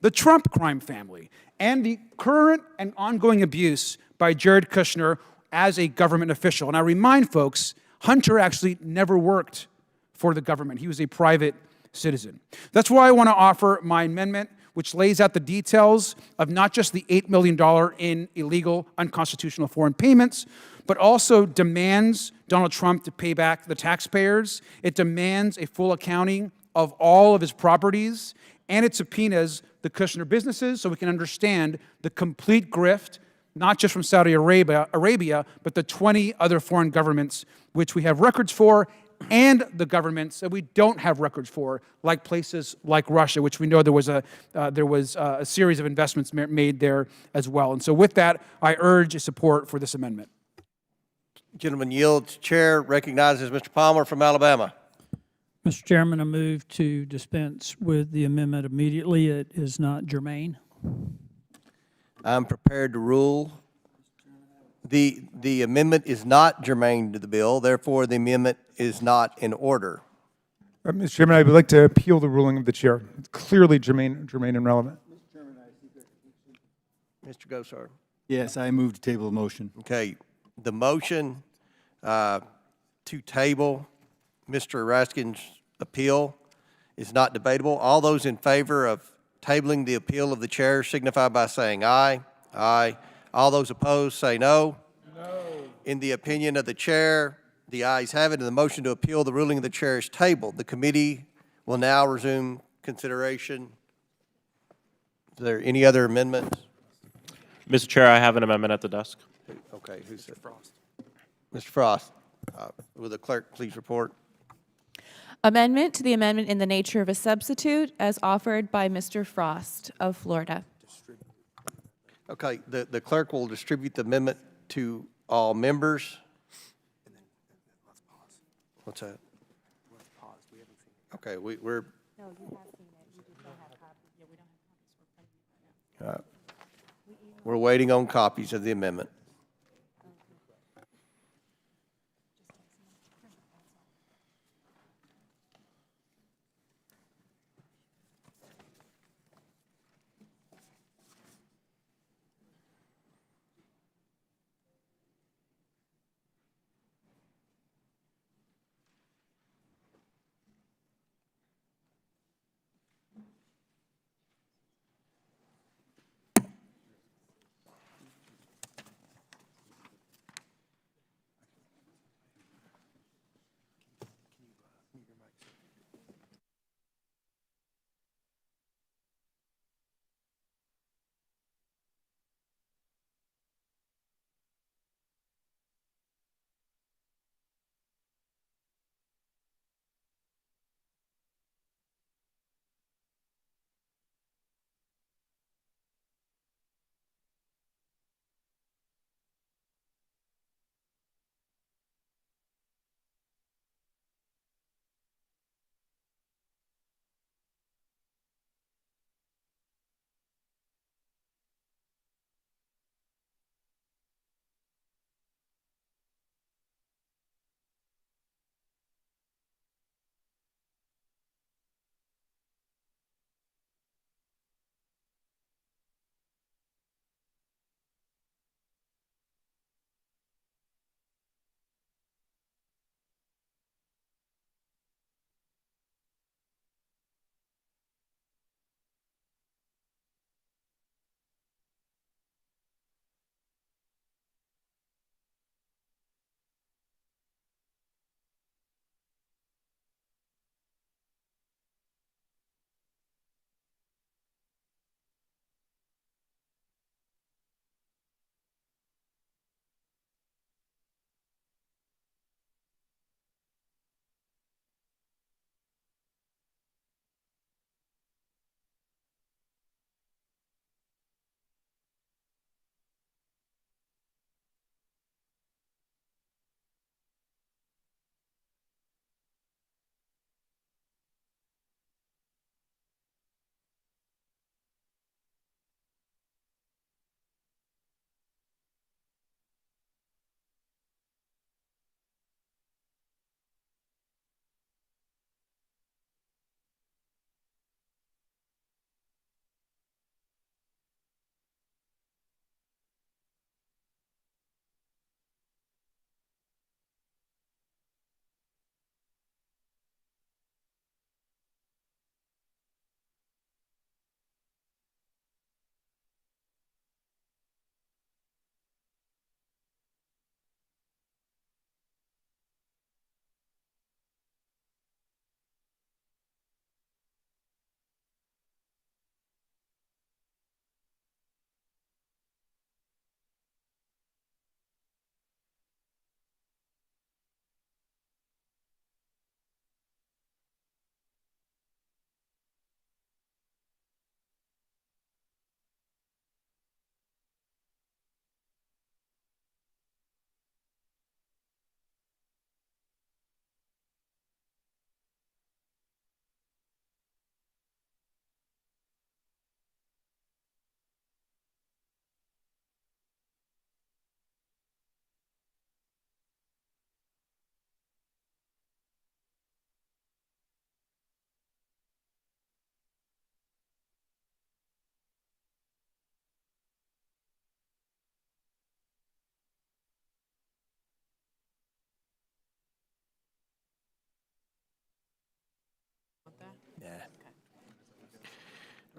the Trump crime family and the current and ongoing abuse by Jared Kushner as a government official? And I remind folks, Hunter actually never worked for the government. He was a private citizen. That's why I want to offer my amendment, which lays out the details of not just the $8 million in illegal, unconstitutional foreign payments, but also demands Donald Trump to pay back the taxpayers. It demands a full accounting of all of his properties, and it subpoenas the Kushner businesses so we can understand the complete grift, not just from Saudi Arabia, but the 20 other foreign governments which we have records for, and the governments that we don't have records for, like places like Russia, which we know there was a series of investments made there as well. And so with that, I urge support for this amendment. Gentleman yields. Chair recognizes Mr. Palmer from Alabama. Mr. Chairman, I move to dispense with the amendment immediately. It is not germane. I'm prepared to rule. The amendment is not germane to the bill, therefore the amendment is not in order. Mr. Chairman, I would like to appeal the ruling of the chair. It's clearly germane and relevant. Mr. Gosar. Yes, I move to table the motion. Okay, the motion to table Mr. Raskin's appeal is not debatable. All those in favor of tabling the appeal of the chair signify by saying aye. Aye. All those opposed say no. No. In the opinion of the chair, the ayes have it, and the motion to appeal the ruling of the chair is tabled. The committee will now resume consideration. Is there any other amendments? Mr. Chair, I have an amendment at the desk. Okay, who's that? Frost. Mr. Frost, will the clerk please report? Amendment to the amendment in the nature of a substitute as offered by Mr. Frost of Florida. Okay, the clerk will distribute the amendment to all members. What's that? Let's pause. We haven't seen it. Okay, we're. No, you have seen it. You just don't have copies. Yeah, we don't have copies. We're printing it right now. We're waiting on copies of the amendment.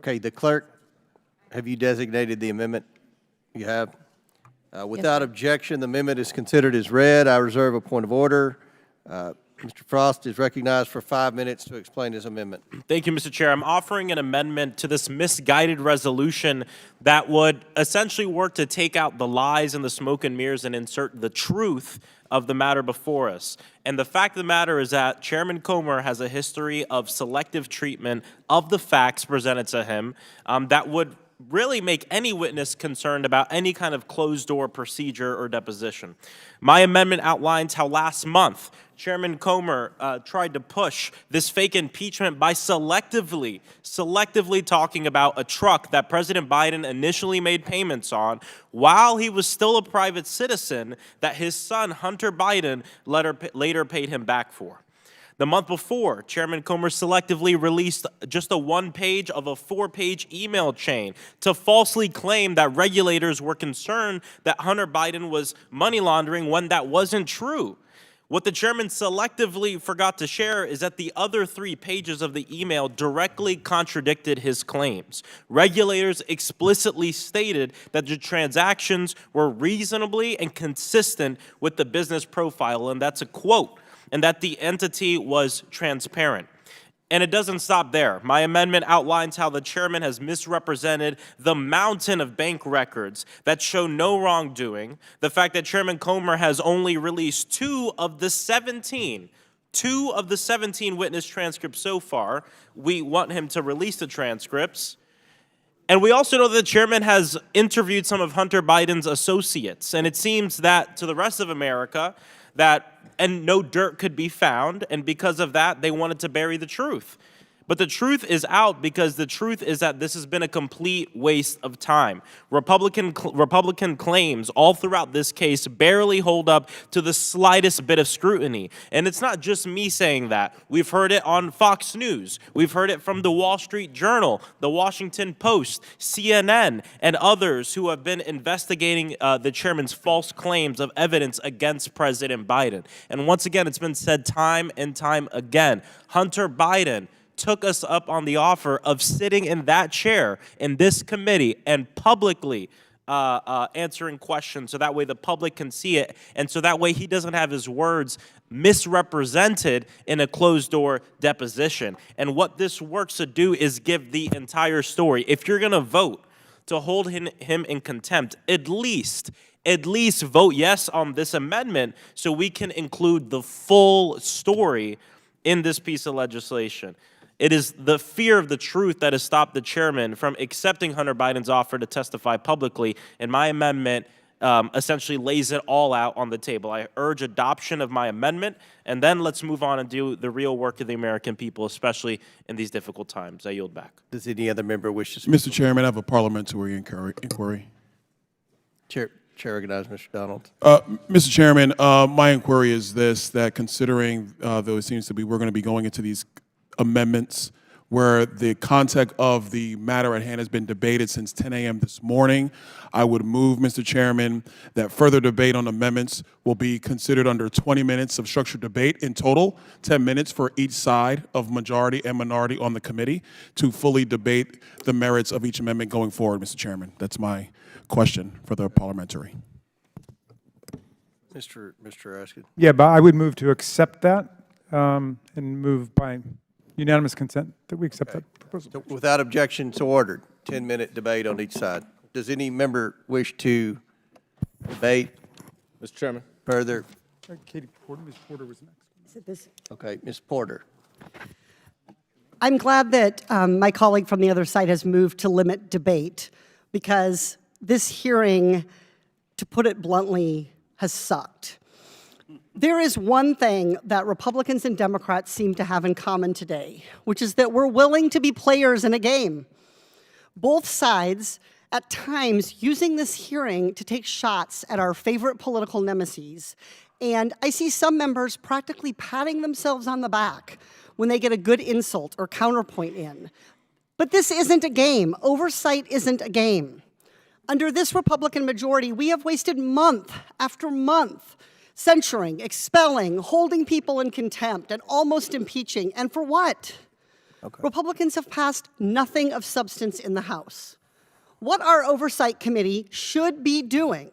Okay, the clerk, have you designated the amendment? You have? Without objection, the amendment is considered as read. I reserve a point of order. Mr. Frost is recognized for 5 minutes to explain his amendment. Thank you, Mr. Chair. I'm offering an amendment to this misguided resolution that would essentially work to take out the lies and the smoke and mirrors and insert the truth of the matter before us. And the fact of the matter is that Chairman Comer has a history of selective treatment of the facts presented to him that would really make any witness concerned about any kind of closed-door procedure or deposition. My amendment outlines how last month Chairman Comer tried to push this fake impeachment by selectively talking about a truck that President Biden initially made payments on while he was still a private citizen that his son, Hunter Biden, later paid him back for. The month before, Chairman Comer selectively released just a one-page of a four-page email chain to falsely claim that regulators were concerned that Hunter Biden was money laundering when that wasn't true. What the chairman selectively forgot to share is that the other 3 pages of the email directly contradicted his claims. Regulators explicitly stated that the transactions were reasonably and consistent with the business profile, and that's a quote, and that the entity was transparent. And it doesn't stop there. My amendment outlines how the chairman has misrepresented the mountain of bank records that show no wrongdoing, the fact that Chairman Comer has only released 2 of the 17 witness transcripts so far. We want him to release the transcripts. And we also know that the chairman has interviewed some of Hunter Biden's associates, and it seems that to the rest of America, and no dirt could be found, and because of that, they wanted to bury the truth. But the truth is out because the truth is that this has been a complete waste of time. Republican claims all throughout this case barely hold up to the slightest bit of scrutiny. And it's not just me saying that. We've heard it on Fox News. We've heard it from the Wall Street Journal, the Washington Post, CNN, and others who have been investigating the chairman's false claims of evidence against President Biden. And once again, it's been said time and time again, Hunter Biden took us up on the offer of sitting in that chair in this committee and publicly answering questions so that way the public can see it and so that way he doesn't have his words misrepresented in a closed-door deposition. And what this works to do is give the entire story. If you're going to vote to hold him in contempt, at least vote yes on this amendment so we can include the full story in this piece of legislation. It is the fear of the truth that has stopped the chairman from accepting Hunter Biden's offer to testify publicly, and my amendment essentially lays it all out on the table. I urge adoption of my amendment, and then let's move on and do the real work of the American people, especially in these difficult times. I yield back. Does any other member wish to speak? Mr. Chairman, I have a parliamentary inquiry. Chair recognizes Mr. Donald. Mr. Chairman, my inquiry is this, that considering, though it seems to be we're going to be going into these amendments where the context of the matter at hand has been debated since 10 a.m. this morning, I would move, Mr. Chairman, that further debate on amendments will be considered under 20 minutes of structured debate in total, 10 minutes for each side of majority and minority on the committee to fully debate the merits of each amendment going forward, Mr. Chairman. That's my question for the parliamentary. Mr. Raskin. Yeah, but I would move to accept that and move by unanimous consent that we accept that proposal. So without objection, so ordered. 10-minute debate on each side. Does any member wish to debate? Mr. Chairman. Further? Katie Porter, Ms. Porter was next. Is it this? Okay, Ms. Porter. I'm glad that my colleague from the other side has moved to limit debate because this hearing, to put it bluntly, has sucked. There is one thing that Republicans and Democrats seem to have in common today, which is that we're willing to be players in a game. Both sides, at times, using this hearing to take shots at our favorite political nemesis, and I see some members practically patting themselves on the back when they get a good insult or counterpoint in. But this isn't a game. Oversight isn't a game. Under this Republican majority, we have wasted month after month censuring, expelling, holding people in contempt, and almost impeaching. And for what? Republicans have passed nothing of substance in the House. What our Oversight Committee should be doing,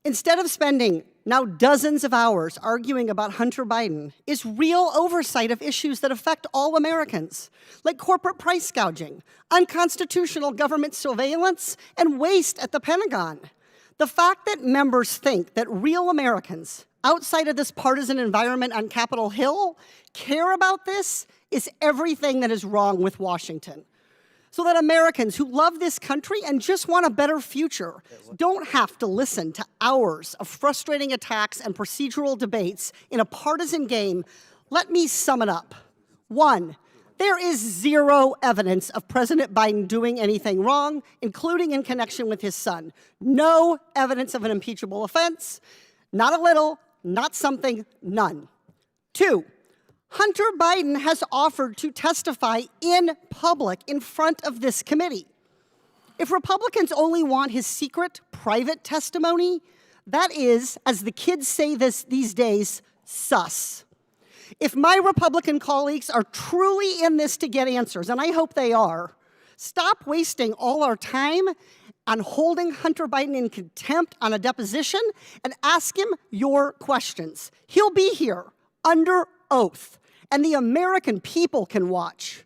instead of spending now dozens of hours arguing about Hunter Biden, is real oversight of issues that affect all Americans, like corporate price gouging, unconstitutional government surveillance, and waste at the Pentagon. The fact that members think that real Americans outside of this partisan environment on Capitol Hill care about this is everything that is wrong with Washington. So that Americans who love this country and just want a better future don't have to listen to hours of frustrating attacks and procedural debates in a partisan game, let me sum it up. 1, there is zero evidence of President Biden doing anything wrong, including in connection with his son. No evidence of an impeachable offense, not a little, not something, none. 2, Hunter Biden has offered to testify in public in front of this committee. If Republicans only want his secret, private testimony, that is, as the kids say these days, sus. If my Republican colleagues are truly in this to get answers, and I hope they are, stop wasting all our time on holding Hunter Biden in contempt on a deposition and ask him your questions. He'll be here under oath, and the American people can watch.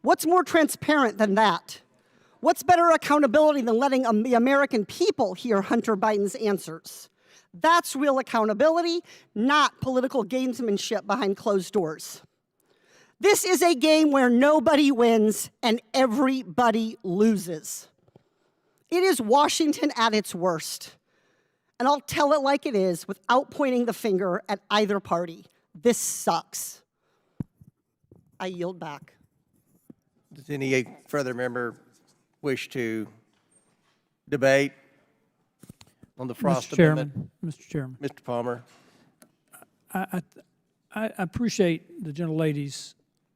What's more transparent than that? What's better accountability than letting the American people hear Hunter Biden's answers? That's real accountability, not political gamesmanship behind closed doors. This is a game where nobody wins and everybody loses. It is Washington at its worst. And I'll tell it like it is without pointing the finger at either party. This sucks. I yield back. Does any further member wish to debate on the Frost Amendment? Mr. Chairman. Mr. Palmer. I appreciate the gentlelady's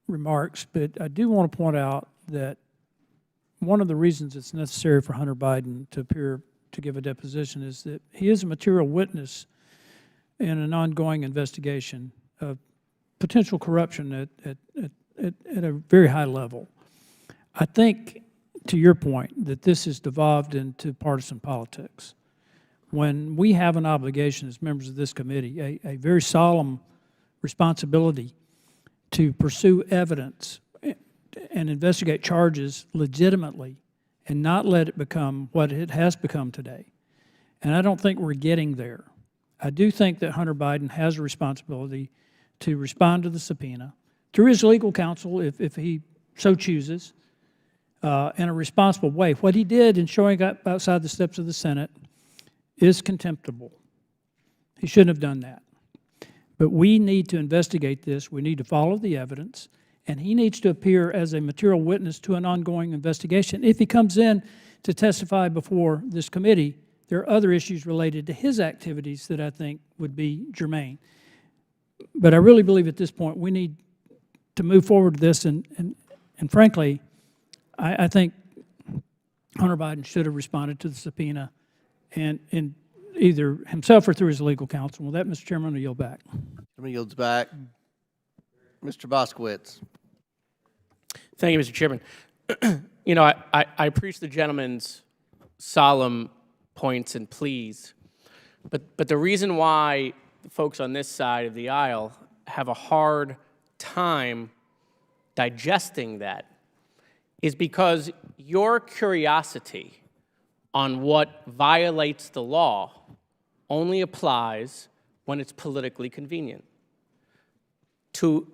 remarks, but I do want to point out that one of the reasons it's necessary for Hunter Biden to appear to give a deposition is that he is a material witness in an ongoing investigation of potential corruption at a very high level. I think, to your point, that this has devolved into partisan politics. When we have an obligation as members of this committee, a very solemn responsibility to pursue evidence and investigate charges legitimately and not let it become what it has become today. And I don't think we're getting there. I do think that Hunter Biden has a responsibility to respond to the subpoena through his legal counsel, if he so chooses, in a responsible way. What he did in showing up outside the steps of the Senate is contemptible. He shouldn't have done that. But we need to investigate this. We need to follow the evidence. And he needs to appear as a material witness to an ongoing investigation. If he comes in to testify before this committee, there are other issues related to his activities that I think would be germane. But I really believe at this point we need to move forward with this. And frankly, I think Hunter Biden should have responded to the subpoena and either himself or through his legal counsel. With that, Mr. Chairman, I yield back. Chairman yields back. Mr. Boskowitz. Thank you, Mr. Chairman. You know, I appreciate the gentleman's solemn points and pleas, but the reason why the folks on this side of the aisle have a hard time digesting that is because your curiosity on what violates the law only applies when it's politically convenient. To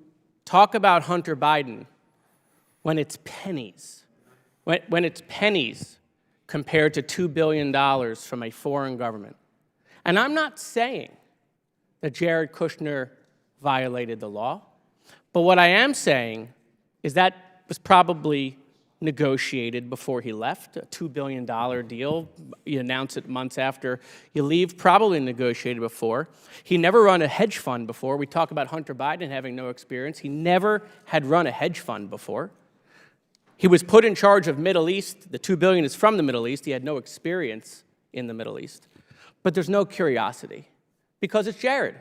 talk about Hunter Biden when it's pennies, when it's pennies compared to $2 billion from a foreign government. And I'm not saying that Jared Kushner violated the law, but what I am saying is that was probably negotiated before he left, a $2 billion deal. You announce it months after you leave, probably negotiated before. He never run a hedge fund before. We talk about Hunter Biden having no experience. He never had run a hedge fund before. He was put in charge of Middle East. The $2 billion is from the Middle East. He had no experience in the Middle East. But there's no curiosity because it's Jared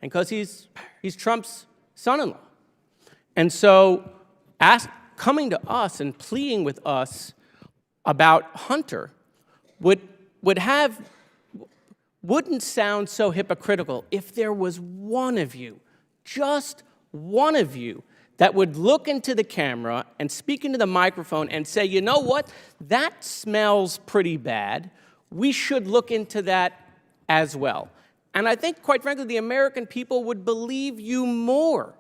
and because he's Trump's son-in-law. And so coming to us and pleading with us about Hunter wouldn't sound so hypocritical if there was one of you, just one of you, that would look into the camera and speak into the microphone and say, you know what, that smells pretty bad. We should look into that as well. And I think, quite frankly, the American people would believe you more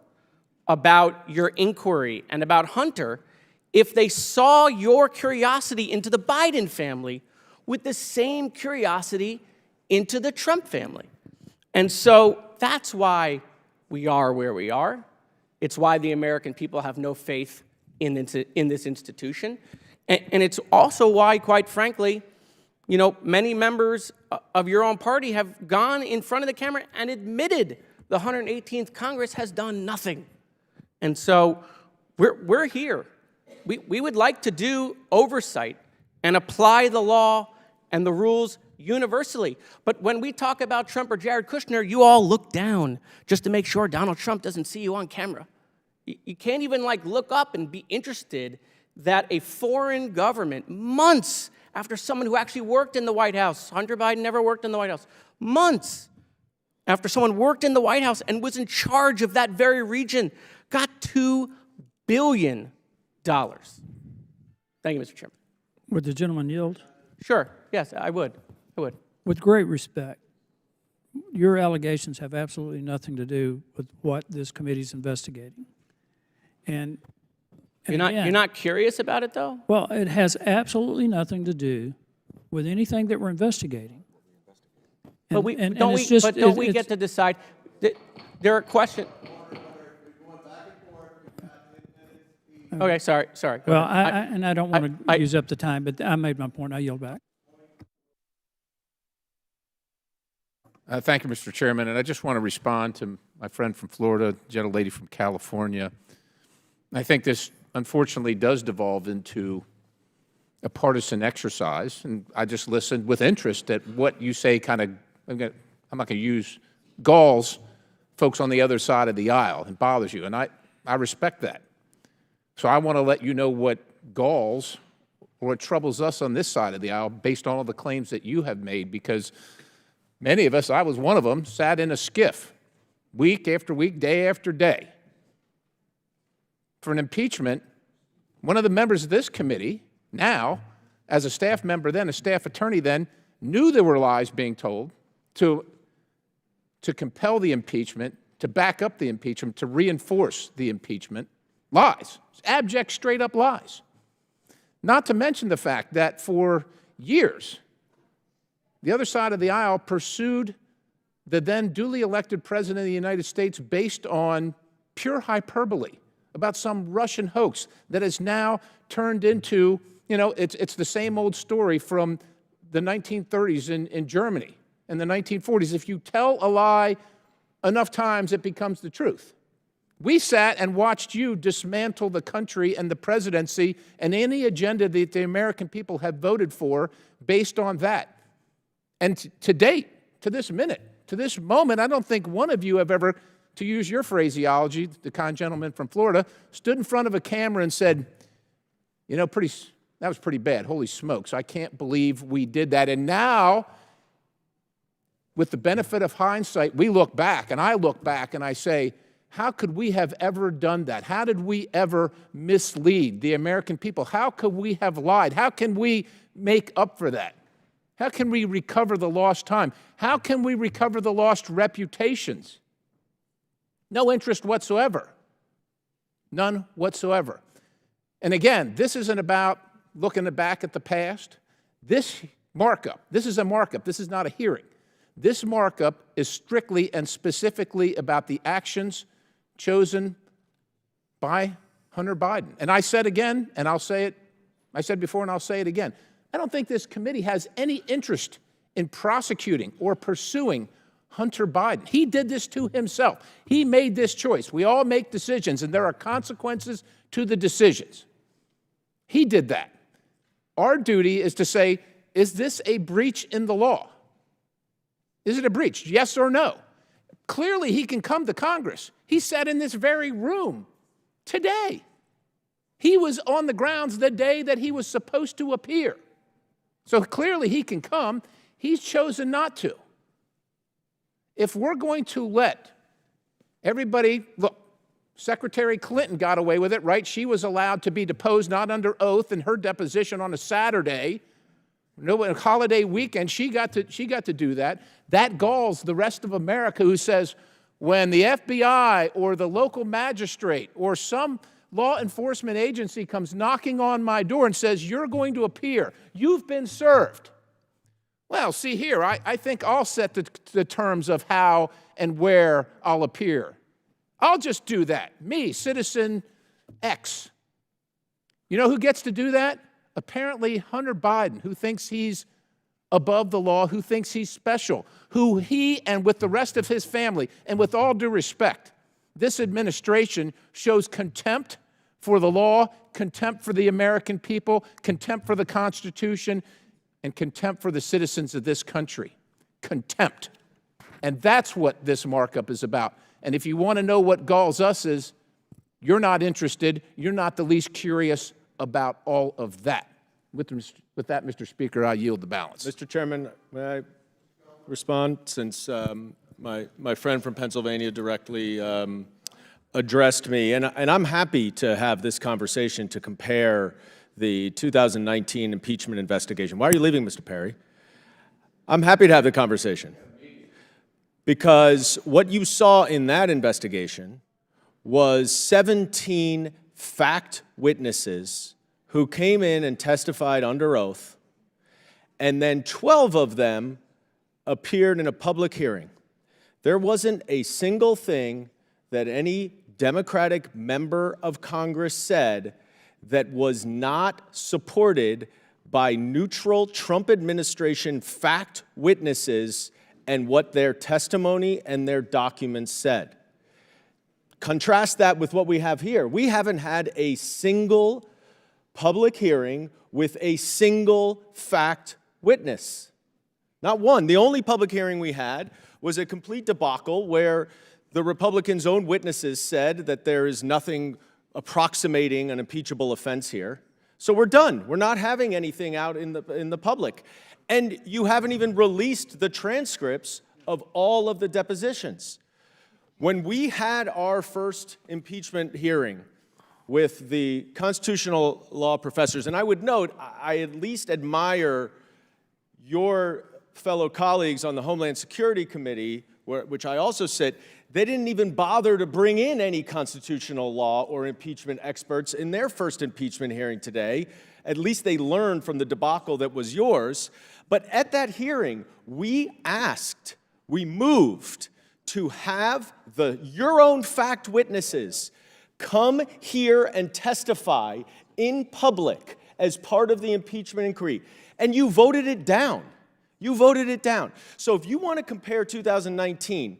about your inquiry and about Hunter if they saw your curiosity into the Biden family with the same curiosity into the Trump family. And so that's why we are where we are. It's why the American people have no faith in this institution. And it's also why, quite frankly, many members of your own party have gone in front of the camera and admitted the 118th Congress has done nothing. And so we're here. We would like to do oversight and apply the law and the rules universally. But when we talk about Trump or Jared Kushner, you all look down just to make sure Donald Trump doesn't see you on camera. You can't even look up and be interested that a foreign government, months after someone who actually worked in the White House, Hunter Biden never worked in the White House, months after someone worked in the White House and was in charge of that very region, got $2 billion. Thank you, Mr. Chairman. Would the gentleman yield? Sure, yes, I would. With great respect, your allegations have absolutely nothing to do with what this committee's investigating. And you're not curious about it, though? Well, it has absolutely nothing to do with anything that we're investigating. But don't we get to decide? There are questions. Okay, sorry. Well, I don't want to use up the time, but I made my point. I yield back. Thank you, Mr. Chairman. And I just want to respond to my friend from Florida, gentlelady from California. I think this, unfortunately, does devolve into a partisan exercise. And I just listened with interest at what you say I'm not going to use galls folks on the other side of the aisle and bothers you. And I respect that. So I want to let you know what galls or what troubles us on this side of the aisle based on all the claims that you have made, because many of us, I was one of them, sat in a skiff week after week, day after day for an impeachment. One of the members of this committee, now, as a staff member then, a staff attorney then, knew there were lies being told to compel the impeachment, to back up the impeachment, to reinforce the impeachment. Lies. Abject, straight-up lies. Not to mention the fact that for years, the other side of the aisle pursued the then duly elected President of the United States based on pure hyperbole about some Russian hoax that has now turned into, it's the same old story from the 1930s in Germany and the 1940s. If you tell a lie enough times, it becomes the truth. We sat and watched you dismantle the country and the presidency and any agenda that the American people have voted for based on that. And to date, to this minute, to this moment, I don't think one of you have ever, to use your phraseology, the kind gentleman from Florida, stood in front of a camera and said, that was pretty bad. Holy smokes, I can't believe we did that. And now, with the benefit of hindsight, we look back, and I look back and I say, how could we have ever done that? How did we ever mislead the American people? How could we have lied? How can we make up for that? How can we recover the lost time? How can we recover the lost reputations? No interest whatsoever. None whatsoever. And again, this isn't about looking back at the past. This markup, this is a markup. This is not a hearing. This markup is strictly and specifically about the actions chosen by Hunter Biden. And I said again, and I'll say it, I said before and I'll say it again, I don't think this committee has any interest in prosecuting or pursuing Hunter Biden. He did this to himself. He made this choice. We all make decisions, and there are consequences to the decisions. He did that. Our duty is to say, is this a breach in the law? Is it a breach? Yes or no? Clearly, he can come to Congress. He sat in this very room today He was on the grounds the day that he was supposed to appear. So clearly he can come. He's chosen not to. If we're going to let everybody, look, Secretary Clinton got away with it, right? She was allowed to be deposed not under oath in her deposition on a Saturday. No, a holiday weekend, she got to do that. That galls the rest of America, who says when the FBI or the local magistrate or some law enforcement agency comes knocking on my door and says, you're going to appear, you've been served. Well, see here, I think I'll set the terms of how and where I'll appear. I'll just do that. Me, citizen X. You know who gets to do that? Apparently Hunter Biden, who thinks he's above the law, who thinks he's special, who he and with the rest of his family, and with all due respect, this administration shows contempt for the law, contempt for the American people, contempt for the Constitution, and contempt for the citizens of this country. Contempt. And that's what this markup is about. And if you want to know what galls us is, you're not interested, you're not the least curious about all of that. With that, Mr. Speaker, I yield the balance. Mr. Chairman, may I respond, since my friend from Pennsylvania directly addressed me? And I'm happy to have this conversation to compare the 2019 impeachment investigation. Why are you leaving, Mr. Perry? I'm happy to have the conversation, because what you saw in that investigation was 17 fact witnesses who came in and testified under oath, and then 12 of them appeared in a public hearing. There wasn't a single thing that any Democratic member of Congress said that was not supported by neutral Trump administration fact witnesses and what their testimony and their documents said. Contrast that with what we have here. We haven't had a single public hearing with a single fact witness. Not one. The only public hearing we had was a complete debacle where the Republicans' own witnesses said that there is nothing approximating an impeachable offense here. So we're done. We're not having anything out in the public. And you haven't even released the transcripts of all of the depositions. When we had our first impeachment hearing with the constitutional law professors, and I would note, I at least admire your fellow colleagues on the Homeland Security Committee, which I also sit. They didn't even bother to bring in any constitutional law or impeachment experts in their first impeachment hearing today. At least they learned from the debacle that was yours. But at that hearing, we moved to have your own fact witnesses come here and testify in public as part of the impeachment inquiry. And you voted it down. You voted it down. So if you want to compare 2019,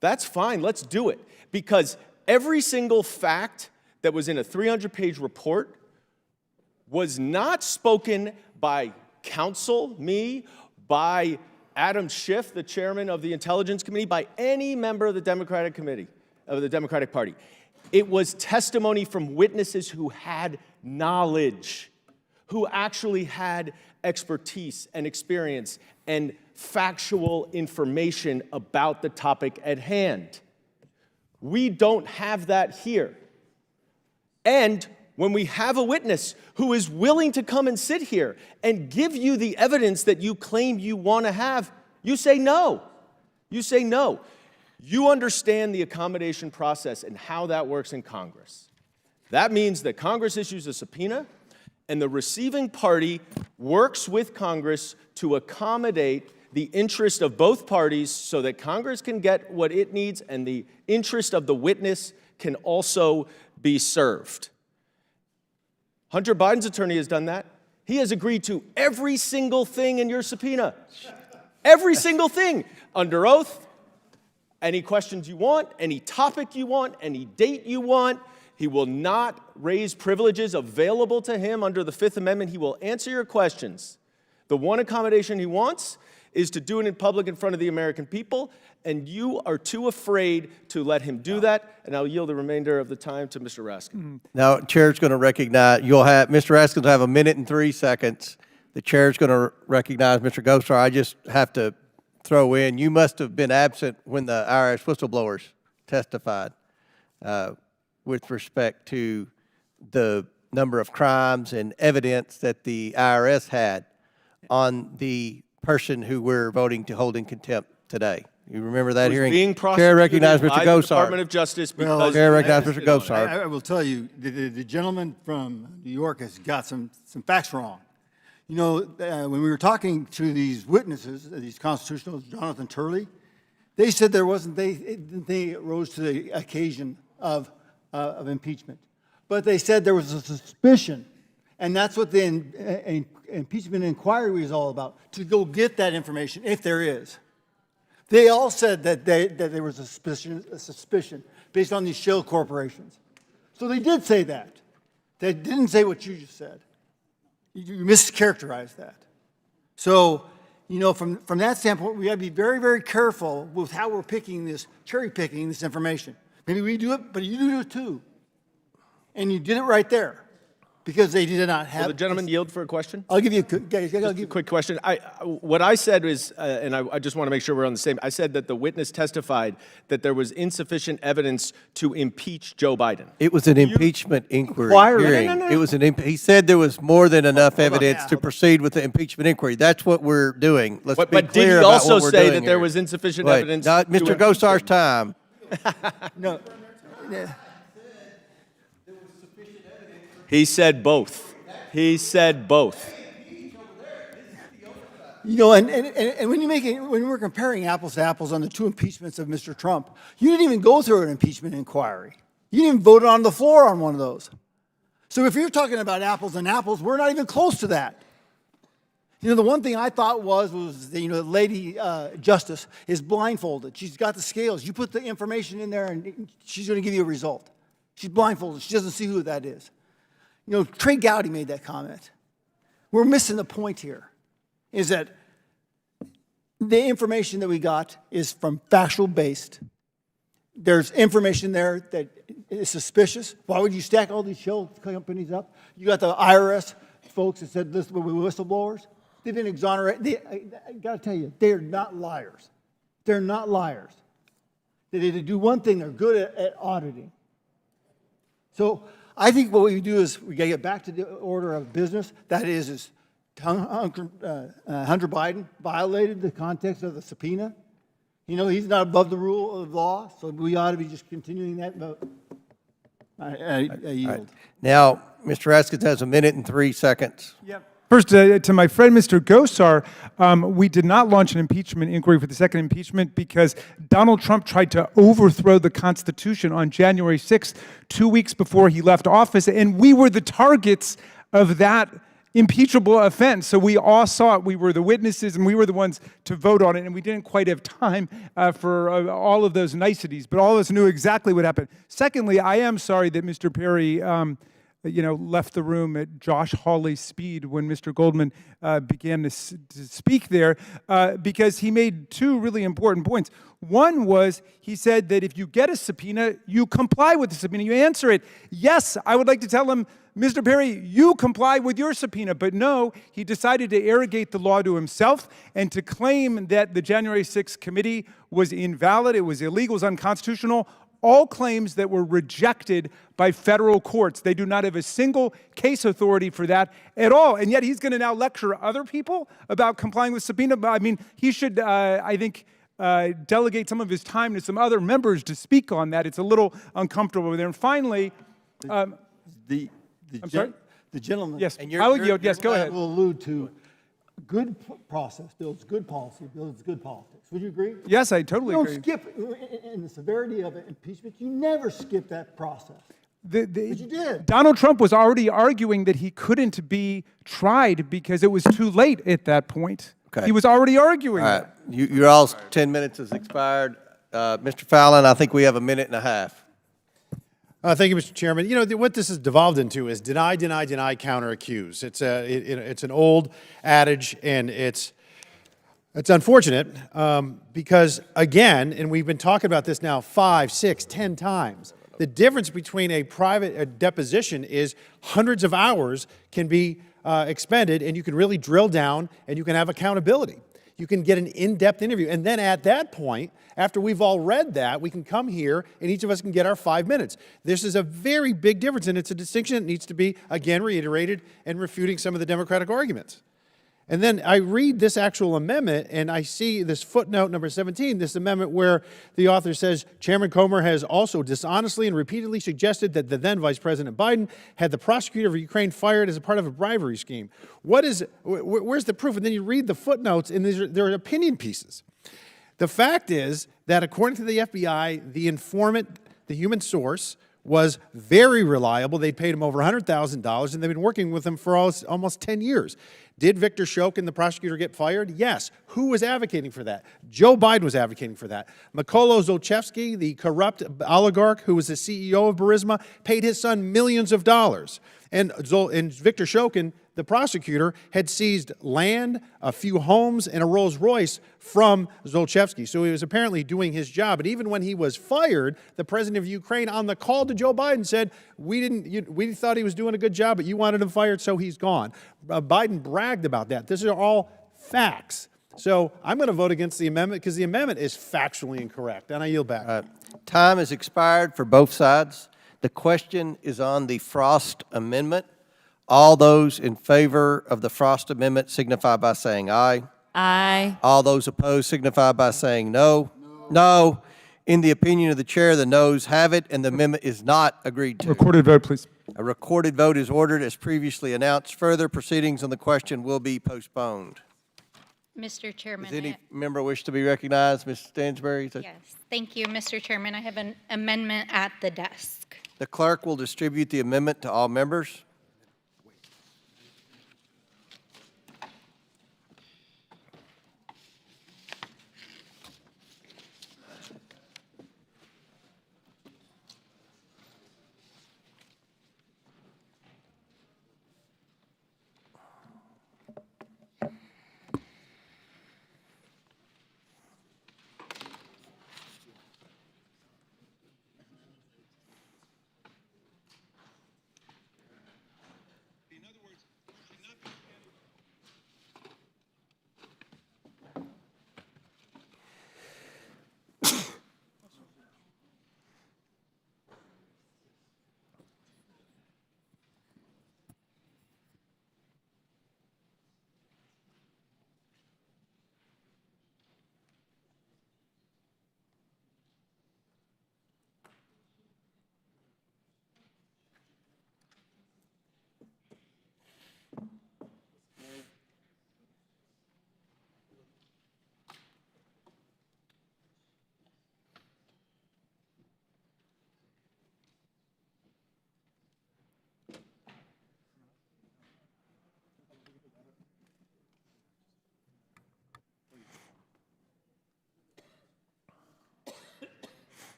that's fine, let's do it. Because every single fact that was in a 300-page report was not spoken by counsel, me, by Adam Schiff, the chairman of the Intelligence Committee, by any member of the Democratic Committee, of the Democratic Party. It was testimony from witnesses who had knowledge, who actually had expertise and experience and factual information about the topic at hand. We don't have that here. And when we have a witness who is willing to come and sit here and give you the evidence that you claim you want to have, you say no. You say no. You understand the accommodation process and how that works in Congress. That means that Congress issues a subpoena, and the receiving party works with Congress to accommodate the interest of both parties so that Congress can get what it needs and the interest of the witness can also be served. Hunter Biden's attorney has done that. He has agreed to every single thing in your subpoena. Every single thing. Under oath, any questions you want, any topic you want, any date you want. He will not raise privileges available to him under the Fifth Amendment. He will answer your questions. The one accommodation he wants is to do it in public in front of the American people, and you are too afraid to let him do that. And I'll yield the remainder of the time to Mr. Raskin. Now, Chair's going to recognize, Mr. Raskin will have 1 minute and 3 seconds. The Chair's going to recognize Mr. Gosar. I just have to throw in, you must have been absent when the IRS whistleblowers testified with respect to the number of crimes and evidence that the IRS had on the person who we're voting to hold in contempt today. You remember that hearing? Being Chair recognized prosecuted Mr. by the Gosar. Department of Justice because Chair recognized Mr. Gosar. I will tell you, the gentleman from New York has got some facts wrong. You know, when we were talking to these witnesses, these constitutionals, Jonathan Turley, they said there wasn't, they rose to the occasion of impeachment. But they said there was a suspicion, and that's what the impeachment inquiry was all about, to go get that information, if there is. They all said that there was a suspicion based on these shell corporations. So they did say that. They didn't say what you just said. You mischaracterized that. So, you know, from that standpoint, we got to be very, very careful with how we're picking this, cherry picking this information. Maybe we do it, but you do it too. And you did it right there because they did not have. Will the gentleman yield for a question? I'll give you a quick question. What I said is, and I just want to make sure we're on the same. I said that the witness testified that there was insufficient evidence to impeach Joe Biden. It was an impeachment inquiry hearing. No. It was he said there was more than enough evidence to proceed with the impeachment inquiry. That's what we're doing. Let's be But clear did he about also what we're say doing that there here. was insufficient Wait, evidence? not Mr. Gosar's time. No. He said both. He said both. You know, and when we're comparing apples to apples on the two impeachments of Mr. Trump, you didn't even go through an impeachment inquiry. You didn't even vote on the floor on one of those. So if you're talking about apples and apples, we're not even close to that. You know, the one thing I thought was the lady justice is blindfolded. She's got the scales. You put the information in there, and she's going to give you a result. She's blindfolded. She doesn't see who that is. You know, Trey Gowdy made that comment. We're missing the point here, is that the information that we got is from factual based. There's information there that is suspicious. Why would you stack all these shell companies up? You got the IRS folks that said this were whistleblowers. They've been exonerated. I got to tell you, they are not liars. They're not liars. They do one thing, they're good at auditing. So I think what we do is we got to get back to the order of business. That is Hunter Biden violated the context of the subpoena. You know, he's not above the rule of law, so we ought to be just continuing that vote. I yield. Right. Now, Mr. Raskin has 1 minute and 3 seconds. First, to my friend, Mr. Gosar, we did not launch an impeachment inquiry for the second impeachment because Donald Trump tried to overthrow the Constitution on January 6th, 2 weeks before he left office, and we were the targets of that impeachable offense. So we all saw it. We were the witnesses, and we were the ones to vote on it, and we didn't quite have time for all of those niceties, but all of us knew exactly what happened. Secondly, I am sorry that Mr. Perry left the room at Josh Hawley's speed when Mr. Goldman began to speak there because he made two really important points. One was he said that if you get a subpoena, you comply with the subpoena, you answer it. Yes, I would like to tell him, Mr. Perry, you comply with your subpoena, but no, he decided to arrogate the law to himself and to claim that the January 6th committee was invalid, it was illegal, it was unconstitutional. All claims that were rejected by federal courts. They do not have a single case authority for that at all. And yet he's going to now lecture other people about complying with subpoena. I mean, he should, I think, delegate some of his time to some other members to speak on that. It's a little uncomfortable there. And finally, I'm sorry? The gentleman. Yes, I will yield. Yes, go ahead. Will allude to good process builds good policy, builds good politics. Would you agree? Yes, I totally agree. You don't skip, in the severity of impeachment, you never skip that process. But you did. Donald Trump was already arguing that he couldn't be tried because it was too late at that point. Okay. He was already arguing All right. that. Your all's 10 minutes has expired. Mr. Fallon, I think we have 1.5 minutes. Thank you, Mr. Chairman. You know, what this has devolved into is deny, deny, deny, counter accuse. It's an old adage, and it's It's unfortunate because, again, and we've been talking about this now 5, 6, 10 times, the difference between a private deposition is hundreds of hours can be expended, and you can really drill down and you can have accountability. You can get an in-depth interview. And then at that point, after we've all read that, we can come here and each of us can get our 5 minutes. This is a very big difference, and it's a distinction that needs to be, again, reiterated and refuting some of the Democratic arguments. And then I read this actual amendment, and I see this footnote number 17, this amendment where the author says, Chairman Comer has also dishonestly and repeatedly suggested that the then Vice President Biden had the prosecutor of Ukraine fired as a part of a bribery scheme. Where's the proof? And then you read the footnotes, and there are opinion pieces. The fact is that according to the FBI, the informant, the human source, was very reliable. They paid him over $100,000, and they've been working with him for almost 10 years. Did Victor Shokin, the prosecutor, get fired? Yes. Who was advocating for that? Joe Biden was advocating for that. Mykola Zlochevsky, the corrupt oligarch who was the CEO of Burisma, paid his son millions of dollars. And Victor Shokin, the prosecutor, had seized land, a few homes, and a Rolls Royce from Zlochevsky. So he was apparently doing his job. And even when he was fired, the president of Ukraine, on the call to Joe Biden, said, we thought he was doing a good job, but you wanted him fired, so he's gone. Biden bragged about that. These are all facts. So I'm going to vote against the amendment because the amendment is factually incorrect. And I yield back. Time has expired for both sides. The question is on the Frost Amendment. All those in favor of the Frost Amendment signify by saying aye. Aye. All those opposed signify by saying no. No. In the opinion of the chair, the noes have it, and the amendment is not agreed to. Recorded vote, please. A recorded vote is ordered as previously announced. Further proceedings on the question will be postponed. Mr. Chairman. Does any member wish to be recognized? Ms. Stansbury? Yes, thank you, Mr. Chairman. I have an amendment at the desk. The clerk will distribute the amendment to all members.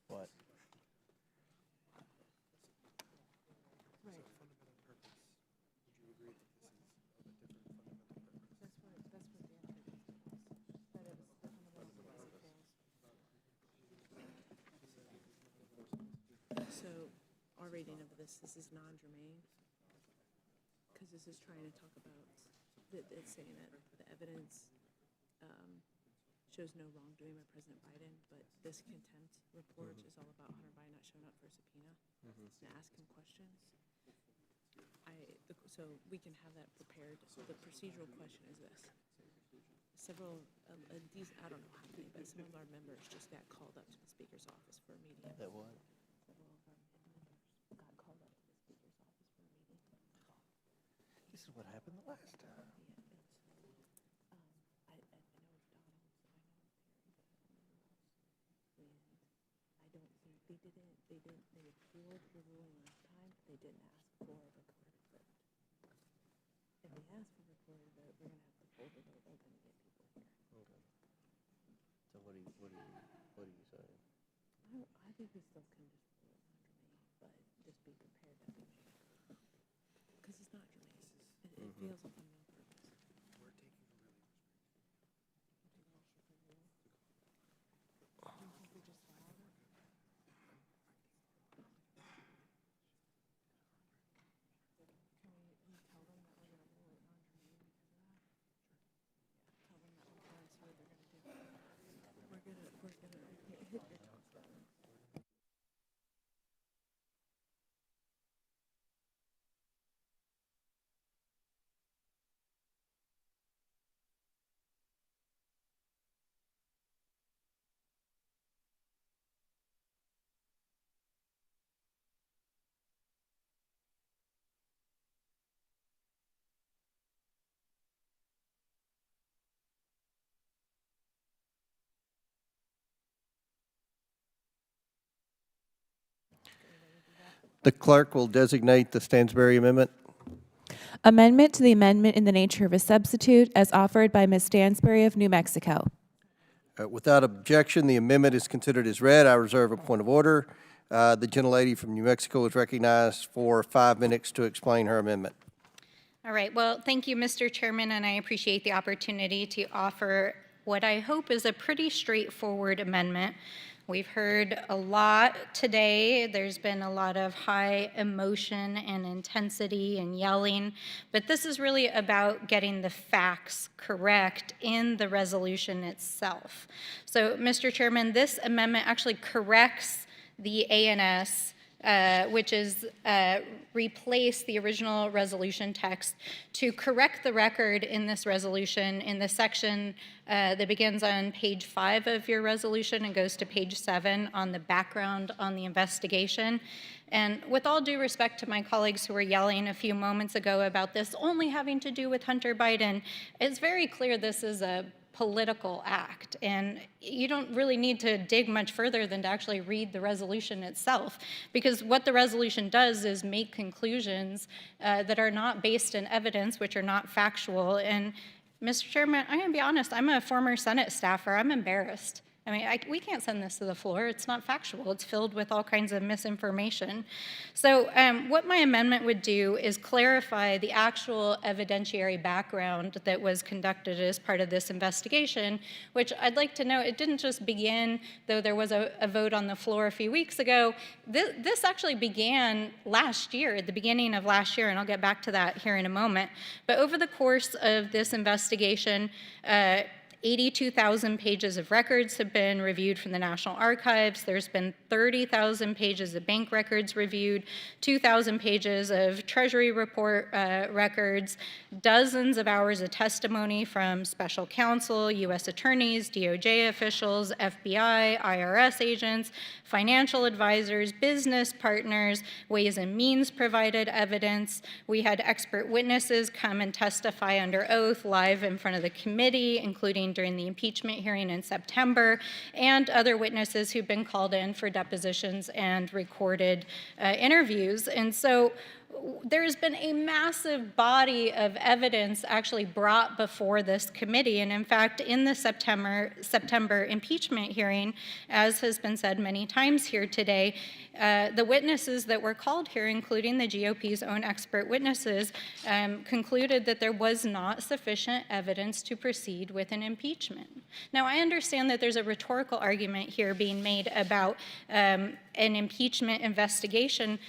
What? So our reading of this is non-germane, because this is trying to talk about, it's saying that the evidence shows no wrongdoing by President Biden, but this contempt report is all about Hunter Biden not showing up for a subpoena to ask him questions. so we can have that prepared. So the procedural question is this. Several, these, I don't know how many, but some of our members just got called up to the Speaker's office for a meeting. That what? Several of our members got called up to the Speaker's office for a meeting. This is what happened the last time. Yeah, and so, I know it's Donald, so I know it's Perry, but I don't know who else. And I don't think they appealed the ruling last time, but they didn't ask for a recorded vote. If they ask for a recorded vote, we're gonna have to hold the vote open to get people here. Okay. So what do you say? I think we still can just pull it under me, but just be prepared that we may. Because it's not germane. It feels like I'm no purpose. We're taking the really. Do you think we just follow it? Can we tell them that we're going to rule it non-germane because of that? Tell them that we're going to see what they're going to do. We're going to hit your touchdown. The clerk will designate the Stansberry Amendment. Amendment to the amendment in the nature of a substitute as offered by Ms. Stansberry of New Mexico. Without objection, the amendment is considered as read. I reserve a point of order. The gentlelady from New Mexico is recognized for 5 minutes to explain her amendment. All right. Well, thank you, Mr. Chairman, and I appreciate the opportunity to offer what I hope is a pretty straightforward amendment. We've heard a lot today. There's been a lot of high emotion and intensity and yelling, but this is really about getting the facts correct in the resolution itself. So, Mr. Chairman, this amendment actually corrects the ANS, which is replace the original resolution text to correct the record in this resolution in the section that begins on page 5 of your resolution and goes to page 7 on the background on the investigation. And with all due respect to my colleagues who were yelling a few moments ago about this only having to do with Hunter Biden, it's very clear this is a political act, and you don't really need to dig much further than to actually read the resolution itself, because what the resolution does is make conclusions that are not based in evidence, which are not factual. And Mr. Chairman, I'm going to be honest, I'm a former Senate staffer. I'm embarrassed. I mean, we can't send this to the floor. It's not factual. It's filled with all kinds of misinformation. So what my amendment would do is clarify the actual evidentiary background that was conducted as part of this investigation, which I'd like to note, it didn't just begin, though there was a vote on the floor a few weeks ago. This actually began last year, at the beginning of last year, and I'll get back to that here in a moment. But over the course of this investigation, 82,000 pages of records have been reviewed from the National Archives. There's been 30,000 pages of bank records reviewed, 2,000 pages of Treasury report records, dozens of hours of testimony from special counsel, U.S. attorneys, DOJ officials, FBI, IRS agents, financial advisors, business partners, Ways and Means provided evidence. We had expert witnesses come and testify under oath live in front of the committee, including during the impeachment hearing in September, and other witnesses who've been called in for depositions and recorded interviews. And so there's been a massive body of evidence actually brought before this committee. And in fact, in the September impeachment hearing, as has been said many times here today, the witnesses that were called here, including the GOP's own expert witnesses, concluded that there was not sufficient evidence to proceed with an impeachment. Now, I understand that there's a rhetorical argument here being made about an impeachment investigation,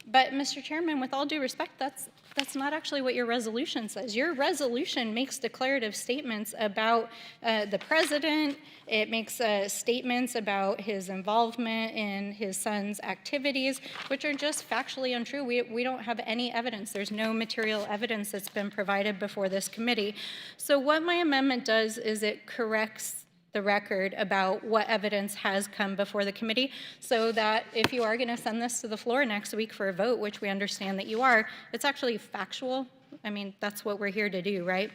but Mr. Chairman, with all due respect, that's That's not actually what your resolution says. Your resolution makes declarative statements about the president. It makes statements about his involvement in his son's activities, which are just factually untrue. We don't have any evidence. There's no material evidence that's been provided before this committee. So what my amendment does is it corrects the record about what evidence has come before the committee, so that if you are going to send this to the floor next week for a vote, which we understand that you are, it's actually factual. I mean, that's what we're here to do, right?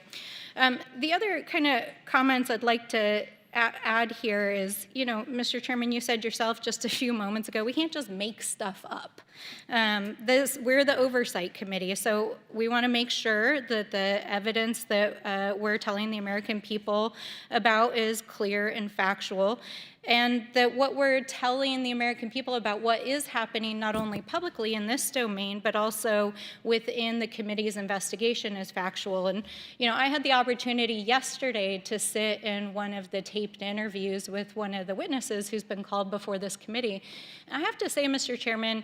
The other kind of comments I'd like to add here is, you know, Mr. Chairman, you said yourself just a few moments ago, we can't just make stuff up. We're the oversight committee, so we want to make sure that the evidence that we're telling the American people about is clear and factual, and that what we're telling the American people about what is happening not only publicly in this domain, but also within the committee's investigation is factual. And, you know, I had the opportunity yesterday to sit in one of the taped interviews with one of the witnesses who's been called before this committee. And I have to say, Mr. Chairman,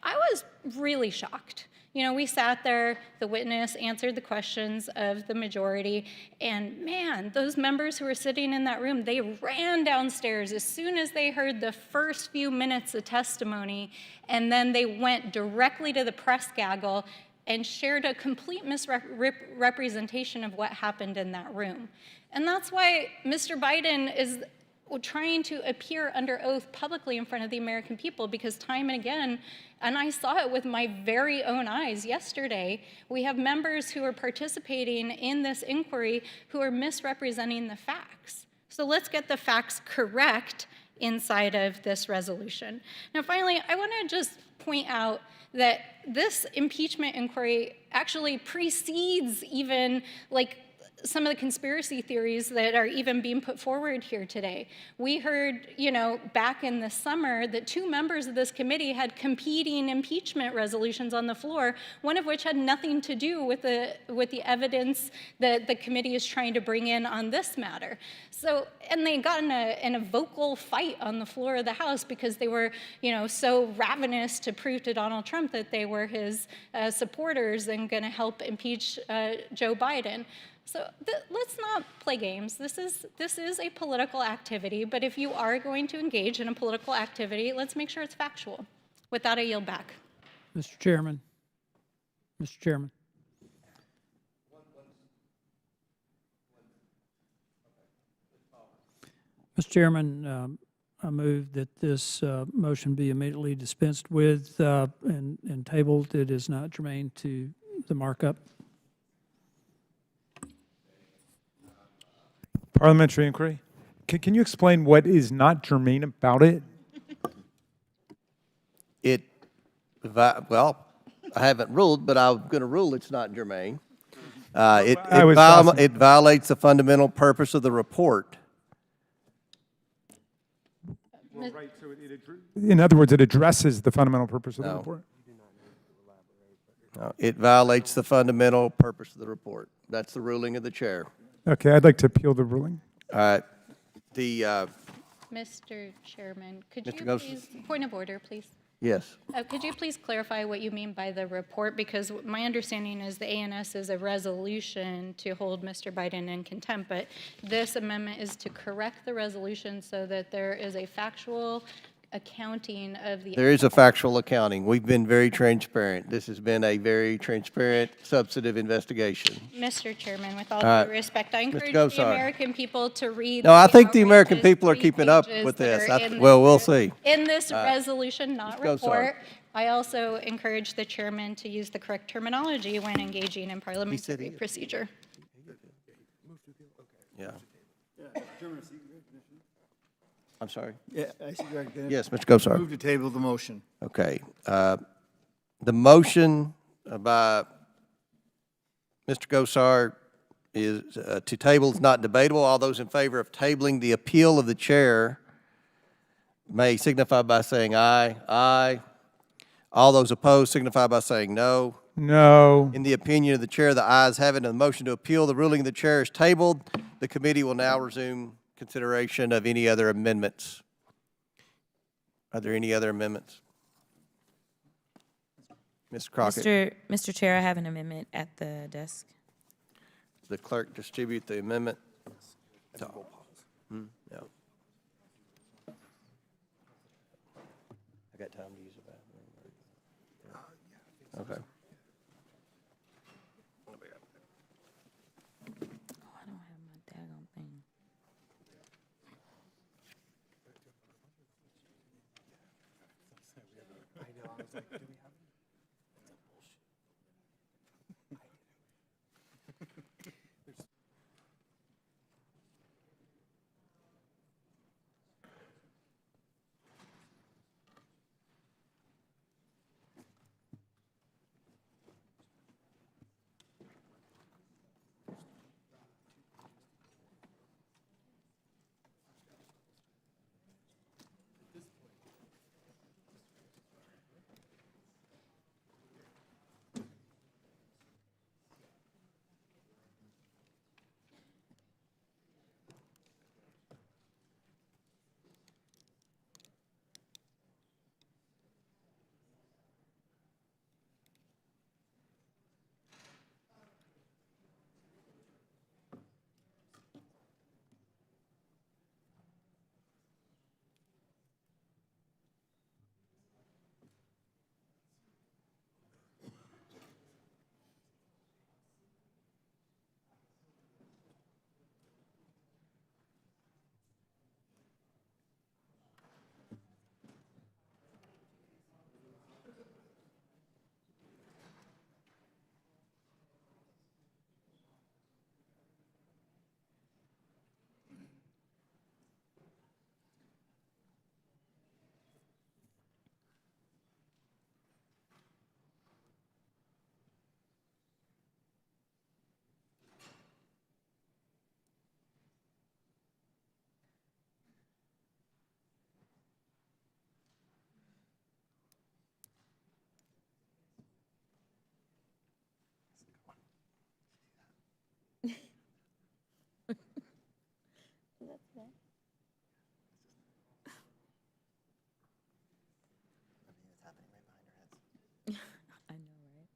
I was really shocked. You know, we sat there, the witness answered the questions of the majority, and man, those members who were sitting in that room, they ran downstairs as soon as they heard the first few minutes of testimony, and then they went directly to the press gaggle and shared a complete misrepresentation of what happened in that room. And that's why Mr. Biden is trying to appear under oath publicly in front of the American people, because time and again, and I saw it with my very own eyes yesterday, we have members who are participating in this inquiry who are misrepresenting the facts. So let's get the facts correct inside of this resolution. Now, finally, I want to just point out that this impeachment inquiry actually precedes even like some of the conspiracy theories that are even being put forward here today. We heard, you know, back in the summer that 2 members of this committee had competing impeachment resolutions on the floor, one of which had nothing to do with the evidence that the committee is trying to bring in on this matter. So, and they got in a vocal fight on the floor of the House because they were, you know, so ravenous to prove to Donald Trump that they were his supporters and going to help impeach Joe Biden. So let's not play games. This is a political activity, but if you are going to engage in a political activity, let's make sure it's factual. With that, I yield back. Mr. Chairman. Mr. Chairman. Mr. Chairman, I move that this motion be immediately dispensed with and tabled. It is not germane to the markup. Parliamentary inquiry. Can you explain what is not germane about it? Well, I haven't ruled, but I'm going to rule it's not germane. It violates the fundamental purpose of the report. Well, right, so in other words, it addresses the fundamental purpose of the report? No, it violates the fundamental purpose of the report. That's the ruling of the chair. Okay, I'd like to appeal the ruling. All right. Mr. Chairman, could Mr. you Gose? please, point of order, please. Yes. Could you please clarify what you mean by the report? Because my understanding is the ANS is a resolution to hold Mr. Biden in contempt, but this amendment is to correct the resolution so that there is a factual accounting of the... There is a factual accounting. We've been very transparent. This has been a very transparent, substantive investigation. Mr. Chairman, with all due respect, I encourage the American people to read... No, I think the American people are keeping up with this. Well, we'll see. In this resolution, not report, I also encourage the chairman to use the correct terminology when engaging in parliamentary procedure. Yeah. I'm sorry? Yeah, I see. Yes, Mr. Gosar. Move to table the motion. Okay. The motion by Mr. Gosar is to table is not debatable. All those in favor of tabling the appeal of the chair may signify by saying aye. Aye. All those opposed signify by saying no. No. In the opinion of the chair, the ayes have it, and the motion to appeal the ruling of the chair is tabled. The committee will now resume consideration of any other amendments. Are there any other amendments? Ms. Crockett. Mr. Chair, I have an amendment at the desk. The clerk distribute the amendment. Yeah. I got time to use the bathroom. Okay. Oh, I don't have my daggone thing. I know, right?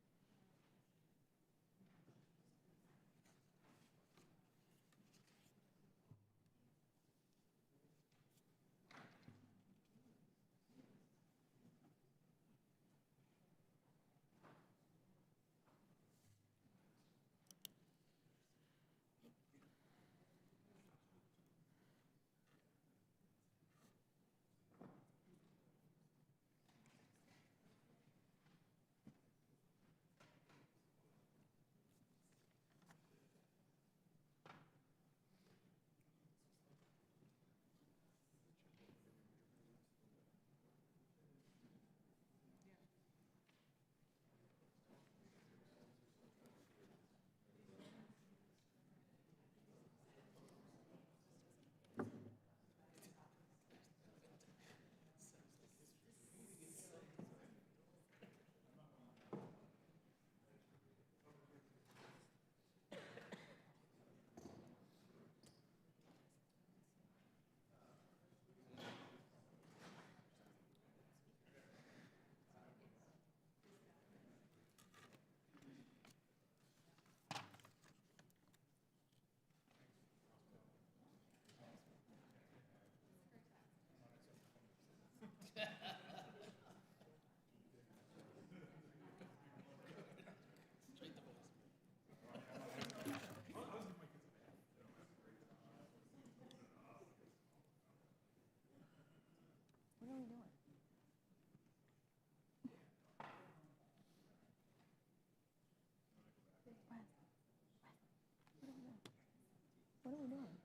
What are we doing?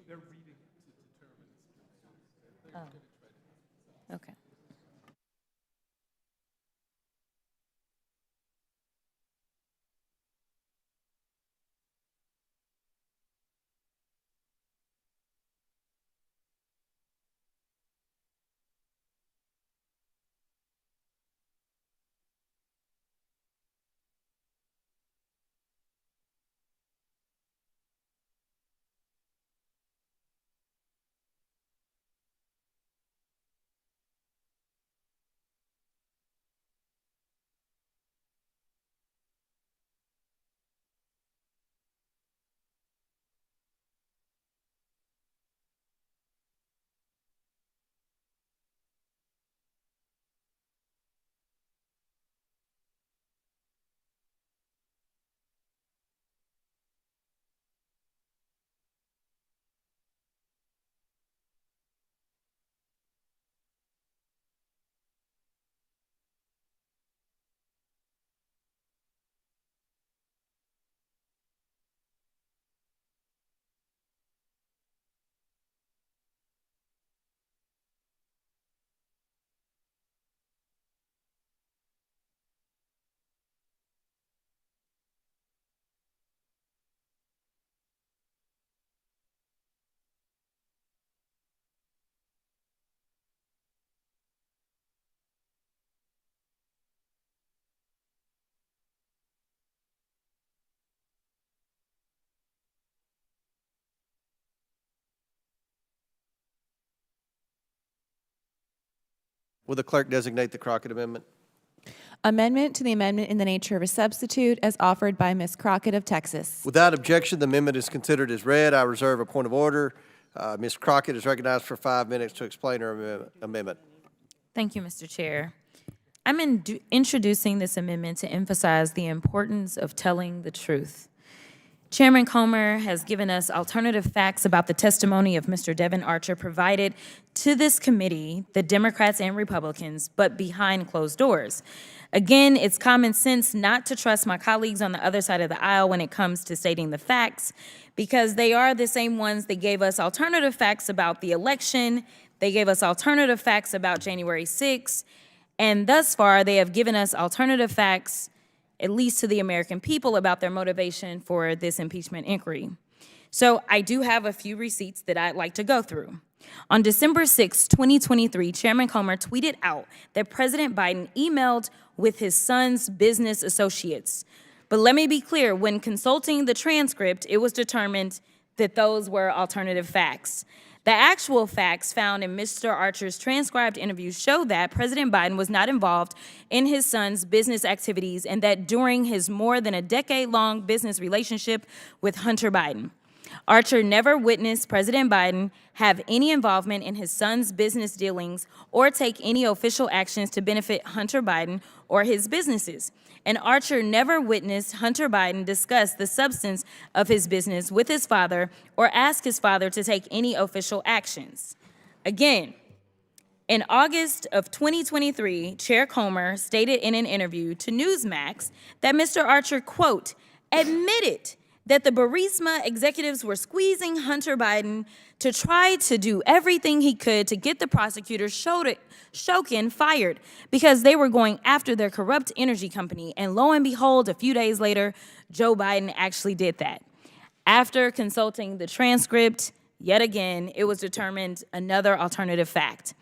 They're reading it to determine. Oh. Okay. Will the clerk designate the Crockett Amendment? Amendment to the amendment in the nature of a substitute as offered by Ms. Crockett of Texas. Without objection, the amendment is considered as read. I reserve a point of order. Ms. Crockett is recognized for 5 minutes to explain her amendment. Thank you, Mr. Chair. I'm introducing this amendment to emphasize the importance of telling the truth. Chairman Comer has given us alternative facts about the testimony of Mr. Devin Archer provided to this committee, the Democrats and Republicans, but behind closed doors. Again, it's common sense not to trust my colleagues on the other side of the aisle when it comes to stating the facts, because they are the same ones that gave us alternative facts about the election, they gave us alternative facts about January 6th, and thus far they have given us alternative facts, at least to the American people, about their motivation for this impeachment inquiry. So I do have a few receipts that I'd like to go through. On December 6, 2023, Chairman Comer tweeted out that President Biden emailed with his son's business associates. But let me be clear, when consulting the transcript, it was determined that those were alternative facts. The actual facts found in Mr. Archer's transcribed interview show that President Biden was not involved in his son's business activities and that during his more than a decade-long business relationship with Hunter Biden, Archer never witnessed President Biden have any involvement in his son's business dealings or take any official actions to benefit Hunter Biden or his businesses. And Archer never witnessed Hunter Biden discuss the substance of his business with his father or ask his father to take any official actions. Again, in August of 2023, Chair Comer stated in an interview to Newsmax that Mr. Archer, quote, admitted that the Burisma executives were squeezing Hunter Biden to try to do everything he could to get the prosecutor Shokin fired because they were going after their corrupt energy company. And lo and behold, a few days later, Joe Biden actually did that. After consulting the transcript, yet again, it was determined another alternative fact.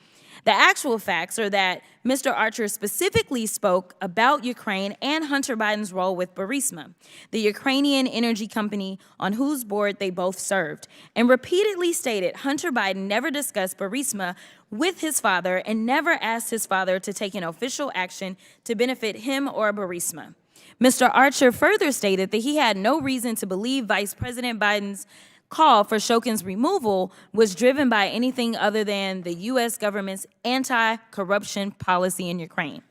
The actual facts are that Mr. Archer specifically spoke about Ukraine and Hunter Biden's role with Burisma, the Ukrainian energy company on whose board they both served, and repeatedly stated Hunter Biden never discussed Burisma with his father and never asked his father to take an official action to benefit him or Burisma. Mr. Archer further stated that he had no reason to believe Vice President Biden's call for Shokin's removal was driven by anything other than the U.S. government's anti-corruption policy in Ukraine.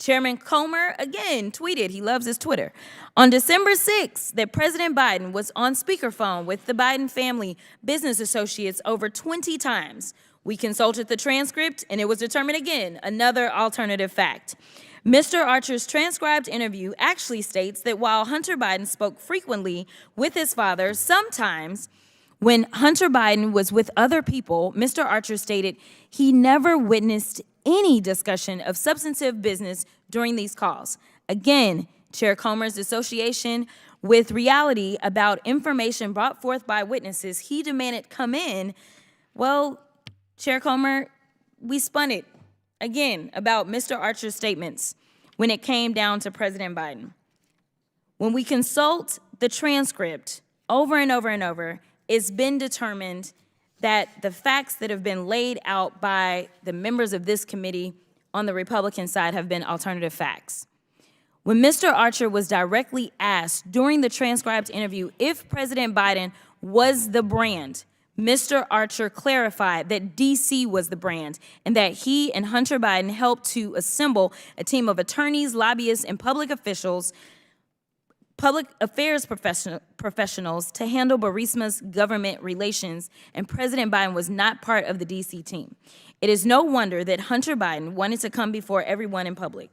Chairman Comer again tweeted, he loves his Twitter, on December 6th that President Biden was on speakerphone with the Biden family business associates over 20 times. We consulted the transcript and it was determined again, another alternative fact. Mr. Archer's transcribed interview actually states that while Hunter Biden spoke frequently with his father, sometimes when Hunter Biden was with other people, Mr. Archer stated he never witnessed any discussion of substantive business during these calls. Again, Chair Comer's association with reality about information brought forth by witnesses he demanded come in, well, Chair Comer, we spun it. Again, about Mr. Archer's statements when it came down to President Biden. When we consult the transcript over and over and over, it's been determined that the facts that have been laid out by the members of this committee on the Republican side have been alternative facts. When Mr. Archer was directly asked during the transcribed interview if President Biden was the brand, Mr. Archer clarified that D.C. was the brand and that he and Hunter Biden helped to assemble a team of attorneys, lobbyists, and public officials, public affairs professionals to handle Burisma's government relations, and President Biden was not part of the D.C. team. It is no wonder that Hunter Biden wanted to come before everyone in public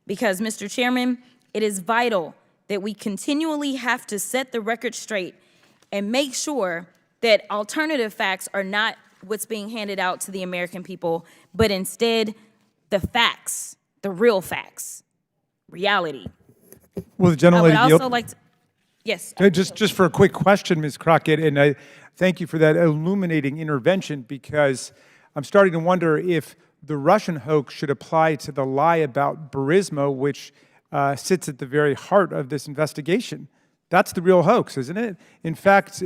because, Mr. Chairman, it is vital that we continually have to set the record straight and make sure that alternative facts are not what's being handed out to the American people, but instead the facts, the real facts, reality. Well, the gentlelady, I would also like to, yes. Just for a quick question, Ms. Crockett, and I thank you for that illuminating intervention because I'm starting to wonder if the Russian hoax should apply to the lie about Burisma, which sits at the very heart of this investigation. That's the real hoax, isn't it? In fact,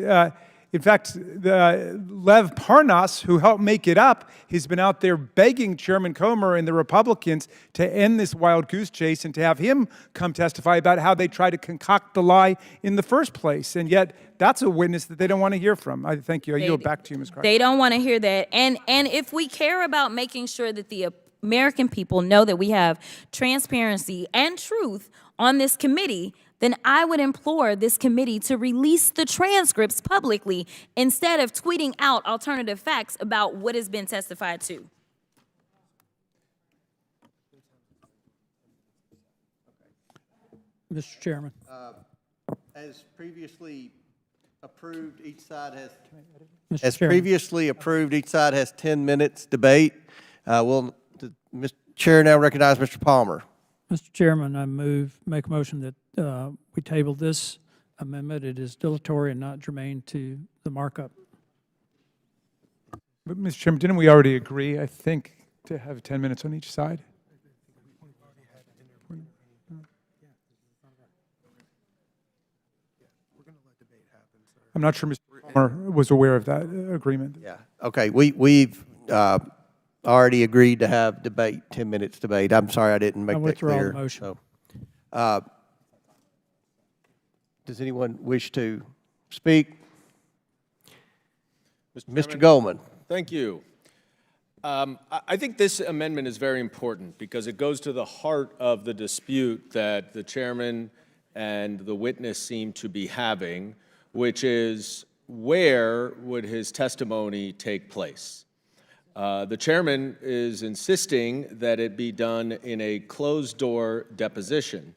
In fact, Lev Parnas, who helped make it up, has been out there begging Chairman Comer and the Republicans to end this wild goose chase and to have him come testify about how they tried to concoct the lie in the first place. And yet, that's a witness that they don't want to hear from. I thank you. I yield back to you, Ms. Carter. They don't want to hear that. And if we care about making sure that the American people know that we have transparency and truth on this committee, then I would implore this committee to release the transcripts publicly instead of tweeting out alternative facts about what has been testified to. Mr. Chairman. As previously approved, each side has. Mr. As Chairman. previously approved, each side has 10 minutes debate. Will Mr. Chair now recognize Mr. Palmer? Mr. Chairman, I make a motion that we table this amendment. It is dilatory and not germane to the markup. But, Mr. Chairman, didn't we already agree, I think, to have 10 minutes on each side? I'm not sure Mr. Palmer was aware of that agreement. Yeah. Okay. We've already agreed to have debate, 10 minutes debate. I'm sorry I didn't make that clear. I withdraw the motion. So, does anyone wish to speak? Mr. Goldman. Thank you. I think this amendment is very important because it goes to the heart of the dispute that the chairman and the witness seem to be having, which is where would his testimony take place? The chairman is insisting that it be done in a closed-door deposition,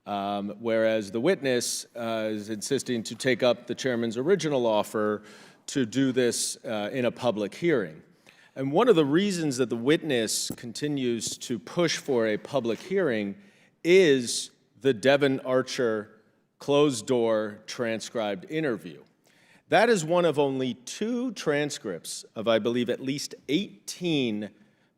whereas the witness is insisting to take up the chairman's original offer to do this in a public hearing. And one of the reasons that the witness continues to push for a public hearing is the Devon Archer closed-door transcribed interview. That is one of only 2 transcripts of, I believe, at least 18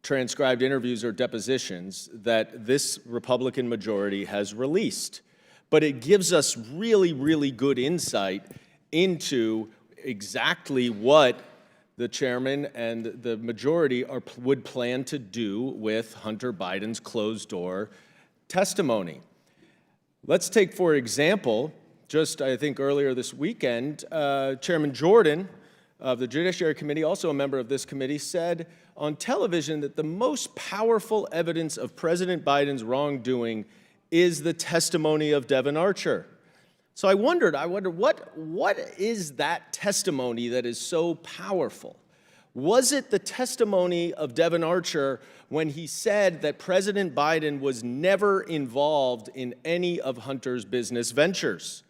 transcribed interviews or depositions that this Republican majority has released. But it gives us really, really good insight into exactly what the chairman and the majority would plan to do with Hunter Biden's closed-door testimony. Let's take, for example, just I think earlier this weekend, Chairman Jordan of the Judiciary Committee, also a member of this committee, said on television that the most powerful evidence of President Biden's wrongdoing is the testimony of Devon Archer. So I wonder what is that testimony that is so powerful? Was it the testimony of Devon Archer when he said that President Biden was never involved in any of Hunter's business ventures?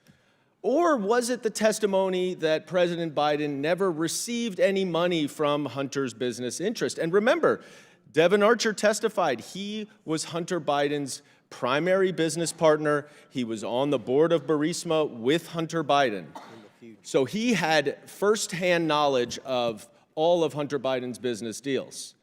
Or was it the testimony that President Biden never received any money from Hunter's business interest? And remember, Devon Archer testified he was Hunter Biden's primary business partner. He was on the board of Burisma with Hunter Biden. So he had firsthand knowledge of all of Hunter Biden's business deals.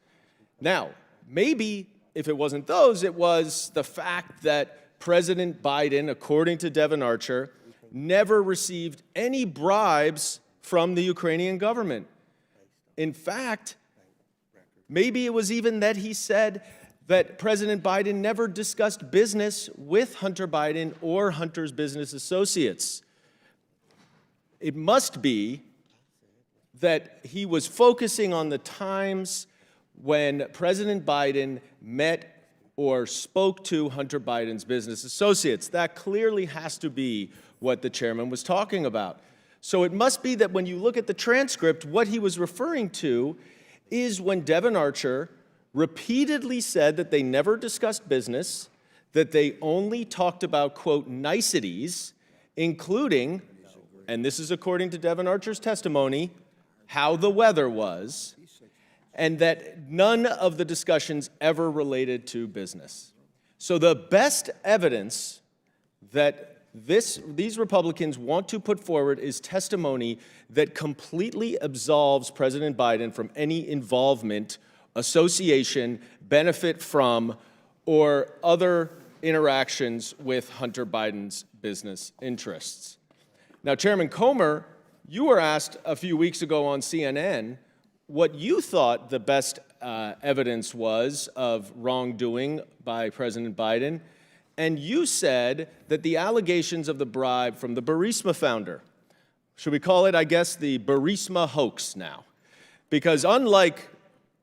Now, maybe if it wasn't those, it was the fact that President Biden, according to Devon Archer, never received any bribes from the Ukrainian government. In fact, maybe it was even that he said that President Biden never discussed business with Hunter Biden or Hunter's business associates. It must be that he was focusing on the times when President Biden met or spoke to Hunter Biden's business associates. That clearly has to be what the chairman was talking about. So it must be that when you look at the transcript, what he was referring to is when Devon Archer repeatedly said that they never discussed business, that they only talked about, quote, niceties, including, and this is according to Devon Archer's testimony, how the weather was, and that none of the discussions ever related to business. So the best evidence that these Republicans want to put forward is testimony that completely absolves President Biden from any involvement, association, benefit from, or other interactions with Hunter Biden's business interests. Now, Chairman Comer You were asked a few weeks ago on CNN what you thought the best evidence was of wrongdoing by President Biden, and you said that the allegations of the bribe from the Burisma founder, should we call it, I guess, the Burisma hoax now? Because unlike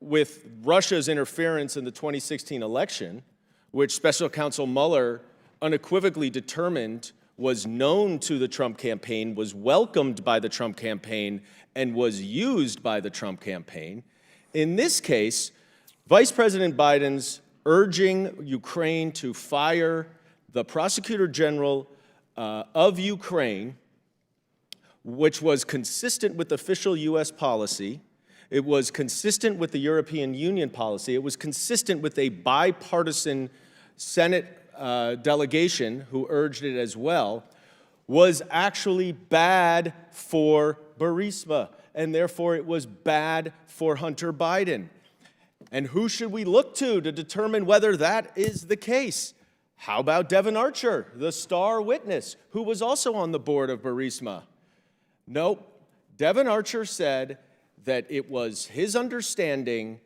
with Russia's interference in the 2016 election, which Special Counsel Mueller unequivocally determined was known to the Trump campaign, was welcomed by the Trump campaign, and was used by the Trump campaign, in this case, Vice President Biden's urging Ukraine to fire the Prosecutor General of Ukraine, which was consistent with official U.S. policy. It was consistent with the European Union policy. It was consistent with a bipartisan Senate delegation who urged it as well, was actually bad for Burisma, and therefore it was bad for Hunter Biden. And who should we look to determine whether that is the case? How about Devin Archer, the star witness, who was also on the board of Burisma? Nope. Devin Archer said that it was his understanding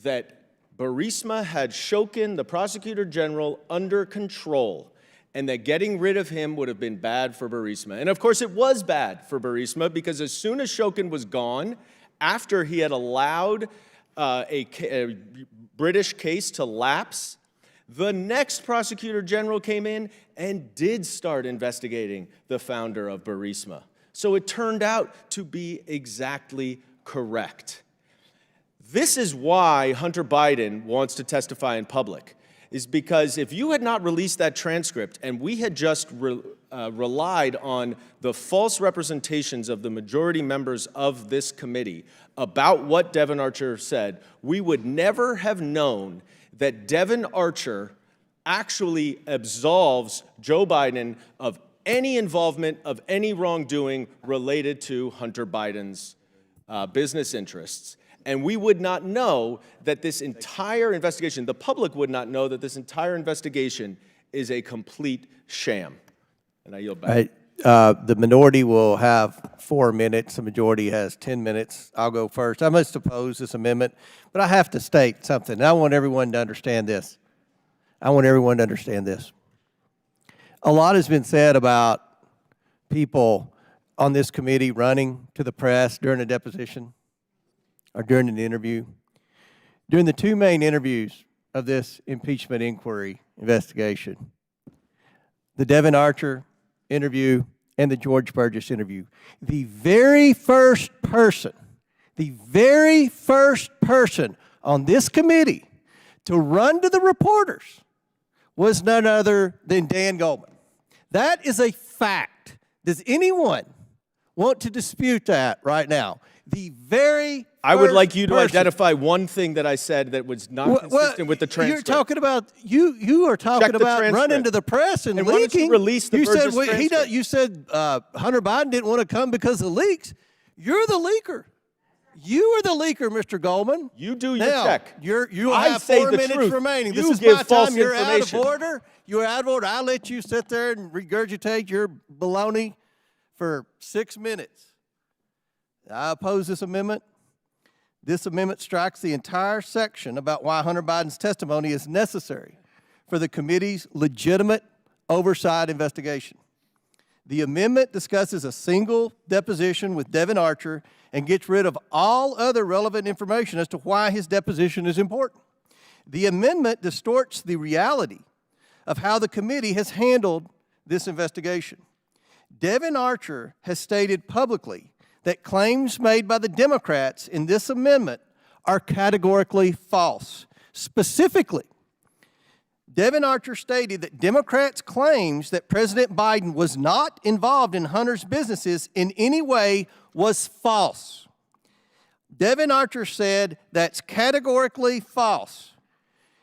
that Burisma had Shokin, the Prosecutor General, under control, and that getting rid of him would have been bad for Burisma. And of course, it was bad for Burisma, because as soon as Shokin was gone, after he had allowed a British case to lapse, the next Prosecutor General came in and did start investigating the founder of Burisma. So it turned out to be exactly correct. This is why Hunter Biden wants to testify in public, is because if you had not released that transcript and we had just relied on the false representations of the majority members of this committee about what Devin Archer said, we would never have known that Devin Archer actually absolves Joe Biden of any involvement of any wrongdoing related to Hunter Biden's business interests. And we would not know that this entire investigation, the public would not know that this entire investigation is a complete sham. And I yield back. The minority will have 4 minutes. The majority has 10 minutes. I'll go first. I must oppose this amendment, but I have to state something. And I want everyone to understand this. A lot has been said about people on this committee running to the press during a deposition or during an interview. During the two main interviews of this impeachment inquiry investigation, the Devin Archer interview and the George Burgess interview, the very first person on this committee to run to the reporters was none other than Dan Goldman. That is a fact. Does anyone want to dispute that right now? The very I would like you to person. identify one thing that I said that was not consistent with the transcript. You're talking about you are talking about running to the press and leaking. Release the Burgess transcript. You said Hunter Biden didn't want to come because of leaks. You're the leaker. You are the leaker, Mr. Goldman. You do your check. You have 4 minutes remaining. This is my time. You're out of order. You're out of order. I'll let you sit there and regurgitate your baloney for 6 minutes. I oppose this amendment. This amendment strikes the entire section about why Hunter Biden's testimony is necessary for the committee's legitimate oversight investigation. The amendment discusses a single deposition with Devin Archer and gets rid of all other relevant information as to why his deposition is important. The amendment distorts the reality of how the committee has handled this investigation. Devin Archer has stated publicly that claims made by the Democrats in this amendment are categorically false. Specifically, Devin Archer stated that Democrats' claims that President Biden was not involved in Hunter's businesses in any way was false. Devin Archer said that's categorically false.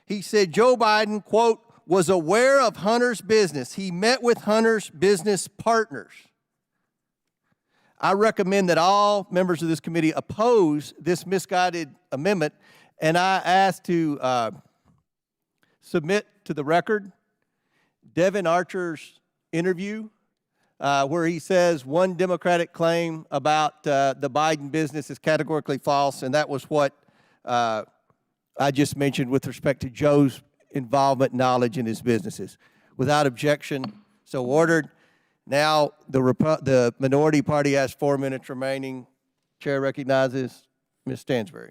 He said Joe Biden, quote, was aware of Hunter's business. He met with Hunter's business partners. I recommend that all members of this committee oppose this misguided amendment, and I ask to submit to the record Devin Archer's interview where he says one Democratic claim about the Biden business is categorically false, and that was what I just mentioned with respect to Joe's involvement, knowledge in his businesses. Without objection, so ordered. Now the minority party has 4 minutes remaining. Chair recognizes Ms. Stansbury.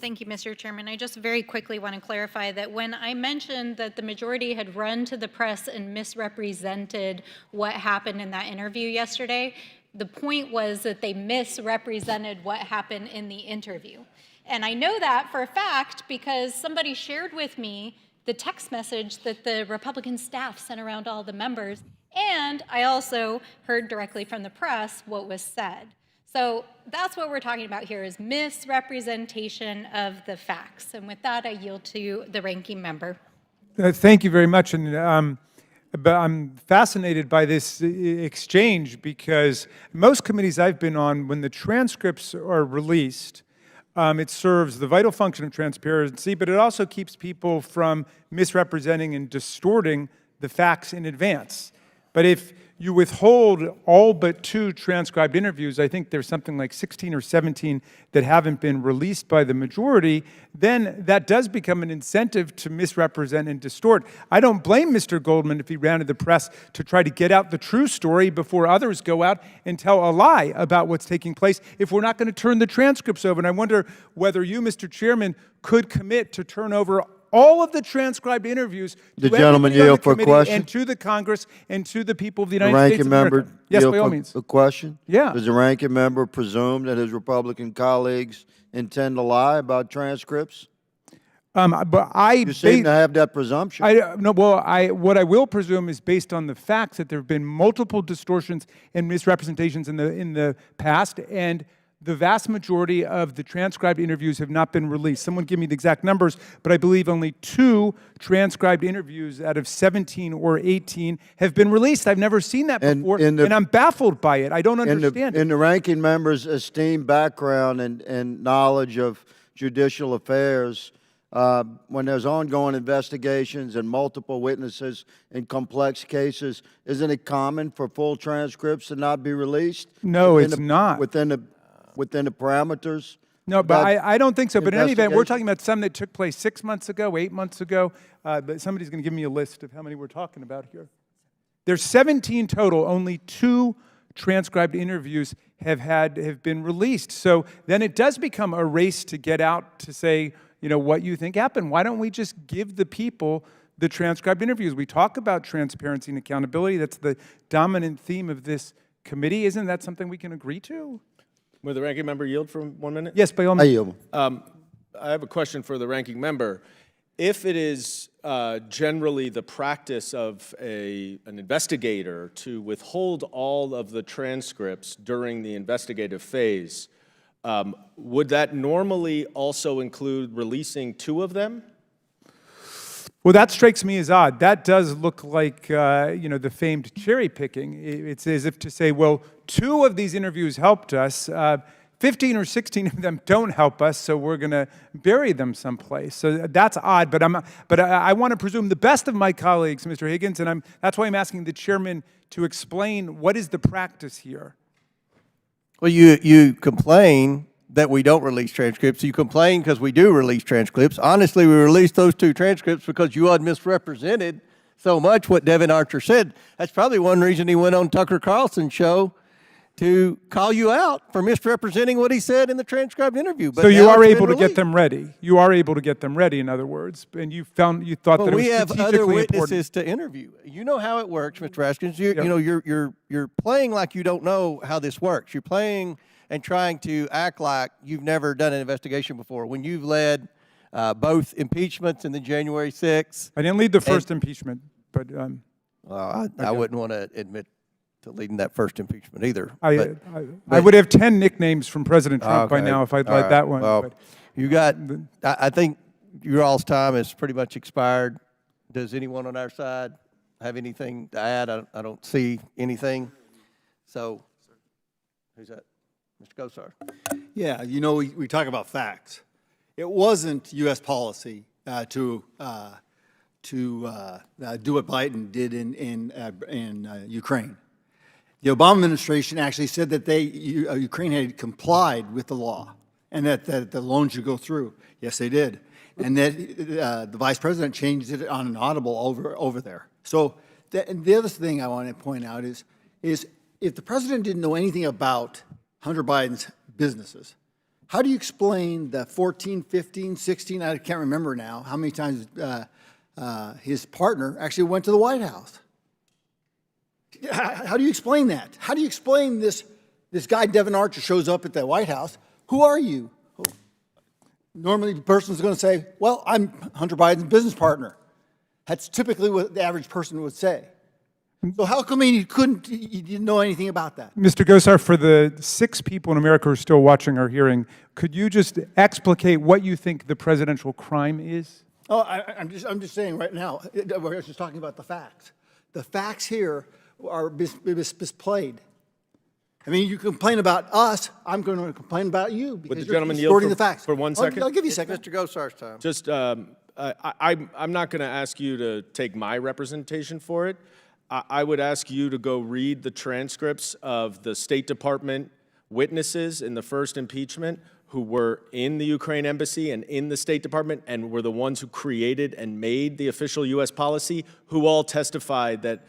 Thank you, Mr. Chairman. I just very quickly want to clarify that when I mentioned that the majority had run to the press and misrepresented what happened in that interview yesterday, the point was that they misrepresented what happened in the interview. And I know that for a fact because somebody shared with me the text message that the Republican staff sent around all the members, and I also heard directly from the press what was said. So that's what we're talking about here is misrepresentation of the facts. And with that, I yield to the ranking member. Thank you very much. And but I'm fascinated by this exchange because most committees I've been on, when the transcripts are released, it serves the vital function of transparency, but it also keeps people from misrepresenting and distorting the facts in advance. But if you withhold all but 2 transcribed interviews, I think there's something like 16 or 17 that haven't been released by the majority, then that does become an incentive to misrepresent and distort. I don't blame Mr. Goldman if he ran to the press to try to get out the true story before others go out and tell a lie about what's taking place if we're not going to turn the transcripts over. And I wonder whether you, Mr. Chairman, could commit to turn over all of the transcribed interviews to the gentleman everybody on yield the for a committee question. And to the Congress and to the people of the The United States ranking of America. member Yes, yield by all for means. a question. Yeah. Does the ranking member presume that his Republican colleagues intend to lie about transcripts? But You seem to have that presumption. No, well, what I will presume is based on the facts that there have been multiple distortions and misrepresentations in the past, and the vast majority of the transcribed interviews have not been released. Someone give me the exact numbers, but I believe only 2 transcribed interviews out of 17 or 18 have been released. I've never seen that before, and I'm baffled by it. I don't understand it. In the ranking member's esteemed background and knowledge of judicial affairs, when there's ongoing investigations and multiple witnesses in complex cases, isn't it common for full transcripts to not be released? No, it's not. Within the parameters? No, but I don't think so. But in any event, we're talking about some that took place 6 months ago, 8 months ago. But somebody's going to give me a list of how many we're talking about here. There's 17 total. Only 2 transcribed interviews have been released. So then it does become a race to get out to say, what you think happened. Why don't we just give the people the transcribed interviews? We talk about transparency and accountability. That's the dominant theme of this committee. Isn't that something we can agree to? Will the ranking member yield for 1 minute? Yes, by all means. I yield. I have a question for the ranking member. If it is generally the practice of an investigator to withhold all of the transcripts during the investigative phase, would that normally also include releasing 2 of them? Well, that strikes me as odd. That does look like, the famed cherry picking. It's as if to say, well, 2 of these interviews helped us. 15 or 16 of them don't help us, so we're going to bury them someplace. So that's odd, but I want to presume the best of my colleagues, Mr. Higgins, and that's why I'm asking the chairman to explain what is the practice here. Well, you complain that we don't release transcripts. You complain because we do release transcripts. Honestly, we released those 2 transcripts because you had misrepresented so much what Devin Archer said. That's probably one reason he went on Tucker Carlson's show to call you out for misrepresenting what he said in the transcribed interview. But so you are able to get them ready. You are able to get them ready, in other words, and you thought that it was we have strategically other important. witnesses to interview. You know how it works, Mr. Raskins. You're playing like you don't know how this works. You're playing and trying to act like you've never done an investigation before when you've led both impeachments in the January 6th. I didn't lead the first impeachment, but I wouldn't want to admit to leading that first impeachment either. I would have 10 nicknames from President Trump by now if I'd led that one. Well, I think your all's time is pretty much expired. Does anyone on our side have anything to add? I don't see anything. So, who's that? Mr. Gosar. Yeah, we talk about facts. It wasn't U.S. policy to do what Biden did in Ukraine. The Obama administration actually said that Ukraine had complied with the law and that the loan should go through. Yes, they did. And that the vice president changed it on an audible over there. So and the other thing I want to point out is if the president didn't know anything about Hunter Biden's businesses, how do you explain the 14, 15, 16, I can't remember now, how many times his partner actually went to the White House? How do you explain that? How do you explain this guy, Devin Archer, shows up at the White House? Who are you? Normally, the person's going to say, well, I'm Hunter Biden's business partner. That's typically what the average person would say. So how come you didn't know anything about that? Mr. Gosar, for the 6 people in America who are still watching our hearing, could you just explicate what you think the presidential crime is? Oh, I'm just saying right now, we're just talking about the facts. The facts here are misplayed. I mean, you complain about us, I'm going to complain about you because you're distorting the facts. For 1 second? I'll give you a second. Mr. Gosar's time. Just, I'm not going to ask you to take my representation for it. I would ask you to go read the transcripts of the State Department witnesses in the first impeachment who were in the Ukraine embassy and in the State Department and were the ones who created and made the official U.S. policy, who all testified that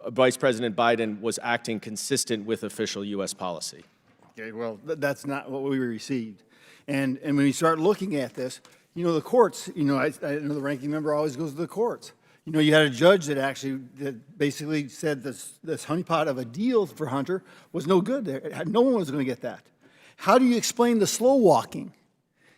Vice President Biden was acting consistent with official U.S. policy. Okay, well, that's not what we received. And when you start looking at this, you know, the courts, you know, I know the ranking member always goes to the courts. You know, you had a judge that basically said this honeypot of a deal for Hunter was no good. No one was going to get that. How do you explain the slow walking,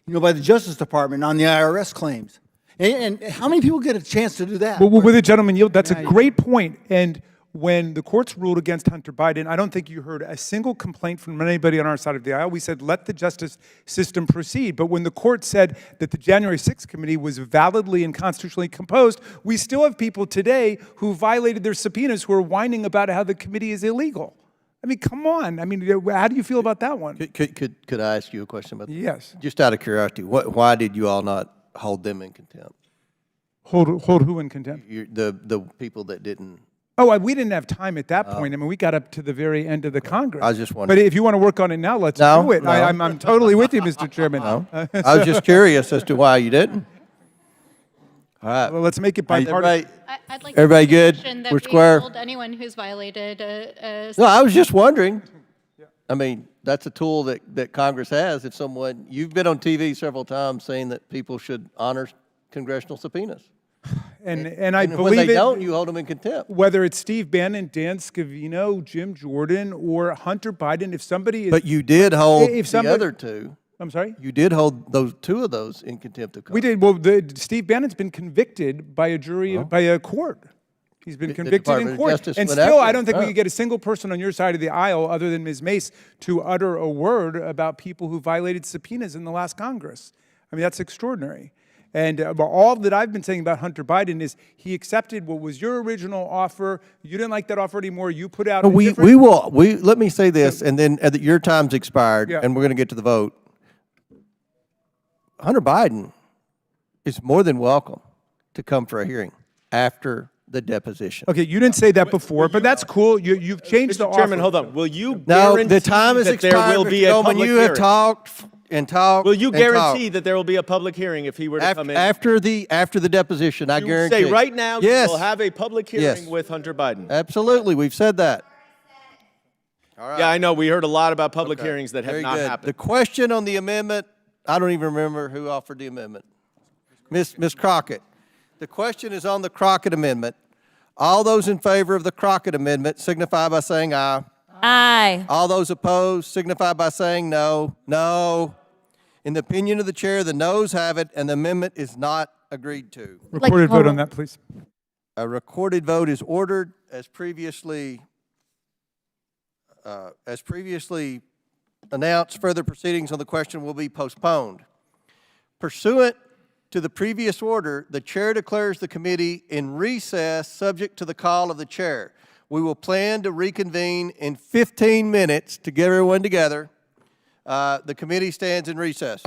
you know, by the Justice Department on the IRS claims? And how many people get a chance to do that? Well, with the gentleman yield, that's a great point. And when the courts ruled against Hunter Biden, I don't think you heard a single complaint from anybody on our side of the aisle. We said, let the justice system proceed. But when the court said that the January 6th committee was validly and constitutionally composed, we still have people today who violated their subpoenas who are whining about how the committee is illegal. I mean, come on. I mean, how do you feel about that one? Could I ask you a question about that? Yes. Just out of curiosity, why did you all not hold them in contempt? Hold who in contempt? The people that didn't. Oh, we didn't have time at that point. I mean, we got up to the very end of the Congress. I was just wondering. But if you want to work on it now, let's do it. No. I'm totally with you, Mr. Chairman. No. I was just curious as to why you didn't. All right. Well, let's make it bipartisan. I'd like Everybody to good? mention that We're we square? hold anyone who's violated No, I was just wondering. I mean, that's a tool that Congress has. If someone, you've been on TV several times saying that people should honor congressional subpoenas. And I believe when they don't, you hold them in contempt. Whether it's Steve Bannon, Dan Scavino, Jim Jordan, or Hunter Biden, if somebody is... But you did hold if the somebody, other two. I'm sorry? You did hold those 2 of those in contempt of Congress. We did. Well, Steve Bannon's been convicted by a jury, by a court. He's been convicted in court. And still, I don't think we could get a single person on your side of the aisle, other than Ms. Mace, to utter a word about people who violated subpoenas in the last Congress. I mean, that's extraordinary. And all that I've been saying about Hunter Biden is he accepted what was your original offer. You didn't like that offer anymore. You put out let me say this, and then your time's expired, and we're going to get to the vote. Hunter Biden is more than welcome to come for a hearing after the deposition. Okay, you didn't say that before, but that's cool. You've changed the offer. Chairman, hold on. Will you No, guarantee the time is that expired, there will Mr. be a Goldman. public You have hearing? talked and talked. Will you and guarantee talked. that there will be a public hearing if he were to come in? After the deposition, I You guarantee. say right now yes. you will have a public hearing with Hunter Biden. Absolutely, we've said that. All right. Yeah, I know. We heard a lot about public Okay. hearings that have Very not good. happened. The question on the amendment, I don't even remember who offered the amendment. Ms. Crockett. The question is on the Crockett amendment. All those in favor of the Crockett amendment signify by saying aye. Aye. All those opposed signify by saying no. No. In the opinion of the chair, the noes have it, and the amendment is not agreed to. Recorded vote on that, please. A recorded vote is ordered as previously announced. Further proceedings on the question will be postponed. Pursuant to the previous order, the chair declares the committee in recess subject to the call of the chair. We will plan to reconvene in 15 minutes to get everyone together. The committee stands in recess.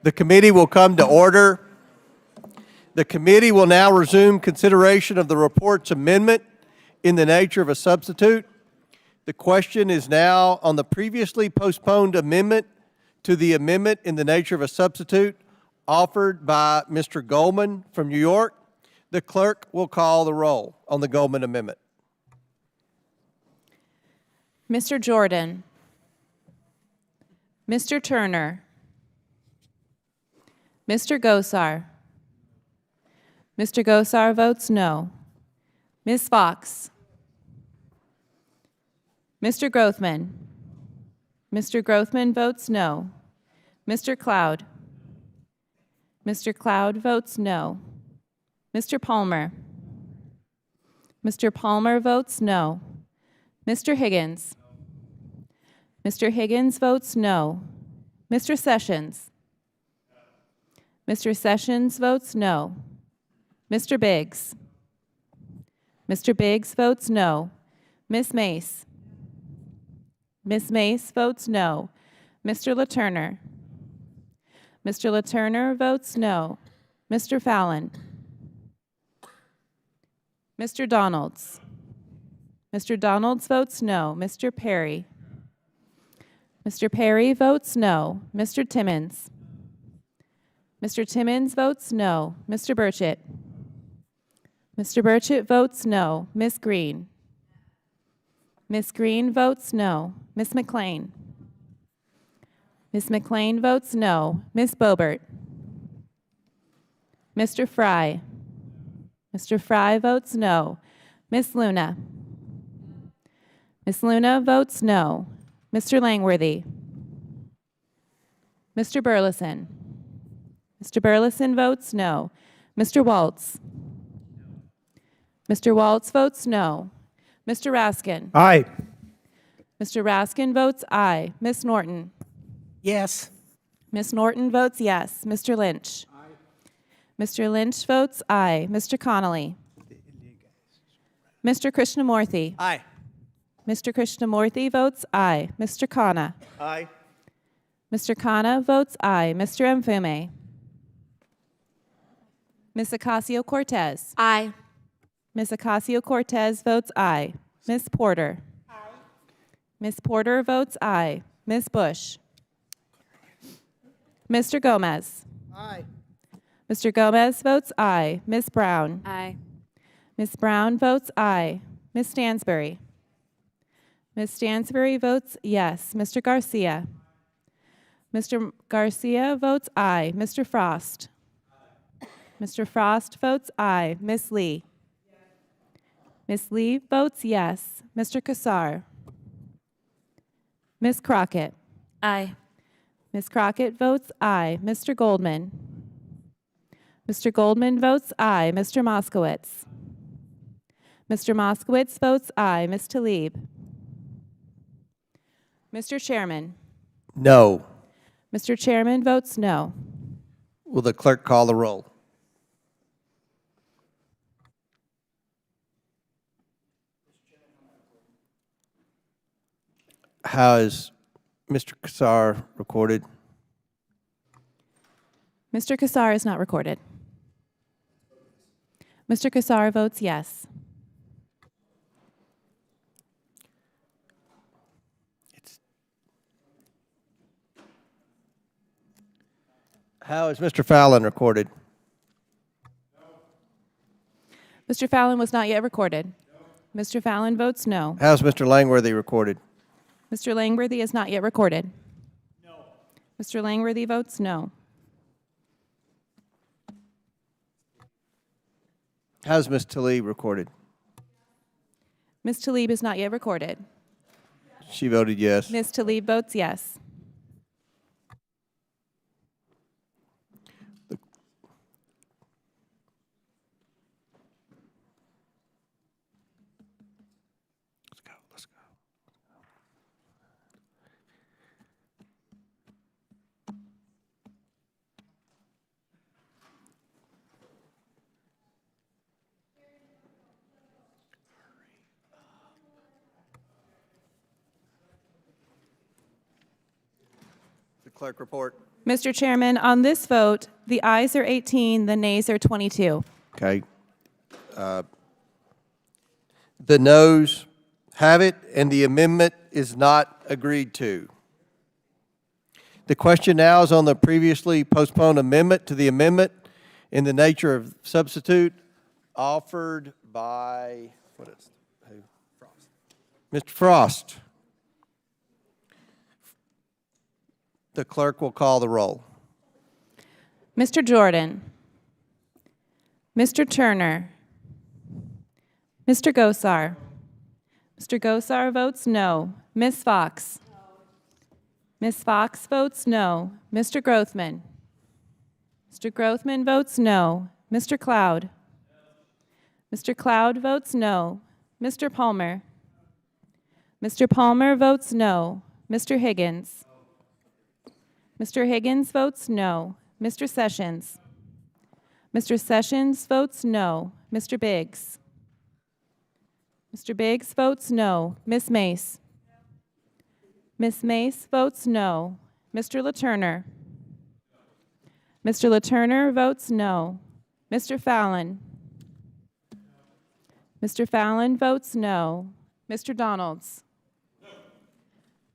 The committee will come to order. The committee will now resume consideration of the report's amendment in the nature of a substitute. The question is now on the previously postponed amendment to the amendment in the nature of a substitute offered by Mr. Goldman from New York. The clerk will call the roll on the Goldman amendment. Mr. Jordan. Mr. Turner. Mr. Gosar. Mr. Gosar votes no. Ms. Fox. Mr. Grothman. Mr. Grothman votes no. Mr. Cloud. Mr. Cloud votes no. Mr. Palmer. Mr. Palmer votes no. Mr. Higgins. Mr. Higgins votes no. Mr. Sessions. Mr. Sessions votes no. Mr. Biggs. Mr. Biggs votes no. Ms. Mace. Ms. Mace votes no. Mr. LaTurner. Mr. LaTurner votes no. Mr. Fallon. Mr. Donalds. Mr. Donalds votes no. Mr. Perry. Mr. Perry votes no. Mr. Timmons. Mr. Timmons votes no. Mr. Burchett. Mr. Burchett votes no. Ms. Green. Ms. Green votes no. Ms. McLean. Ms. McLean votes no. Ms. Boebert. Mr. Fry. Mr. Fry votes no. Ms. Luna. Ms. Luna votes no. Mr. Langworthy. Mr. Burleson. Mr. Burleson votes no. Mr. Waltz. Mr. Waltz votes no. Mr. Raskin. Aye. Mr. Raskin votes aye. Ms. Norton. Yes. Ms. Norton votes yes. Mr. Lynch. Aye. Mr. Lynch votes aye. Mr. Connolly. Mr. Krishnamurthy. Aye. Mr. Krishnamurthy votes aye. Mr. Khanna. Aye. Mr. Khanna votes aye. Mr. Mfume. Ms. Ocasio-Cortez. Aye. Ms. Ocasio-Cortez votes aye. Ms. Porter. Aye. Ms. Porter votes aye. Ms. Bush. Mr. Gomez. Aye. Mr. Gomez votes aye. Ms. Brown. Aye. Ms. Brown votes aye. Ms. Stansbury. Ms. Stansbury votes yes. Mr. Garcia. Mr. Garcia votes aye. Mr. Frost. Mr. Frost votes aye. Ms. Lee. Ms. Lee votes yes. Mr. Kassar. Ms. Crockett. Aye. Ms. Crockett votes aye. Mr. Goldman. Mr. Goldman votes aye. Mr. Moskowitz. Mr. Moskowitz votes aye. Ms. Tlaib. Mr. Chairman. No. Mr. Chairman votes no. Will the clerk call the roll? How is Mr. Kassar recorded? Mr. Kassar is not recorded. Mr. Kassar votes yes. How is Mr. Fallon recorded? Mr. Fallon was not yet recorded. Mr. Fallon votes no. How's Mr. Langworthy recorded? Mr. Langworthy is not yet recorded. No. Mr. Langworthy votes no. How's Ms. Tlaib recorded? Ms. Tlaib is not yet recorded. She voted yes. Ms. Tlaib votes yes. Clerk report. Mr. Chairman, on this vote, the ayes are 18, the nays are 22. Okay. The noes have it, and the amendment is not agreed to. The question now is on the previously postponed amendment to the amendment in the nature of substitute offered by, what is, who? Frost. Mr. Frost. The clerk will call the roll. Mr. Jordan. Mr. Turner. Mr. Gosar. Mr. Gosar votes no. Ms. Fox. Ms. Fox votes no. Mr. Grothman. Mr. Grothman votes no. Mr. Cloud. Mr. Cloud votes no. Mr. Palmer. Mr. Palmer votes no. Mr. Higgins. Mr. Higgins votes no. Mr. Sessions. Mr. Sessions votes no. Mr. Biggs. Mr. Biggs votes no. Ms. Mace. Ms. Mace votes no. Mr. LaTurner. Mr. LaTurner votes no. Mr. Fallon. Mr. Fallon votes no. Mr. Donalds.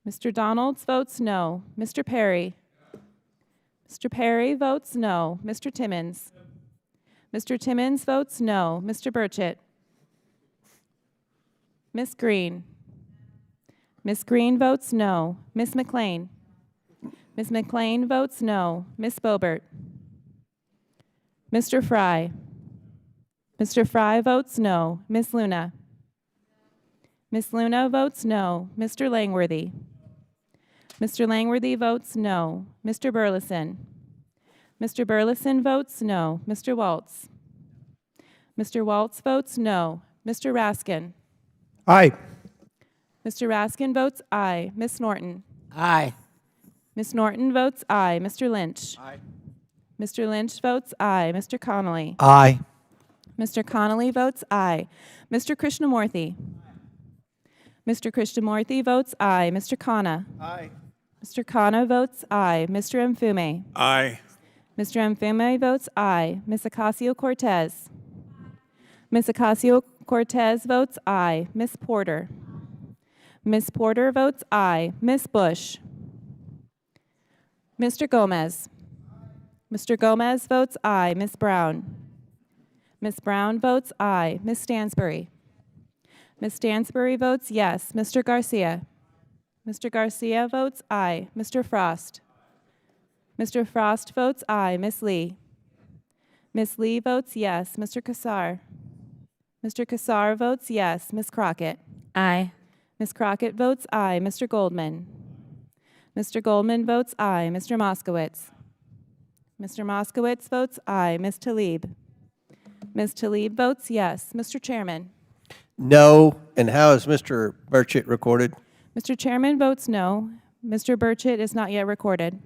Mr. Donalds votes no. Mr. Perry. Mr. Perry votes no. Mr. Timmons. Mr. Timmons votes no. Mr. Burchett. Ms. Green. Ms. Green votes no. Ms. McLean. Ms. McLean votes no. Ms. Boebert. Mr. Fry. Mr. Fry votes no. Ms. Luna. Ms. Luna votes no. Mr. Langworthy. Mr. Langworthy votes no. Mr. Burleson. Mr. Burleson votes no. Mr. Waltz. Mr. Waltz votes no. Mr. Raskin. Aye. Mr. Raskin votes aye. Ms. Norton. Aye. Ms. Norton votes aye. Mr. Lynch. Aye. Mr. Lynch votes aye. Mr. Connolly. Aye. Mr. Connolly votes aye. Mr. Krishnamurthy. Mr. Krishnamurthy votes aye. Mr. Khanna. Aye. Mr. Khanna votes aye. Mr. Mfume. Aye. Mr. Mfume votes aye. Ms. Ocasio-Cortez. Ms. Ocasio-Cortez votes aye. Ms. Porter. Ms. Porter votes aye. Ms. Bush. Mr. Gomez. Mr. Gomez votes aye. Ms. Brown. Ms. Brown votes aye. Ms. Stansbury. Ms. Stansbury votes yes. Mr. Garcia. Mr. Garcia votes aye. Mr. Frost. Mr. Frost votes aye. Ms. Lee. Ms. Lee votes yes. Mr. Kassar. Mr. Kassar votes yes. Ms. Crockett. Aye. Ms. Crockett votes aye. Mr. Goldman. Mr. Goldman votes aye. Mr. Moskowitz. Mr. Moskowitz votes aye. Ms. Tlaib. Ms. Tlaib votes yes. Mr. Chairman. No. And how is Mr. Burchett recorded? Mr. Chairman votes no. Mr. Burchett is not yet recorded.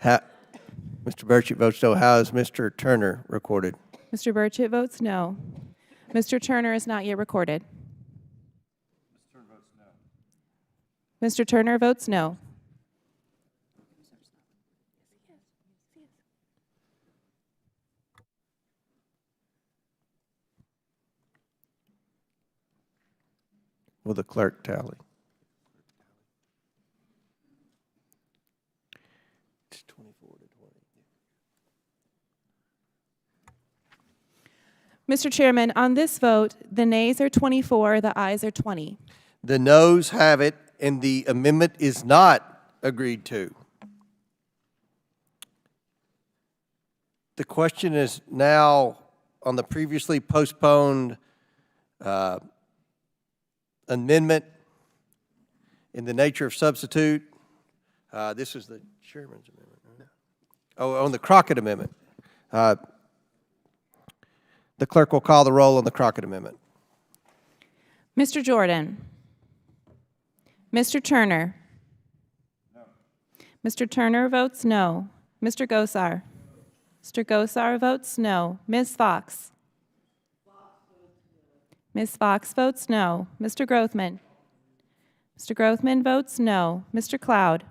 Mr. Burchett votes no. How is Mr. Turner recorded? Mr. Burchett votes no. Mr. Turner is not yet recorded. Mr. Turner votes no. Will the clerk tally? It's 24 to 20. Mr. Chairman, on this vote, the nays are 24, the ayes are 20. The noes have it, and the amendment is not agreed to. The question is now on the previously postponed amendment in the nature of substitute. This is the chairman's amendment. Right? Oh, on the Crockett amendment. The clerk will call the roll on the Crockett amendment. Mr. Jordan. Mr. Turner. No. Mr. Turner votes no. Mr. Gosar. Mr. Gosar votes no. Ms. Fox. Ms. Fox votes no. Mr. Grothman? Mr. Grothman votes no. Mr. Cloud?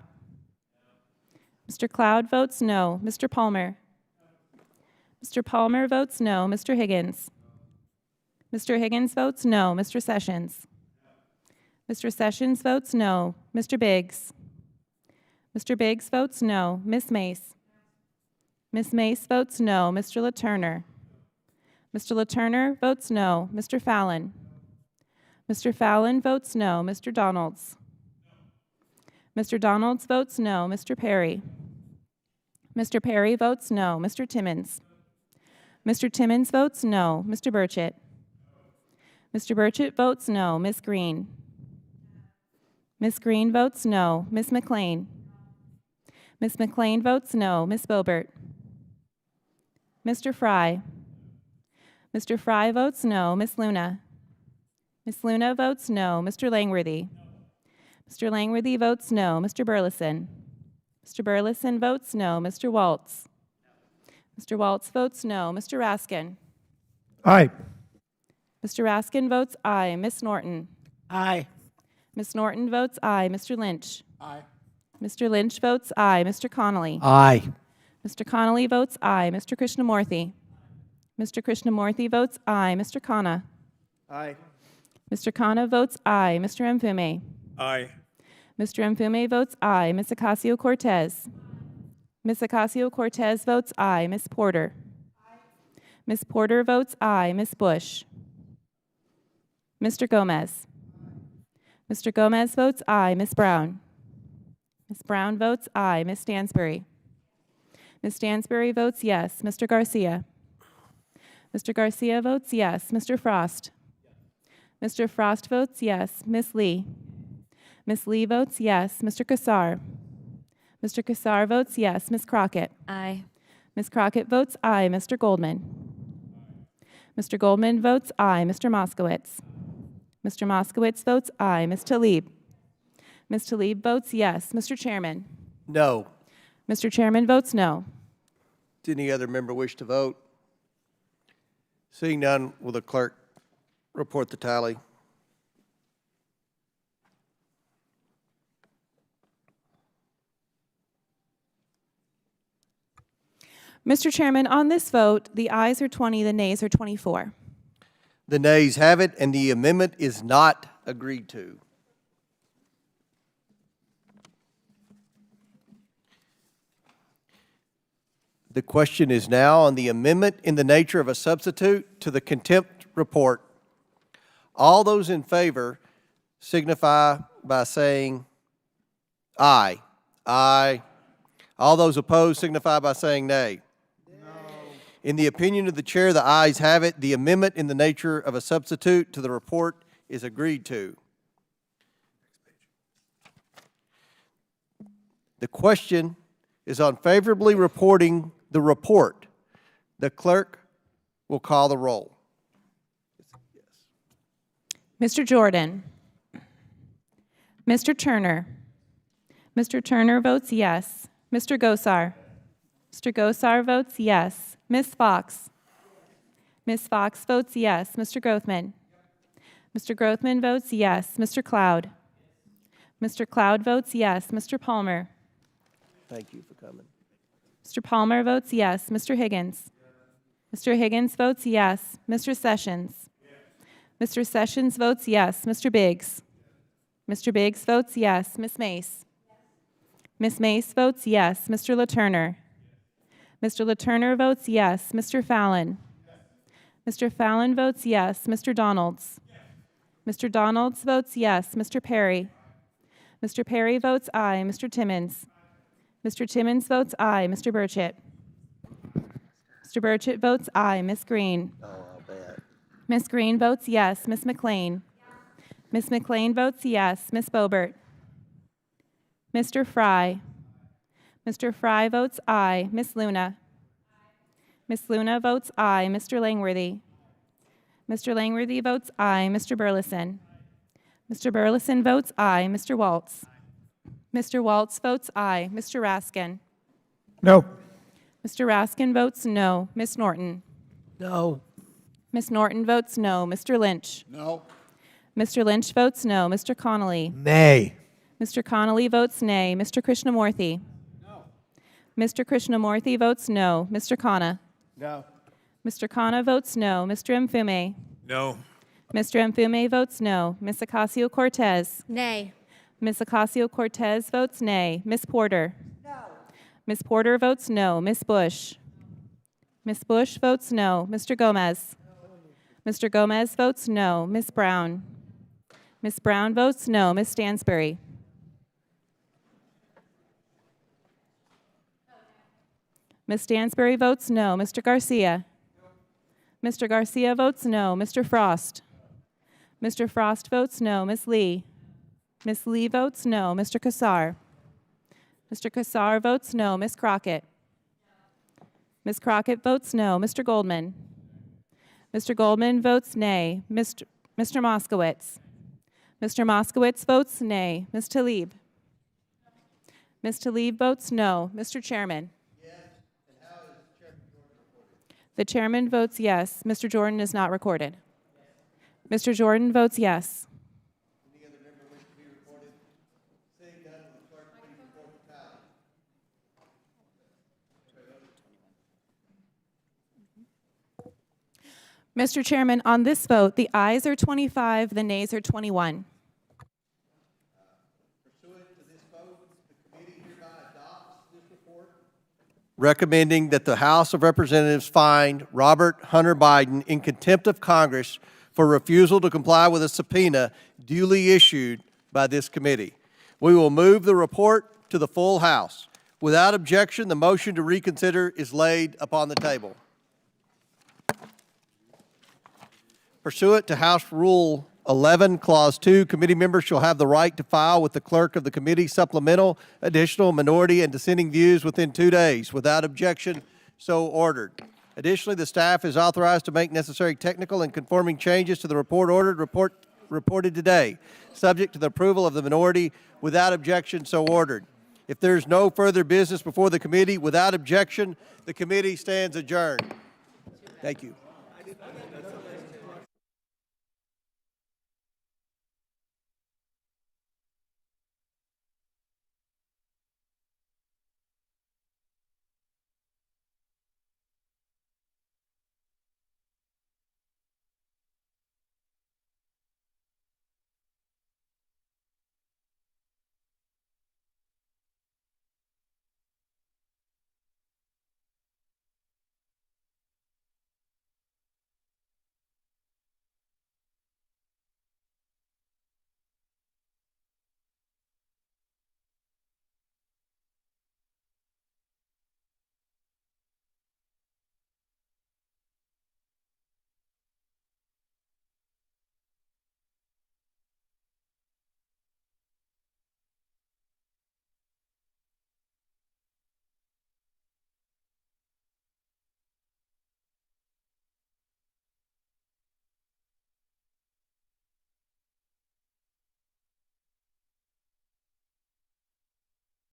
Mr. Cloud votes no. Mr. Palmer? Mr. Palmer votes no. Mr. Higgins? Mr. Higgins votes no. Mr. Sessions? Mr. Sessions votes no. Mr. Biggs? Mr. Biggs votes no. Ms. Mace? Ms. Mace votes no. Mr. LaTurner? Mr. LaTurner votes no. Mr. Fallon? Mr. Fallon votes no. Mr. Donalds? Mr. Donalds votes no. Mr. Perry? Mr. Perry votes no. Mr. Timmons? Mr. Timmons votes no. Mr. Burchett? Mr. Burchett votes no. Ms. Green? Ms. Green votes no. Ms. McLean? Ms. McLean votes no. Ms. Boebert? Mr. Fry? Mr. Fry votes no. Ms. Luna? Ms. Luna votes no. Mr. Langworthy? Mr. Langworthy votes no. Mr. Burleson? Mr. Burleson votes no. Mr. Waltz? Mr. Waltz votes no. Mr. Raskin? Aye. Mr. Raskin votes aye. Ms. Norton? Aye. Ms. Norton votes aye. Mr. Lynch? Aye. Mr. Lynch votes aye. Mr. Connolly? Aye. Mr. Connolly votes aye. Mr. Krishnamurthy? Mr. Krishnamurthy votes aye. Mr. Khanna? Aye. Mr. Khanna votes aye. Mr. Mfume? Aye. Mr. Mfume votes aye. Ms. Ocasio-Cortez? Ms. Ocasio-Cortez votes aye. Ms. Porter? Ms. Porter votes aye. Ms. Bush? Mr. Gomez? Mr. Gomez votes aye. Ms. Brown? Ms. Brown votes aye. Ms. Stansbury? Ms. Stansbury votes yes. Mr. Garcia? Mr. Garcia votes yes. Mr. Frost? Mr. Frost votes yes. Ms. Lee? Ms. Lee votes yes. Mr. Kassar? Mr. Kassar votes yes. Ms. Crockett? Aye. Ms. Crockett votes aye. Mr. Goldman? Mr. Goldman votes aye. Mr. Moskowitz? Mr. Moskowitz votes aye. Ms. Tlaib? Ms. Tlaib votes yes. Mr. Chairman? No. Mr. Chairman votes no. Does any other member wish to vote? Seeing none, will the clerk report the tally? Mr. Chairman, on this vote, the ayes are 20, the nays are 24. The nays have it, and the amendment is not agreed to. The question is now on the amendment in the nature of a substitute to the contempt report. All those in favor signify by saying aye. Aye. All those opposed signify by saying nay. In the opinion of the chair, the ayes have it. The amendment in the nature of a substitute to the report is agreed to. The question is on favorably reporting the report. The clerk will call the roll. Mr. Jordan? Mr. Turner? Mr. Turner votes yes. Mr. Gosar? Mr. Gosar votes yes. Ms. Fox? Ms. Fox votes yes. Mr. Grothman? Mr. Grothman votes yes. Mr. Cloud? Mr. Cloud votes yes. Mr. Palmer? Thank you for coming. Mr. Palmer votes yes. Mr. Higgins? Mr. Higgins votes yes. Mr. Sessions? Mr. Sessions votes yes. Mr. Biggs? Mr. Biggs votes yes. Ms. Mace? Ms. Mace votes yes. Mr. LaTurner? Mr. LaTurner votes yes. Mr. Fallon? Mr. Fallon votes yes. Mr. Donalds? Mr. Donalds votes yes. Mr. Perry? Mr. Perry votes aye. Mr. Timmons? Mr. Timmons votes aye. Mr. Burchett? Mr. Burchett votes aye. Ms. Green? Oh, I'll bet. Ms. Green votes yes. Ms. McLean? Ms. McLean votes yes. Ms. Boebert? Mr. Fry? Mr. Fry votes aye. Ms. Luna? Ms. Luna votes aye. Mr. Langworthy? Mr. Langworthy votes aye. Mr. Burleson? Mr. Burleson votes aye. Mr. Waltz? Mr. Waltz votes aye. Mr. Raskin? No. Mr. Raskin votes no. Ms. Norton? No. Ms. Norton votes no. Mr. Lynch? No. Mr. Lynch votes no. Mr. Connolly? Nay. Mr. Connolly votes nay. Mr. Krishnamurthy? No. Mr. Krishnamurthy votes no. Mr. Khanna? No. Mr. Khanna votes no. Mr. Mfume? No. Mr. Mfume votes no. Ms. Ocasio-Cortez? Nay. Ms. Ocasio-Cortez votes nay. Ms. Porter? No. Ms. Porter votes no. Ms. Bush? Ms. Bush votes no. Mr. Gomez? Mr. Gomez votes no. Ms. Brown? Ms. Brown votes no. Ms. Stansbury? Ms. Stansbury votes no. Mr. Garcia? Mr. Garcia votes no. Mr. Frost? Mr. Frost votes no. Ms. Lee? Ms. Lee votes no. Mr. Kassar? Mr. Kassar votes no. Ms. Crockett? Ms. Crockett votes no. Mr. Goldman? Mr. Goldman votes nay. Mr. Moskowitz? Mr. Moskowitz votes nay. Ms. Tlaib? Ms. Tlaib votes no. Mr. Chairman? The chairman votes yes. Mr. Jordan is not recorded. Mr. Jordan votes yes. Mr. Chairman, on this vote, the ayes are 25, the nays are 21. Recommending that the House of Representatives find Robert Hunter Biden in contempt of Congress for refusal to comply with a subpoena duly issued by this committee. We will move the report to the full House. Without objection, the motion to reconsider is laid upon the table. Pursuant to House Rule 11, Clause 2, committee members shall have the right to file with the clerk of the committee supplemental, additional, minority, and dissenting views within 2 days. Without objection, so ordered. Additionally, the staff is authorized to make necessary technical and conforming changes to the reported today, subject to the approval of the minority. Without objection, so ordered. If there is no further business before the committee, without objection, the committee stands adjourned. Thank you.